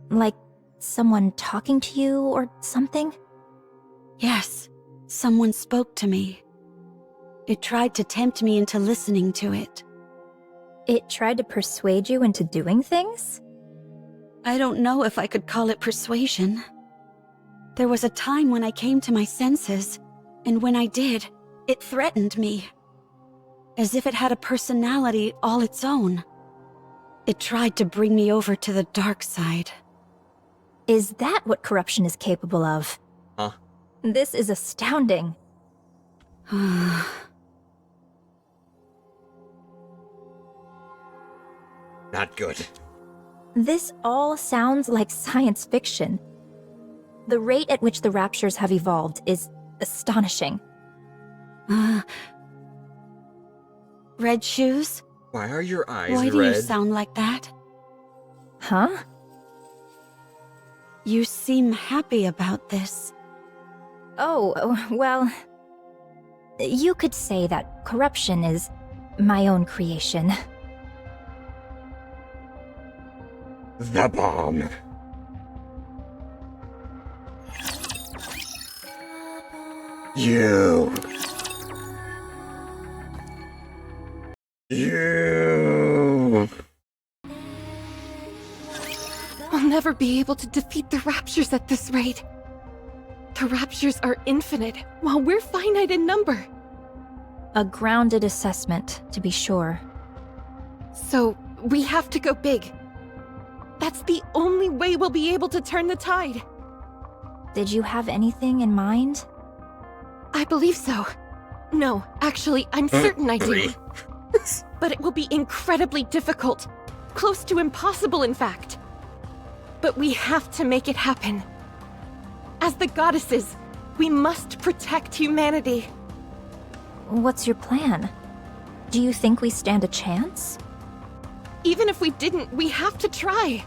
Like someone talking to you or something? Yes, someone spoke to me. It tried to tempt me into listening to it. It tried to persuade you into doing things? I don't know if I could call it persuasion. There was a time when I came to my senses, and when I did, it threatened me. As if it had a personality all its own. It tried to bring me over to the dark side. Is that what corruption is capable of? Huh? This is astounding. Not good. This all sounds like science fiction. The rate at which the raptures have evolved is astonishing. Red shoes? Why are your eyes Why red? do you sound like that? Huh? You seem happy about this. Oh, well... You could say that corruption is my own creation. The bomb. You. We'll never be able to defeat the Raptures at this rate. The Raptures are infinite, while we're finite in number. A grounded assessment, to be sure. So, we have to go big. That's the only way we'll be able to turn the tide. Did you have anything in mind? I believe so. No, actually, I'm certain I do. But it will be incredibly difficult. Close to impossible, in fact. But we have to make it happen. As the goddesses, we must protect humanity. What's your plan? Do you think we stand a chance? Even if we didn't, we have to try.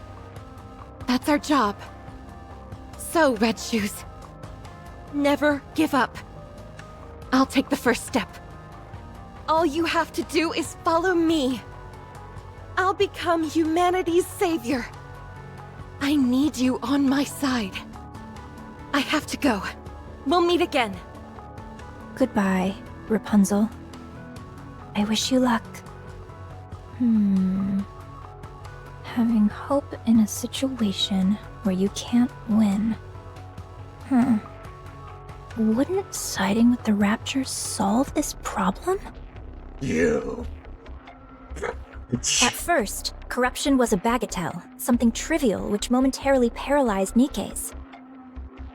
That's our job. So, Red Shoes, never give up. I'll take the first step. All you have to do is follow me. I'll become humanity's savior. I need you on my side. I have to go. We'll meet again. Goodbye, Rapunzel. I wish you luck. Having hope in a situation where you can't win. Wouldn't siding with the Raptures solve this problem? You. At first, corruption was a bagatelle, something trivial which momentarily paralyzed Nikkes.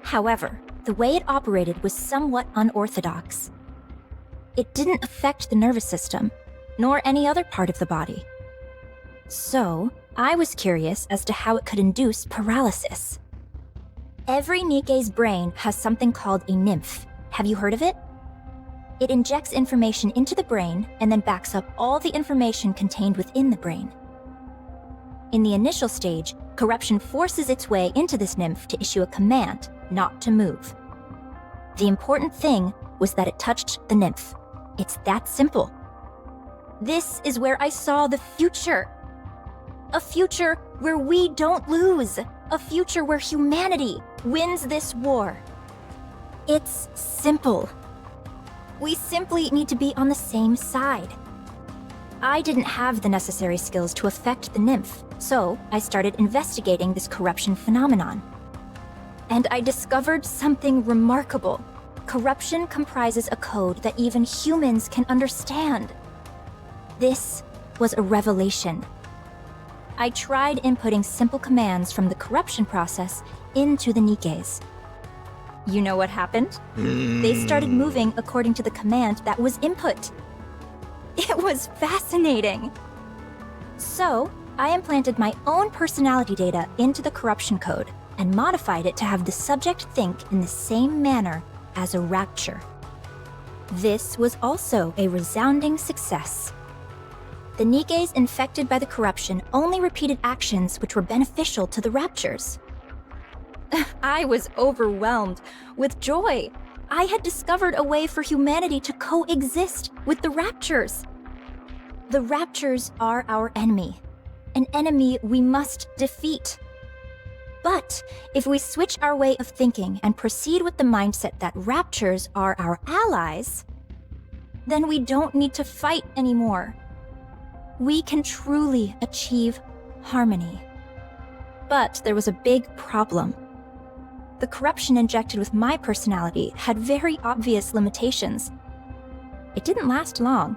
However, the way it operated was somewhat unorthodox. It didn't affect the nervous system, nor any other part of the body. So, I was curious as to how it could induce paralysis. Every Nikke's brain has something called a nymph. Have you heard of it? It injects information into the brain and then backs up all the information contained within the brain. In the initial stage, corruption forces its way into this nymph to issue a command not to move. The important thing was that it touched the nymph. It's that simple. This is where I saw the future. A future where we don't lose. A future where humanity wins this war. It's simple. We simply need to be on the same side. I didn't have the necessary skills to affect the nymph, so I started investigating this corruption phenomenon. And I discovered something remarkable. Corruption comprises a code that even humans can understand. This was a revelation. I tried inputting simple commands from the corruption process into the Nikkes. You know what happened? They started moving according to the command that was input. It was fascinating. So, I implanted my own personality data into the corruption code and modified it to have the subject think in the same manner as a rapture. This was also a resounding success. The Nikkes infected by the corruption only repeated actions which were beneficial to the raptures. I was overwhelmed with joy. I had discovered a way for humanity to coexist with the raptures. The raptures are our enemy, an enemy we must defeat. But if we switch our way of thinking and proceed with the mindset that raptures are our allies, then we don't need to fight anymore. We can truly achieve harmony. But there was a big problem. The corruption injected with my personality had very obvious limitations. It didn't last long.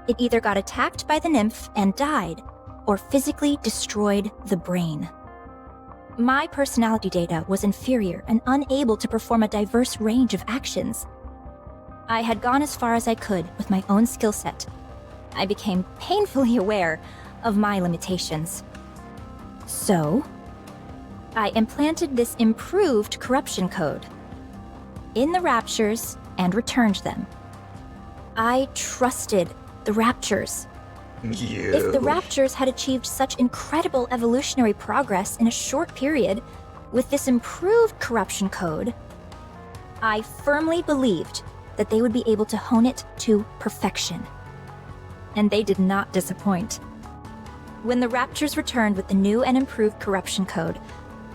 It either got attacked by the nymph and died, or physically destroyed the brain. My personality data was inferior and unable to perform a diverse range of actions. I had gone as far as I could with my own skill set. I became painfully aware of my limitations. So, I implanted this improved corruption code in the raptures and returned them. I trusted the raptures. If the raptures had achieved such incredible evolutionary progress in a short period with this improved corruption code, I firmly believed that they would be able to hone it to perfection. And they did not disappoint. When the raptures returned with the new and improved corruption code,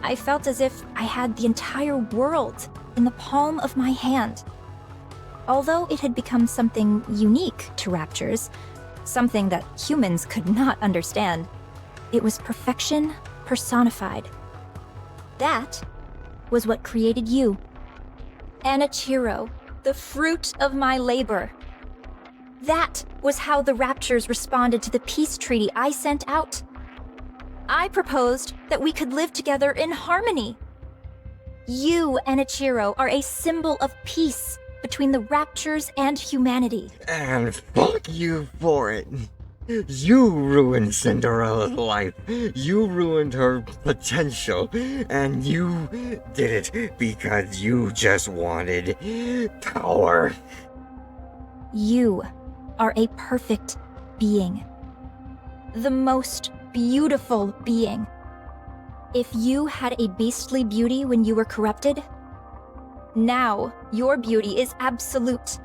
I felt as if I had the entire world in the palm of my hand. Although it had become something unique to raptures, something that humans could not understand, it was perfection personified. That was what created you. Anichiro, the fruit of my labor. That was how the raptures responded to the peace treaty I sent out. I proposed that we could live together in harmony. You, Anichiro, are a symbol of peace between the raptures and humanity. And fuck you for it. You ruined Cinderella's life. You ruined her potential. And you did it because you just wanted power. You are a perfect being. The most beautiful being. If you had a beastly beauty when you were corrupted, now your beauty is absolute.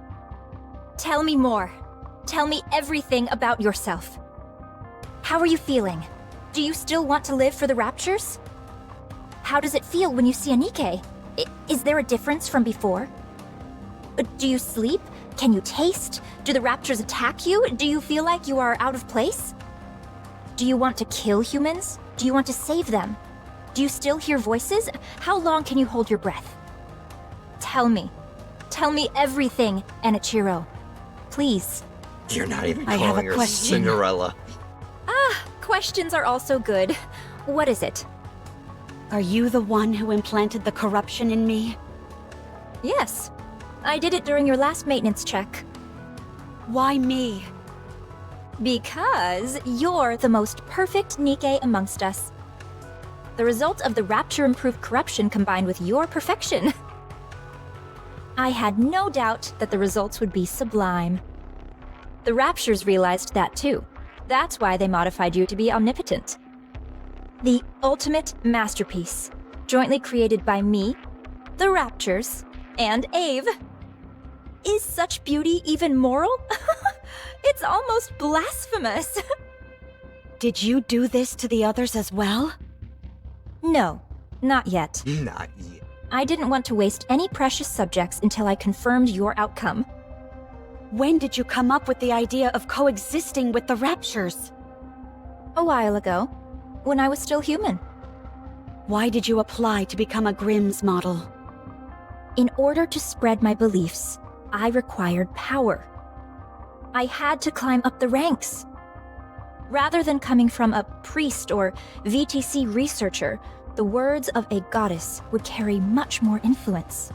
Tell me more. Tell me everything about yourself. How are you feeling? Do you still want to live for the raptures? How does it feel when you see a Nikke? Is there a difference from before? Do you sleep? Can you taste? Do the raptures attack you? Do you feel like you are out of place? Do you want to kill humans? Do you want to save them? Do you still hear voices? How long can you hold your breath? Tell me. Tell me everything, Anichiro. Please. You're not even I have calling a her question. Cinderella. questions are also good. What is it? Are you the one who implanted the corruption in me? Yes. I did it during your last maintenance check. Why me? Because you're the most perfect NIKKE amongst us. The result of the Rapture-improved corruption combined with your perfection. I had no doubt that the results would be sublime. The Raptures realized that too. That's why they modified you to be omnipotent. The ultimate masterpiece, jointly created by me, the Raptures, and Ave. Is such beauty even moral? It's almost blasphemous. Did you do this to the others as well? No, not yet. Not yet. I didn't want to waste any precious subjects until I confirmed your outcome. When did you come up with the idea of coexisting with the Raptures? A while ago, when I was still human. Why did you apply to become a Grimm's model? In order to spread my beliefs, I required power. I had to climb up the ranks. Rather than coming from a priest or VTC researcher, the words of a goddess would carry much more influence.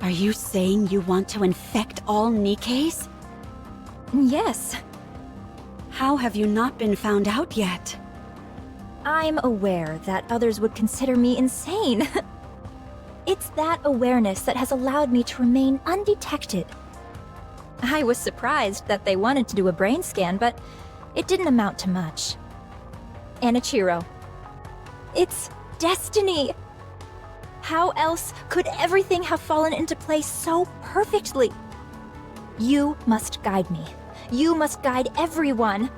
Are you saying you want to infect all NIKKEs? Yes. How have you not been found out yet? I'm aware that others would consider me insane. It's that awareness that has allowed me to remain undetected. I was surprised that they wanted to do a brain scan, but it didn't amount to much. Anichiro. It's destiny! How else could everything have fallen into place so perfectly? You must guide me. You must guide everyone.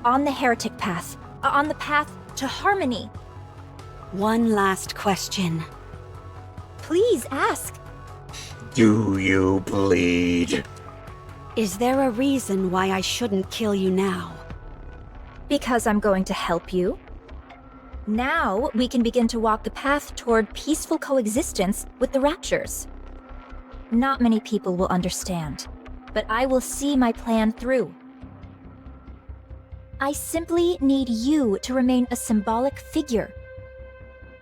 On the heretic path. On the path to harmony. One last question. Please ask. Do you bleed? Is there a reason why I shouldn't kill you now? Because I'm going to help you. Now we can begin to walk the path toward peaceful coexistence with the Raptures. Not many people will understand, but I will see my plan through. I simply need you to remain a symbolic figure.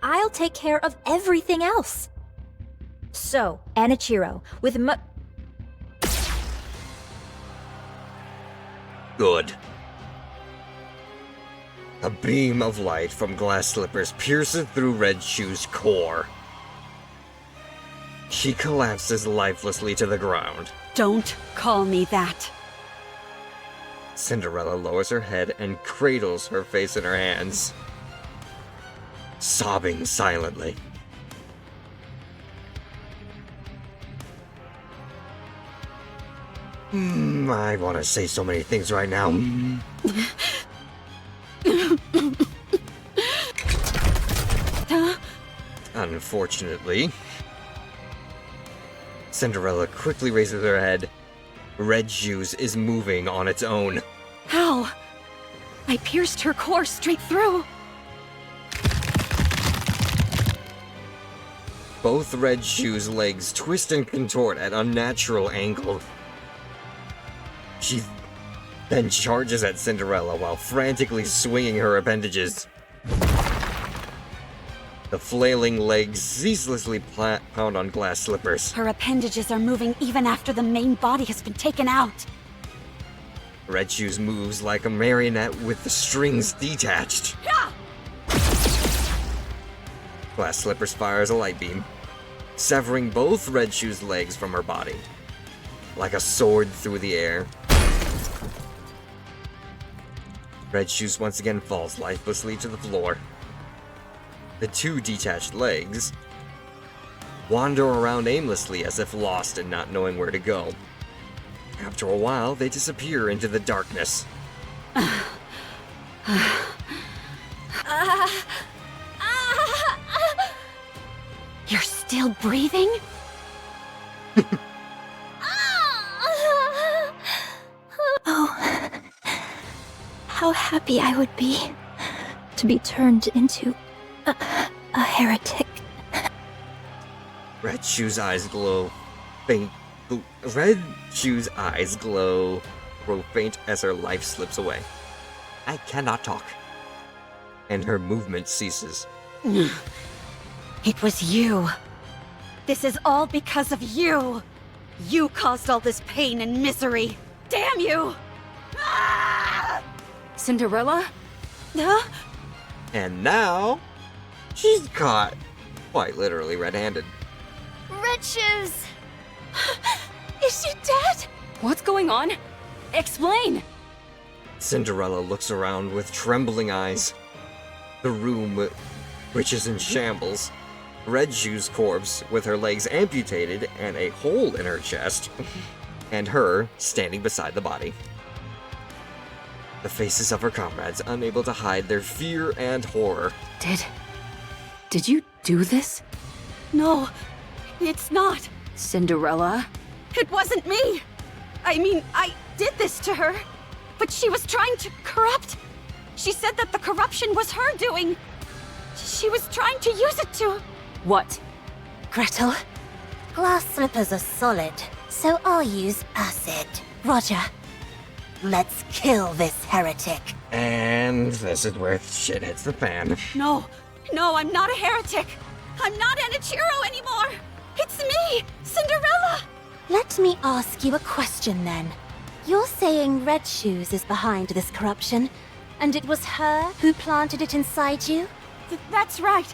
I'll take care of everything else. So, Anichiro, with Good. A beam of light from glass slippers pierces through Red Shoe's core. She collapses lifelessly to the ground. Don't call me that. Cinderella lowers her head and cradles her face in her hands, sobbing silently. I want to say so many things right now. Unfortunately, Cinderella quickly raises her head. Red Shoes is moving on its own. How? I pierced her core straight through. Both Red Shoes' legs twist and contort at unnatural angles. She then charges at Cinderella while frantically swinging her appendages. The flailing legs ceaselessly pound on glass slippers. Her appendages are moving even after the main body has been taken out. Red Shoes moves like a marionette with the strings detached. Glass Slippers fires a light beam, severing both Red Shoes' legs from her body, like a sword through the air. Red Shoes once again falls lifelessly to the floor. The two detached legs wander around aimlessly as if lost and not knowing where to go. After a while, they disappear into the darkness. You're still breathing? Oh, how happy I would be to be turned into a heretic. Red Shoes' eyes glow faint. Red Shoes' eyes grow faint as her life slips away. I cannot talk. And her movement ceases. It was you. This is all because of you. You caused all this pain and misery. Damn you! Ah! Cinderella? Huh? And now, she's caught. Quite literally red-handed. Red Shoes! Is she dead? What's going on? Explain! Cinderella looks around with trembling eyes. The room, which is in shambles. Red Shoes' corpse with her legs amputated and a hole in her chest. And her standing beside the body. The faces of her comrades unable to hide their fear and horror. Did you do this? No, it's not. Cinderella? It wasn't me. I mean, I did this to her, but she was trying to corrupt. She said that the corruption was her doing. She was trying to use it to... What? Gretel? Glass slippers are solid, so I'll use acid. Roger. Let's kill this heretic. And this is where shit hits the fan. No, I'm not a heretic. I'm not Enichiro anymore. It's me, Cinderella. Let me ask you a question then. You're saying Red Shoes is behind this corruption, and it was her who planted it inside you? That's right.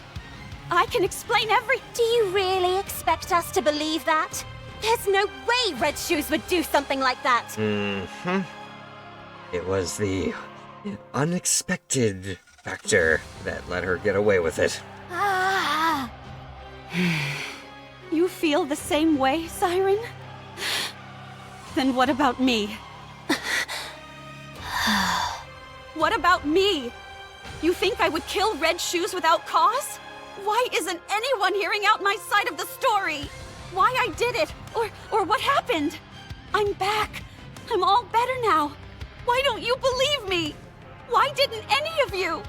I can explain Do you really expect us to believe that? There's no way Red Shoes would do something like that. Mm-hmm. It was the unexpected factor that let her get away with it. Ah. You feel the same way, Siren? Then what about me? What about me? You think I would kill Red Shoes without cause? Why isn't anyone hearing out my side of the story? Why I did it, or what happened? I'm back. I'm all better now. Why don't you believe me? Why didn't any of you?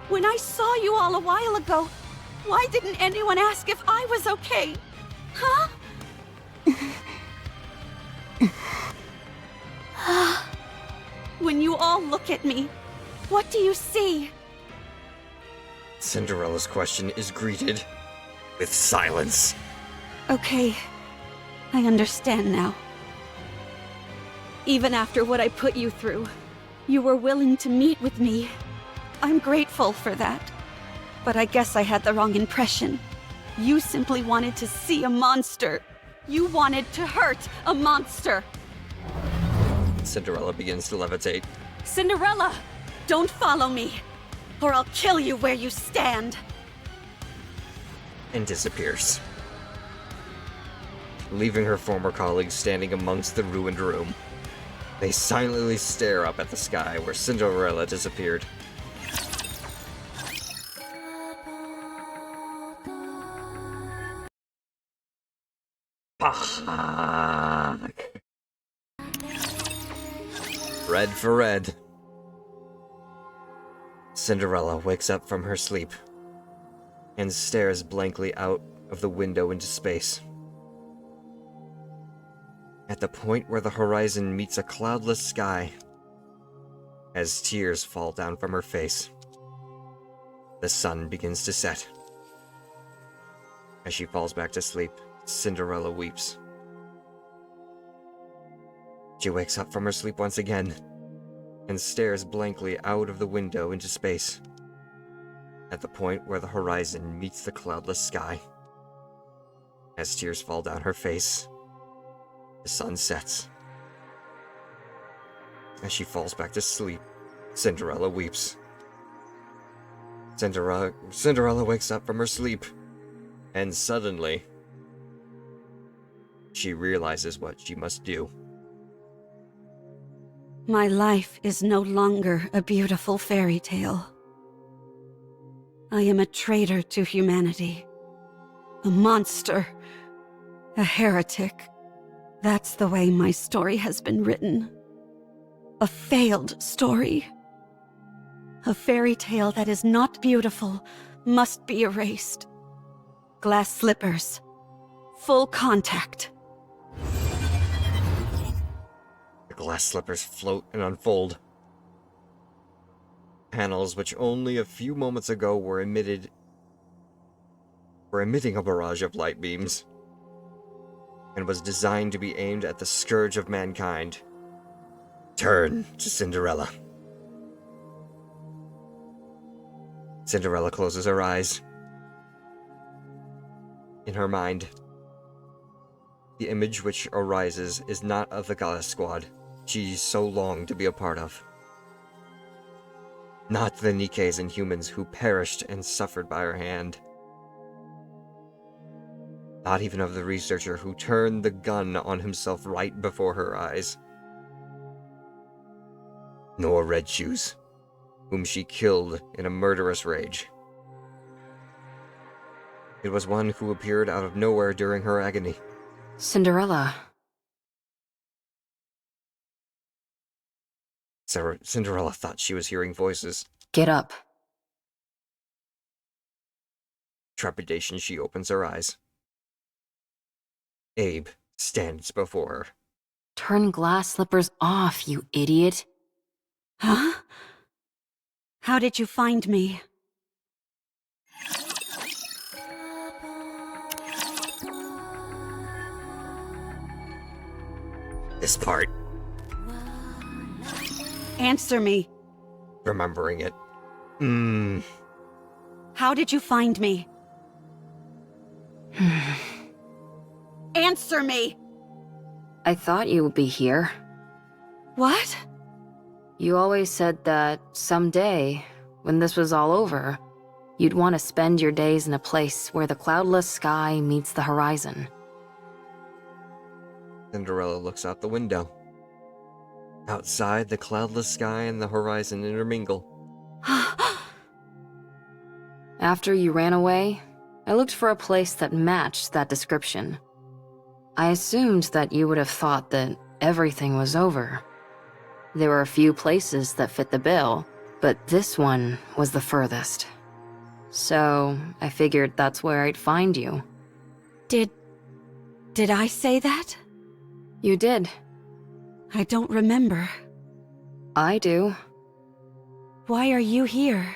When I saw you all a while ago, why didn't anyone ask if I was okay? Huh? When you all look at me, what do you see? Cinderella's question is greeted with silence. Okay, I understand now. Even after what I put you through, you were willing to meet with me. I'm grateful for that. But I guess I had the wrong impression. You simply wanted to see a monster. You wanted to hurt a monster. Cinderella begins to levitate. Cinderella, don't follow me, or I'll kill you where you stand. And disappears. Leaving her former colleagues standing amongst the ruined room. They silently stare up at the sky where Cinderella disappeared. Fuck. Red for red. Cinderella wakes up from her sleep and stares blankly out of the window into space. At the point where the horizon meets a cloudless sky, as tears fall down from her face, the sun begins to set. As she falls back to sleep, Cinderella weeps. She wakes up from her sleep once again and stares blankly out of the window into space, at the point where the horizon meets the cloudless sky. As tears fall down her face, the sun sets. As she falls back to sleep, Cinderella weeps. Cinderella wakes up from her sleep, and suddenly, she realizes what she must do. My life is no longer a beautiful fairy tale. I am a traitor to humanity. A monster. A heretic. That's the way my story has been written. A failed story. A fairy tale that is not beautiful must be erased. Glass slippers. Full contact. The glass slippers float and unfold. panels which only a few moments ago were emitting a barrage of light beams, and was designed to be aimed at the scourge of mankind. Turn to Cinderella. Cinderella closes her eyes. In her mind, the image which arises is not of the Goddess Squad she so longed to be a part of. Not the Nikkes and humans who perished and suffered by her hand. Not even of the researcher who turned the gun on himself right before her eyes. Nor Red Shoes, whom she killed in a murderous rage. It was one who appeared out of nowhere during her agony. Cinderella. Cinderella thought she was hearing voices. Get up. Trepidation, she opens her eyes. Abe stands before her. Turn glass slippers off, you idiot. Huh? How did you find me? This part. Answer me. Remembering it. How did you find me? Answer me! I thought you would be here. What? You always said that someday, when this was all over, you'd want to spend your days in a place where the cloudless sky meets the horizon. Cinderella looks out the window. Outside, the cloudless sky and the horizon intermingle. After you ran away, I looked for a place that matched that description. I assumed that you would have thought that everything was over. There were a few places that fit the bill, but this one was the furthest. So, I figured that's where I'd find you. Did I say that? You did. I don't remember. I do. Why are you here?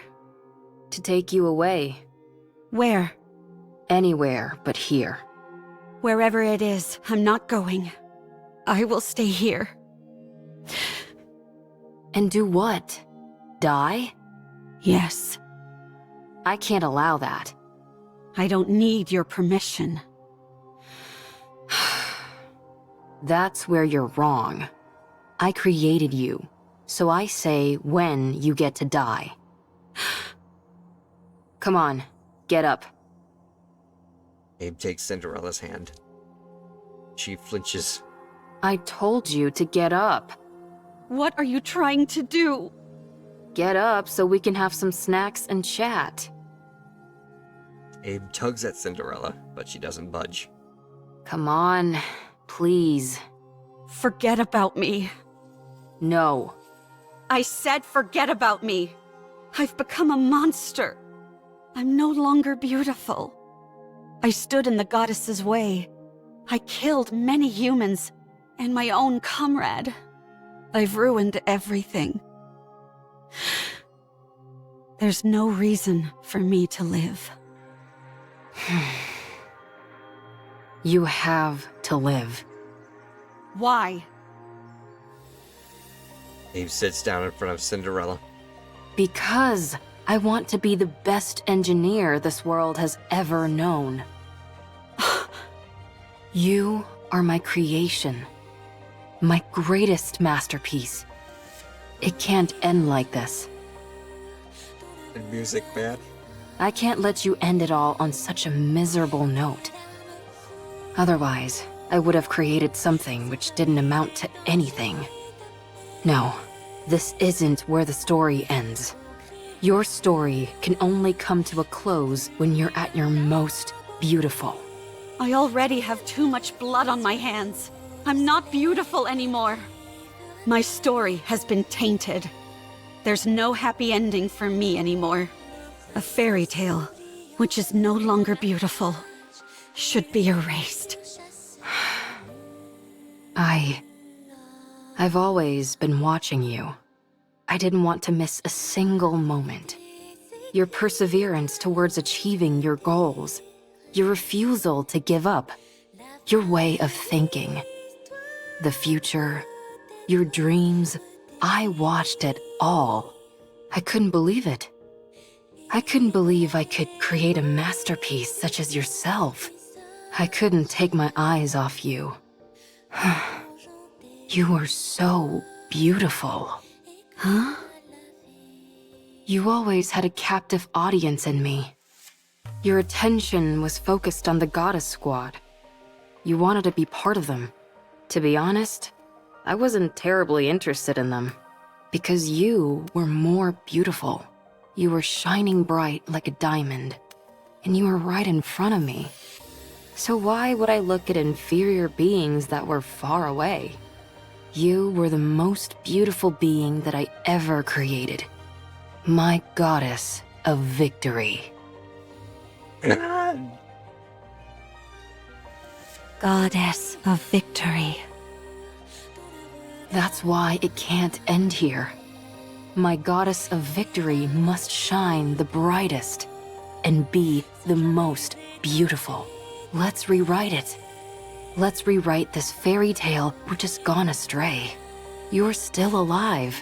To take you away. Where? Anywhere but here. Wherever it is, I'm not going. I will stay here. And do what? Die? Yes. I can't allow that. I don't need your permission. That's where you're wrong. I created you, so I say when you get to die. Come on, get up. Abe takes Cinderella's hand. She flinches. I told you to get up. What are you trying to do? Get up so we can have some snacks and chat. Abe tugs at Cinderella, but she doesn't budge. Come on, please. Forget about me. No. I said forget about me. I've become a monster. I'm no longer beautiful. I stood in the goddess's way. I killed many humans and my own comrade. I've ruined everything. There's no reason for me to live. You have to live. Why? Abe sits down in front of Cinderella. Because I want to be the best engineer this world has ever known. You are my creation. My greatest masterpiece. It can't end like this. The music, man. I can't let you end it all on such a miserable note. Otherwise, I would have created something which didn't amount to anything. No, this isn't where the story ends. Your story can only come to a close when you're at your most beautiful. I already have too much blood on my hands. I'm not beautiful anymore. My story has been tainted. There's no happy ending for me anymore. A fairy tale, which is no longer beautiful, should be erased. I've always been watching you. I didn't want to miss a single moment. Your perseverance towards achieving your goals, your refusal to give up, your way of thinking, the future, your dreams, I watched it all. I couldn't believe it. I couldn't believe I could create a masterpiece such as yourself. I couldn't take my eyes off you. You were so beautiful. Huh? You always had a captive audience in me. Your attention was focused on the Goddess Squad. You wanted to be part of them. To be honest, I wasn't terribly interested in them. Because you were more beautiful. You were shining bright like a diamond. And you were right in front of me. So why would I look at inferior beings that were far away? You were the most beautiful being that I ever created. My goddess of victory. Goddess of victory. That's why it can't end here. My goddess of victory must shine the brightest and be the most beautiful. Let's rewrite it. Let's rewrite this fairy tale which has gone astray. You're still alive.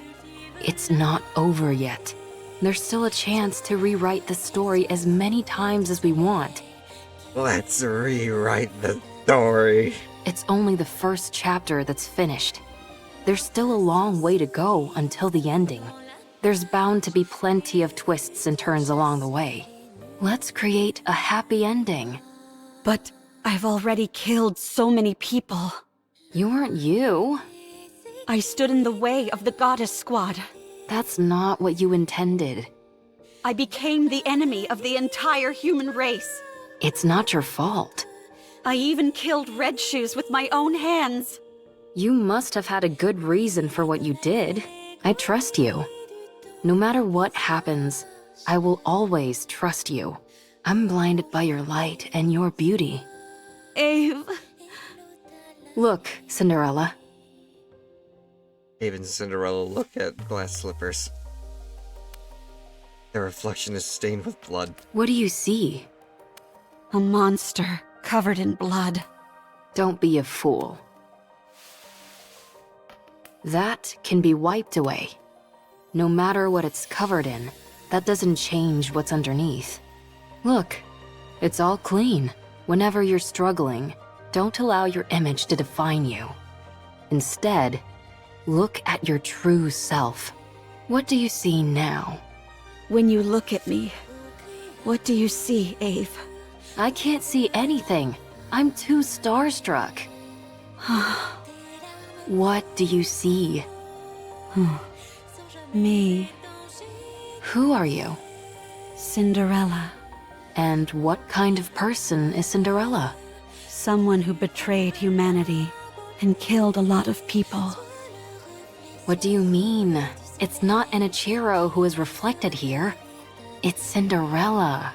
It's not over yet. There's still a chance to rewrite the story as many times as we want. Let's rewrite the story. It's only the first chapter that's finished. There's still a long way to go until the ending. There's bound to be plenty of twists and turns along the way. Let's create a happy ending. But I've already killed so many people. You weren't you. I stood in the way of the Goddess Squad. That's not what you intended. I became the enemy of the entire human race. It's not your fault. I even killed Red Shoes with my own hands. You must have had a good reason for what you did. I trust you. No matter what happens, I will always trust you. I'm blinded by your light and your beauty. Ave. Look, Cinderella. Ave and Cinderella look at glass slippers. Their reflection is stained with blood. What do you see? A monster covered in blood. Don't be a fool. That can be wiped away. No matter what it's covered in, that doesn't change what's underneath. Look, it's all clean. Whenever you're struggling, don't allow your image to define you. Instead, look at your true self. What do you see now? When you look at me, what do you see, Ave? I can't see anything. I'm too starstruck. What do you see? Me. Who are you? Cinderella. And what kind of person is Cinderella? Someone who betrayed humanity and killed a lot of people. What do you mean? It's not Enichiro who is reflected here. It's Cinderella.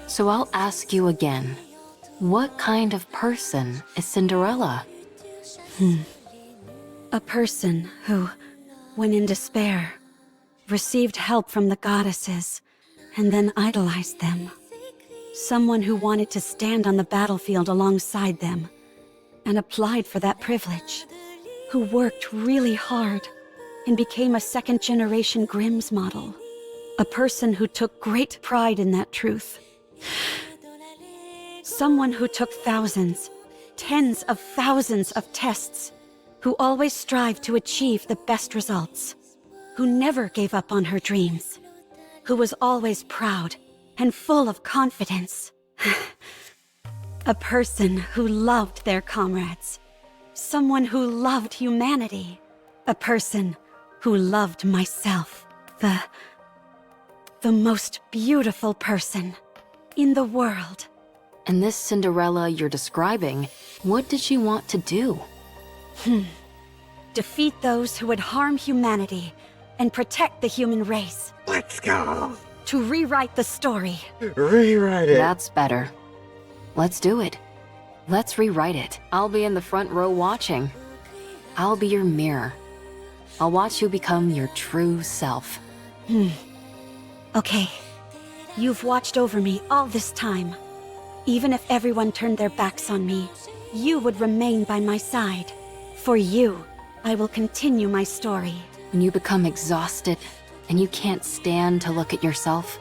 So I'll ask you again. What kind of person is Cinderella? A person who, when in despair, received help from the goddesses and then idolized them. Someone who wanted to stand on the battlefield alongside them and applied for that privilege. Who worked really hard and became a second-generation Grimm's model. A person who took great pride in that truth. Someone who took thousands, tens of thousands of tests, who always strived to achieve the best results, who never gave up on her dreams, who was always proud and full of confidence. A person who loved their comrades. Someone who loved humanity. A person who loved myself. The most beautiful person in the world. And this Cinderella you're describing, what did she want to do? Defeat those who would harm humanity and protect the human race. Let's go. To rewrite the story. Rewrite it. That's better. Let's do it. Let's rewrite it. I'll be in the front row watching. I'll be your mirror. I'll watch you become your true self. Okay. You've watched over me all this time. Even if everyone turned their backs on me, you would remain by my side. For you, I will continue my story. When you become exhausted and you can't stand to look at yourself,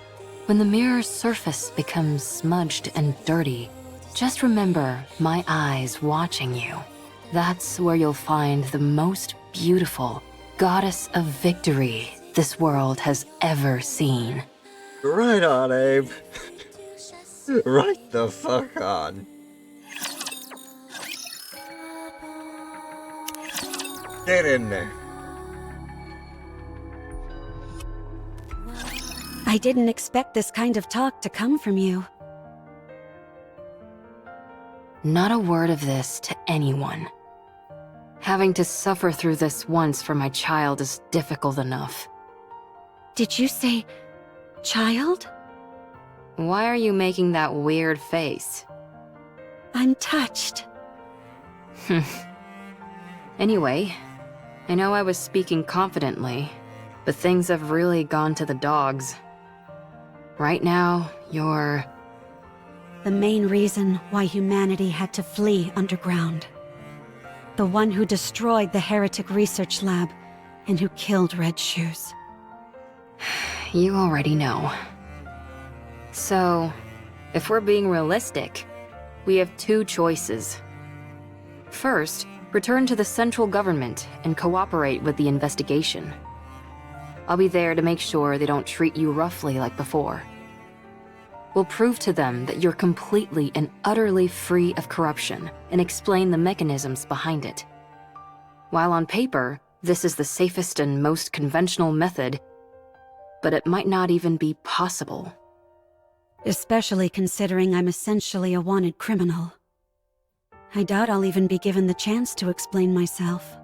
when the mirror's surface becomes smudged and dirty, just remember my eyes watching you. That's where you'll find the most beautiful goddess of victory this world has ever seen. Right on, Abe. Right the fuck on. Get in there. I didn't expect this kind of talk to come from you. Not a word of this to anyone. Having to suffer through this once for my child is difficult enough. Did you say child? Why are you making that weird face? I'm touched. Anyway, I know I was speaking confidently, but things have really gone to the dogs. Right now, you're... The main reason why humanity had to flee underground. The one who destroyed the Heretic Research Lab and who killed Red Shoes. You already know. So, if we're being realistic, we have two choices. First, return to the central government and cooperate with the investigation. I'll be there to make sure they don't treat you roughly like before. We'll prove to them that you're completely and utterly free of corruption and explain the mechanisms behind it. While on paper, this is the safest and most conventional method, but it might not even be possible. Especially considering I'm essentially a wanted criminal. I doubt I'll even be given the chance to explain myself.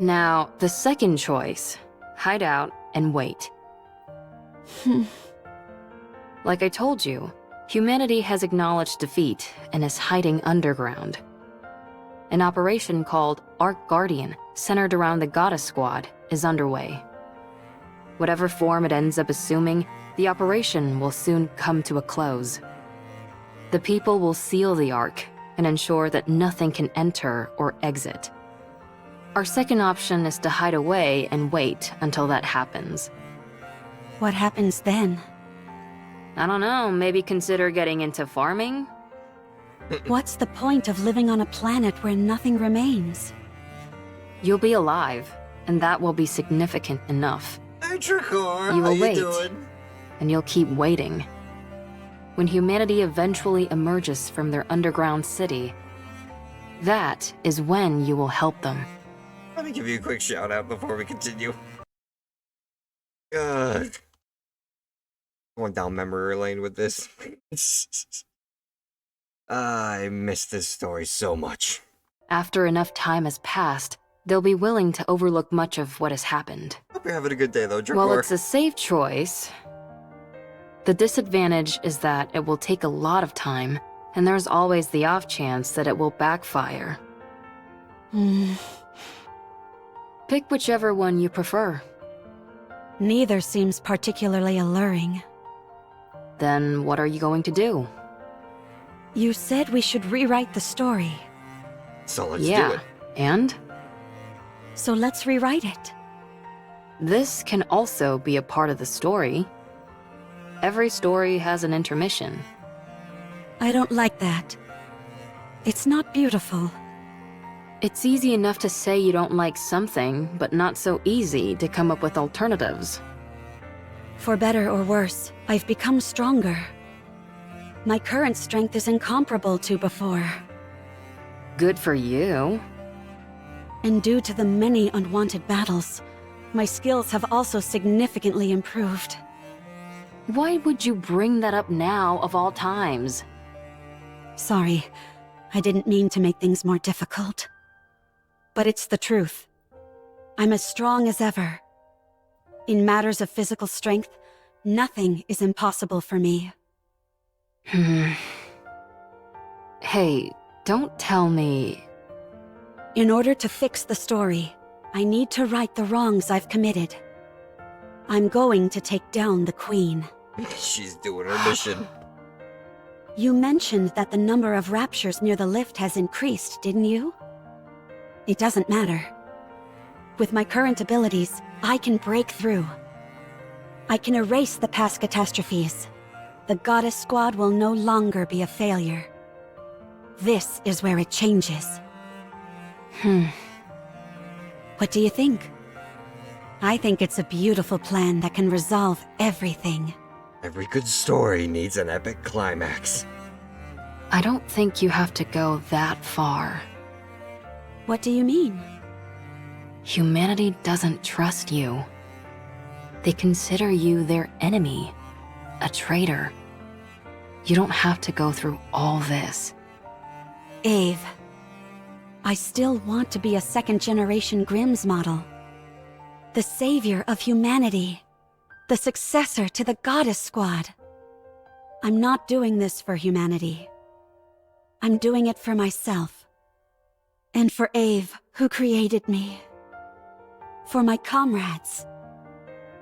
Now, the second choice, hide out and wait. Like I told you, humanity has acknowledged defeat and is hiding underground. An operation called Ark Guardian, centered around the Goddess Squad, is underway. Whatever form it ends up assuming, the operation will soon come to a close. The people will seal the Ark and ensure that nothing can enter or exit. Our second option is to hide away and wait until that happens. What happens then? I don't know, maybe consider getting into farming? What's the point of living on a planet where nothing remains? You'll be alive, and that will be significant enough. Hi, Tricor. You will How wait, you doing? and you'll keep waiting. When humanity eventually emerges from their underground city, that is when you will help them. Let me give you a quick shout out before we continue. God. Going down memory lane with this. I miss this story so much. After enough time has passed, they'll be willing to overlook much of what has happened. Hope you're having a good day though, Dracor. While it's a safe choice, the disadvantage is that it will take a lot of time, and there's always the off chance that it will backfire. Pick whichever one you prefer. Neither seems particularly alluring. Then what are you going to do? You said we should rewrite the story. So let's do it. And? So let's rewrite it. This can also be a part of the story. Every story has an intermission. I don't like that. It's not beautiful. It's easy enough to say you don't like something, but not so easy to come up with alternatives. For better or worse, I've become stronger. My current strength is incomparable to before. Good for you. And due to the many unwanted battles, my skills have also significantly improved. Why would you bring that up now of all times? Sorry, I didn't mean to make things more difficult. But it's the truth. I'm as strong as ever. In matters of physical strength, nothing is impossible for me. Hey, don't tell me... In order to fix the story, I need to right the wrongs I've committed. I'm going to take down the Queen. She's doing her mission. You mentioned that the number of raptures near the lift has increased, didn't you? It doesn't matter. With my current abilities, I can break through. I can erase the past catastrophes. The Goddess Squad will no longer be a failure. This is where it changes. What do you think? I think it's a beautiful plan that can resolve everything. Every good story needs an epic climax. I don't think you have to go that far. What do you mean? Humanity doesn't trust you. They consider you their enemy, a traitor. You don't have to go through all this. Ave, I still want to be a second-generation Grimm's model. The savior of humanity. The successor to the Goddess Squad. I'm not doing this for humanity. I'm doing it for myself. And for Ave, who created me. For my comrades.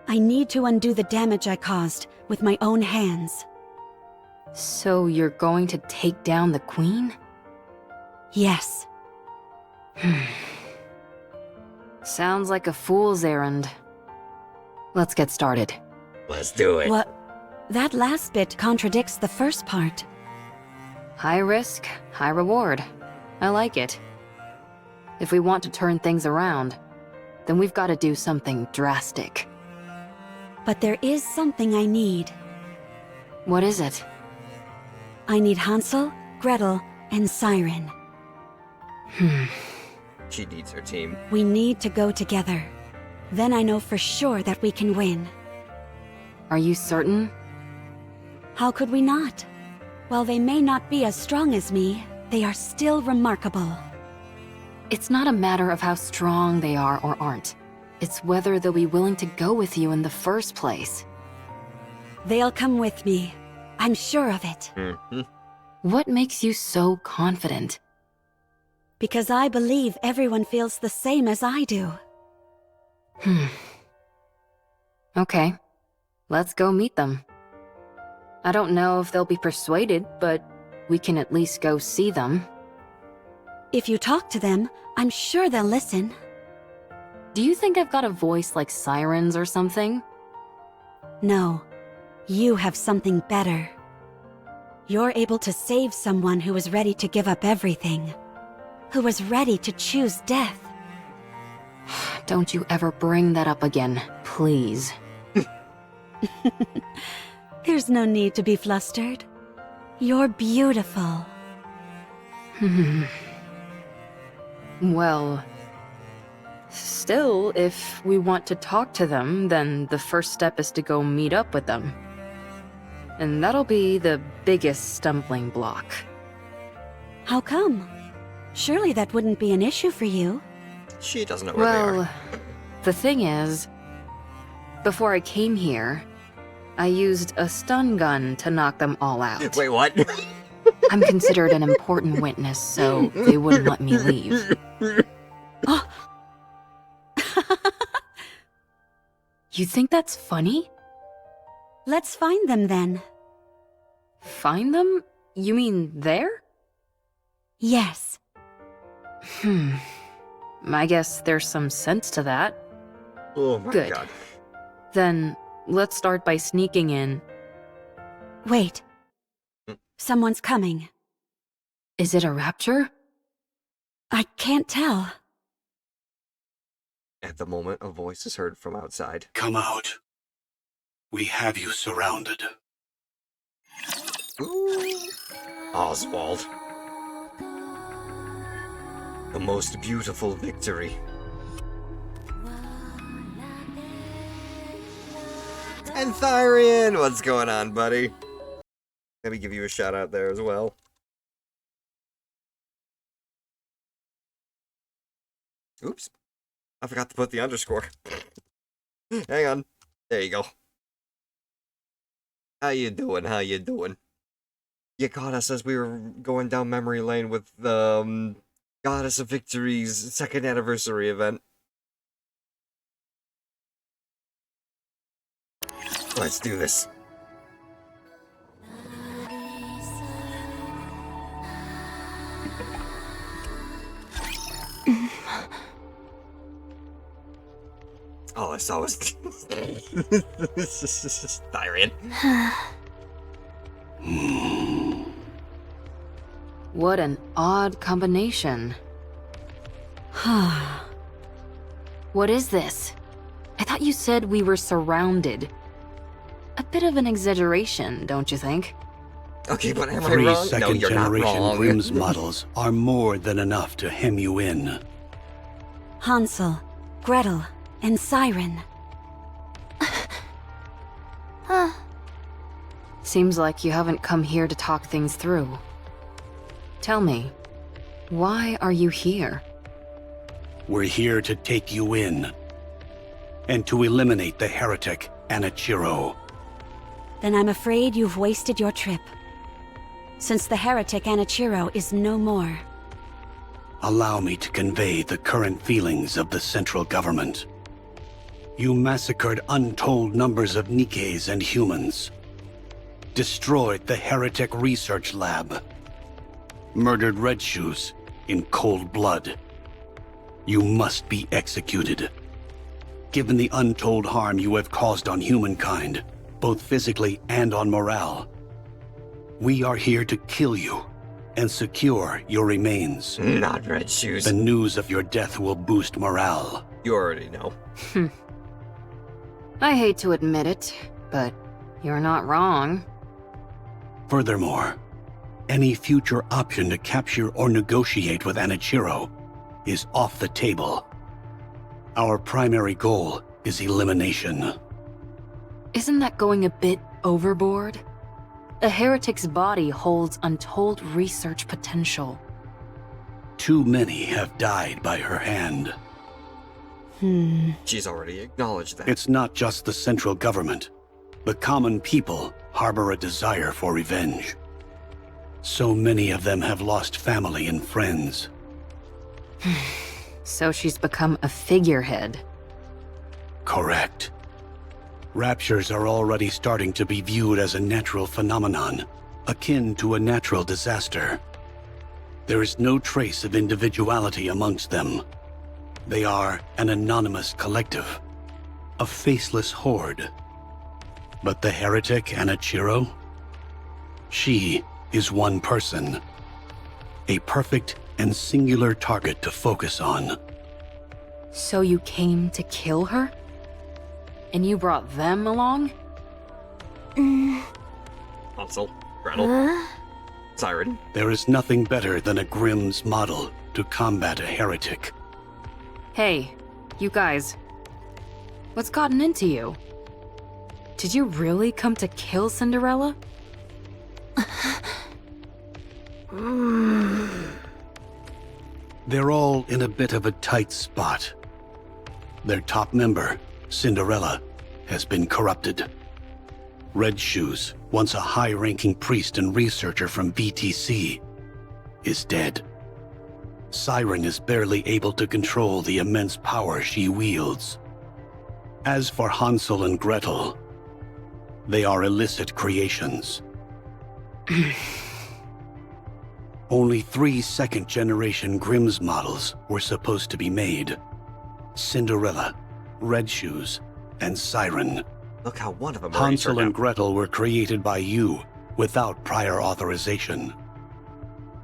I need to undo the damage I caused with my own hands. So you're going to take down the Queen? Yes. Sounds like a fool's errand. Let's get started. Let's do it. What? That last bit contradicts the first part. High risk, high reward. I like it. If we want to turn things around, then we've got to do something drastic. But there is something I need. What is it? I need Hansel, Gretel, and Siren. She needs her team. We need to go together. Then I know for sure that we can win. Are you certain? How could we not? While they may not be as strong as me, they are still remarkable. It's not a matter of how strong they are or aren't. It's whether they'll be willing to go with you in the first place. They'll come with me. I'm sure of it. What makes you so confident? Because I believe everyone feels the same as I do. Okay. Let's go meet them. I don't know if they'll be persuaded, but we can at least go see them. If you talk to them, I'm sure they'll listen. Do you think I've got a voice like sirens or something? No. You have something better. You're able to save someone who is ready to give up everything. Who was ready to choose death. Don't you ever bring that up again, please. There's no need to be flustered. You're beautiful. Well, still, if we want to talk to them, then the first step is to go meet up with them. And that'll be the biggest stumbling block. How come? Surely that wouldn't be an issue for you. She doesn't know where they are. Well, the thing is, before I came here, I used a stun gun to knock them all out. Wait, what? I'm considered an important witness, so they wouldn't let me leave. Oh. You think that's funny? Let's find them then. Find them? You mean there? Yes. I guess there's some sense to that. Oh my Good. god. Then, let's start by sneaking in. Wait. Someone's coming. Is it a rapture? I can't tell. At the moment, a voice is heard from outside. Come out. We have you surrounded. Oswald. The most beautiful victory. And Thyrian, what's going on, buddy? Let me give you a shout out there as well. Oops. I forgot to put the underscore. Hang on. There you go. How you doing? How you doing? You caught us as we were going down memory lane with the Goddess of Victory's 2nd anniversary event. Let's do this. All I saw was Thyrian. What an odd combination. What is this? I thought you said we were surrounded. A bit of an exaggeration, don't you think? Okay, but am I Three wrong? No, second you're not generation wrong. Grimm's models are more than enough to hem you in. Hansel, Gretel, and Siren. Seems like you haven't come here to talk things through. Tell me, why are you here? We're here to take you in. And to eliminate the heretic Anichiro. Then I'm afraid you've wasted your trip. Since the heretic Anichiro is no more. Allow me to convey the current feelings of the central government. You massacred untold numbers of Nikkes and humans. Destroyed the heretic research lab. Murdered Red Shoes in cold blood. You must be executed. Given the untold harm you have caused on humankind, both physically and on morale, we are here to kill you and secure your remains. Not Red Shoes. The news of your death will boost morale. You already know. I hate to admit it, but you're not wrong. Furthermore, any future option to capture or negotiate with Anichiro is off the table. Our primary goal is elimination. Isn't that going a bit overboard? A heretic's body holds untold research potential. Too many have died by her hand. She's already acknowledged that. It's not just the central government. The common people harbor a desire for revenge. So many of them have lost family and friends. So she's become a figurehead. Correct. Raptures are already starting to be viewed as a natural phenomenon, akin to a natural disaster. There is no trace of individuality amongst them. They are an anonymous collective, a faceless horde. But the heretic Anichiro? She is one person. A perfect and singular target to focus on. So you came to kill her? And you brought them along? Hansel, Gretel, Siren. There is nothing better than a Grimm's model to combat a heretic. Hey, you guys. What's gotten into you? Did you really come to kill Cinderella? They're all in a bit of a tight spot. Their top member, Cinderella, has been corrupted. Red Shoes, once a high-ranking priest and researcher from BTC, is dead. Siren is barely able to control the immense power she wields. As for Hansel and Gretel, they are illicit creations. Only 3 second-generation Grimm's models were supposed to be made. Cinderella, Red Shoes, and Siren. Look how one of them already Hansel turned and out. Gretel were created by you without prior authorization.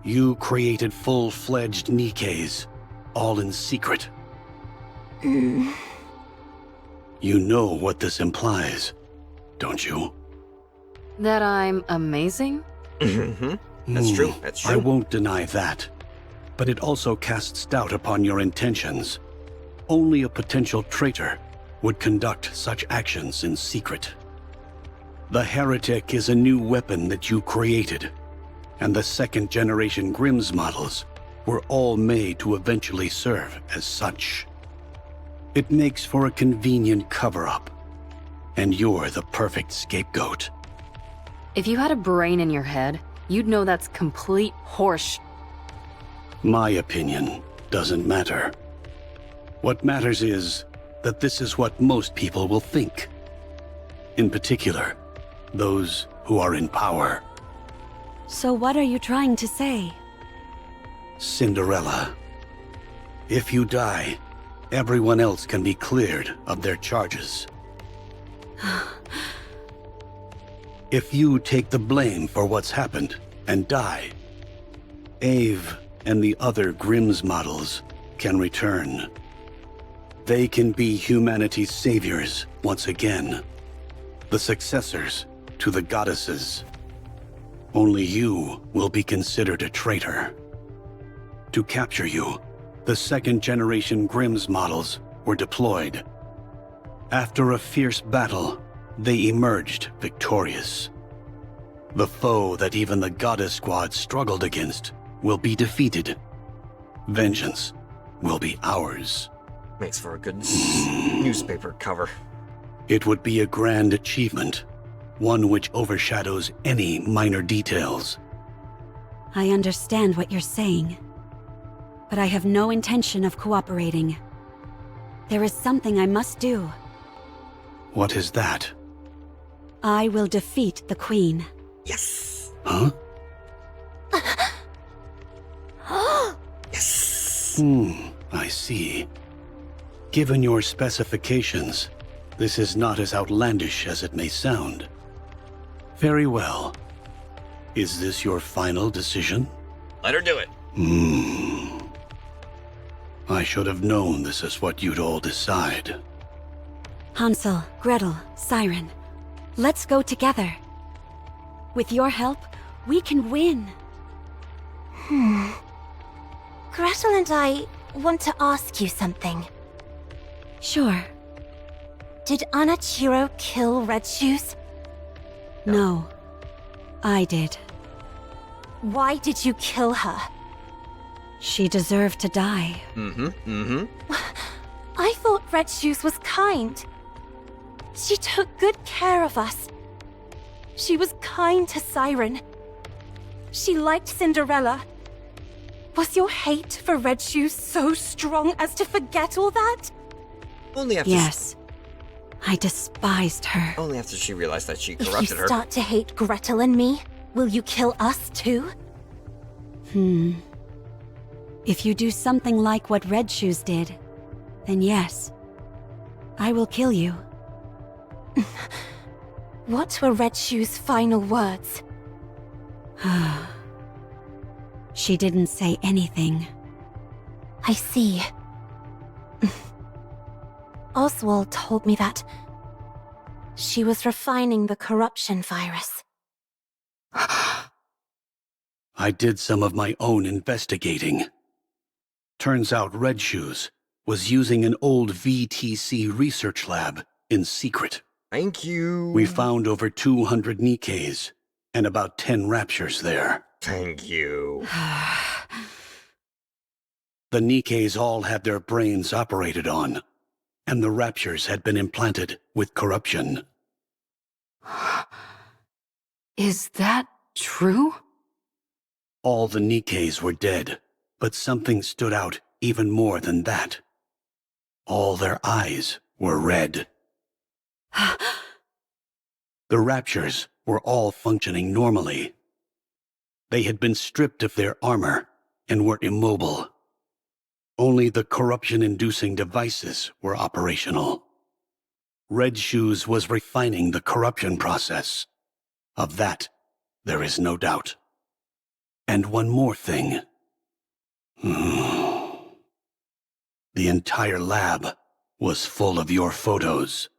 You created full-fledged Nikkes, all in secret. You know what this implies, don't you? That I'm amazing? That's true, that's true. I won't deny that. But it also casts doubt upon your intentions. Only a potential traitor would conduct such actions in secret. The heretic is a new weapon that you created, and the second-generation Grimm's models were all made to eventually serve as such. It makes for a convenient cover-up, and you're the perfect scapegoat. If you had a brain in your head, you'd know that's complete horse. My opinion doesn't matter. What matters is that this is what most people will think. In particular, those who are in power. So what are you trying to say? Cinderella. If you die, everyone else can be cleared of their charges. If you take the blame for what's happened and die, Ave and the other Grimm's models can return. They can be humanity's saviors once again, the successors to the goddesses. Only you will be considered a traitor. To capture you, the second-generation Grimm's models were deployed. After a fierce battle, they emerged victorious. The foe that even the Goddess Squad struggled against will be defeated. Vengeance will be ours. Makes for a good newspaper cover. It would be a grand achievement, one which overshadows any minor details. I understand what you're saying, but I have no intention of cooperating. There is something I must do. What is that? I will defeat the Queen. Yes! Huh? Yes! I see. Given your specifications, this is not as outlandish as it may sound. Very well. Is this your final decision? Let her do it. I should have known this is what you'd all decide. Hansel, Gretel, Siren, let's go together. With your help, we can win. Gretel and I want to ask you something. Sure. Did Anachiro kill Red Shoes? No. I did. Why did you kill her? She deserved to die. I thought Red Shoes was kind. She took good care of us. She was kind to Siren. She liked Cinderella. Was your hate for Red Shoes so strong as to forget all that? Only after Yes. I despised her. Only after she realized that she If corrupted you her. start to hate Gretel and me, will you kill us too? If you do something like what Red Shoes did, then yes. I will kill you. What were Red Shoes' final words? She didn't say anything. I see. Oswald told me that she was refining the corruption virus. I did some of my own investigating. Turns out Red Shoes was using an old VTC research lab in secret. Thank you. We found over 200 NIKKEs and about 10 raptures there. Thank you. The NIKKEs all had their brains operated on, and the raptures had been implanted with corruption. Is that true? All the NIKKEs were dead, but something stood out even more than that. All their eyes were red. The raptures were all functioning normally. They had been stripped of their armor and were immobile. Only the corruption-inducing devices were operational. Red Shoes was refining the corruption process. Of that, there is no doubt. And one more thing. The entire lab was full of your photos.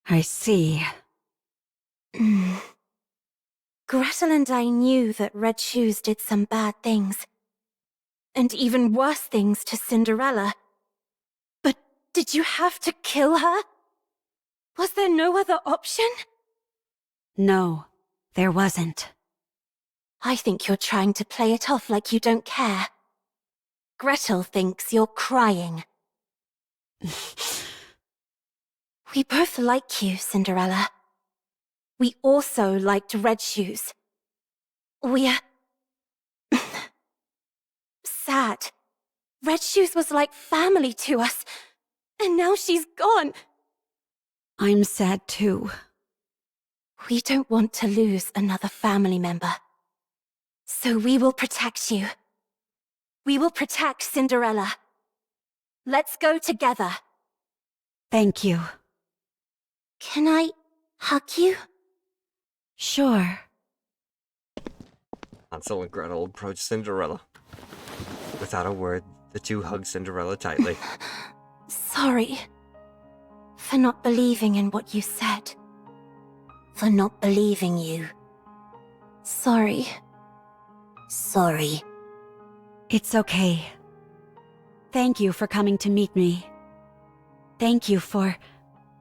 I see. Gretel and I knew that Red Shoes did some bad things. And even worse things to Cinderella. But did you have to kill her? Was there no other option? No, there wasn't. I think you're trying to play it off like you don't care. Gretel thinks you're crying. We both like you, Cinderella. We also liked Red Shoes. We're sad. Red Shoes was like family to us, and now she's gone. I'm sad too. We don't want to lose another family member. So we will protect you. We will protect Cinderella. Let's go together. Thank you. Can I hug you? Sure. Hansel and Gretel approach Cinderella. Without a word, the two hug Cinderella tightly. Sorry for not believing in what you said. For not believing you. Sorry. Sorry. It's okay. Thank you for coming to meet me. Thank you for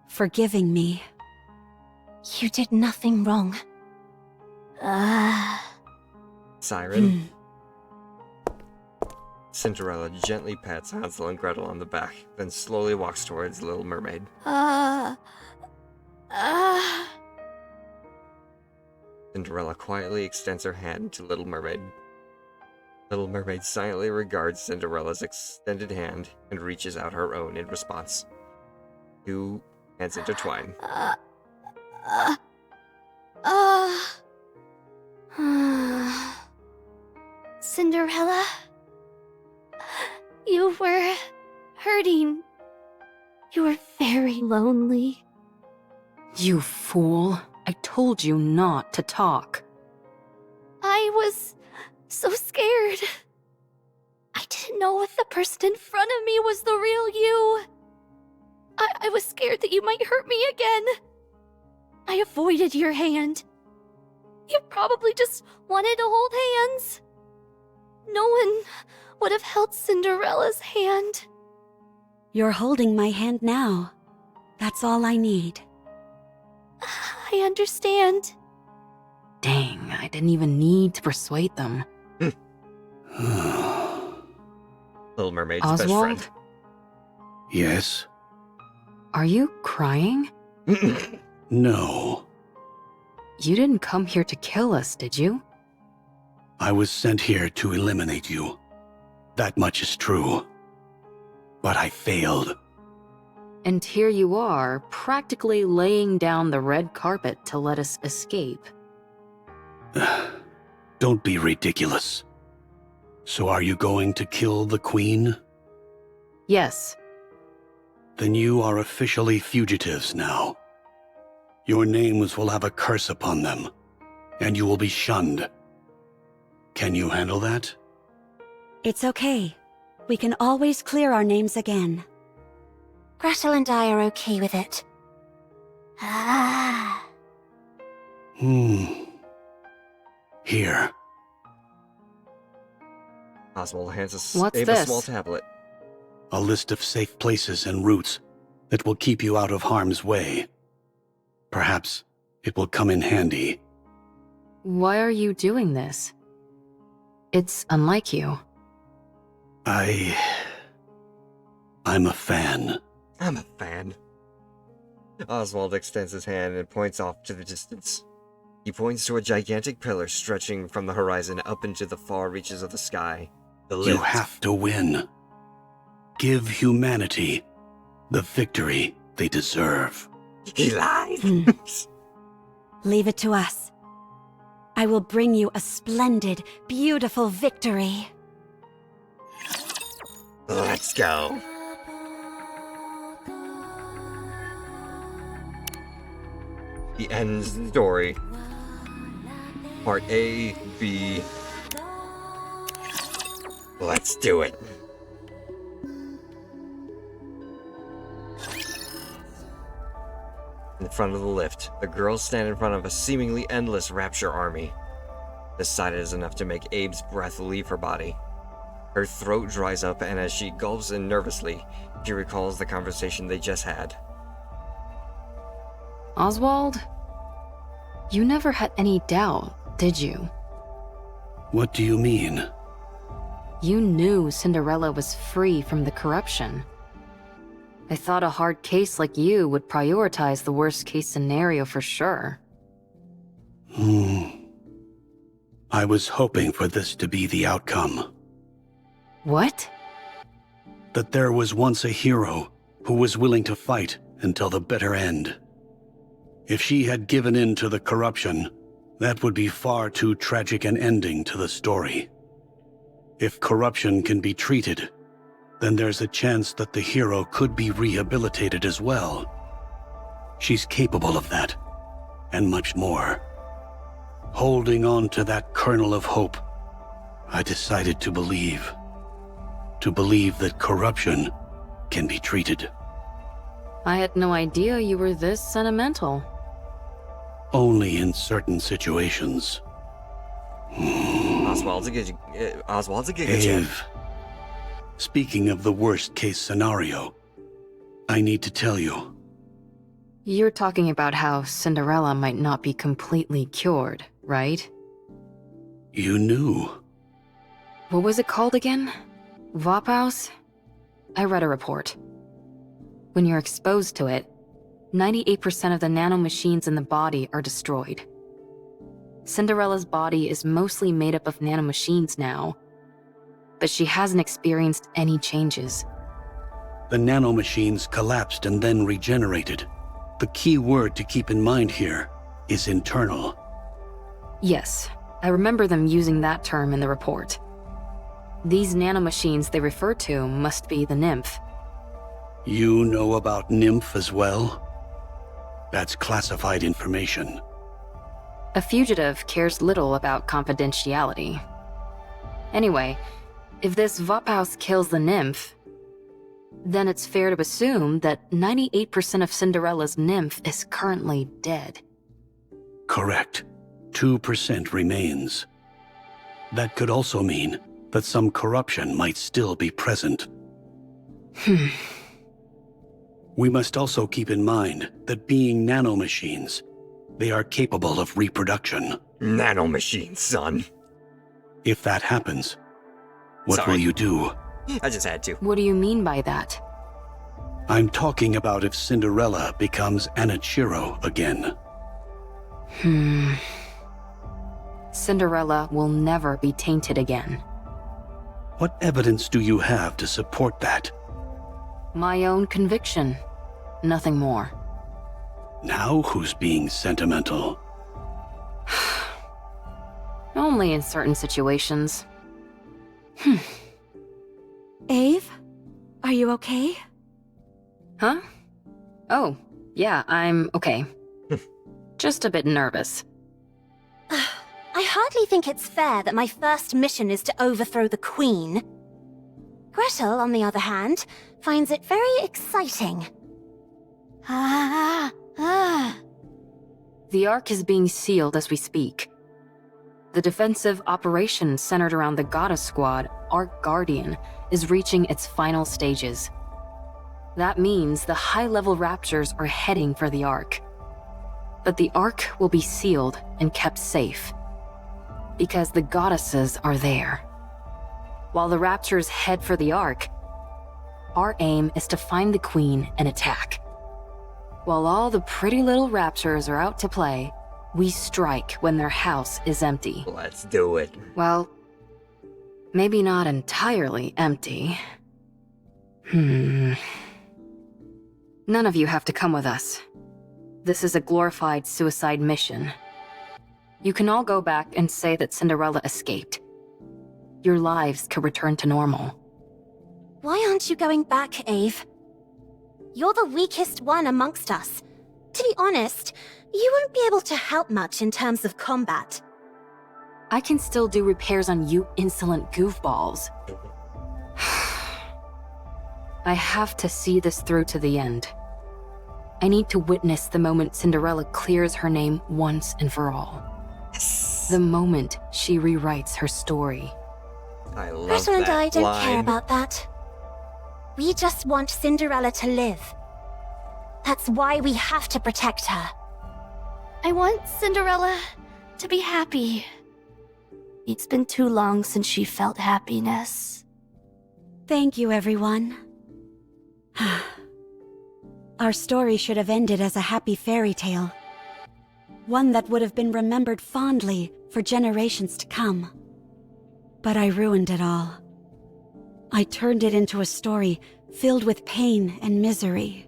forgiving me. You did nothing wrong. Siren. Cinderella gently pats Hansel and Gretel on the back, then slowly walks towards Little Mermaid. Cinderella quietly extends her hand to Little Mermaid. Little Mermaid silently regards Cinderella's extended hand and reaches out her own in response. Two hands intertwine. Cinderella? You were hurting. You were very lonely. You fool. I told you not to talk. I was so scared. I didn't know if the person in front of me was the real you. I was scared that you might hurt me again. I avoided your hand. You probably just wanted to hold hands. No one would have held Cinderella's hand. You're holding my hand now. That's all I need. I understand. Dang, I didn't even need to persuade them. Little Mermaid's Oswald? best friend. Yes? Are you crying? No. You didn't come here to kill us, did you? I was sent here to eliminate you. That much is true. But I failed. And here you are, practically laying down the red carpet to let us escape. Don't be ridiculous. So are you going to kill the Queen? Yes. Then you are officially fugitives now. Your names will have a curse upon them, and you will be shunned. Can you handle that? It's okay. We can always clear our names again. Gretel and I are okay with it. Here. Oswald hands What's Abe this? a small tablet. A list of safe places and routes that will keep you out of harm's way. Perhaps it will come in handy. Why are you doing this? It's unlike you. I'm a fan. I'm a fan. Oswald extends his hand and points off to the distance. He points to a gigantic pillar stretching from the horizon up into the far reaches of the sky. The You lift. have to win. Give humanity the victory they deserve. He lies. Leave it to us. I will bring you a splendid, beautiful victory. Let's go. The end story. Part A, B. Let's do it. In front of the lift, the girls stand in front of a seemingly endless Rapture army. The sight is enough to make Abe's breath leave her body. Her throat dries up, and as she gulps in nervously, she recalls the conversation they just had. Oswald? You never had any doubt, did you? What do you mean? You knew Cinderella was free from the corruption. I thought a hard case like you would prioritize the worst case scenario for sure. I was hoping for this to be the outcome. What? That there was once a hero who was willing to fight until the bitter end. If she had given in to the corruption, that would be far too tragic an ending to the story. If corruption can be treated, then there's a chance that the hero could be rehabilitated as well. She's capable of that, and much more. Holding on to that kernel of hope, I decided to believe. To believe that corruption can be treated. I had no idea you were this sentimental. Only in certain situations. Oswald's a giga champ. Ave, speaking of the worst-case scenario, I need to tell you. You're talking about how Cinderella might not be completely cured, right? You knew. What was it called again? Vophaus? I read a report. When you're exposed to it, 98% of the nanomachines in the body are destroyed. Cinderella's body is mostly made up of nanomachines now, but she hasn't experienced any changes. The nanomachines collapsed and then regenerated. The key word to keep in mind here is internal. Yes, I remember them using that term in the report. These nanomachines they refer to must be the nymph. You know about Nymph as well? That's classified information. A fugitive cares little about confidentiality. Anyway, if this Vophaus kills the nymph, then it's fair to assume that 98% of Cinderella's nymph is currently dead. Correct. 2% remains. That could also mean that some corruption might still be present. We must also keep in mind that being nanomachines, they are capable of reproduction. Nanomachines, son. If that happens, what will you do? I just had to. What do you mean by that? I'm talking about if Cinderella becomes Anichiro again. Cinderella will never be tainted again. What evidence do you have to support that? My own conviction. Nothing more. Now who's being sentimental? Only in certain situations. Ave? Are you okay? Huh? Oh, yeah, I'm okay. Just a bit nervous. I hardly think it's fair that my first mission is to overthrow the Queen. Gretel, on the other hand, finds it very exciting. The Ark is being sealed as we speak. The defensive operation centered around the Goddess Squad, Ark Guardian, is reaching its final stages. That means the high-level Raptors are heading for the Ark. But the Ark will be sealed and kept safe, because the goddesses are there. While the Raptors head for the Ark, our aim is to find the Queen and attack. While all the pretty little Raptors are out to play, we strike when their house is empty. Let's do it. Well, maybe not entirely empty. None of you have to come with us. This is a glorified suicide mission. You can all go back and say that Cinderella escaped. Your lives could return to normal. Why aren't you going back, Ave? You're the weakest one amongst us. To be honest, you won't be able to help much in terms of combat. I can still do repairs on you insolent goofballs. I have to see this through to the end. I need to witness the moment Cinderella clears her name once and for all. The moment she rewrites her story. I love Gretel and I don't care line. about that. We just want Cinderella to live. That's why we have to protect her. I want Cinderella to be happy. It's been too long since she felt happiness. Thank you, everyone. Our story should have ended as a happy fairy tale. One that would have been remembered fondly for generations to come. But I ruined it all. I turned it into a story filled with pain and misery.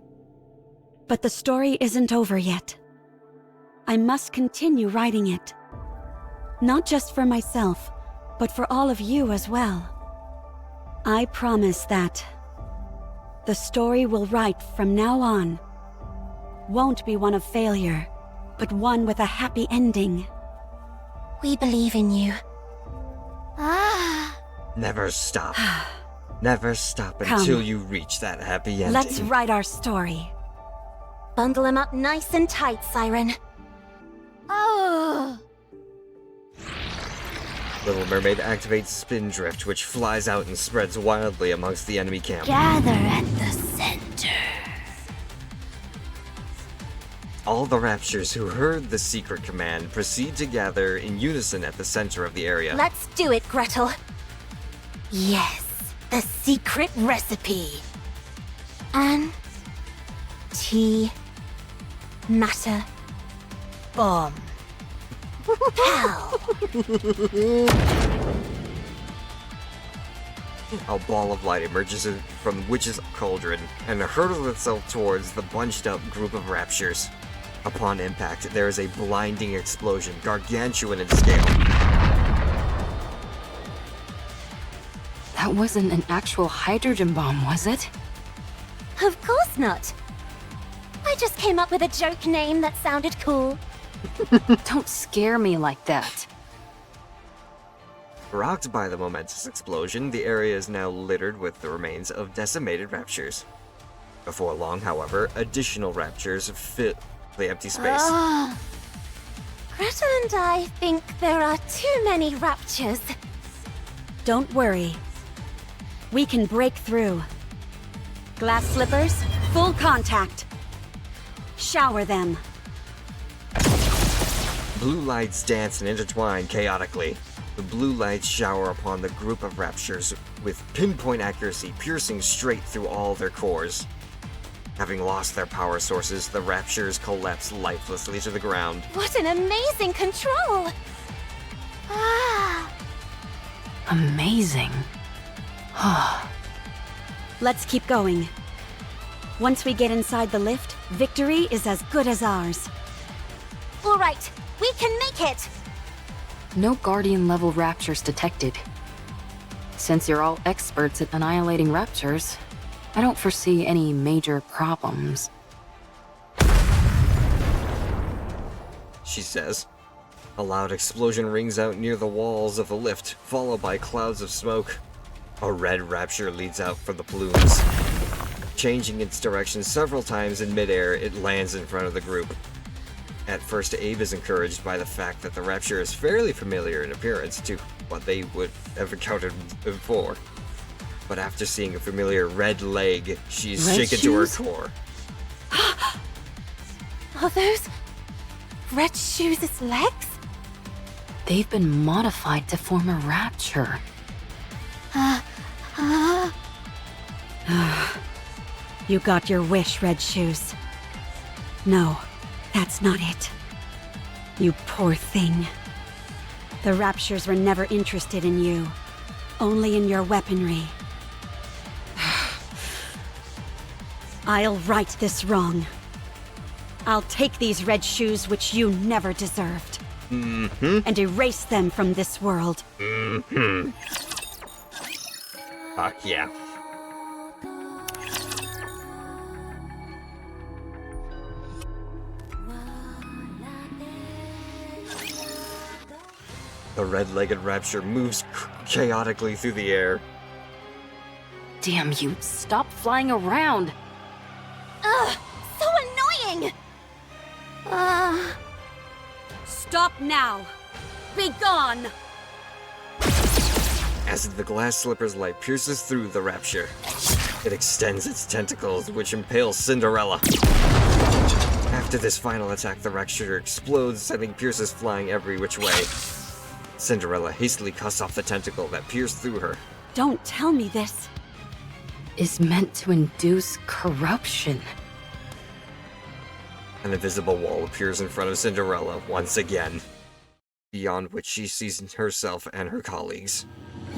But the story isn't over yet. I must continue writing it. Not just for myself, but for all of you as well. I promise that the story we'll write from now on won't be one of failure, but one with a happy ending. We believe in you. Ah. Never stop. Never stop Come. until you reach that happy ending. Let's write our story. Bundle him up nice and tight, Siren. Oh. Little Mermaid activates Spindrift, which flies out and spreads wildly amongst the enemy camp. Gather at the center. All the Raptures who heard the secret command proceed to gather in unison at the center of the area. Let's do it, Gretel. Yes, the secret recipe. Matter bomb. Pow. A ball of light emerges from the witch's cauldron and hurtles itself towards the bunched up group of Raptures. Upon impact, there is a blinding explosion, gargantuan in scale. That wasn't an actual hydrogen bomb, was it? Of course not. I just came up with a joke name that sounded cool. Don't scare me like that. Rocked by the momentous explosion, the area is now littered with the remains of decimated Raptures. Before long, however, additional Raptures fill the empty space. Gretel and I think there are too many Raptures. Don't worry. We can break through. Glass slippers, full contact. Shower them. Blue lights dance and intertwine chaotically. The blue lights shower upon the group of Raptures with pinpoint accuracy, piercing straight through all their cores. Having lost their power sources, the Raptures collapse lifelessly to the ground. What an amazing control! Ah! Amazing. Let's keep going. Once we get inside the lift, victory is as good as ours. All right, we can make it! No Guardian-level Raptures detected. Since you're all experts at annihilating Raptures, I don't foresee any major problems. She says. A loud explosion rings out near the walls of the lift, followed by clouds of smoke. A red Rapture leads out from the plumes. Changing its direction several times in midair, it lands in front of the group. At first, Abe is encouraged by the fact that the Rapture is fairly familiar in appearance to what they would have encountered before. But after seeing a familiar red leg, she's Red shaken shoes? to her core. Are those Red Shoes' legs? They've been modified to form a Rapture. You got your wish, Red Shoes. No, that's not it. You poor thing. The Raptures were never interested in you, only in your weaponry. I'll right this wrong. I'll take these Red Shoes which you never deserved, and erase them from this world. Fuck yeah. The red-legged Rapture moves chaotically through the air. Damn you, stop flying around! Ugh, so annoying! Stop now! Be gone! As the glass slipper's light pierces through the Rapture, it extends its tentacles, which impales Cinderella. After this final attack, the Rapture explodes, sending Pierces flying every which way. Cinderella hastily cuts off the tentacle that pierced through her. Don't tell me this. Is meant to induce corruption. An invisible wall appears in front of Cinderella once again, beyond which she sees herself and her colleagues.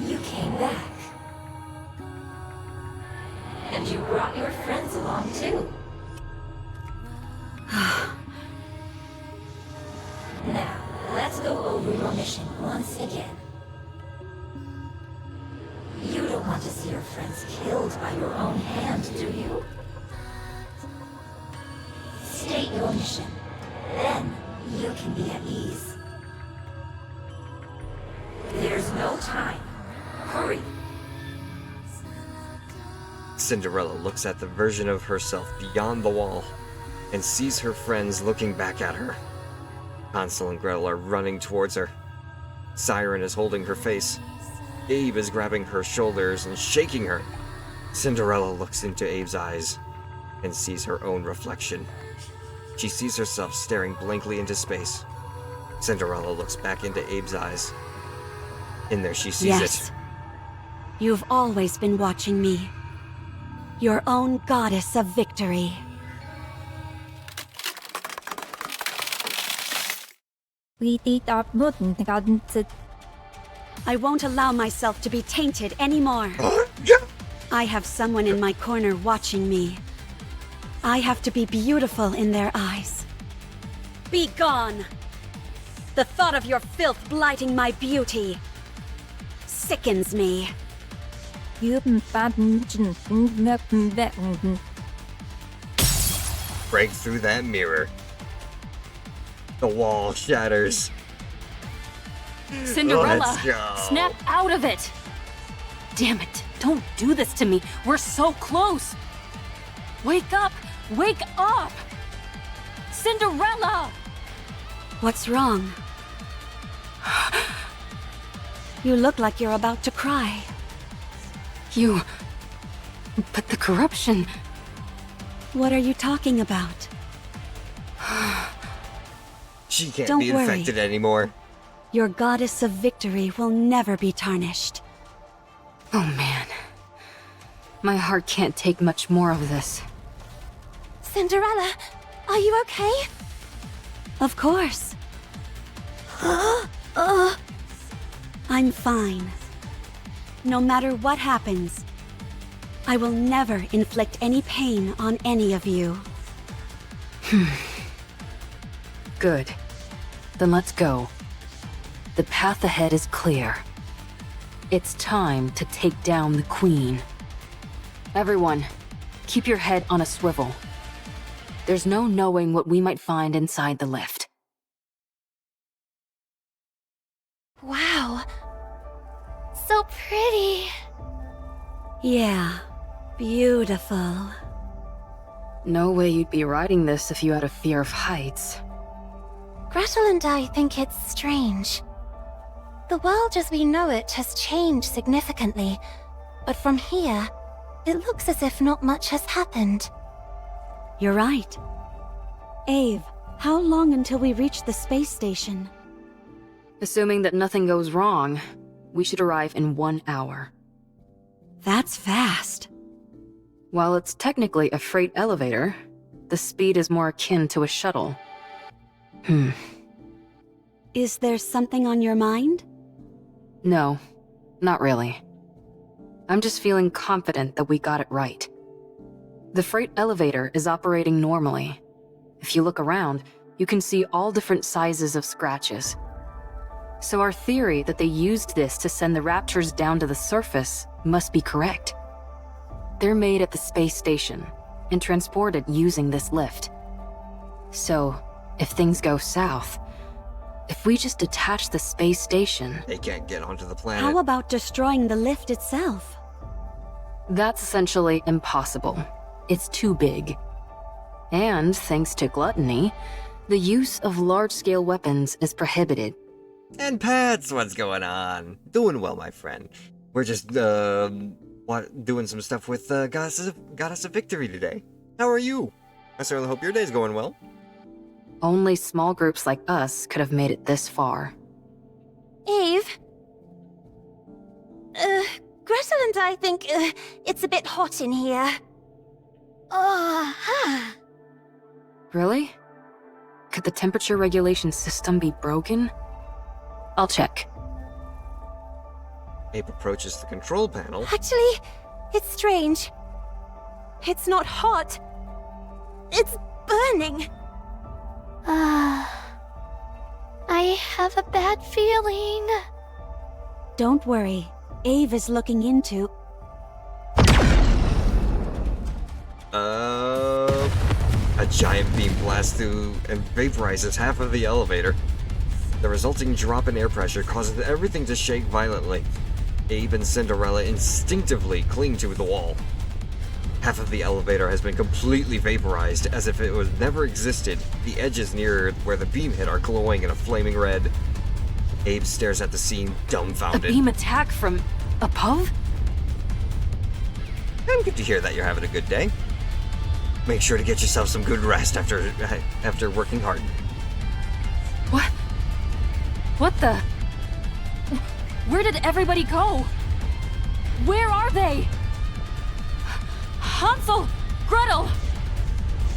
You came back. And you brought your friends along too. Now, let's go over your mission once again. You don't want to see your friends killed by your own hand, do you? State your mission. Then, you can be at ease. There's no time. Hurry. Cinderella looks at the version of herself beyond the wall and sees her friends looking back at her. Hansel and Gretel are running towards her. Siren is holding her face. Abe is grabbing her shoulders and shaking her. Cinderella looks into Abe's eyes and sees her own reflection. She sees herself staring blankly into space. Cinderella looks back into Abe's eyes. In there she sees Yes. You've always been watching me. Your own goddess of victory. I won't allow myself to be tainted anymore. I have someone in my corner watching me. I have to be beautiful in their eyes. Be gone! The thought of your filth blighting my beauty sickens me. Break through that mirror. The wall shatters. Cinderella, Let's go. snap out of it! Damn it, don't do this to me. We're so close. Wake up! Wake up! Cinderella! What's wrong? You look like you're about to cry. But the corruption... What are you talking about? She can't Don't be worry. infected anymore. Your goddess of victory will never be tarnished. Oh man. My heart can't take much more of this. Cinderella, are you okay? Of course. I'm fine. No matter what happens, I will never inflict any pain on any of you. Good. Then let's go. The path ahead is clear. It's time to take down the Queen. Everyone, keep your head on a swivel. There's no knowing what we might find inside the lift. Wow. So pretty. Yeah, beautiful. No way you'd be riding this if you had a fear of heights. Gretel and I think it's strange. The world as we know it has changed significantly, but from here, it looks as if not much has happened. You're right. Ave, how long until we reach the space station? Assuming that nothing goes wrong, we should arrive in 1 hour. That's fast. While it's technically a freight elevator, the speed is more akin to a shuttle. Is there something on your mind? No, not really. I'm just feeling confident that we got it right. The freight elevator is operating normally. If you look around, you can see all different sizes of scratches. So our theory that they used this to send the Raptors down to the surface must be correct. They're made at the space station and transported using this lift. So, if things go south, if we just detach the space station... They can't get onto the planet. How about destroying the lift itself? That's essentially impossible. It's too big. And, thanks to gluttony, the use of large-scale weapons is prohibited. And Pats, what's going on? Doing well, my friend. We're just, doing some stuff with Goddess of Victory today. How are you? I certainly hope your day's going well. Only small groups like us could have made it this far. Eve? Gretel and I think, it's a bit hot in here. Really? Could the temperature regulation system be broken? I'll check. Ape approaches the control panel. Actually, it's strange. It's not hot. It's burning. I have a bad feeling. Don't worry. Ave is looking into... A giant beam blasts through and vaporizes half of the elevator. The resulting drop in air pressure causes everything to shake violently. Abe and Cinderella instinctively cling to the wall. Half of the elevator has been completely vaporized, as if it was never existed. The edges near where the beam hit are glowing in a flaming red. Abe stares at the scene, dumbfounded. A beam attack from above? I'm good to hear that you're having a good day. Make sure to get yourself some good rest after working hard. What? What the? Where did everybody go? Where are they? Hansel! Gretel!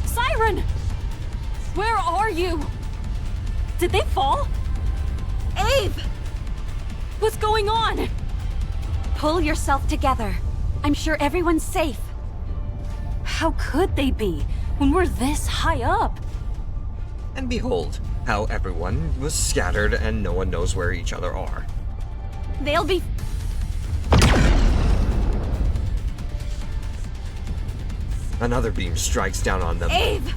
Siren! Where are you? Did they fall? Abe! What's going on? Pull yourself together. I'm sure everyone's safe. How could they be when we're this high up? And behold, how everyone was scattered and no one knows where each other are. They'll be... Another beam strikes down on them. Abe!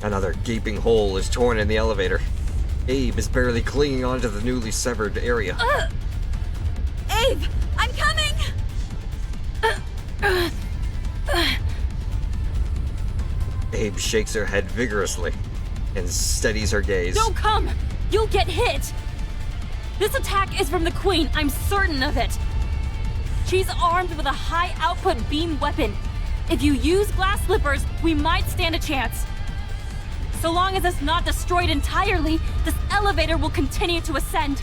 Another gaping hole is torn in the elevator. Abe is barely clinging onto the newly severed area. Abe! I'm coming! Abe shakes her head vigorously and steadies her gaze. Don't come! You'll get hit! This attack is from the Queen, I'm certain of it. She's armed with a high-output beam weapon. If you use glass slippers, we might stand a chance. So long as it's not destroyed entirely, this elevator will continue to ascend.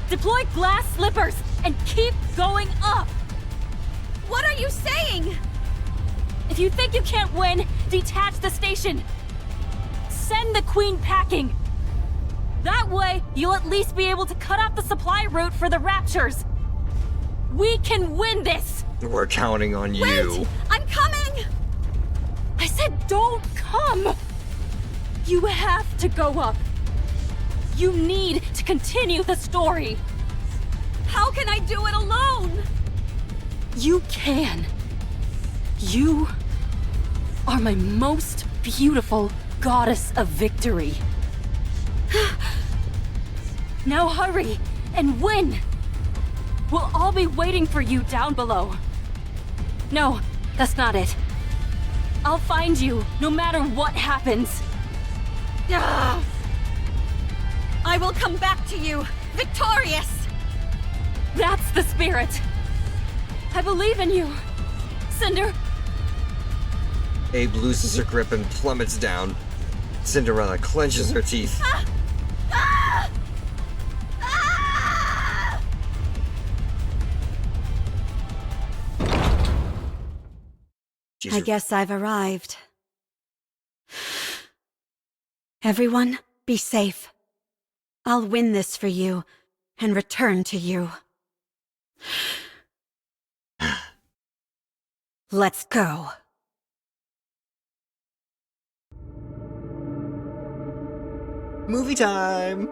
Deploy glass slippers and keep going up! What are you saying? If you think you can't win, detach the station. Send the Queen packing. That way, you'll at least be able to cut off the supply route for the Raptures. We can win this! We're counting on you. Wait! I'm coming! I said don't come! You have to go up. You need to continue the story. How can I do it alone? You can. You are my most beautiful goddess of victory. Now hurry and win! We'll all be waiting for you down below. No, that's not it. I'll find you no matter what happens. I will come back to you, victorious! That's the spirit. I believe in you, Cinder. Abe loses her grip and plummets down. Cinderella clenches her teeth. I guess I've arrived. Everyone, be safe. I'll win this for you and return to you. Let's go. Movie time!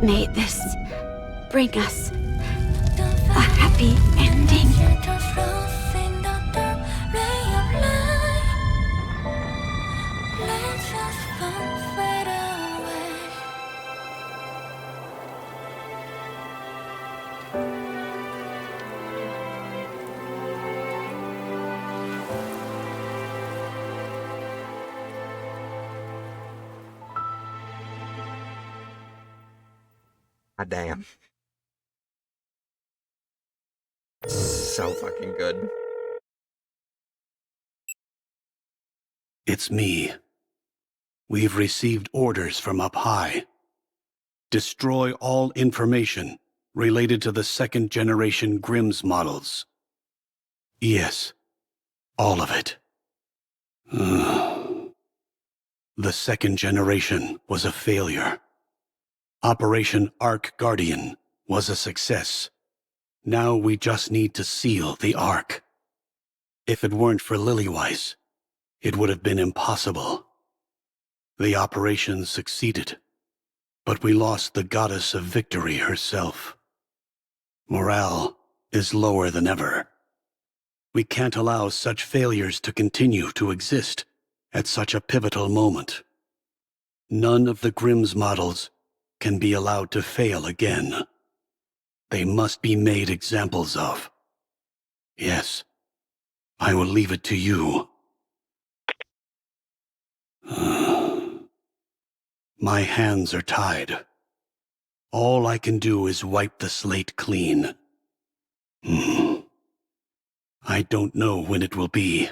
May this bring us a happy ending. God damn. So fucking good. It's me. We've received orders from up high. Destroy all information related to the second-generation Grimm's models. Yes, all of it. The second generation was a failure. Operation Ark Guardian was a success. Now we just need to seal the Ark. If it weren't for Lilyweiss, it would have been impossible. The operation succeeded, but we lost the goddess of victory herself. Morale is lower than ever. We can't allow such failures to continue to exist at such a pivotal moment. None of the Grimm's models can be allowed to fail again. They must be made examples of. Yes, I will leave it to you. My hands are tied. All I can do is wipe the slate clean. I don't know when it will be.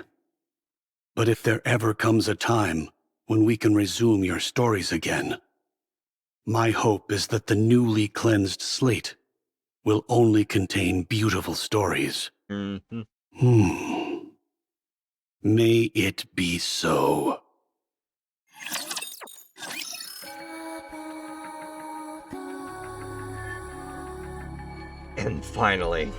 But if there ever comes a time when we can resume your stories again, my hope is that the newly cleansed slate will only contain beautiful stories. May it be so. And finally.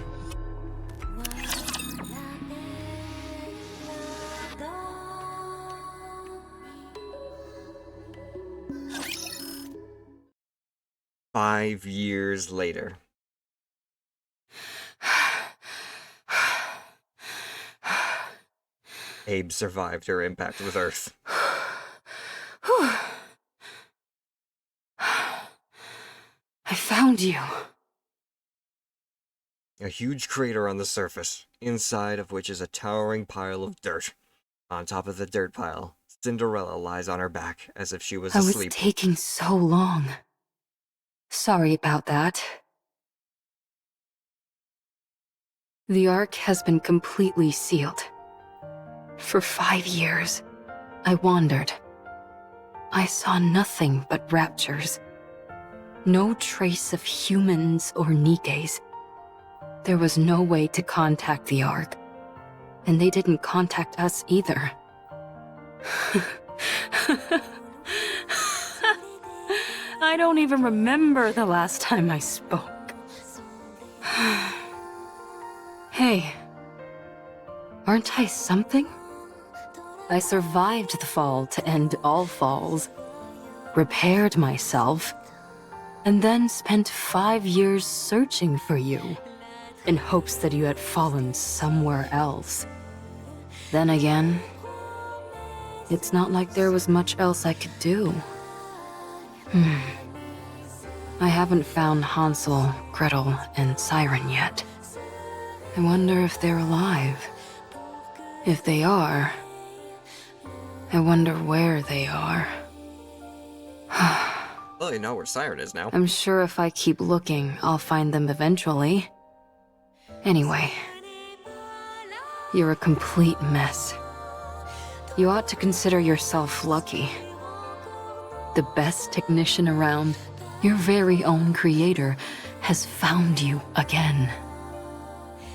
Five years later. Abe survived her impact with Earth. I found you. A huge crater on the surface, inside of which is a towering pile of dirt. On top of the dirt pile, Cinderella lies on her back as if she was asleep. I was taking so long. Sorry about that. The Ark has been completely sealed. For 5 years, I wandered. I saw nothing but raptures. No trace of humans or NIKKEs. There was no way to contact the Ark, and they didn't contact us either. I don't even remember the last time I spoke. Hey. Aren't I something? I survived the fall to end all falls, repaired myself, and then spent 5 years searching for you, in hopes that you had fallen somewhere else. Then again, it's not like there was much else I could do. I haven't found Hansel, Gretel, and Siren yet. I wonder if they're alive. If they are, I wonder where they are. Well, you know where Siren is now. I'm sure if I keep looking, I'll find them eventually. Anyway, you're a complete mess. You ought to consider yourself lucky. The best technician around, your very own creator, has found you again.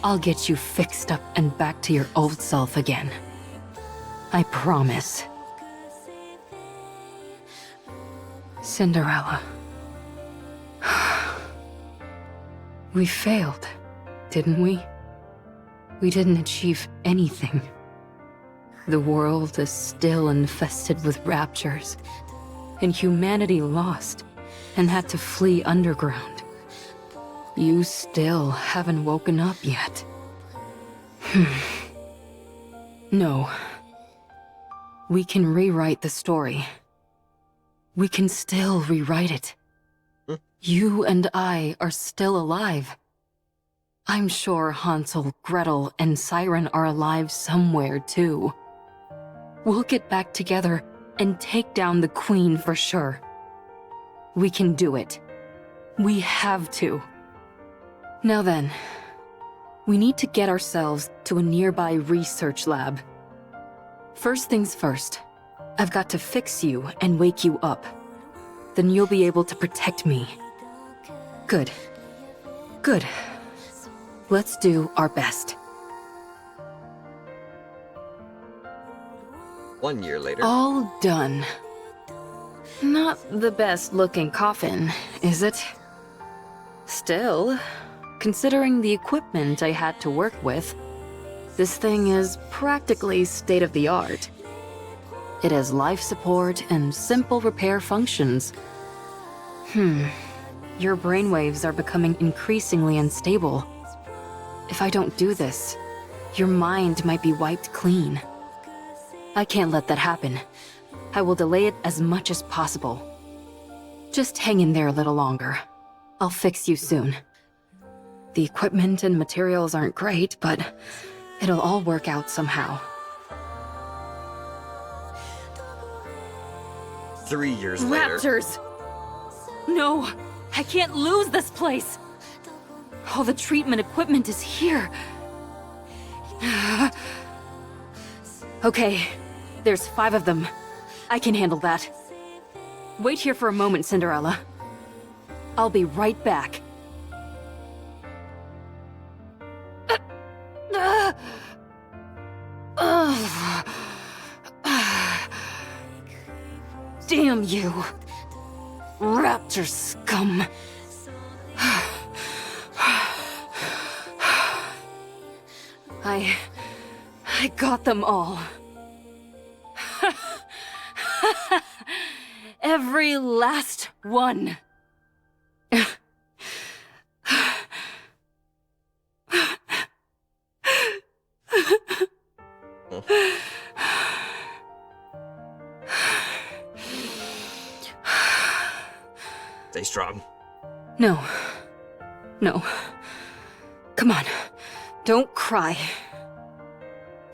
I'll get you fixed up and back to your old self again. I promise. Cinderella. We failed, didn't we? We didn't achieve anything. The world is still infested with raptures, and humanity lost and had to flee underground. You still haven't woken up yet. No. We can rewrite the story. We can still rewrite it. You and I are still alive. I'm sure Hansel, Gretel, and Siren are alive somewhere, too. We'll get back together and take down the Queen for sure. We can do it. We have to. Now then, we need to get ourselves to a nearby research lab. First things first, I've got to fix you and wake you up. Then you'll be able to protect me. Good. Good. Let's do our best. 1 year later. All done. Not the best looking coffin, is it? Still, considering the equipment I had to work with, this thing is practically state-of-the-art. It has life support and simple repair functions. Your brainwaves are becoming increasingly unstable. If I don't do this, your mind might be wiped clean. I can't let that happen. I will delay it as much as possible. Just hang in there a little longer. I'll fix you soon. The equipment and materials aren't great, but it'll all work out somehow. 3 years later. Raptors! No! I can't lose this place! All the treatment equipment is here. Okay, there's 5 of them. I can handle that. Wait here for a moment, Cinderella. I'll be right back. Damn you! Raptor scum! I got them all. Every last one. Stay strong. No. No. Come on. Don't cry.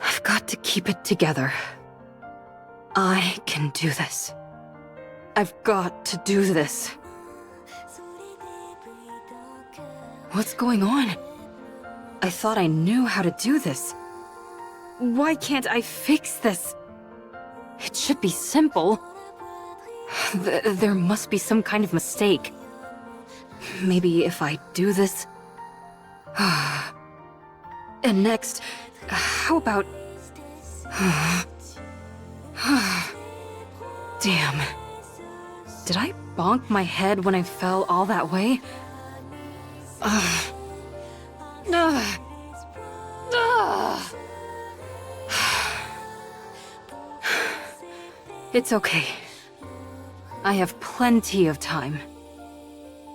I've got to keep it together. I can do this. I've got to do this. What's going on? I thought I knew how to do this. Why can't I fix this? It should be simple. There must be some kind of mistake. Maybe if I do this... And next, how about... Damn. Did I bonk my head when I fell all that way? Ugh. Ugh. It's okay. I have plenty of time.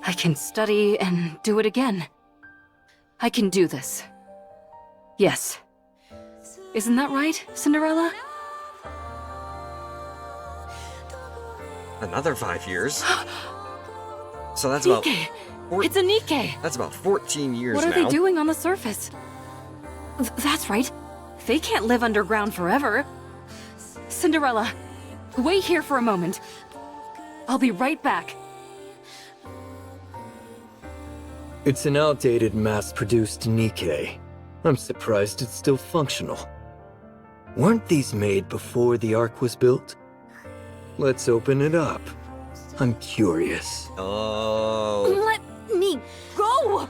I can study and do it again. I can do this. Yes. Isn't that right, Cinderella? Another 5 years. So that's about... NIKKE! It's a NIKKE! That's about 14 years now. What are they doing on the surface? That's right. They can't live underground forever. Cinderella, wait here for a moment. I'll be right back. It's an outdated mass-produced NIKKE. I'm surprised it's still functional. Weren't these made before the Ark was built? Let's open it up. I'm curious. Oh. Let me go!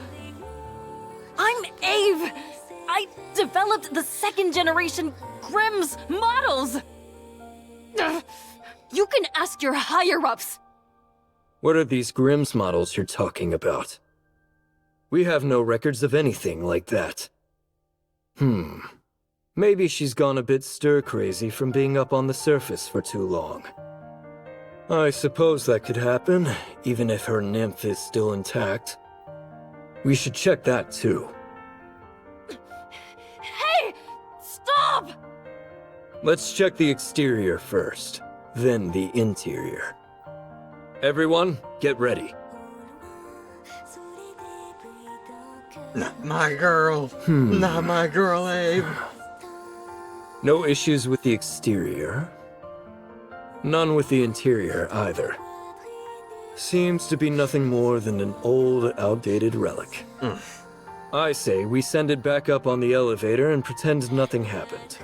I'm Ave! I developed the second-generation Grimm's models! You can ask your higher-ups! What are these Grimm's models you're talking about? We have no records of anything like that. Maybe she's gone a bit stir-crazy from being up on the surface for too long. I suppose that could happen, even if her nymph is still intact. We should check that too. Hey! Stop! Let's check the exterior first, then the interior. Everyone, get ready. Not my girl. Not my girl, Abe. No issues with the exterior. None with the interior either. Seems to be nothing more than an old, outdated relic. I say we send it back up on the elevator and pretend nothing happened.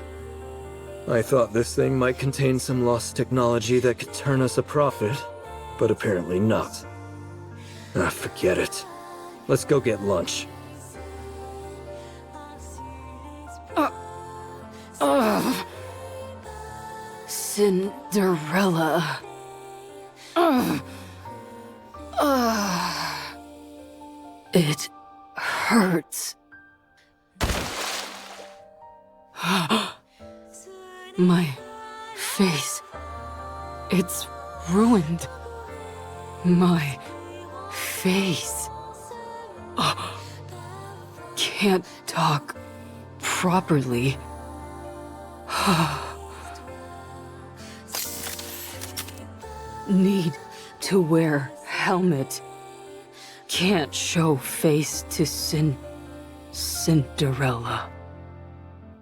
I thought this thing might contain some lost technology that could turn us a profit, but apparently not. Forget it. Let's go get lunch. Cinderella. It hurts. My face. It's ruined. My face. Can't talk properly. Need to wear helmet. Can't show face to Cinderella.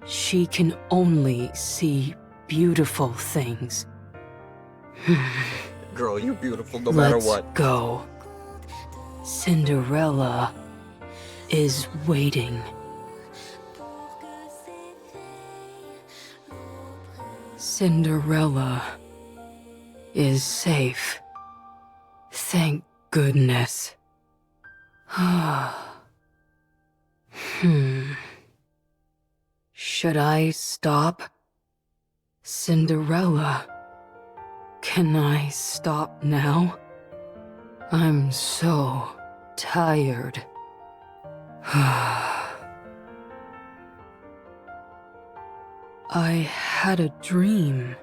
She can only see beautiful things. Girl, you're beautiful no matter what. Let's go. Cinderella is waiting. Cinderella is safe. Thank goodness. Should I stop? Cinderella, can I stop now? I'm so tired. I had a dream.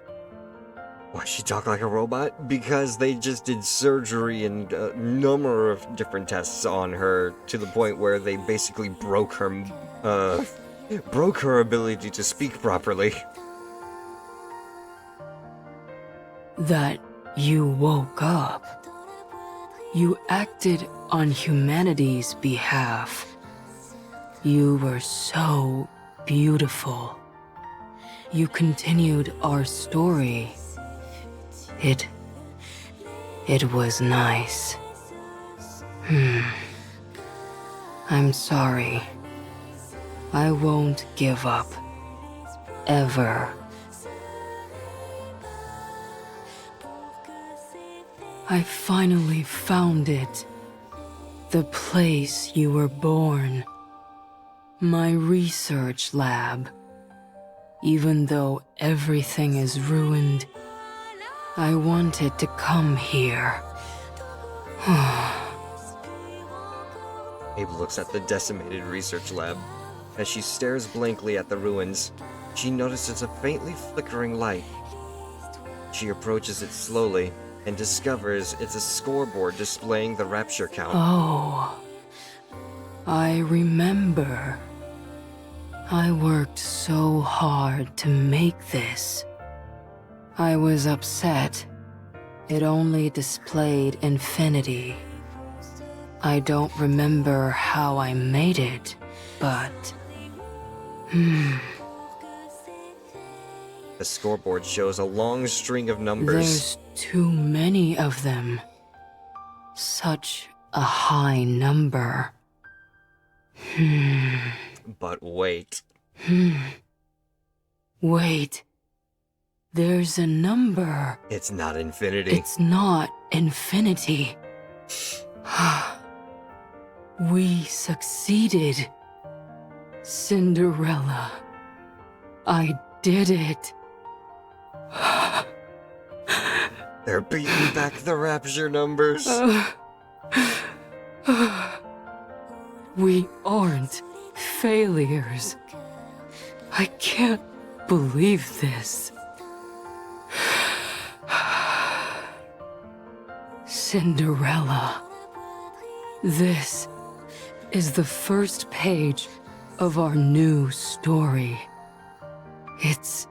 Why she talk like a robot? Because they just did surgery and a number of different tests on her to the point where they basically broke her ability to speak properly. That you woke up. You acted on humanity's behalf. You were so beautiful. You continued our story. It was nice. I'm sorry. I won't give up. Ever. I finally found it. The place you were born. My research lab. Even though everything is ruined, I wanted to come here. Abe looks at the decimated research lab. As she stares blankly at the ruins, she notices a faintly flickering light. She approaches it slowly and discovers it's a scoreboard displaying the rapture count. Oh, I remember. I worked so hard to make this. I was upset. It only displayed infinity. I don't remember how I made it, but... The scoreboard shows a long string of numbers. There's too many of them. Such a high number. But wait. Wait. There's a number. It's not infinity. It's not infinity. We succeeded. Cinderella. I did it. They're beating back the rapture numbers. We aren't failures. I can't believe this. Cinderella. This is the first page of our new story. It's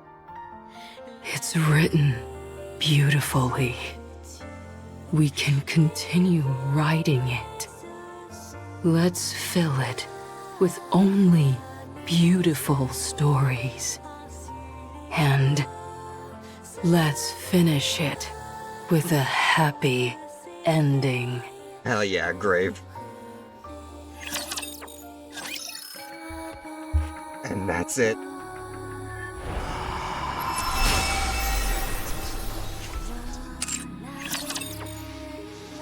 written beautifully. We can continue writing it. Let's fill it with only beautiful stories. And let's finish it with a happy ending. Hell yeah, Grave. And that's it.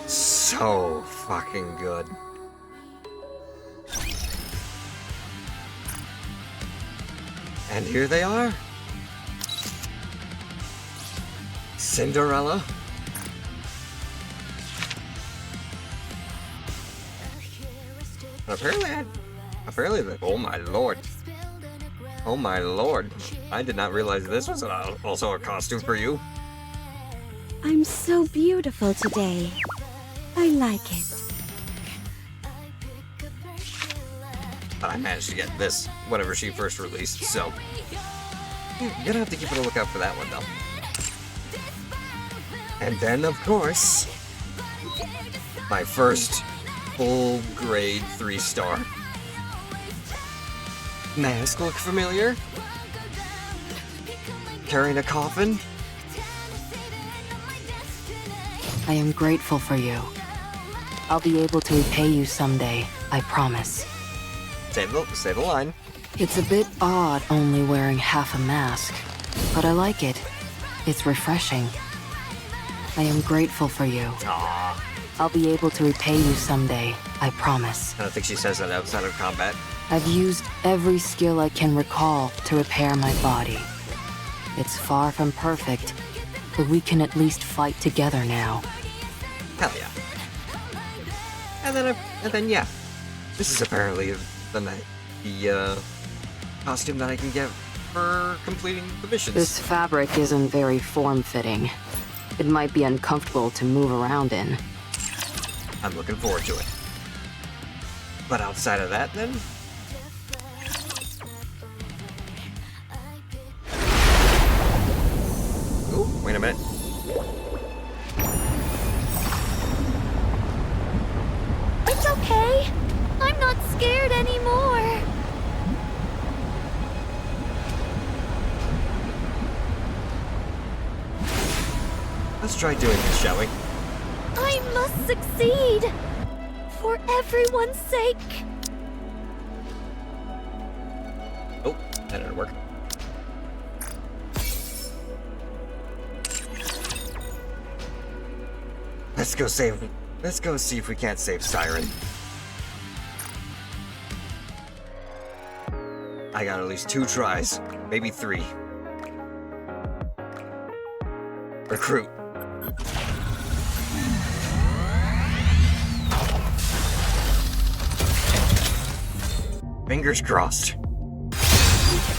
So fucking good. And here they are. Cinderella. Apparently, oh my lord. Oh my lord. I did not realize this was also a costume for you. I'm so beautiful today. I like it. But I managed to get this whenever she first released, so you're gonna have to keep a lookout for that one though. And then, of course, my first full grade 3-star. Mask look familiar? Carrying a coffin? I am grateful for you. I'll be able to repay you someday, I promise. Say the line. It's a bit odd only wearing half a mask, but I like it. It's refreshing. I am grateful for you. Aww. I'll be able to repay you someday, I promise. I don't think she says that outside of combat. I've used every skill I can recall to repair my body. It's far from perfect, but we can at least fight together now. Hell yeah. And then yeah. This is apparently the costume that I can get for completing the missions. This fabric isn't very form-fitting. It might be uncomfortable to move around in. I'm looking forward to it. But outside of that, then? Ooh, wait a minute. It's okay. I'm not scared anymore. Let's try doing this, shall we? I must succeed. For everyone's sake. Oh, that didn't work. Let's go see if we can't save Siren. I got at least 2 tries, maybe 3. Recruit. Fingers crossed.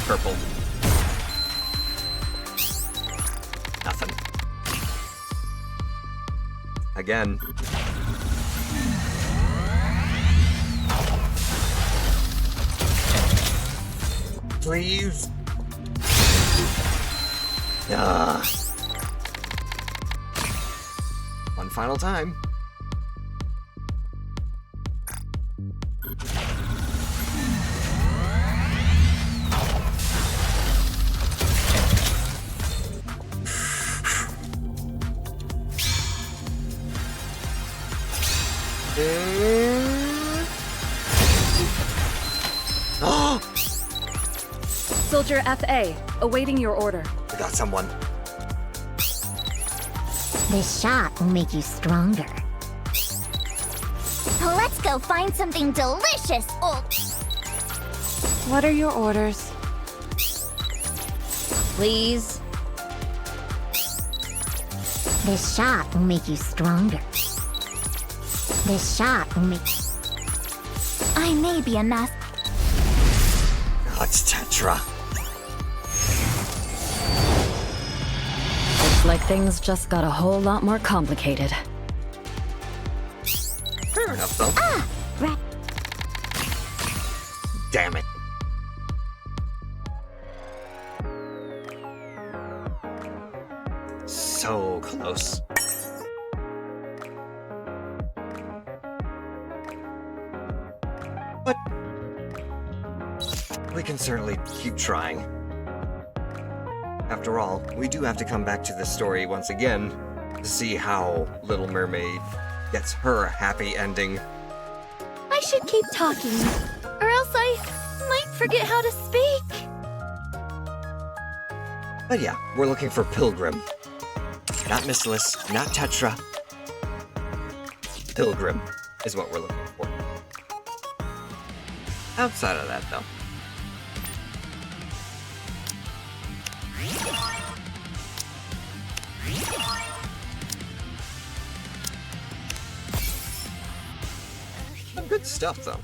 Purple. Nothing. Again. Please. Ah. One final time. Soldier FA, awaiting your order. I got someone. This shot will make you stronger. Let's go find something delicious, What are your orders? Please. This shot will make you stronger. This shot will make... I may be a master. Oh, it's Tetra. Looks like things just got a whole lot more complicated. Fair enough, though. Right. Damn it. So close. But we can certainly keep trying. After all, we do have to come back to this story once again to see how Little Mermaid gets her happy ending. I should keep talking, or else I might forget how to speak. But yeah, we're looking for Pilgrim. Not Missless, not Tetra. Pilgrim is what we're looking for. Outside of that, though. Some good stuff, though.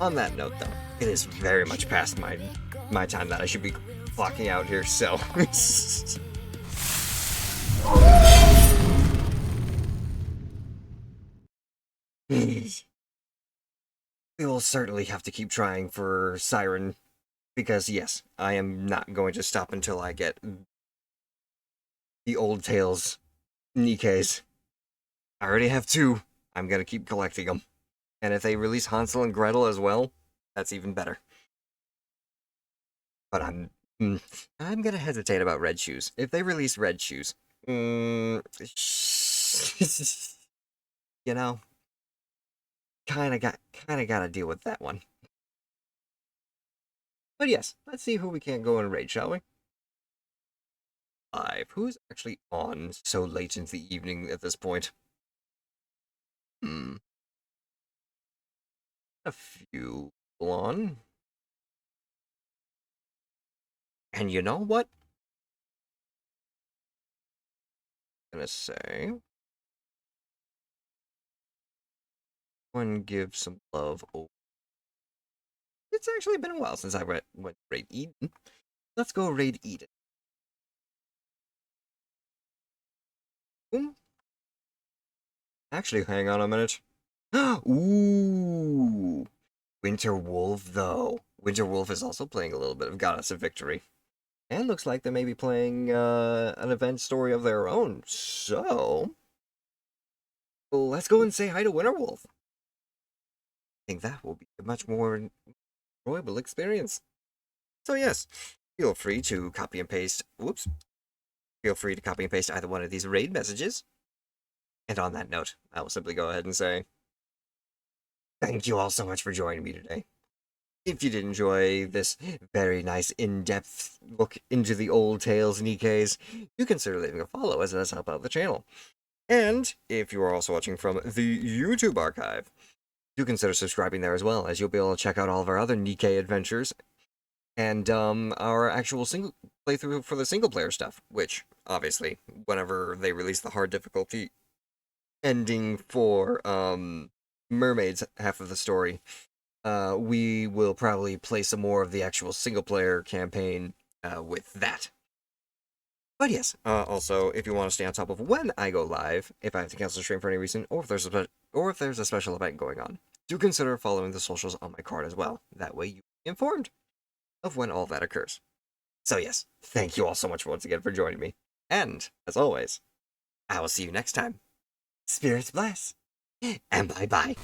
On that note, though, it is very much past my time that I should be clocking out here, so... We will certainly have to keep trying for Siren, because yes, I am not going to stop until I get the old tales NIKKEs. I already have 2. I'm gonna keep collecting them. And if they release Hansel and Gretel as well, that's even better. But I'm gonna hesitate about Red Shoes. If they release Red Shoes, you know, kinda gotta deal with that one. But yes, let's see who we can go and raid, shall we? 5. Who's actually on so late into the evening at this point? A few people on. And you know what? I'm gonna say, one give some love. Oh, it's actually been a while since I went raid Eden. Let's go raid Eden. Boom. Actually, hang on a minute. Ooh, Winter Wolf though. Winter Wolf is also playing a little bit of Goddess of Victory. And looks like they may be playing an event story of their own. So, let's go and say hi to Winter Wolf. I think that will be a much more enjoyable experience. So yes, feel free to copy and paste. Whoops. Feel free to copy and paste either one of these raid messages. And on that note, I will simply go ahead and say, thank you all so much for joining me today. If you did enjoy this very nice in-depth look into the old tales NIKKEs, you consider leaving a follow as it does help out the channel. And if you are also watching from the YouTube archive, do consider subscribing there as well, as you'll be able to check out all of our other NIKKE adventures and our actual single playthrough for the single player stuff, which obviously whenever they release the hard difficulty ending for mermaids half of the story, we will probably play some more of the actual single-player campaign with that. But yes, also, if you want to stay on top of when I go live, if I have to cancel the stream for any reason, or if there's a special event going on, do consider following the socials on my card as well. That way you'll be informed of when all that occurs. So yes, thank you all so much once again for joining me. And, as always, I will see you next time. Spirits bless, and bye-bye.